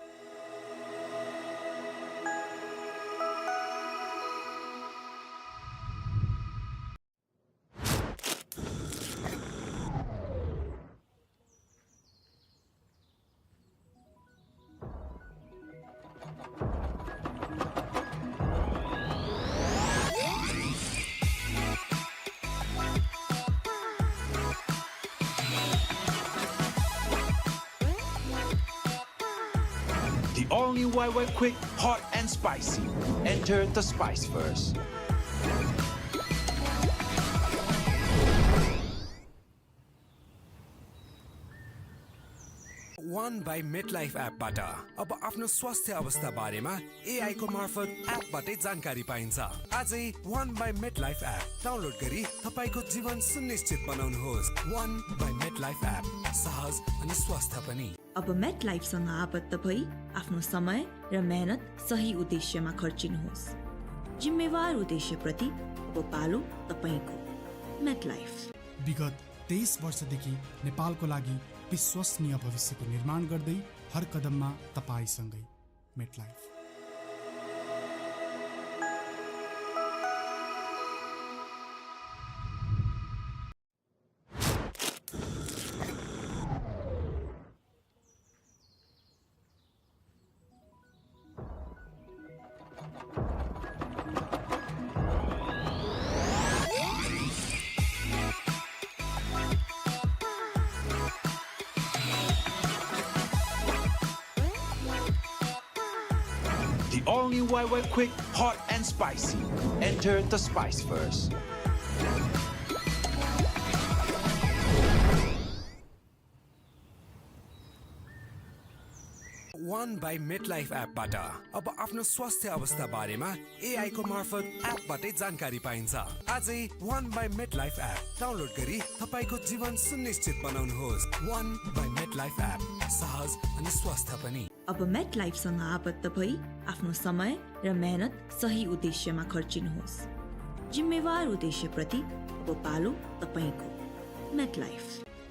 The all-new YY Quick, hot and spicy. Enter the spice first. One by MetLife एपबाट अब आफ्नो स्वास्थ्य अवस्था बारेमा AI को मार्फत एपबाटै जानकारी पाइन्छ। आजै One by MetLife app download गरी तपाईको जीवन सुनिश्चित बनाउनुहोस्। One by MetLife एप सहज अनि स्वस्थ पनि। अब मेटलाइफसँग आबद्ध भई आफ्नो समय र मेहनत सही उद्देश्यमा खर्चिनुहोस्। जिम्मेवार उद्देश्यप्रति अब पालो तपाईको। मेटलाइफ। विगत 23 वर्षदेखि नेपालको लागि विश्वसनीय भविष्यको निर्माण गर्दै हर कदममा तपाईसँगै। MetLife. The all-new YY Quick, hot and spicy. Enter the spice first. One by MetLife एपबाट अब आफ्नो स्वास्थ्य अवस्था बारेमा AI को मार्फत एपबाटै जानकारी पाइन्छ। आजै One by MetLife app download गरी तपाईको जीवन सुनिश्चित बनाउनुहोस्। One by MetLife एप सहज अनि स्वस्थ पनि। अब मेटलाइफसँग आबद्ध भई आफ्नो समय र मेहनत सही उद्देश्यमा खर्चिनुहोस्। जिम्मेवार उद्देश्यप्रति अब पालो तपाईको। मेटलाइफ।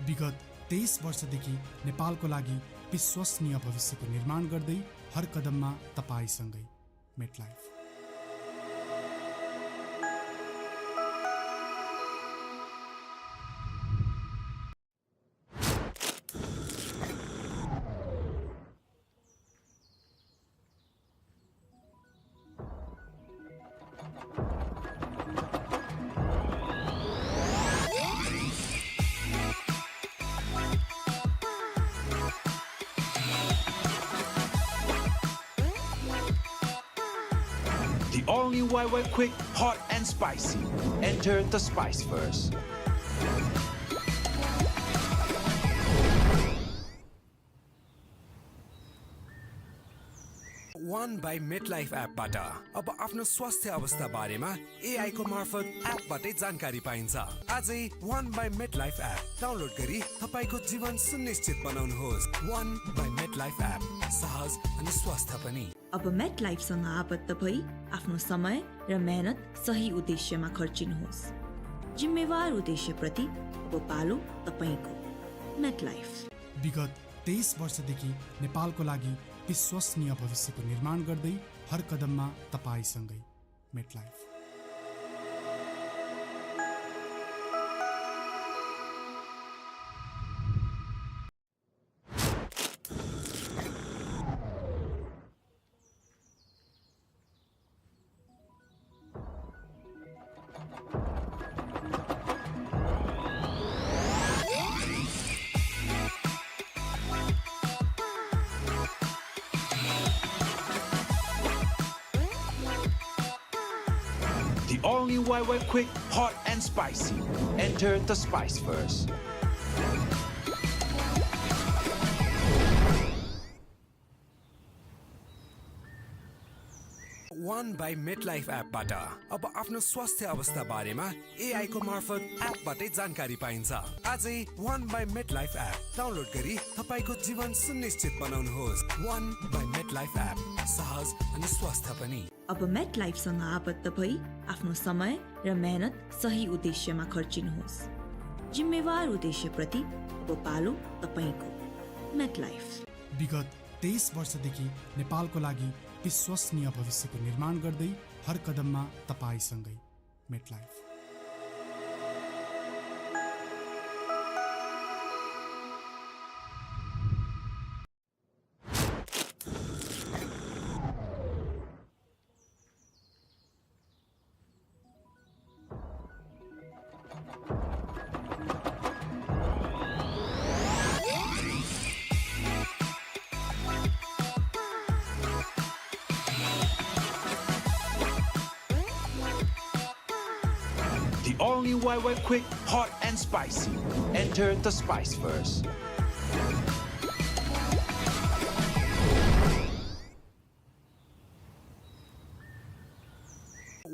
विगत 23 वर्षदेखि नेपालको लागि विश्वसनीय भविष्यको निर्माण गर्दै हर कदममा तपाईसँगै। MetLife. all-new YY Quick, hot and spicy. Enter the spice first. One by MetLife एपबाट अब आफ्नो स्वास्थ्य अवस्था बारेमा AI को मार्फत एपबाटै जानकारी पाइन्छ। आजै One by MetLife app download गरी तपाईको जीवन सुनिश्चित बनाउनुहोस्। One by MetLife एप सहज अनि स्वस्थ पनि। अब मेटलाइफसँग आबद्ध भई आफ्नो समय र मेहनत सही उद्देश्यमा खर्चिनुहोस्। जिम्मेवार उद्देश्यप्रति अब पालो तपाईको। मेटलाइफ विगत 23 वर्षदेखि नेपालको लागि विश्वसनीय भविष्यको निर्माण गर्दै हर कदममा तपाईसँगै। MetLife. The all-new YY Quick, hot and spicy. Enter the spice first. One by MetLife एपबाट अब आफ्नो स्वास्थ्य अवस्था बारेमा AI को मार्फत एपबाटै जानकारी पाइन्छ। आजै One by MetLife app download गरी तपाईको जीवन सुनिश्चित बनाउनुहोस्। One by MetLife एप सहज अनि स्वस्थ पनि। अब मेटलाइफसँग आबद्ध भई आफ्नो समय र मेहनत सही उद्देश्यमा खर्चिनुहोस्। जिम्मेवार उद्देश्यप्रति अब पालो तपाईको। मेटलाइफ। विगत 23 वर्षदेखि नेपालको लागि विश्वसनीय भविष्यको निर्माण गर्दै हर कदममा तपाईसँगै। MetLife. The all-new YY Quick, hot and spicy. Enter the spice first.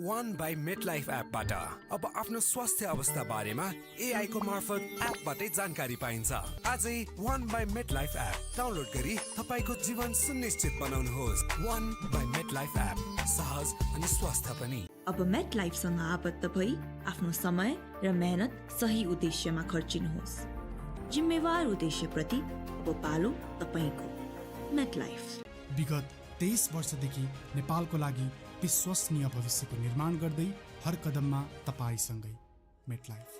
One by MetLife एपबाट अब आफ्नो स्वास्थ्य अवस्था बारेमा AI को मार्फत एपबाटै जानकारी पाइन्छ। आजै One by MetLife app download गरी तपाईको जीवन सुनिश्चित बनाउनुहोस्। One by MetLife एप सहज अनि स्वस्थ पनि। अब मेटलाइफसँग आबद्ध भई आफ्नो समय र मेहनत सही उद्देश्यमा खर्चिनुहोस्। जिम्मेवार उद्देश्यप्रति अब पालो तपाईको। मेटलाइफ। विगत 23 वर्षदेखि नेपालको लागि विश्वसनीय भविष्यको निर्माण गर्दै हर कदममा तपाईसँगै। MetLife.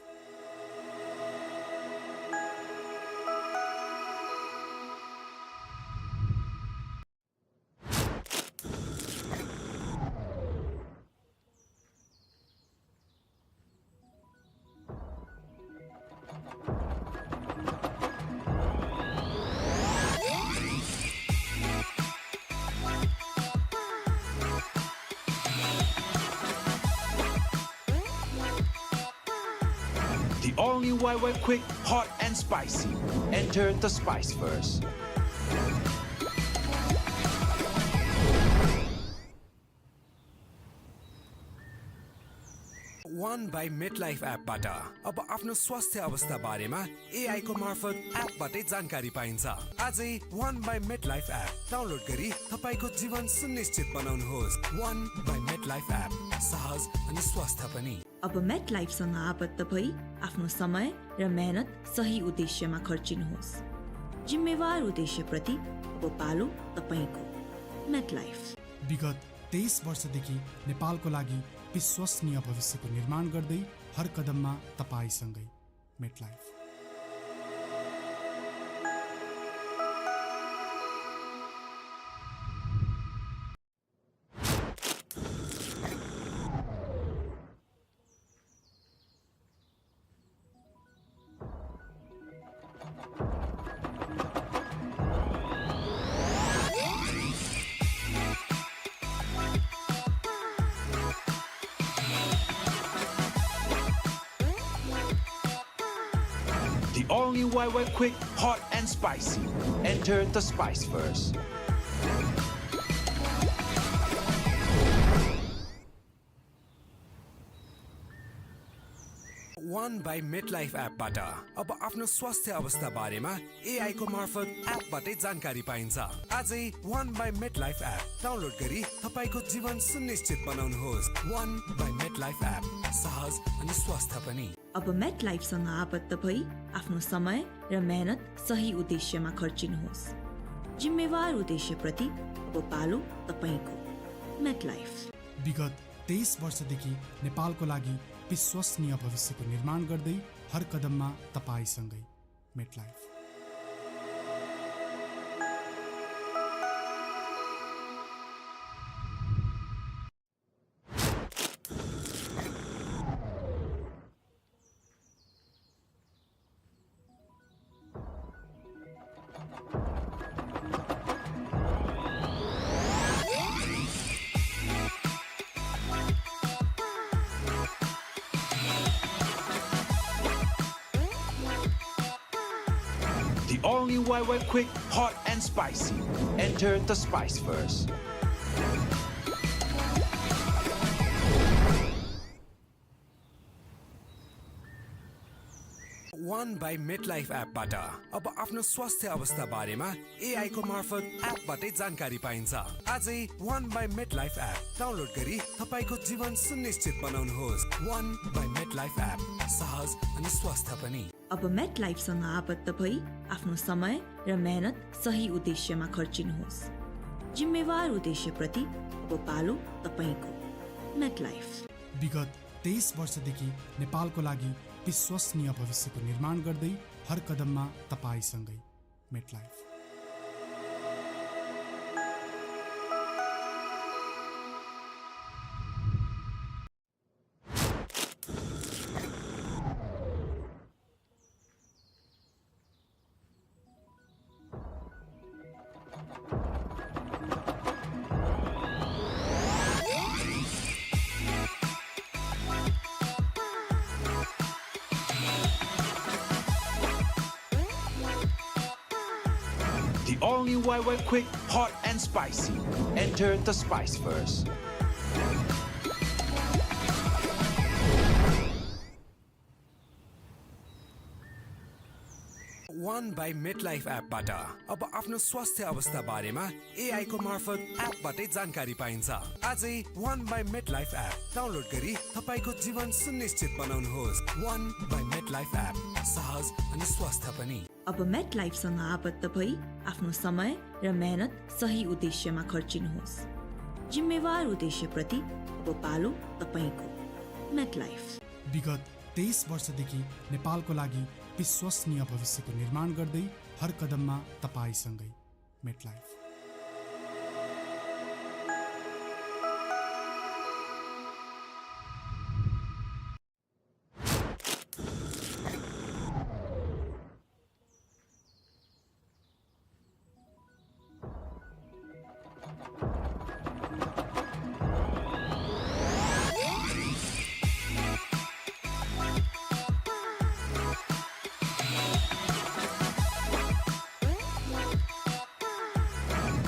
The all-new YY Quick, hot and spicy. Enter the spice first. One by MetLife एपबाट अब आफ्नो स्वास्थ्य अवस्था बारेमा AI को मार्फत एपबाटै जानकारी पाइन्छ। आजै One by MetLife app download गरी तपाईको जीवन सुनिश्चित बनाउनुहोस्। One by MetLife एप सहज अनि स्वस्थ पनि। अब मेटलाइफसँग आबद्ध भई आफ्नो समय र मेहनत सही उद्देश्यमा खर्चिनुहोस्। जिम्मेवार उद्देश्यप्रति अब पालो तपाईको। मेटलाइफ। विगत 23 वर्षदेखि नेपालको लागि विश्वसनीय भविष्यको निर्माण गर्दै हर कदममा तपाईसँगै। MetLife. all new YY Quick Hot and Spicy. Enter the spice first. One by MetLife एपबाट अब आफ्नो स्वास्थ्य अवस्था बारेमा एआई को मार्फत एपबाटै जानकारी पाइन्छ। आजै One by MetLife app download गरी तपाईको जीवन सुनिश्चित बनाउनुहोस्। One by MetLife एप सहज अनि स्वस्थ पनि। अब मेटलाइफसँग आबद्ध भई आफ्नो समय र मेहनत सही उद्देश्यमा खर्चिनुहोस्। जिम्मेवार उद्देश्यप्रति अब पालो तपाईको। मेटलाइफ विगत 23 वर्षदेखि नेपालको लागि विश्वसनीय भविष्यको निर्माण गर्दै हर कदममा तपाईसँगै। MetLife. The all new YY Quick Hot and Spicy. Enter the spice first. One by MetLife एपबाट अब आफ्नो स्वास्थ्य अवस्था बारेमा एआई को मार्फत एपबाटै जानकारी पाइन्छ। आजै One by MetLife app download गरी तपाईको जीवन सुनिश्चित बनाउनुहोस्। One by MetLife एप सहज अनि स्वस्थ पनि। अब मेटलाइफसँग आबद्ध भई आफ्नो समय र मेहनत सही उद्देश्यमा खर्चिनुहोस्। जिम्मेवार उद्देश्यप्रति अब पालो तपाईको। मेटलाइफ। विगत 23 वर्षदेखि नेपालको लागि विश्वसनीय भविष्यको निर्माण गर्दै हर कदममा तपाईसँगै। MetLife. The all new YY Quick Hot and Spicy. Enter the spice first. One by MetLife एपबाट अब आफ्नो स्वास्थ्य अवस्था बारेमा एआई को मार्फत एपबाटै जानकारी पाइन्छ। आजै One by MetLife app download गरी तपाईको जीवन सुनिश्चित बनाउनुहोस्। One by MetLife एप सहज अनि स्वस्थ पनि। अब मेटलाइफसँग आबद्ध भई आफ्नो समय र मेहनत सही उद्देश्यमा खर्चिनुहोस्। जिम्मेवार उद्देश्यप्रति अब पालो तपाईको। मेटलाइफ। विगत 23 वर्षदेखि नेपालको लागि विश्वसनीय भविष्यको निर्माण गर्दै हर कदममा तपाईसँगै। MetLife.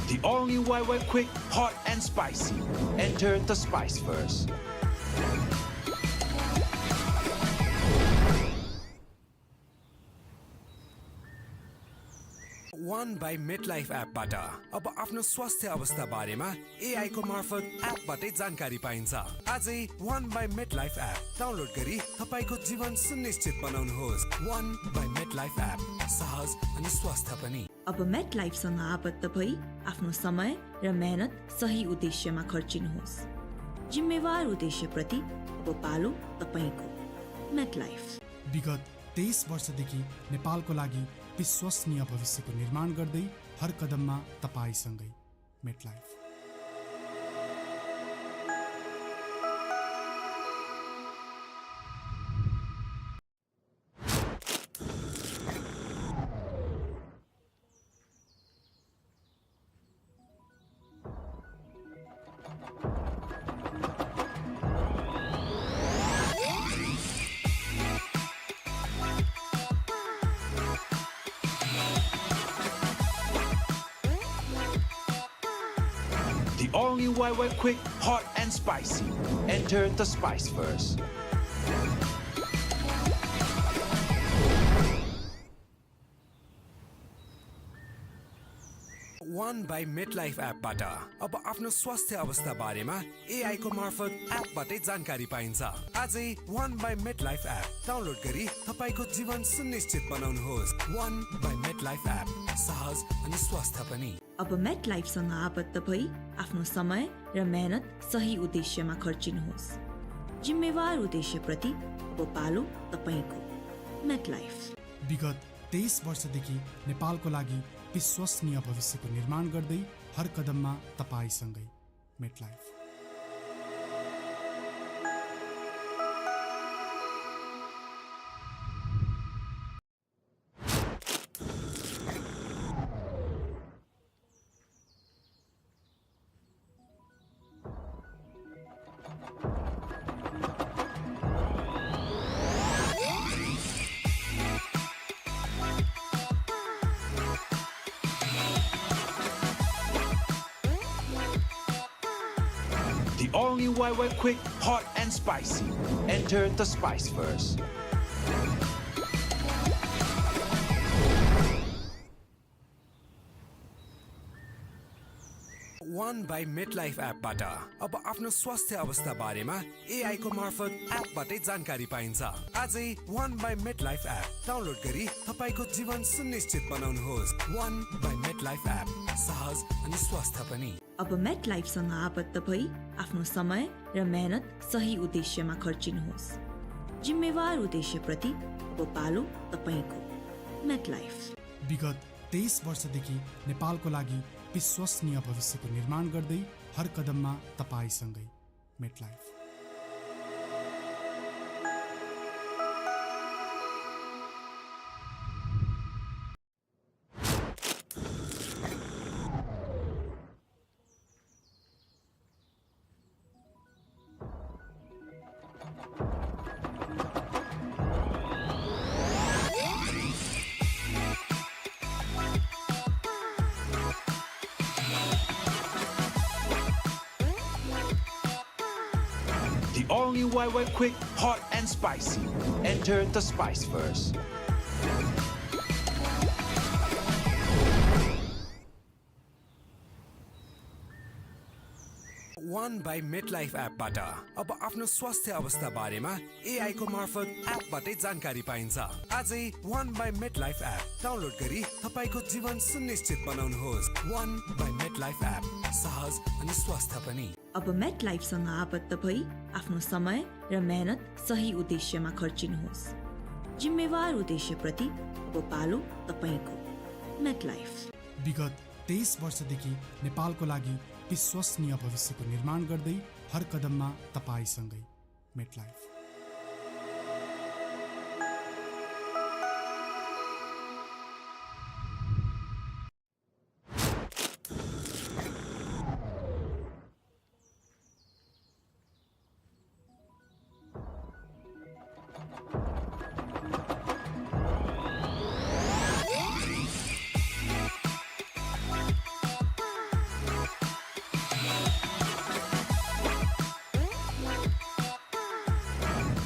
The all new YY Quick Hot and Spicy. Enter the spice first. One by MetLife एपबाट अब आफ्नो स्वास्थ्य अवस्था बारेमा एआई को मार्फत एपबाटै जानकारी पाइन्छ। आजै One by MetLife app download गरी तपाईको जीवन सुनिश्चित बनाउनुहोस्। One by MetLife एप सहज अनि स्वस्थ पनि। अब मेटलाइफसँग आबद्ध भई आफ्नो समय र मेहनत सही उद्देश्यमा खर्चिनुहोस्। जिम्मेवार उद्देश्यप्रति अब पालो तपाईको। मेटलाइफ। विगत 23 वर्षदेखि नेपालको लागि विश्वसनीय भविष्यको निर्माण गर्दै हर कदममा तपाईसँगै। MetLife. The all-new YY Quick, hot and spicy. Enter the spice first. One by MetLife एपबाट अब आफ्नो स्वास्थ्य अवस्था बारेमा AI को मार्फत एपबाटै जानकारी पाइन्छ। आजै One by MetLife app download गरी तपाईको जीवन सुनिश्चित बनाउनुहोस्। One by MetLife एप सहज अनि स्वस्थ पनि। अब मेट लाइफसँग आबद्ध भई आफ्नो समय र मेहनत सही उद्देश्यमा खर्चिनुहोस्। जिम्मेवार उद्देश्यप्रति अब पालो तपाईको। मेट लाइफ विगत 23 वर्षदेखि नेपालको लागि विश्वसनीय भविष्यको निर्माण गर्दै हर कदममा तपाईसँगै। MetLife. The all-new YY Quick, hot and spicy. Enter the spice first. One by MetLife एपबाट अब आफ्नो स्वास्थ्य अवस्था बारेमा AI को मार्फत एपबाटै जानकारी पाइन्छ। आजै One by MetLife app download गरी तपाईको जीवन सुनिश्चित बनाउनुहोस्। One by MetLife एप सहज अनि स्वस्थ पनि। अब मेट लाइफसँग आबद्ध भई आफ्नो समय र मेहनत सही उद्देश्यमा खर्चिनुहोस्। जिम्मेवार उद्देश्यप्रति अब पालो तपाईको। मेट लाइफ विगत 23 वर्षदेखि नेपालको लागि विश्वसनीय भविष्यको निर्माण गर्दै हर कदममा तपाईसँगै। MetLife. The all-new YY Quick, hot and spicy. Enter the spice first. One by MetLife एपबाट अब आफ्नो स्वास्थ्य अवस्था बारेमा AI को मार्फत एपबाटै जानकारी पाइन्छ। आजै One by MetLife app download गरी तपाईको जीवन सुनिश्चित बनाउनुहोस्। One by MetLife एप सहज अनि स्वस्थ पनि। अब मेट लाइफसँग आबद्ध भई आफ्नो समय र मेहनत सही उद्देश्यमा खर्चिनुहोस्। जिम्मेवार उद्देश्यप्रति अब पालो तपाईको। मेट लाइफ विगत 23 वर्षदेखि नेपालको लागि विश्वसनीय भविष्यको निर्माण गर्दै हर कदममा तपाईसँगै। MetLife.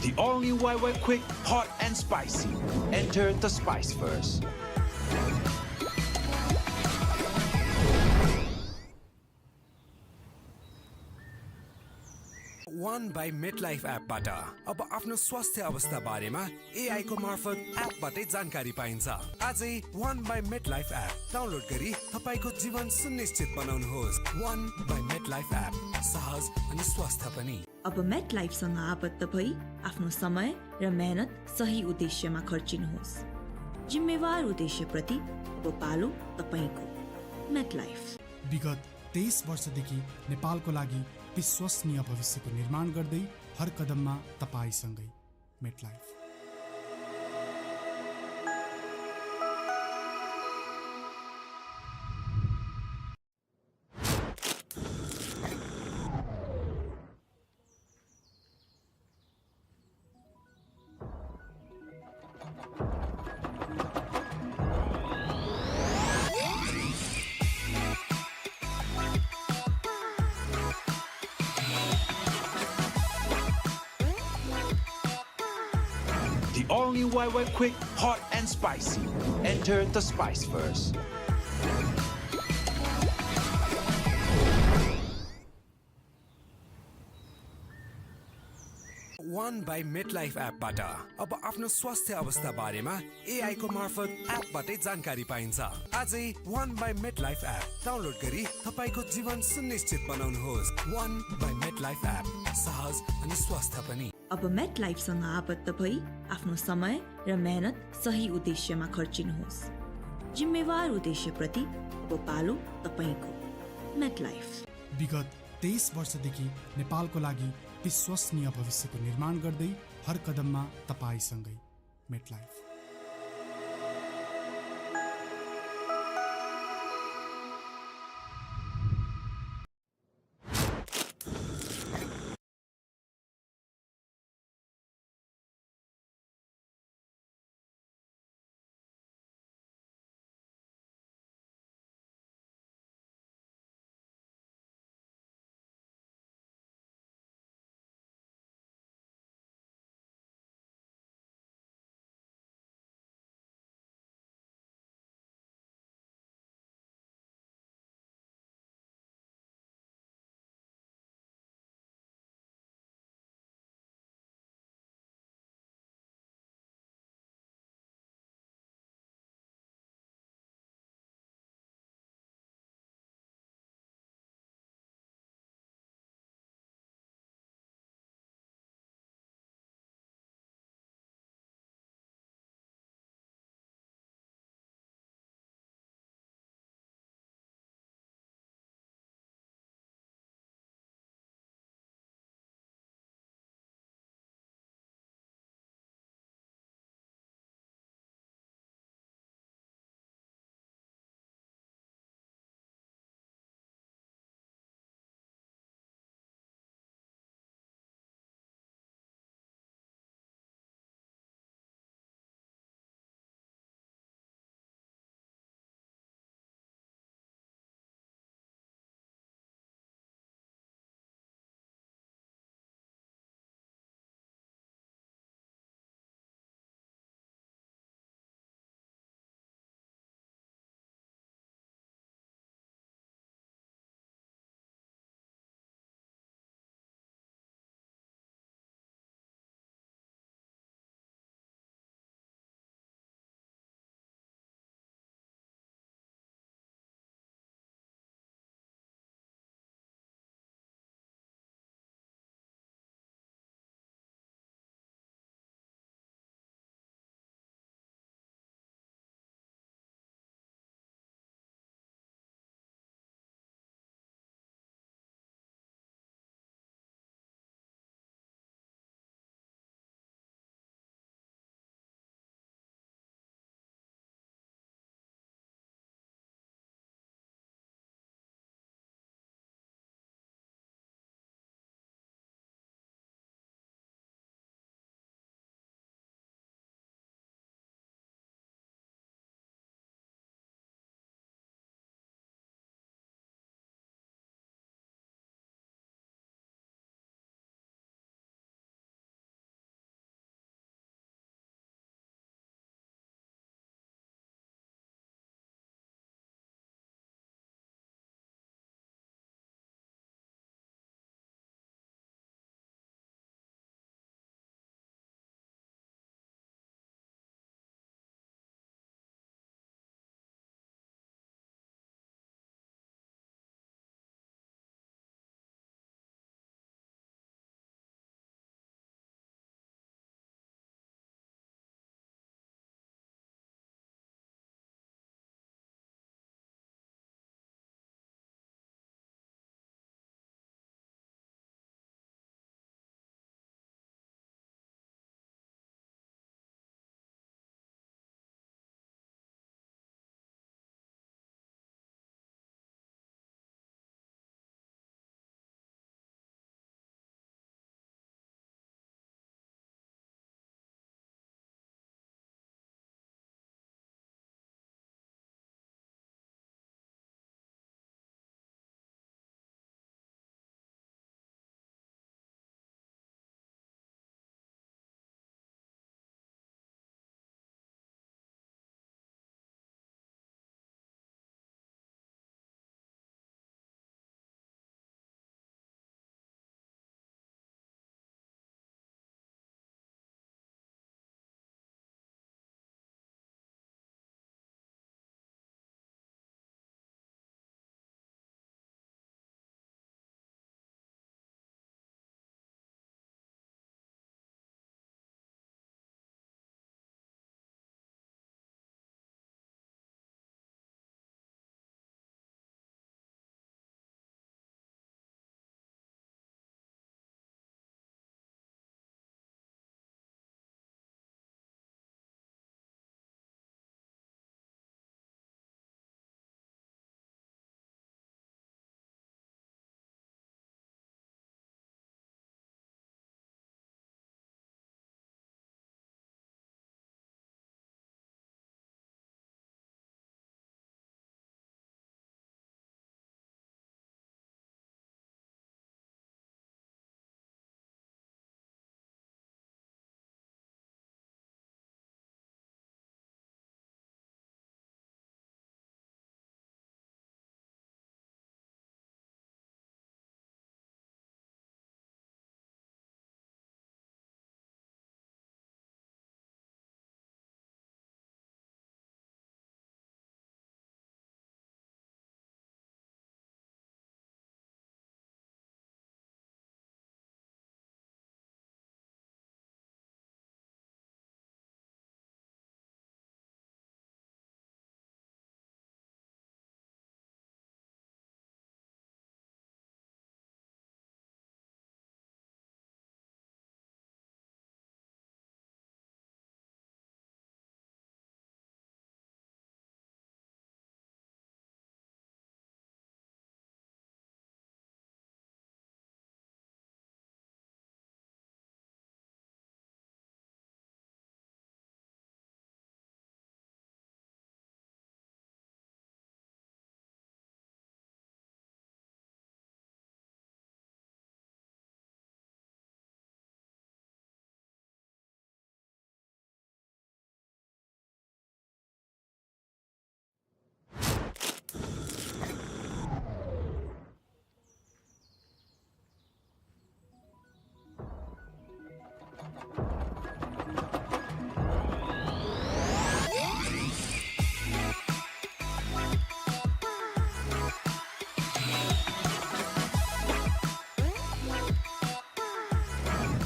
The all-new YY Quick, hot and spicy. Enter the spice first. One by MetLife एपबाट अब आफ्नो स्वास्थ्य अवस्था बारेमा AI को मार्फत एपबाटै जानकारी पाइन्छ। आजै One by MetLife app download गरी तपाईको जीवन सुनिश्चित बनाउनुहोस्। One by MetLife एप सहज अनि स्वस्थ पनि। अब मेट लाइफसँग आबद्ध भई आफ्नो समय र मेहनत सही उद्देश्यमा खर्चिनुहोस्। जिम्मेवार उद्देश्यप्रति अब पालो तपाईको। मेट लाइफ विगत 23 वर्षदेखि नेपालको लागि विश्वसनीय भविष्यको निर्माण गर्दै हर कदममा तपाईसँगै। MetLife. only YY Quick, hot and spicy. Enter the spice first. One by MetLife एपबाट अब आफ्नो स्वास्थ्य अवस्था बारेमा एआई को मार्फत एपबाटै जानकारी पाइन्छ। आजै One by MetLife app download गरी तपाईको जीवन सुनिश्चित बनाउनुहोस्। One by MetLife एप सहज अनि स्वस्थ पनि। अब मेट लाइफसँग आबद्ध भई आफ्नो समय र मेहनत सही उद्देश्यमा खर्चिनुहोस्। जिम्मेवार उद्देश्यप्रति अब पालो तपाईको। मेट लाइफ विगत 23 वर्षदेखि नेपालको लागि विश्वसनीय भविष्यको निर्माण गर्दै हर कदममा तपाईसँगै। MetLife.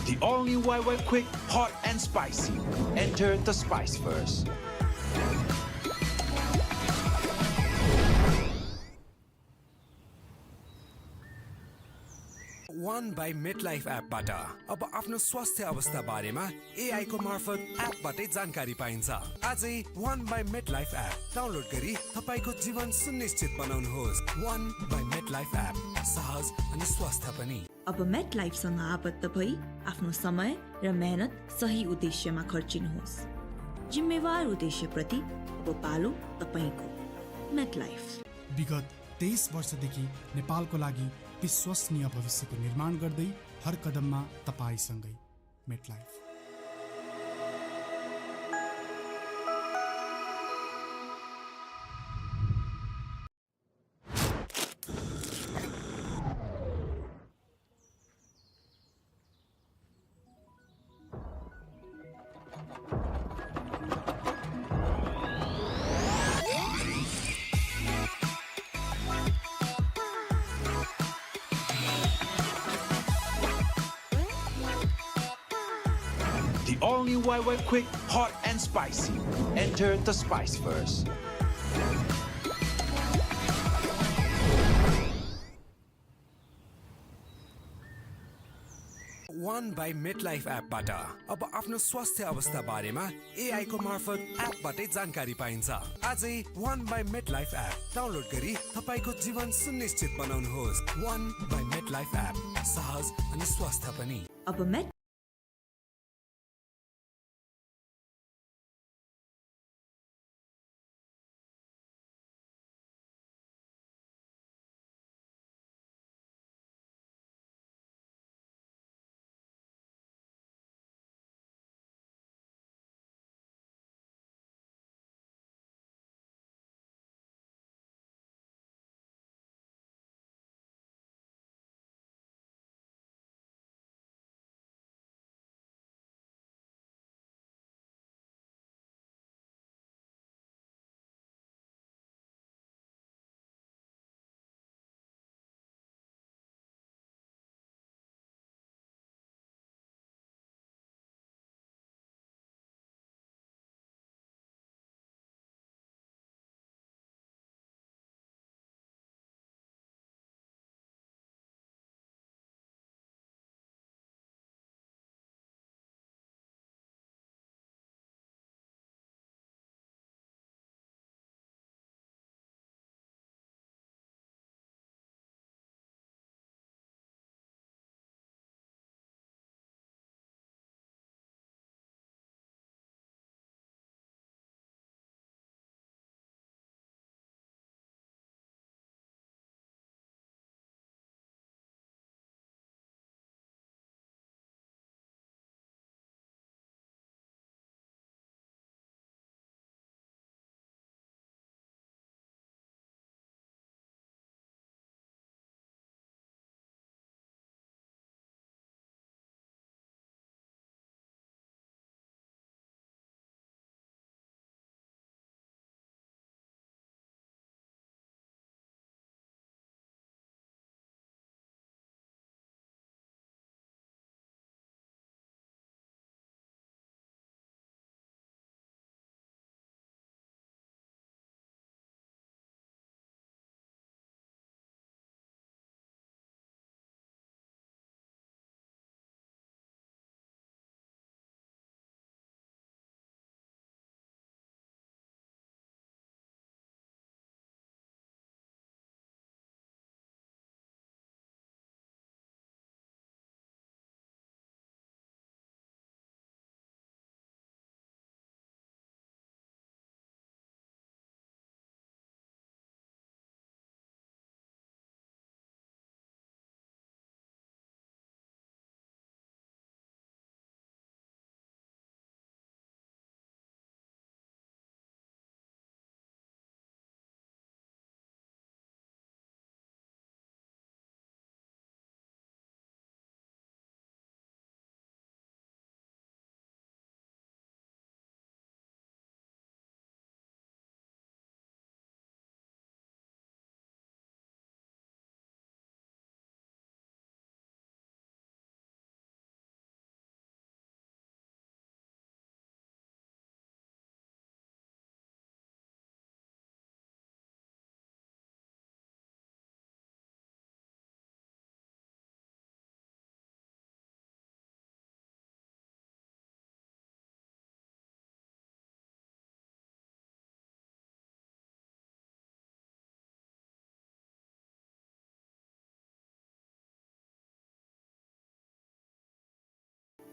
The all-new YY Quick, hot and spicy. Enter the spice first. One by MetLife एपबाट अब आफ्नो स्वास्थ्य अवस्था बारेमा एआई को मार्फत एपबाटै जानकारी पाइन्छ। आजै One by MetLife app download गरी तपाईको जीवन सुनिश्चित बनाउनुहोस्। One by MetLife एप सहज अनि स्वस्थ पनि। अब मेट लाइफसँग आबद्ध भई आफ्नो समय र मेहनत सही उद्देश्यमा खर्चिनुहोस्। जिम्मेवार उद्देश्यप्रति अब पालो तपाईको। मेट लाइफ विगत 23 वर्षदेखि नेपालको लागि विश्वसनीय भविष्यको निर्माण गर्दै हर कदममा तपाईसँगै। MetLife. The all-new YY Quick, hot and spicy. Enter the spice first. One by MetLife एपबाट अब आफ्नो स्वास्थ्य अवस्था बारेमा एआई को मार्फत एपबाटै जानकारी पाइन्छ। आजै One by MetLife app download गरी तपाईको जीवन सुनिश्चित बनाउनुहोस्। One by MetLife एप सहज अनि स्वस्थ पनि। अब मेट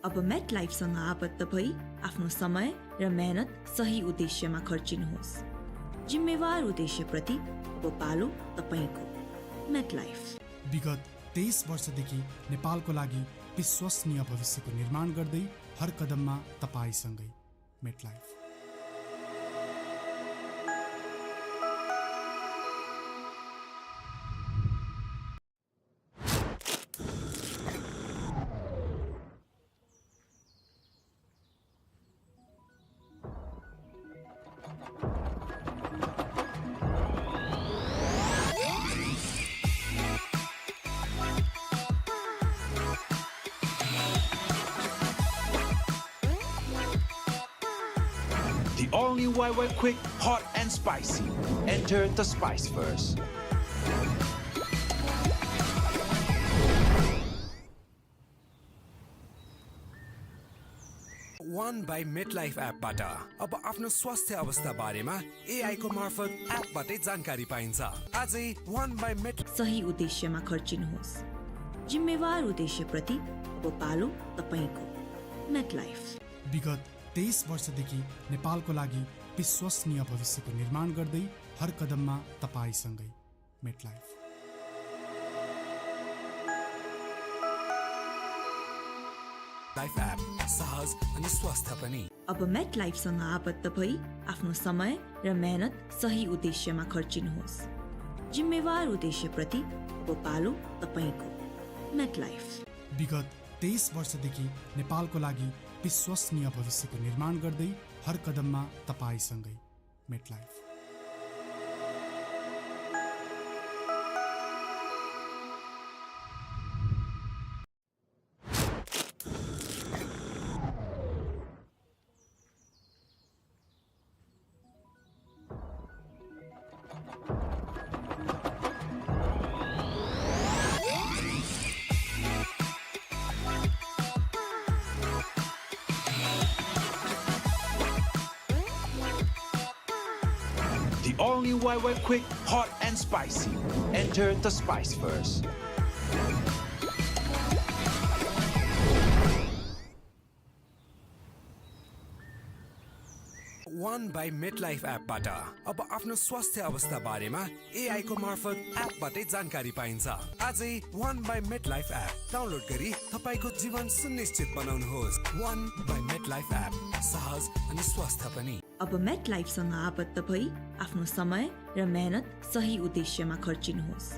अब मेट लाइफसँग आबद्ध भई आफ्नो समय र मेहनत सही उद्देश्यमा खर्चिनुहोस्। जिम्मेवार उद्देश्यप्रति अब पालो तपाईको। मेट लाइफ विगत 23 वर्षदेखि नेपालको लागि विश्वसनीय भविष्यको निर्माण गर्दै हर कदममा तपाईसँगै। MetLife. The all-new YY Quick, hot and spicy. Enter the spice first. One by MetLife एपबाट अब आफ्नो स्वास्थ्य अवस्था बारेमा AI को मार्फत एपबाटै जानकारी पाइन्छ। आजै One by Met सही उद्देश्यमा खर्चिनुहोस्। जिम्मेवार उद्देश्यप्रति अब पालो तपाईको। MetLife. विगत 23 वर्षदेखि नेपालको लागि विश्वसनीय भविष्यको निर्माण गर्दै हर कदममा तपाईसँगै। MetLife. लाइफ एप सहज अनि स्वस्थ पनि। अब मेट लाइफसँग आबद्ध भई आफ्नो समय र मेहनत सही उद्देश्यमा खर्चिनुहोस्। जिम्मेवार उद्देश्यप्रति अब पालो तपाईको। MetLife. विगत 23 वर्षदेखि नेपालको लागि विश्वसनीय भविष्यको निर्माण गर्दै हर कदममा तपाईसँगै। MetLife. The all-new YY Quick, hot and spicy. Enter the spice first. One by MetLife एपबाट अब आफ्नो स्वास्थ्य अवस्था बारेमा AI को मार्फत एपबाटै जानकारी पाइन्छ। आजै One by MetLife app download गरी तपाईको जीवन सुनिश्चित बनाउनुहोस्। One by MetLife एप सहज अनि स्वस्थ पनि। अब मेट लाइफसँग आबद्ध भई आफ्नो समय र मेहनत सही उद्देश्यमा खर्चिनुहोस्।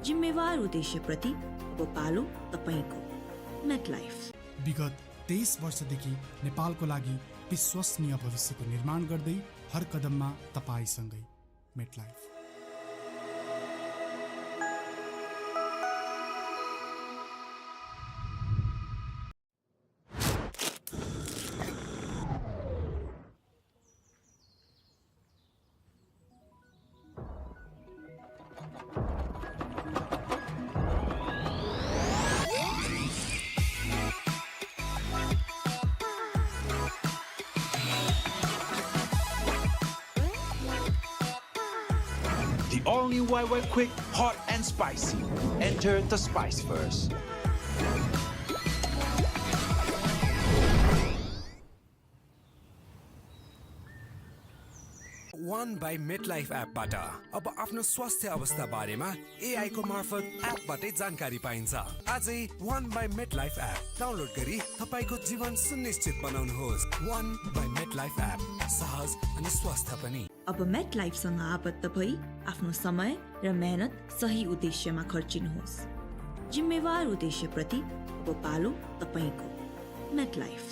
जिम्मेवार उद्देश्यप्रति अब पालो तपाईको। MetLife. विगत 23 वर्षदेखि नेपालको लागि विश्वसनीय भविष्यको निर्माण गर्दै हर कदममा तपाईसँगै। MetLife. The all-new YY Quick, hot and spicy. Enter the spice first. One by MetLife एपबाट अब आफ्नो स्वास्थ्य अवस्था बारेमा AI को मार्फत एपबाटै जानकारी पाइन्छ। आजै One by MetLife app download गरी तपाईको जीवन सुनिश्चित बनाउनुहोस्। One by MetLife एप सहज अनि स्वस्थ पनि। अब मेट लाइफसँग आबद्ध भई आफ्नो समय र मेहनत सही उद्देश्यमा खर्चिनुहोस्। जिम्मेवार उद्देश्यप्रति अब पालो तपाईको। MetLife.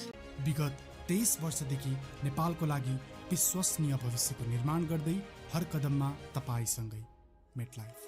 विगत 23 वर्षदेखि नेपालको लागि विश्वसनीय भविष्यको निर्माण गर्दै हर कदममा तपाईसँगै। MetLife.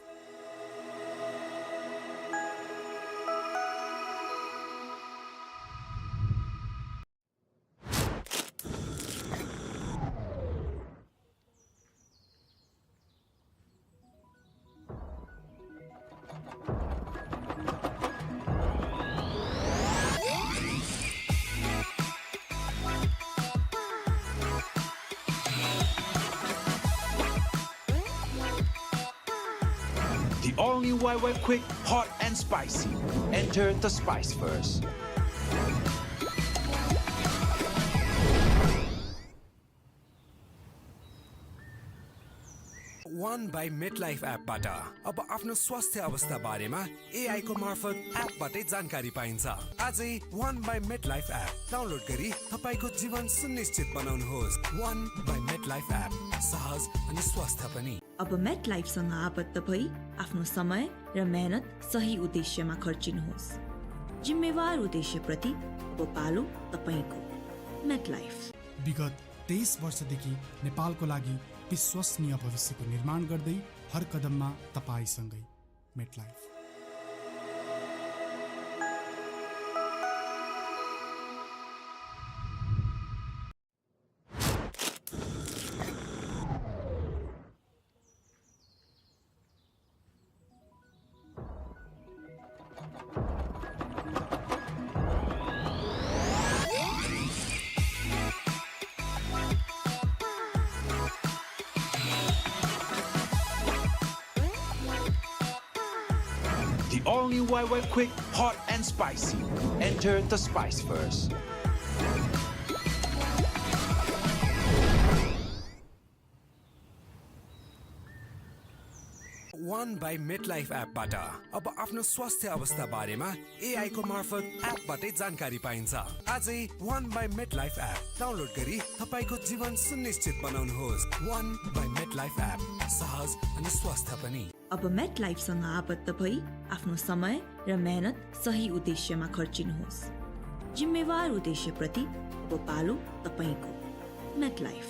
The all-new YY Quick, hot and spicy. Enter the spice first. One by MetLife एपबाट अब आफ्नो स्वास्थ्य अवस्था बारेमा AI को मार्फत एपबाटै जानकारी पाइन्छ। आजै One by MetLife app download गरी तपाईको जीवन सुनिश्चित बनाउनुहोस्। One by MetLife एप सहज अनि स्वस्थ पनि। अब मेटलाइफसँग आबद्ध भई आफ्नो समय र मेहनत सही उद्देश्यमा खर्चिनुहोस्। जिम्मेवार उद्देश्यप्रति अब पालो तपाईको। मेटलाइफ विगत 23 वर्षदेखि नेपालको लागि विश्वसनीय भविष्यको निर्माण गर्दै हर कदममा तपाईसँगै। MetLife. The all-new YY Quick, hot and spicy. Enter the spice first. One by MetLife एपबाट अब आफ्नो स्वास्थ्य अवस्था बारेमा AI को मार्फत एपबाटै जानकारी पाइन्छ। आजै One by MetLife app download गरी तपाईको जीवन सुनिश्चित बनाउनुहोस्। One by MetLife एप सहज अनि स्वस्थ पनि। अब मेटलाइफसँग आबद्ध भई आफ्नो समय र मेहनत सही उद्देश्यमा खर्चिनुहोस्। जिम्मेवार उद्देश्यप्रति अब पालो तपाईको। मेटलाइफ।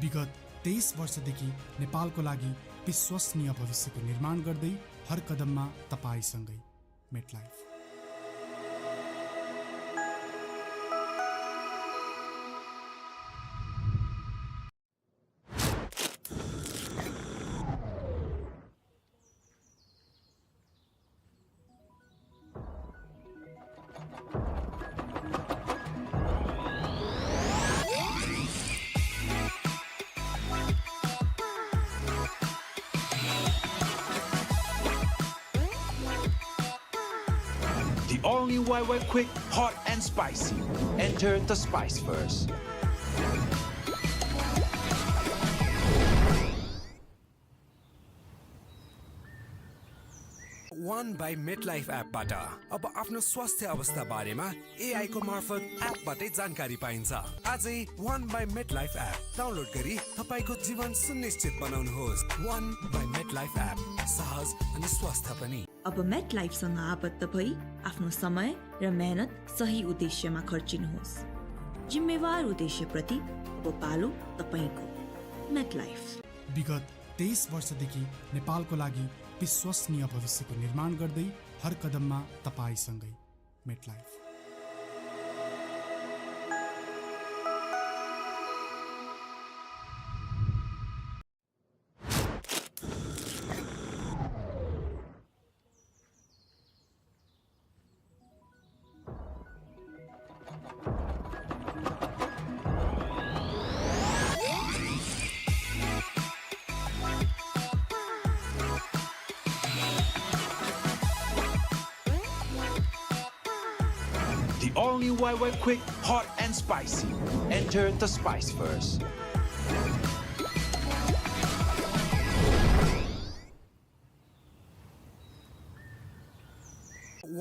विगत 23 वर्षदेखि नेपालको लागि विश्वसनीय भविष्यको निर्माण गर्दै हर कदममा तपाईसँगै। MetLife. The all-new YY Quick, hot and spicy. Enter the spice first. One by MetLife एपबाट अब आफ्नो स्वास्थ्य अवस्था बारेमा AI को मार्फत एपबाटै जानकारी पाइन्छ। आजै One by MetLife app download गरी तपाईको जीवन सुनिश्चित बनाउनुहोस्। One by MetLife एप सहज अनि स्वस्थ पनि। अब मेटलाइफसँग आबद्ध भई आफ्नो समय र मेहनत सही उद्देश्यमा खर्चिनुहोस्। जिम्मेवार उद्देश्यप्रति अब पालो तपाईको। मेटलाइफ। विगत 23 वर्षदेखि नेपालको लागि विश्वसनीय भविष्यको निर्माण गर्दै हर कदममा तपाईसँगै। MetLife. The all-new YY Quick, hot and spicy. Enter the spice first.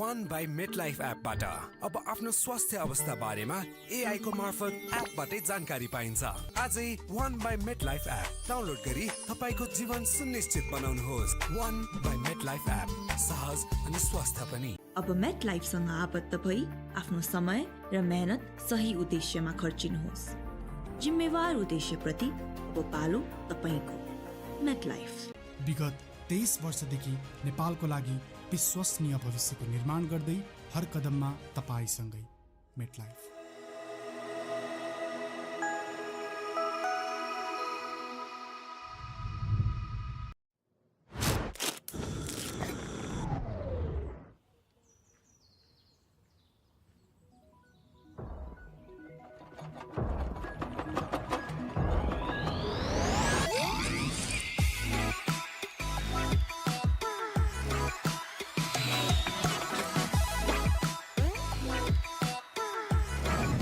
One by MetLife एपबाट अब आफ्नो स्वास्थ्य अवस्था बारेमा AI को मार्फत एपबाटै जानकारी पाइन्छ। आजै One by MetLife app download गरी तपाईको जीवन सुनिश्चित बनाउनुहोस्। One by MetLife एप सहज अनि स्वस्थ पनि। अब मेटलाइफसँग आबद्ध भई आफ्नो समय र मेहनत सही उद्देश्यमा खर्चिनुहोस्। जिम्मेवार उद्देश्यप्रति अब पालो तपाईको। मेटलाइफ। विगत 23 वर्षदेखि नेपालको लागि विश्वसनीय भविष्यको निर्माण गर्दै हर कदममा तपाईसँगै। MetLife.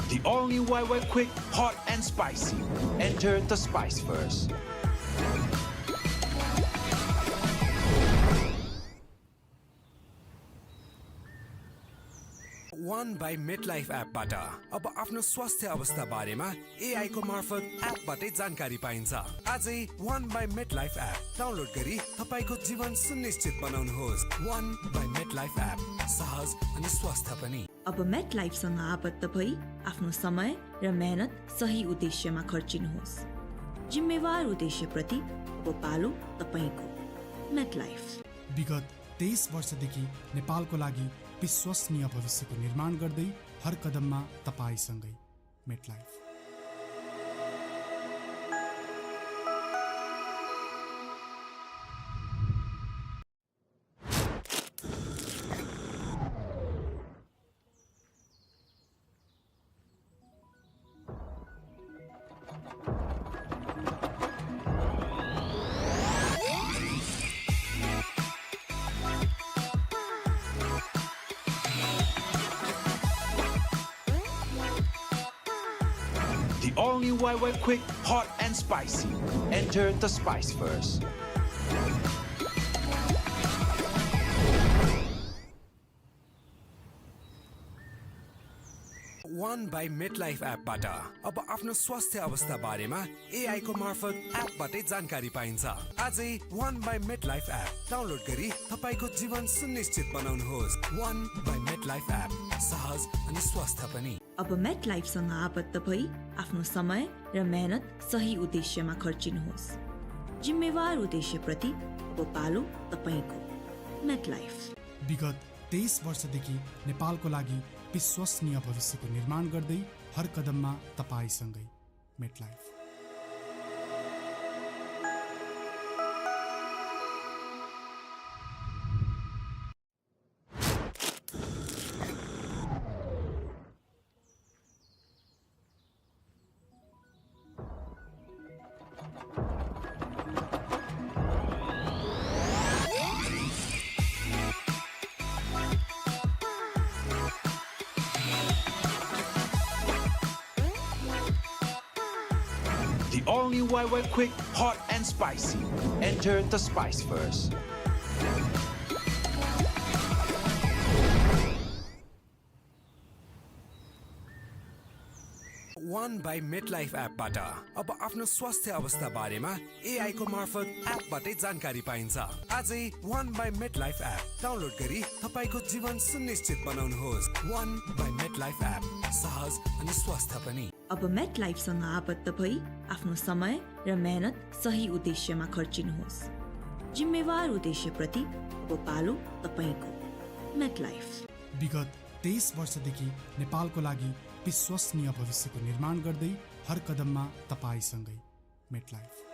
The all-new YY Quick, hot and spicy. Enter the spice first. One by MetLife एपबाट अब आफ्नो स्वास्थ्य अवस्था बारेमा AI को मार्फत एपबाटै जानकारी पाइन्छ। आजै One by MetLife app download गरी तपाईको जीवन सुनिश्चित बनाउनुहोस्। One by MetLife एप सहज अनि स्वस्थ पनि। अब मेटलाइफसँग आबद्ध भई आफ्नो समय र मेहनत सही उद्देश्यमा खर्चिनुहोस्। जिम्मेवार उद्देश्यप्रति अब पालो तपाईको। मेटलाइफ विगत 23 वर्षदेखि नेपालको लागि विश्वसनीय भविष्यको निर्माण गर्दै हर कदममा तपाईसँगै। MetLife. The all-new YY Quick, hot and spicy. Enter the spice first. One by MetLife एपबाट अब आफ्नो स्वास्थ्य अवस्था बारेमा AI को मार्फत एपबाटै जानकारी पाइन्छ। आजै One by MetLife app download गरी तपाईको जीवन सुनिश्चित बनाउनुहोस्। One by MetLife एप सहज अनि स्वस्थ पनि। अब मेटलाइफसँग आबद्ध भई आफ्नो समय र मेहनत सही उद्देश्यमा खर्चिनुहोस्। जिम्मेवार उद्देश्यप्रति अब पालो तपाईको। मेटलाइफ। विगत 23 वर्षदेखि नेपालको लागि विश्वसनीय भविष्यको निर्माण गर्दै हर कदममा तपाईसँगै। MetLife. The all-new YY Quick, hot and spicy. Enter the spice first. One by MetLife एपबाट अब आफ्नो स्वास्थ्य अवस्था बारेमा AI को मार्फत एपबाटै जानकारी पाइन्छ। आजै One by MetLife app download गरी तपाईको जीवन सुनिश्चित बनाउनुहोस्। One by MetLife एप सहज अनि स्वस्थ पनि। अब मेटलाइफसँग आबद्ध भई आफ्नो समय र मेहनत सही उद्देश्यमा खर्चिनुहोस्। जिम्मेवार उद्देश्यप्रति अब पालो तपाईको। मेटलाइफ। विगत 23 वर्षदेखि नेपालको लागि विश्वसनीय भविष्यको निर्माण गर्दै हर कदममा तपाईसँगै। MetLife.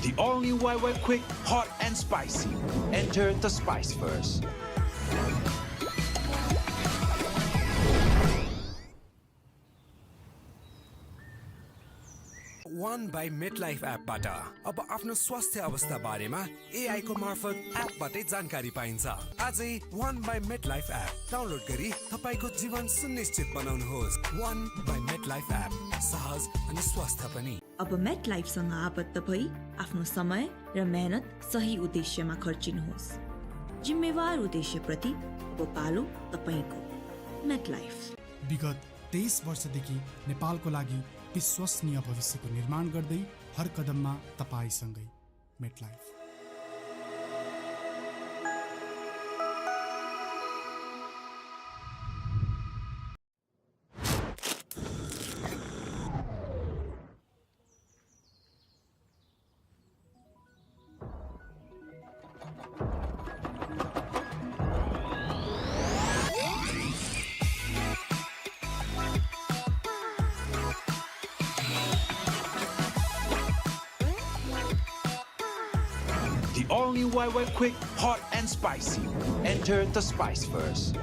The all-new YY Quick, hot and spicy. Enter the spice first. One by MetLife एपबाट अब आफ्नो स्वास्थ्य अवस्था बारेमा AI को मार्फत एपबाटै जानकारी पाइन्छ। आजै One by MetLife app download गरी तपाईको जीवन सुनिश्चित बनाउनुहोस्। One by MetLife एप सहज अनि स्वस्थ पनि। अब मेटलाइफसँग आबद्ध भई आफ्नो समय र मेहनत सही उद्देश्यमा खर्चिनुहोस्। जिम्मेवार उद्देश्यप्रति अब पालो तपाईको। मेटलाइफ। विगत 23 वर्षदेखि नेपालको लागि विश्वसनीय भविष्यको निर्माण गर्दै हर कदममा तपाईसँगै। MetLife. The all-new YY Quick, hot and spicy. Enter the spice first.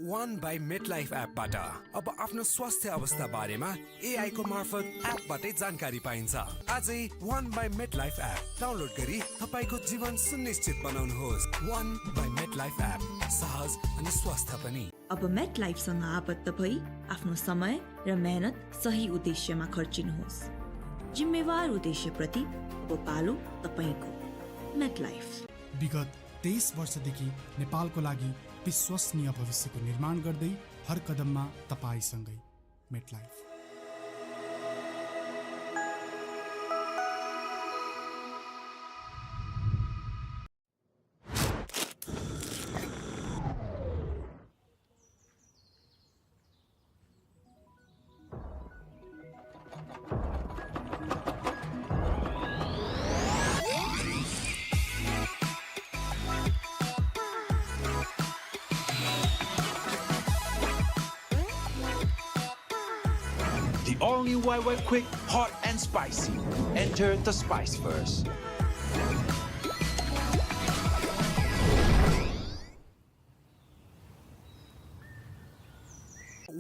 One by MetLife एपबाट अब आफ्नो स्वास्थ्य अवस्था बारेमा AI को मार्फत एपबाटै जानकारी पाइन्छ। आजै One by MetLife app download गरी तपाईको जीवन सुनिश्चित बनाउनुहोस्। One by MetLife एप सहज अनि स्वस्थ पनि। अब मेटलाइफसँग आबद्ध भई आफ्नो समय र मेहनत सही उद्देश्यमा खर्चिनुहोस्। जिम्मेवार उद्देश्यप्रति अब पालो तपाईको। मेटलाइफ विगत 23 वर्षदेखि नेपालको लागि विश्वसनीय भविष्यको निर्माण गर्दै हर कदममा तपाईसँगै। MetLife. The all-new YY Quick, hot and spicy. Enter the spice first.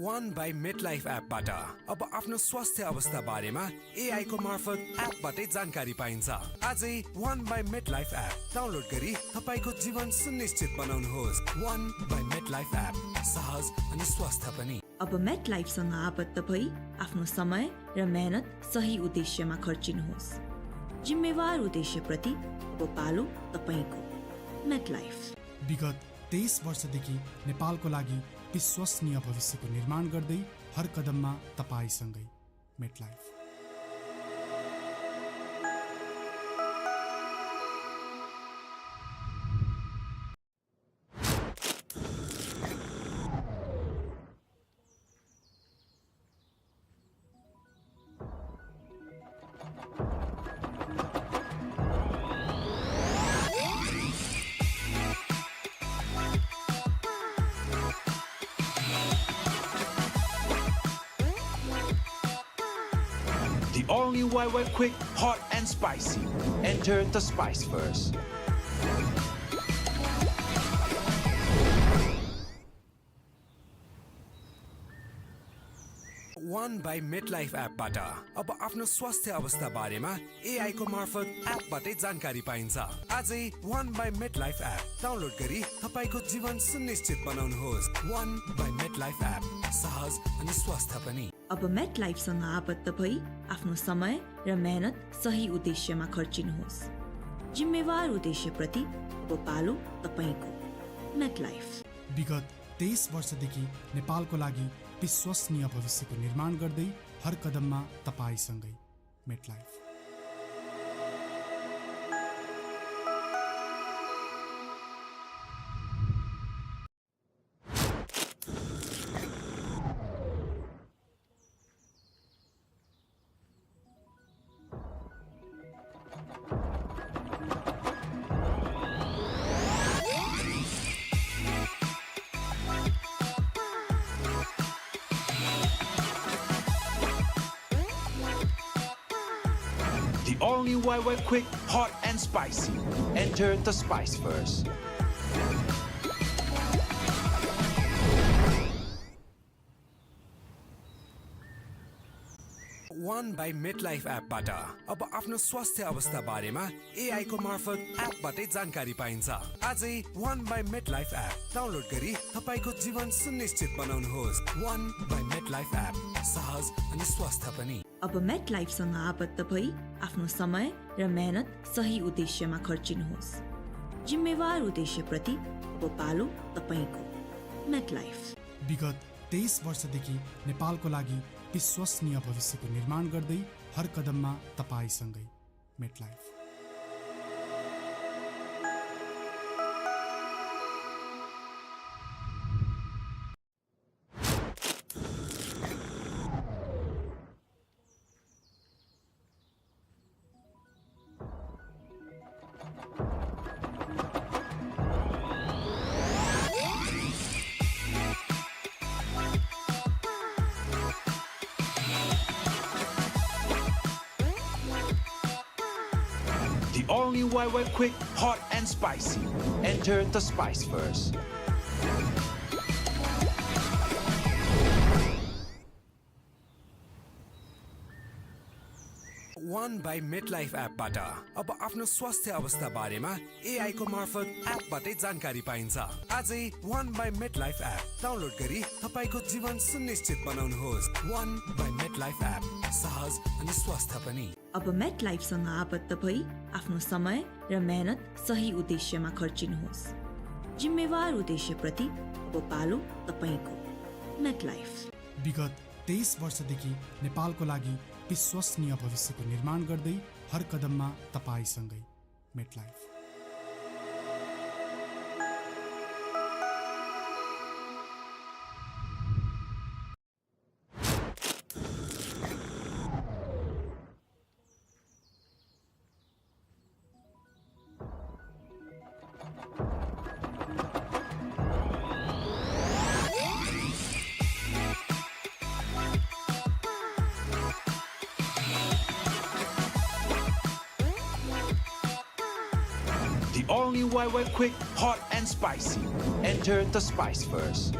One by MetLife एपबाट अब आफ्नो स्वास्थ्य अवस्था बारेमा AI को मार्फत एपबाटै जानकारी पाइन्छ। आजै One by MetLife app download गरी तपाईको जीवन सुनिश्चित बनाउनुहोस्। One by MetLife एप सहज अनि स्वस्थ पनि। अब मेटलाइफसँग आबद्ध भई आफ्नो समय र मेहनत सही उद्देश्यमा खर्चिनुहोस्। जिम्मेवार उद्देश्यप्रति अब पालो तपाईको। मेटलाइफ। विगत 23 वर्षदेखि नेपालको लागि विश्वसनीय भविष्यको निर्माण गर्दै हर कदममा तपाईसँगै। MetLife. The all-new YY Quick, hot and spicy. Enter the spice first. One by MetLife एपबाट अब आफ्नो स्वास्थ्य अवस्था बारेमा AI को मार्फत एपबाटै जानकारी पाइन्छ। आजै One by MetLife app download गरी तपाईको जीवन सुनिश्चित बनाउनुहोस्। One by MetLife एप सहज अनि स्वस्थ पनि। अब मेटलाइफसँग आबद्ध भई आफ्नो समय र मेहनत सही उद्देश्यमा खर्चिनुहोस्। जिम्मेवार उद्देश्यप्रति अब पालो तपाईको। मेटलाइफ। विगत 23 वर्षदेखि नेपालको लागि विश्वसनीय भविष्यको निर्माण गर्दै हर कदममा तपाईसँगै। MetLife. The all-new YY Quick, hot and spicy. Enter the spice first. One by MetLife एपबाट अब आफ्नो स्वास्थ्य अवस्था बारेमा AI को मार्फत एपबाटै जानकारी पाइन्छ। आजै One by MetLife app download गरी तपाईको जीवन सुनिश्चित बनाउनुहोस्। One by MetLife एप सहज अनि स्वस्थ पनि। अब मेटलाइफसँग आबद्ध भई आफ्नो समय र मेहनत सही उद्देश्यमा खर्चिनुहोस्। जिम्मेवार उद्देश्यप्रति अब पालो तपाईको। मेटलाइफ। विगत 23 वर्षदेखि नेपालको लागि विश्वसनीय भविष्यको निर्माण गर्दै हर कदममा तपाईसँगै। MetLife. The all-new YY Quick, hot and spicy. Enter the spice first. One by MetLife एपबाट अब आफ्नो स्वास्थ्य अवस्था बारेमा AI को मार्फत एपबाटै जानकारी पाइन्छ। आजै One by MetLife app download गरी तपाईको जीवन सुनिश्चित बनाउनुहोस्। One by MetLife एप सहज अनि स्वस्थ पनि। अब मेटलाइफसँग आबद्ध भई आफ्नो समय र मेहनत सही उद्देश्यमा खर्चिनुहोस्। जिम्मेवार उद्देश्यप्रति अब पालो तपाईको। मेटलाइफ विगत 23 वर्षदेखि नेपालको लागि विश्वसनीय भविष्यको निर्माण गर्दै हर कदममा तपाईसँगै। MetLife. The only YY quick, hot and spicy. Enter the spice first.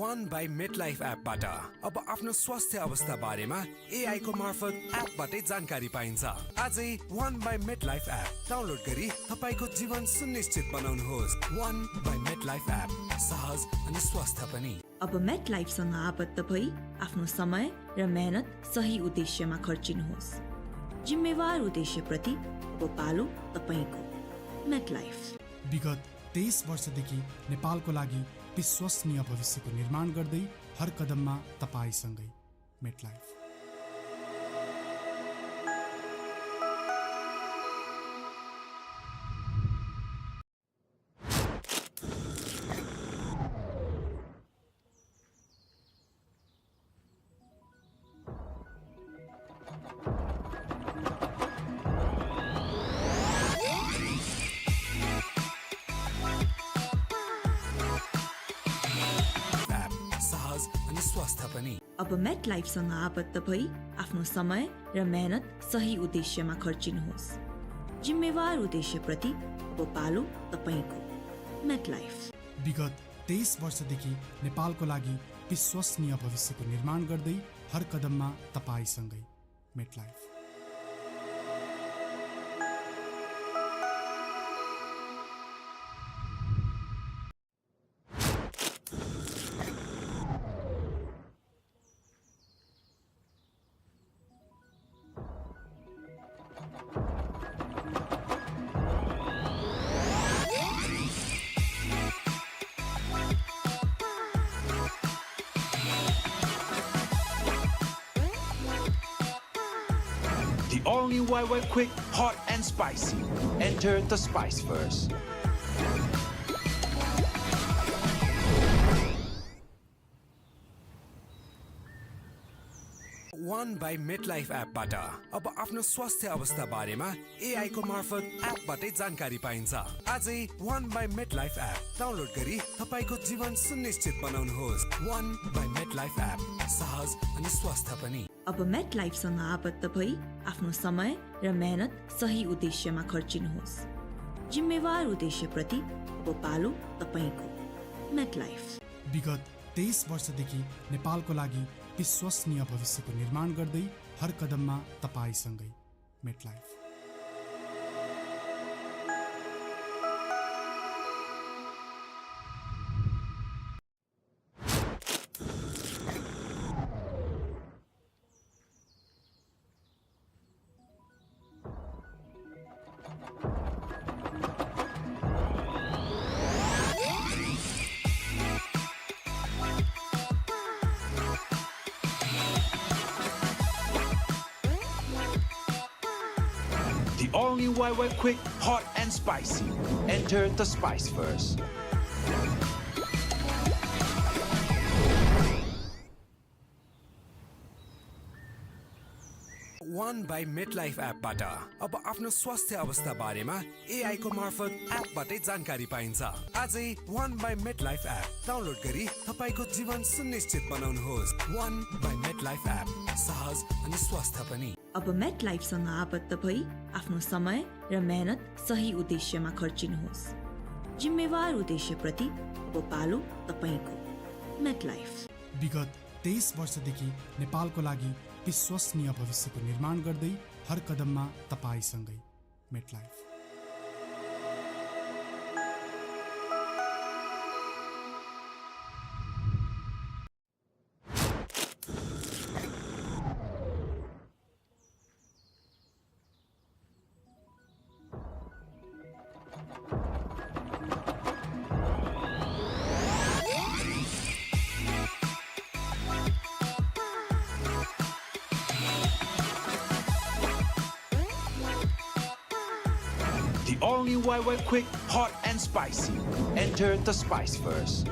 One by MetLife एपबाट अब आफ्नो स्वास्थ्य अवस्था बारेमा AI को मार्फत एपबाटै जानकारी पाइन्छ। आजै One by MetLife app download गरी तपाईको जीवन सुनिश्चित बनाउनुहोस्। One by MetLife एप सहज अनि स्वस्थ पनि। अब मेटलाइफसँग आबद्ध भई आफ्नो समय र मेहनत सही उद्देश्यमा खर्चिनुहोस्। जिम्मेवार उद्देश्यप्रति अब पालो तपाईको। मेटलाइफ। विगत 23 वर्षदेखि नेपालको लागि विश्वसनीय भविष्यको निर्माण गर्दै हर कदममा तपाईसँगै। मेटलाइफ। अब मेटलाइफसँग आबद्ध भई आफ्नो समय र मेहनत सही उद्देश्यमा खर्चिनुहोस्। जिम्मेवार उद्देश्यप्रति अब पालो तपाईको। मेटलाइफ। विगत 23 वर्षदेखि नेपालको लागि विश्वसनीय भविष्यको निर्माण गर्दै हर कदममा तपाईसँगै। MetLife. The only YY quick, hot and spicy. Enter the spice first. One by MetLife एपबाट अब आफ्नो स्वास्थ्य अवस्था बारेमा AI को मार्फत एपबाटै जानकारी पाइन्छ। आजै One by MetLife app download गरी तपाईको जीवन सुनिश्चित बनाउनुहोस्। One by MetLife एप सहज अनि स्वस्थ पनि। अब मेटलाइफसँग आबद्ध भई आफ्नो समय र मेहनत सही उद्देश्यमा खर्चिनुहोस्। जिम्मेवार उद्देश्यप्रति अब पालो तपाईको। मेटलाइफ। विगत 23 वर्षदेखि नेपालको लागि विश्वसनीय भविष्यको निर्माण गर्दै हर कदममा तपाईसँगै। MetLife. The only YY quick, hot and spicy. Enter the spice first. One by MetLife एपबाट अब आफ्नो स्वास्थ्य अवस्था बारेमा AI को मार्फत एपबाटै जानकारी पाइन्छ। आजै One by MetLife app download गरी तपाईको जीवन सुनिश्चित बनाउनुहोस्। One by MetLife एप सहज अनि स्वस्थ पनि। अब मेटलाइफसँग आबद्ध भई आफ्नो समय र मेहनत सही उद्देश्यमा खर्चिनुहोस्। जिम्मेवार उद्देश्यप्रति अब पालो तपाईको मेटलाइफ। विगत 23 वर्षदेखि नेपालको लागि विश्वसनीय भविष्यको निर्माण गर्दै हर कदममा तपाईसँगै MetLife. The only YY quick, hot and spicy. Enter the spice first.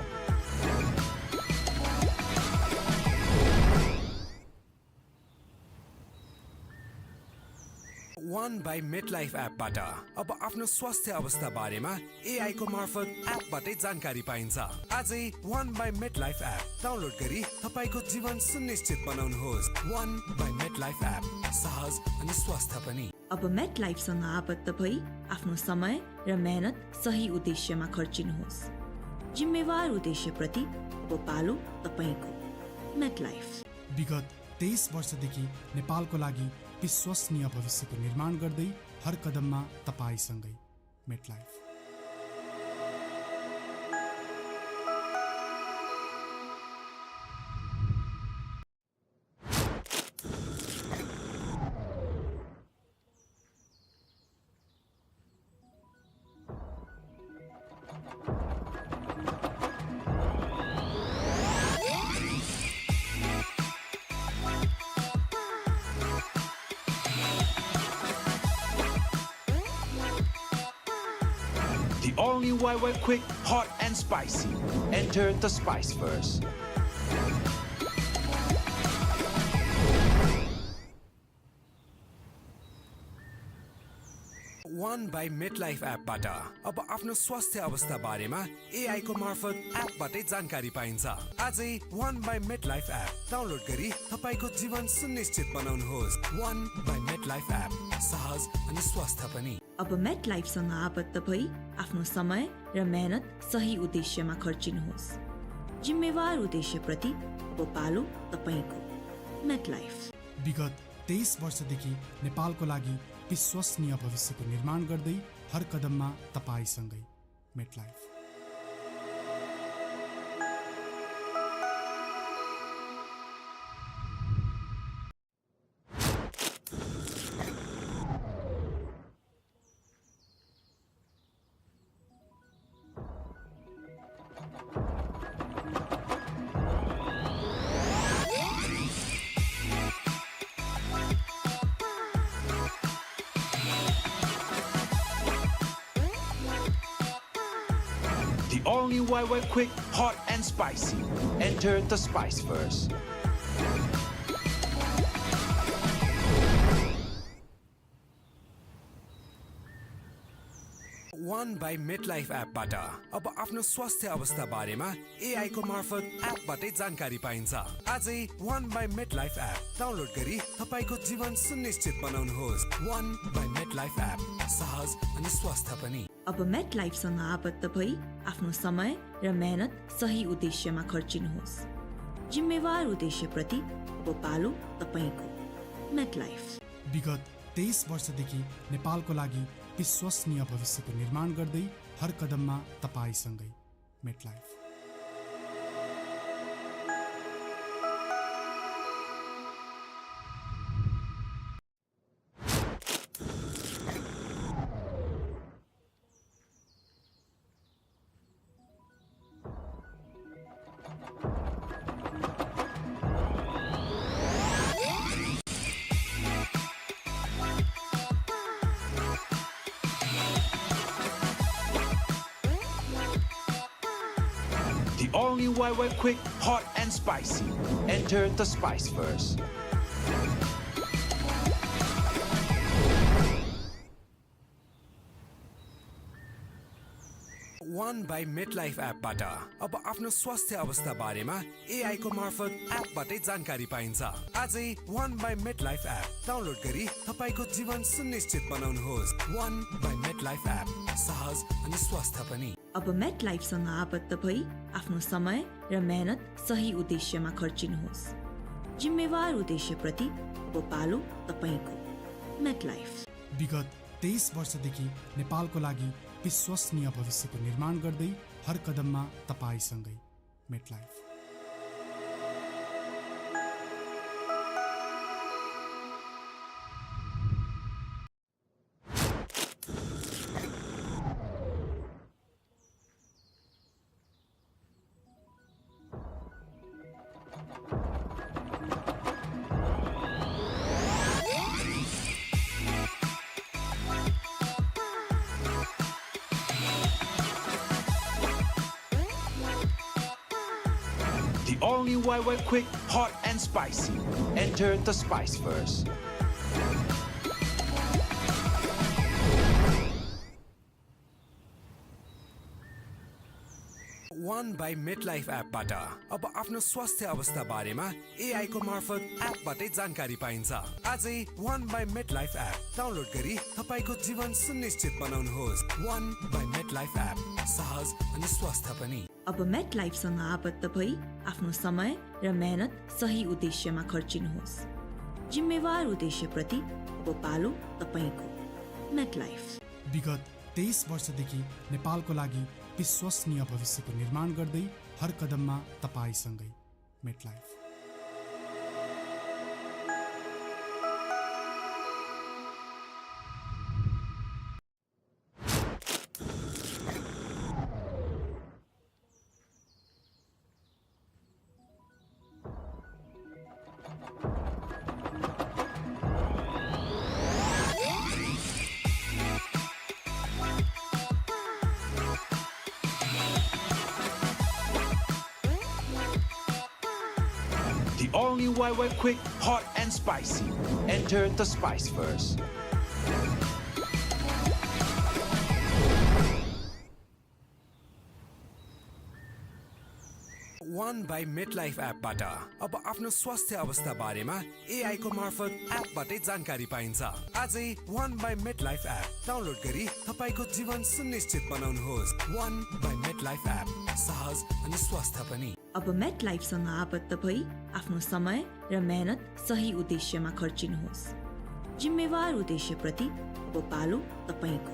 One by MetLife एपबाट अब आफ्नो स्वास्थ्य अवस्था बारेमा AI को मार्फत एपबाटै जानकारी पाइन्छ। आजै One by MetLife app download गरी तपाईको जीवन सुनिश्चित बनाउनुहोस्। One by MetLife एप सहज अनि स्वस्थ पनि। अब मेटलाइफसँग आबद्ध भई आफ्नो समय र मेहनत सही उद्देश्यमा खर्चिनुहोस्। जिम्मेवार उद्देश्यप्रति अब पालो तपाईको मेटलाइफ। विगत 23 वर्षदेखि नेपालको लागि विश्वसनीय भविष्यको निर्माण गर्दै हर कदममा तपाईसँगै MetLife. The only YY quick, hot and spicy. Enter the spice first. One by MetLife एपबाट अब आफ्नो स्वास्थ्य अवस्था बारेमा AI को मार्फत एपबाटै जानकारी पाइन्छ। आजै One by MetLife app download गरी तपाईको जीवन सुनिश्चित बनाउनुहोस्। One by MetLife एप सहज अनि स्वस्थ पनि। अब मेटलाइफसँग आबद्ध भई आफ्नो समय र मेहनत सही उद्देश्यमा खर्चिनुहोस्। जिम्मेवार उद्देश्यप्रति अब पालो तपाईको मेटलाइफ। विगत 23 वर्षदेखि नेपालको लागि विश्वसनीय भविष्यको निर्माण गर्दै हर कदममा तपाईसँगै MetLife. The only YY quick, hot and spicy. Enter the spice first. One by MetLife एपबाट अब आफ्नो स्वास्थ्य अवस्था बारेमा AI को मार्फत एपबाटै जानकारी पाइन्छ। आजै One by MetLife app download गरी तपाईको जीवन सुनिश्चित बनाउनुहोस्। One by MetLife एप सहज अनि स्वस्थ पनि। अब मेटलाइफसँग आबद्ध भई आफ्नो समय र मेहनत सही उद्देश्यमा खर्चिनुहोस्। जिम्मेवार उद्देश्यप्रति अब पालो तपाईको मेटलाइफ। विगत 23 वर्षदेखि नेपालको लागि विश्वसनीय भविष्यको निर्माण गर्दै हर कदममा तपाईसँगै MetLife. The only YY quick, hot and spicy. Enter the spice first. One by MetLife एपबाट अब आफ्नो स्वास्थ्य अवस्था बारेमा AI को मार्फत एपबाटै जानकारी पाइन्छ। आजै One by MetLife app download गरी तपाईको जीवन सुनिश्चित बनाउनुहोस्। One by MetLife एप सहज अनि स्वस्थ पनि। अब मेटलाइफसँग आबद्ध भई आफ्नो समय र मेहनत सही उद्देश्यमा खर्चिनुहोस्। जिम्मेवार उद्देश्यप्रति अब पालो तपाईको। मेटलाइफ विगत 23 वर्षदेखि नेपालको लागि विश्वसनीय भविष्यको निर्माण गर्दै हर कदममा तपाईसँगै। MetLife. The all-new YY Quick, hot and spicy. Enter the spice first. One by MetLife एपबाट अब आफ्नो स्वास्थ्य अवस्था बारेमा AI को मार्फत एपबाटै जानकारी पाइन्छ। आजै One by MetLife app download गरी तपाईको जीवन सुनिश्चित बनाउनुहोस्। One by MetLife एप सहज अनि स्वस्थ पनि। अब मेटलाइफसँग आबद्ध भई आफ्नो समय र मेहनत सही उद्देश्यमा खर्चिनुहोस्। जिम्मेवार उद्देश्यप्रति अब पालो तपाईको। मेटलाइफ। विगत 23 वर्षदेखि नेपालको लागि विश्वसनीय भविष्यको निर्माण गर्दै हर कदममा तपाईसँगै। MetLife. The all-new YY Quick, hot and spicy. Enter the spice first. One by MetLife एपबाट अब आफ्नो स्वास्थ्य अवस्था बारेमा AI को मार्फत एपबाटै जानकारी पाइन्छ। आजै One by MetLife app download गरी तपाईको जीवन सुनिश्चित बनाउनुहोस्। One by MetLife एप सहज अनि स्वस्थ पनि। अब मेटलाइफसँग आबद्ध भई आफ्नो समय र मेहनत सही उद्देश्यमा खर्चिनुहोस्। जिम्मेवार उद्देश्यप्रति अब पालो तपाईको।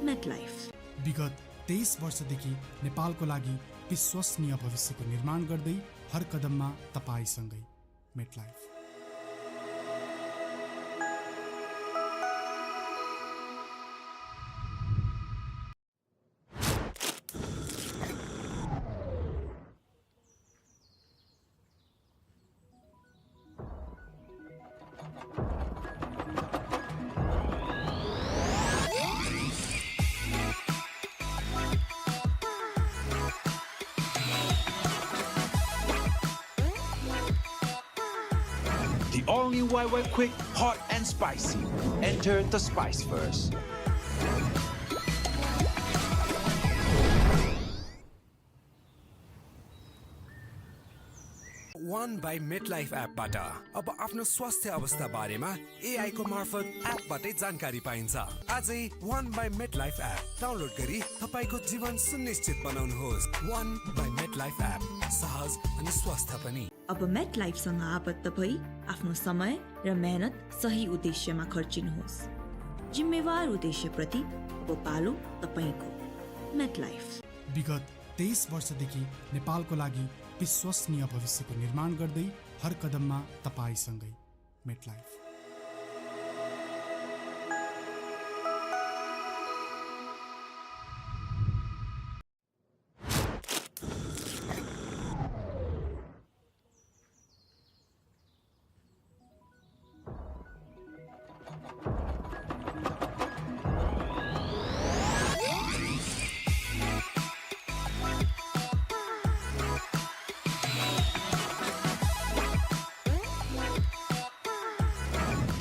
मेटलाइफ। विगत 23 वर्षदेखि नेपालको लागि विश्वसनीय भविष्यको निर्माण गर्दै हर कदममा तपाईसँगै। MetLife. The all-new YY Quick, hot and spicy. Enter the spice first. One by MetLife एपबाट अब आफ्नो स्वास्थ्य अवस्था बारेमा AI को मार्फत एपबाटै जानकारी पाइन्छ। आजै One by MetLife app download गरी तपाईको जीवन सुनिश्चित बनाउनुहोस्। One by MetLife एप सहज अनि स्वस्थ पनि। अब मेटलाइफसँग आबद्ध भई आफ्नो समय र मेहनत सही उद्देश्यमा खर्चिनुहोस्। जिम्मेवार उद्देश्यप्रति अब पालो तपाईको। मेटलाइफ। विगत 23 वर्षदेखि नेपालको लागि विश्वसनीय भविष्यको निर्माण गर्दै हर कदममा तपाईसँगै। MetLife.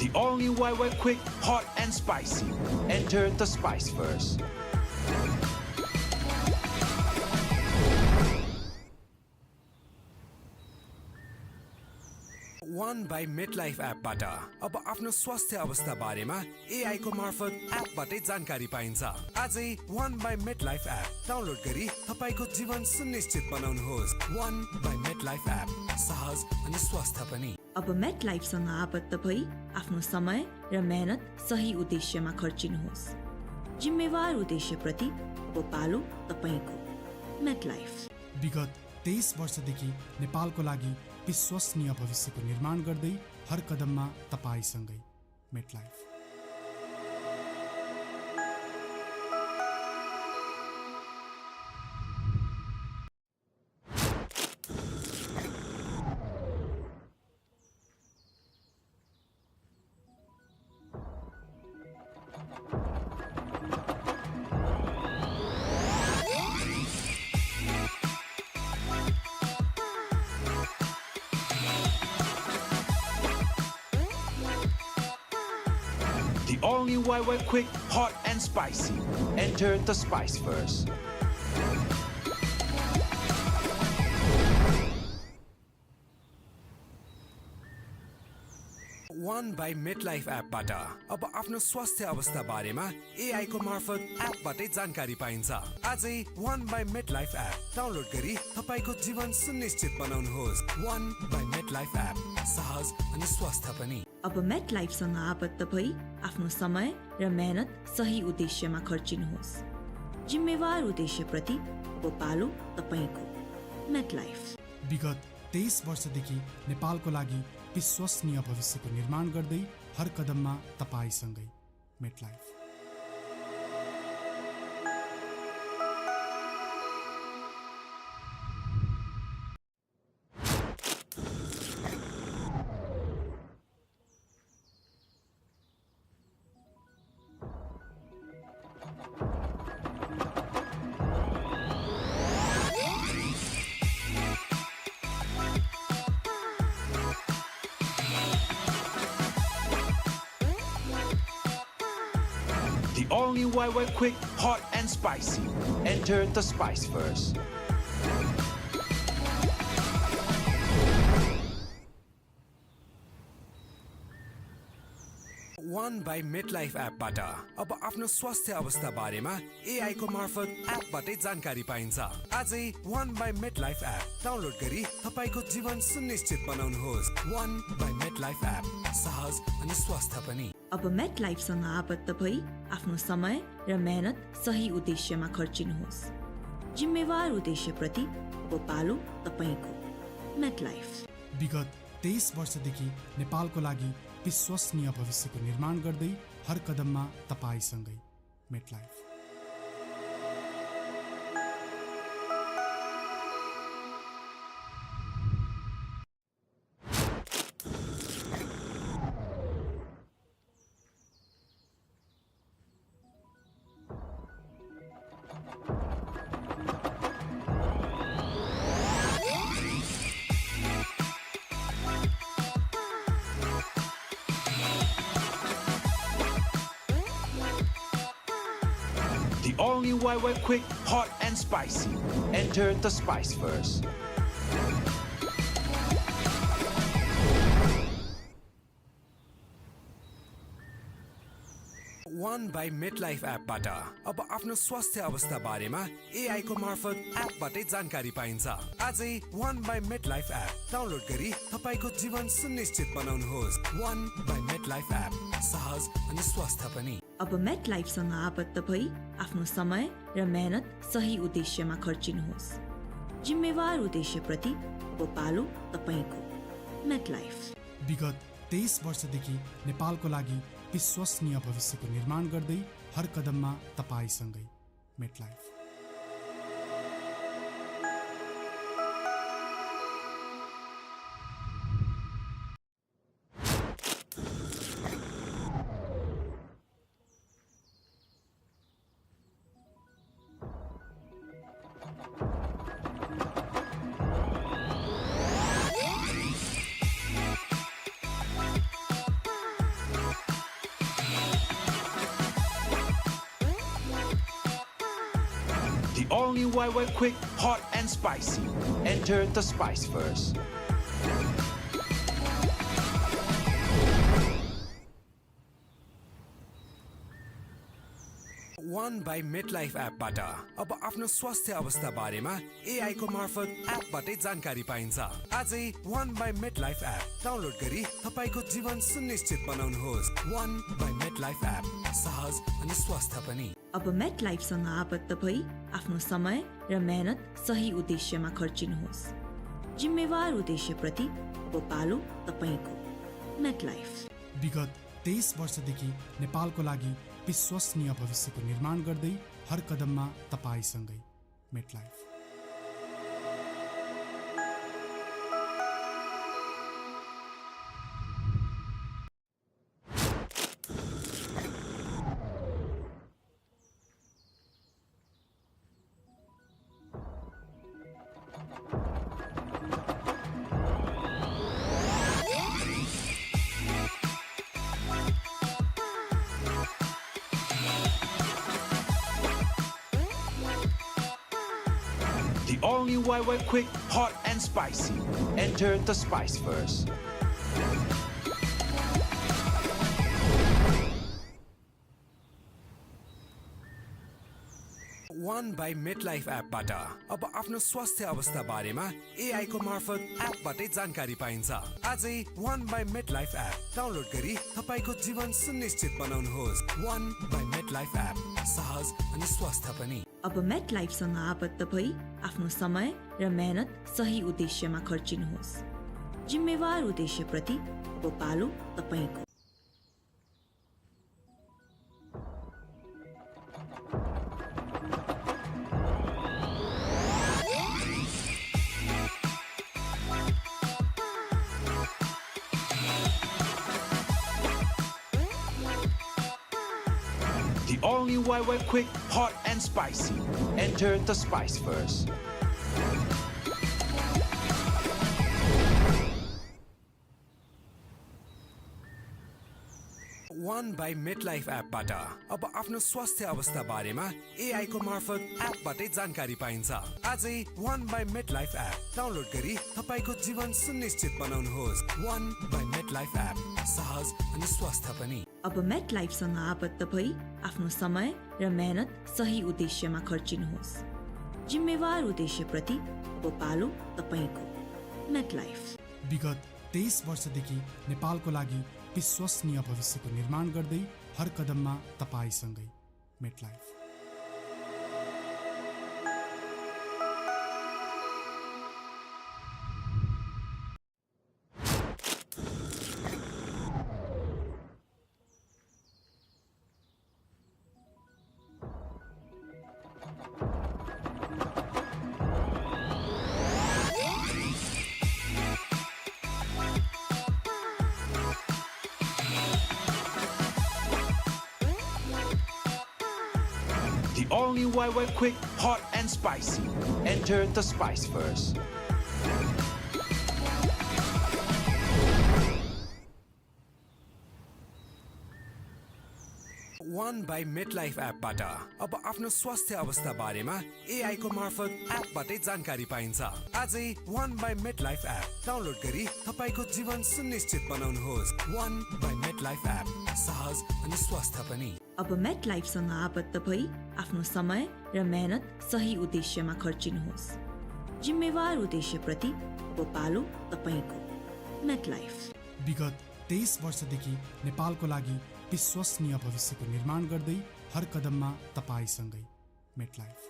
The all-new YY Quick, hot and spicy. Enter the spice first. One by MetLife एपबाट अब आफ्नो स्वास्थ्य अवस्था बारेमा AI को मार्फत एपबाटै जानकारी पाइन्छ। आजै One by MetLife app download गरी तपाईको जीवन सुनिश्चित बनाउनुहोस्। One by MetLife एप सहज अनि स्वस्थ पनि। अब मेटलाइफसँग आबद्ध भई आफ्नो समय र मेहनत सही उद्देश्यमा खर्चिनुहोस्। जिम्मेवार उद्देश्यप्रति अब पालो तपाईको। मेटलाइफ विगत 23 वर्षदेखि नेपालको लागि विश्वसनीय भविष्यको निर्माण गर्दै हर कदममा तपाईसँगै। MetLife. The all-new YY Quick, hot and spicy. Enter the spice first. One by MetLife एपबाट अब आफ्नो स्वास्थ्य अवस्था बारेमा AI को मार्फत एपबाटै जानकारी पाइन्छ। आजै One by MetLife app download गरी तपाईको जीवन सुनिश्चित बनाउनुहोस्। One by MetLife एप सहज अनि स्वस्थ पनि। अब मेटलाइफसँग आबद्ध भई आफ्नो समय र मेहनत सही उद्देश्यमा खर्चिनुहोस्। जिम्मेवार उद्देश्यप्रति अब पालो तपाईको। मेटलाइफ विगत 23 वर्षदेखि नेपालको लागि विश्वसनीय भविष्यको निर्माण गर्दै हर कदममा तपाईसँगै। MetLife. The all-new YY Quick, hot and spicy. Enter the spice first. One by MetLife एपबाट अब आफ्नो स्वास्थ्य अवस्था बारेमा AI को मार्फत एपबाटै जानकारी पाइन्छ। आजै One by MetLife app download गरी तपाईको जीवन सुनिश्चित बनाउनुहोस्। One by MetLife एप सहज अनि स्वस्थ पनि। अब मेटलाइफसँग आबद्ध भई आफ्नो समय र मेहनत सही उद्देश्यमा खर्चिनुहोस्। जिम्मेवार उद्देश्यप्रति अब पालो तपाईको। मेटलाइफ विगत 23 वर्षदेखि नेपालको लागि विश्वसनीय भविष्यको निर्माण गर्दै हर कदममा तपाईसँगै। MetLife. The all-new YY Quick, hot and spicy. Enter the spice first. One by MetLife एपबाट अब आफ्नो स्वास्थ्य अवस्था बारेमा AI को मार्फत एपबाटै जानकारी पाइन्छ। आजै One by MetLife app download गरी तपाईको जीवन सुनिश्चित बनाउनुहोस्। One by MetLife एप सहज अनि स्वस्थ पनि। अब मेटलाइफसँग आबद्ध भई आफ्नो समय र मेहनत सही उद्देश्यमा खर्चिनुहोस्। जिम्मेवार उद्देश्यप्रति अब पालो तपाईको। मेटलाइफ विगत 23 वर्षदेखि नेपालको लागि विश्वसनीय भविष्यको निर्माण गर्दै हर कदममा तपाईसँगै। MetLife. The all-new YY Quick, hot and spicy. Enter the spice first. One by MetLife एपबाट अब आफ्नो स्वास्थ्य अवस्था बारेमा AI को मार्फत एपबाटै जानकारी पाइन्छ। आजै One by MetLife app download गरी तपाईको जीवन सुनिश्चित बनाउनुहोस्। One by MetLife एप सहज अनि स्वस्थ पनि। अब MetLifeसँग आबद्ध भई आफ्नो समय र मेहनत सही उद्देश्यमा खर्चिनुहोस्। जिम्मेवार उद्देश्यप्रति अब पालो तपाईको। MetLife विगत 23 वर्षदेखि नेपालको लागि विश्वसनीय भविष्यको निर्माण गर्दै हर कदममा तपाईसँगै। MetLife. The all-new YY Quick, hot and spicy. Enter the spice first. One by MetLife एपबाट अब आफ्नो स्वास्थ्य अवस्था बारेमा AI को मार्फत एपबाटै जानकारी पाइन्छ। आजै One by MetLife app download गरी तपाईको जीवन सुनिश्चित बनाउनुहोस्। One by MetLife एप सहज अनि स्वस्थ पनि। अब MetLifeसँग आबद्ध भई आफ्नो समय र मेहनत सही उद्देश्यमा खर्चिनुहोस्। जिम्मेवार उद्देश्यप्रति अब पालो तपाईको। The all-new YY Quick, hot and spicy. Enter the spice first. One by MetLife एपबाट अब आफ्नो स्वास्थ्य अवस्था बारेमा AI को मार्फत एपबाटै जानकारी पाइन्छ। आजै One by MetLife app download गरी तपाईको जीवन सुनिश्चित बनाउनुहोस्। One by MetLife एप सहज अनि स्वस्थ पनि। अब MetLifeसँग आबद्ध भई आफ्नो समय र मेहनत सही उद्देश्यमा खर्चिनुहोस्। जिम्मेवार उद्देश्यप्रति अब पालो तपाईको। MetLife विगत 23 वर्षदेखि नेपालको लागि विश्वसनीय भविष्यको निर्माण गर्दै हर कदममा तपाईसँगै। MetLife. The all-new YY Quick, hot and spicy. Enter the spice first. One by MetLife एपबाट अब आफ्नो स्वास्थ्य अवस्था बारेमा AI को मार्फत एपबाटै जानकारी पाइन्छ। आजै One by MetLife app download गरी तपाईको जीवन सुनिश्चित बनाउनुहोस्। One by MetLife एप सहज अनि स्वस्थ पनि। अब MetLifeसँग आबद्ध भई आफ्नो समय र मेहनत सही उद्देश्यमा खर्चिनुहोस्। जिम्मेवार उद्देश्यप्रति अब पालो तपाईको। MetLife विगत 23 वर्षदेखि नेपालको लागि विश्वसनीय भविष्यको निर्माण गर्दै हर कदममा तपाईसँगै। MetLife.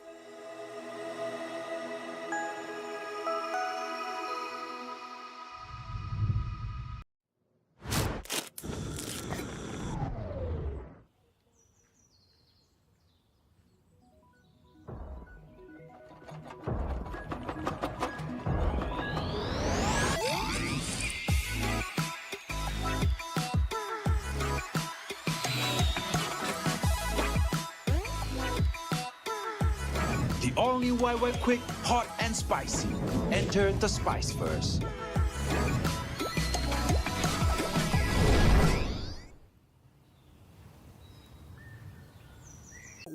The all-new YY Quick, hot and spicy. Enter the spice first.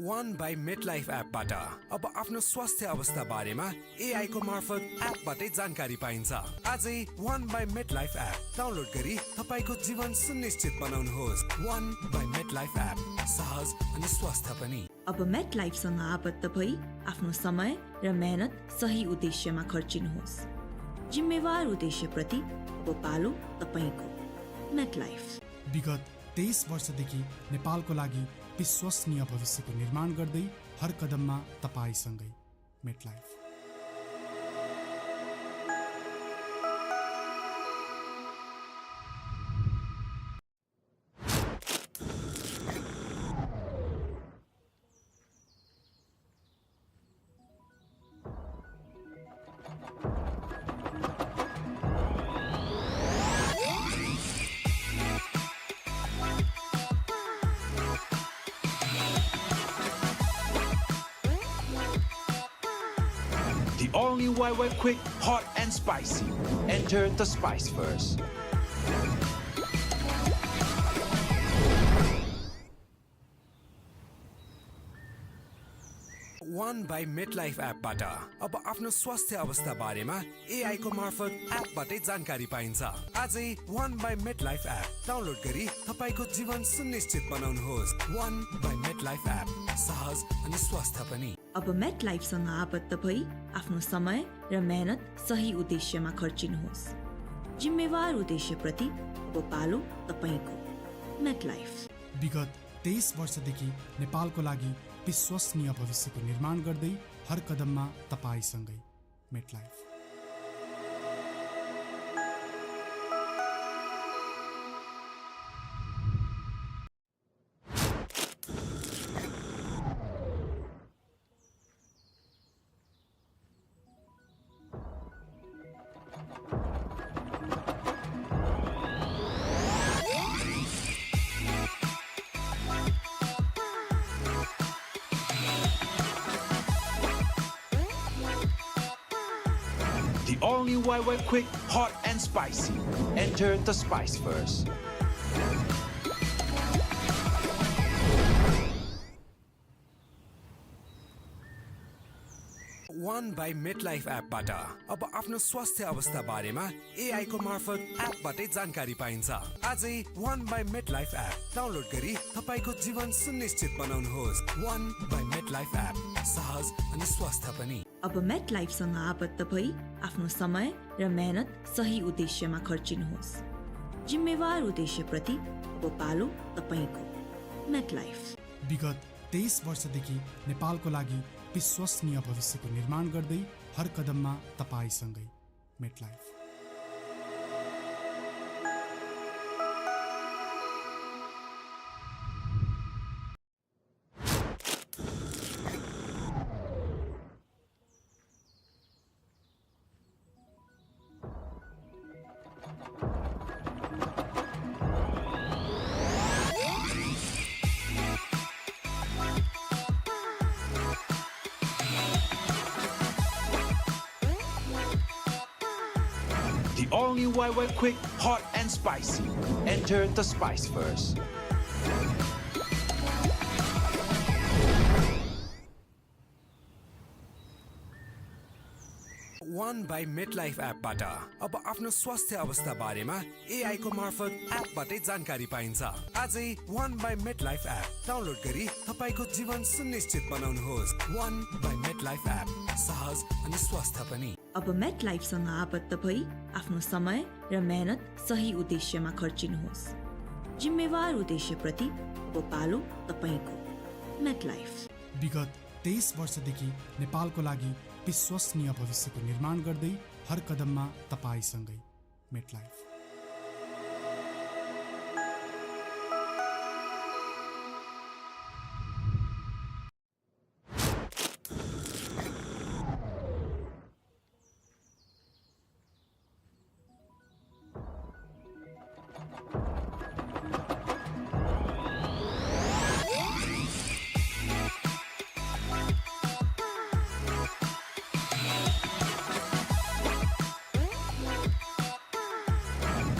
One by MetLife एपबाट अब आफ्नो स्वास्थ्य अवस्था बारेमा AI को मार्फत एपबाटै जानकारी पाइन्छ। आजै One by MetLife app download गरी तपाईको जीवन सुनिश्चित बनाउनुहोस्। One by MetLife एप सहज अनि स्वस्थ पनि। अब मेट लाइफसँग आबद्ध भई आफ्नो समय र मेहनत सही उद्देश्यमा खर्चिनुहोस्। जिम्मेवार उद्देश्यप्रति अब पालो तपाईको। मेट लाइफ विगत 23 वर्षदेखि नेपालको लागि विश्वसनीय भविष्यको निर्माण गर्दै हर कदममा तपाईसँगै। MetLife. The all-new YY Quick, hot and spicy. Enter the spice first. One by MetLife एपबाट अब आफ्नो स्वास्थ्य अवस्था बारेमा AI को मार्फत एपबाटै जानकारी पाइन्छ। आजै One by MetLife app download गरी तपाईको जीवन सुनिश्चित बनाउनुहोस्। One by MetLife एप सहज अनि स्वस्थ पनि। अब मेट लाइफसँग आबद्ध भई आफ्नो समय र मेहनत सही उद्देश्यमा खर्चिनुहोस्। जिम्मेवार उद्देश्यप्रति अब पालो तपाईको। MetLife. विगत 23 वर्षदेखि नेपालको लागि विश्वसनीय भविष्यको निर्माण गर्दै हर कदममा तपाईसँगै। MetLife. The all-new YY Quick, hot and spicy. Enter the spice first. One by MetLife एपबाट अब आफ्नो स्वास्थ्य अवस्था बारेमा AI को मार्फत एपबाटै जानकारी पाइन्छ। आजै One by MetLife app download गरी तपाईको जीवन सुनिश्चित बनाउनुहोस्। One by MetLife एप सहज अनि स्वस्थ पनि। अब मेट लाइफसँग आबद्ध भई आफ्नो समय र मेहनत सही उद्देश्यमा खर्चिनुहोस्। जिम्मेवार उद्देश्यप्रति अब पालो तपाईको। MetLife. विगत 23 वर्षदेखि नेपालको लागि विश्वसनीय भविष्यको निर्माण गर्दै हर कदममा तपाईसँगै। MetLife. The all-new YY Quick, hot and spicy. Enter the spice first. One by MetLife एपबाट अब आफ्नो स्वास्थ्य अवस्था बारेमा AI को मार्फत एपबाटै जानकारी पाइन्छ। आजै One by MetLife app download गरी तपाईको जीवन सुनिश्चित बनाउनुहोस्। One by MetLife एप सहज अनि स्वस्थ पनि। अब मेट लाइफसँग आबद्ध भई आफ्नो समय र मेहनत सही उद्देश्यमा खर्चिनुहोस्। जिम्मेवार उद्देश्यप्रति अब पालो तपाईको। MetLife. विगत 23 वर्षदेखि नेपालको लागि विश्वसनीय भविष्यको निर्माण गर्दै हर कदममा तपाईसँगै। MetLife.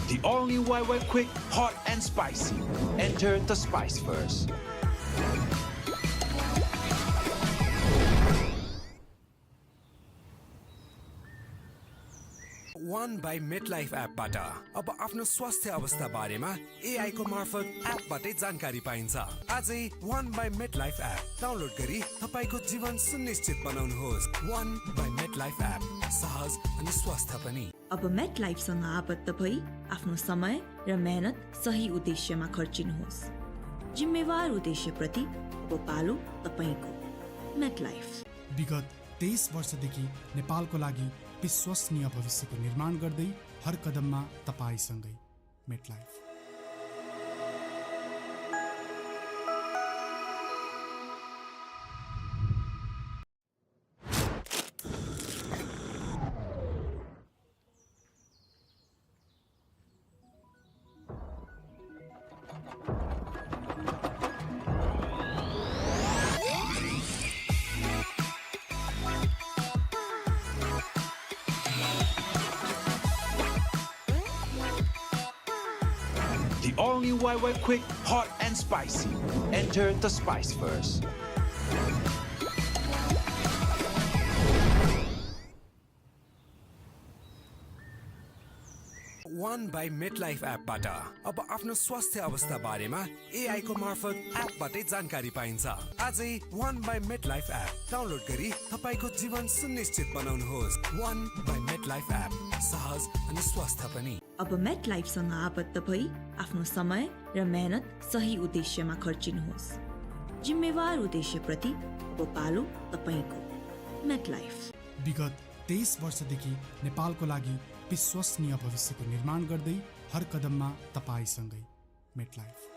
The all-new YY Quick, hot and spicy. Enter the spice first. One by MetLife एपबाट अब आफ्नो स्वास्थ्य अवस्था बारेमा AI को मार्फत एपबाटै जानकारी पाइन्छ। आजै One by MetLife app download गरी तपाईको जीवन सुनिश्चित बनाउनुहोस्। One by MetLife एप सहज अनि स्वस्थ पनि। अब मेटलाइफसँग आबद्ध भई आफ्नो समय र मेहनत सही उद्देश्यमा खर्चिनुहोस्। जिम्मेवार उद्देश्यप्रति अब पालो तपाईको। मेटलाइफ विगत 23 वर्षदेखि नेपालको लागि विश्वसनीय भविष्यको निर्माण गर्दै हर कदममा तपाईसँगै। MetLife. The all-new YY Quick, hot and spicy. Enter the spice first. One by MetLife एपबाट अब आफ्नो स्वास्थ्य अवस्था बारेमा AI को मार्फत एपबाटै जानकारी पाइन्छ। आजै One by MetLife app download गरी तपाईको जीवन सुनिश्चित बनाउनुहोस्। One by MetLife एप सहज अनि स्वस्थ पनि। अब मेटलाइफसँग आबद्ध भई आफ्नो समय र मेहनत सही उद्देश्यमा खर्चिनुहोस्। जिम्मेवार उद्देश्यप्रति अब पालो तपाईको। मेटलाइफ। विगत 23 वर्षदेखि नेपालको लागि विश्वसनीय भविष्यको निर्माण गर्दै हर कदममा तपाईसँगै। MetLife.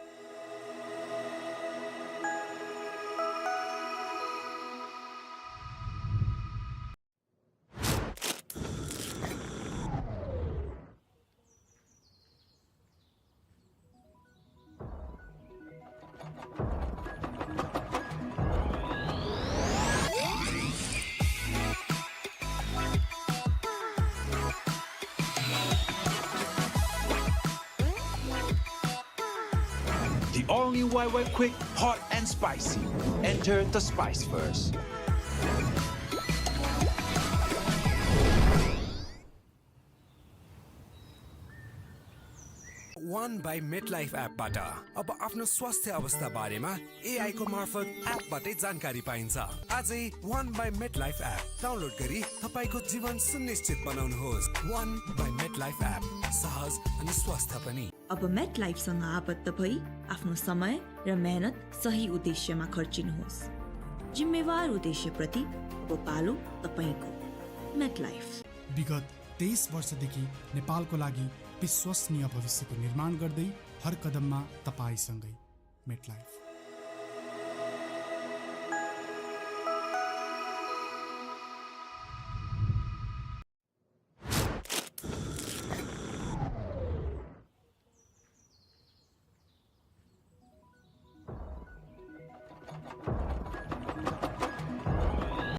The all-new YY Quick, hot and spicy. Enter the spice first. One by MetLife एपबाट अब आफ्नो स्वास्थ्य अवस्था बारेमा AI को मार्फत एपबाटै जानकारी पाइन्छ। आजै One by MetLife app download गरी तपाईको जीवन सुनिश्चित बनाउनुहोस्। One by MetLife एप सहज अनि स्वस्थ पनि। अब मेटलाइफसँग आबद्ध भई आफ्नो समय र मेहनत सही उद्देश्यमा खर्चिनुहोस्। जिम्मेवार उद्देश्यप्रति अब पालो तपाईको। मेटलाइफ। विगत 23 वर्षदेखि नेपालको लागि विश्वसनीय भविष्यको निर्माण गर्दै हर कदममा तपाईसँगै। मेटलाइफ।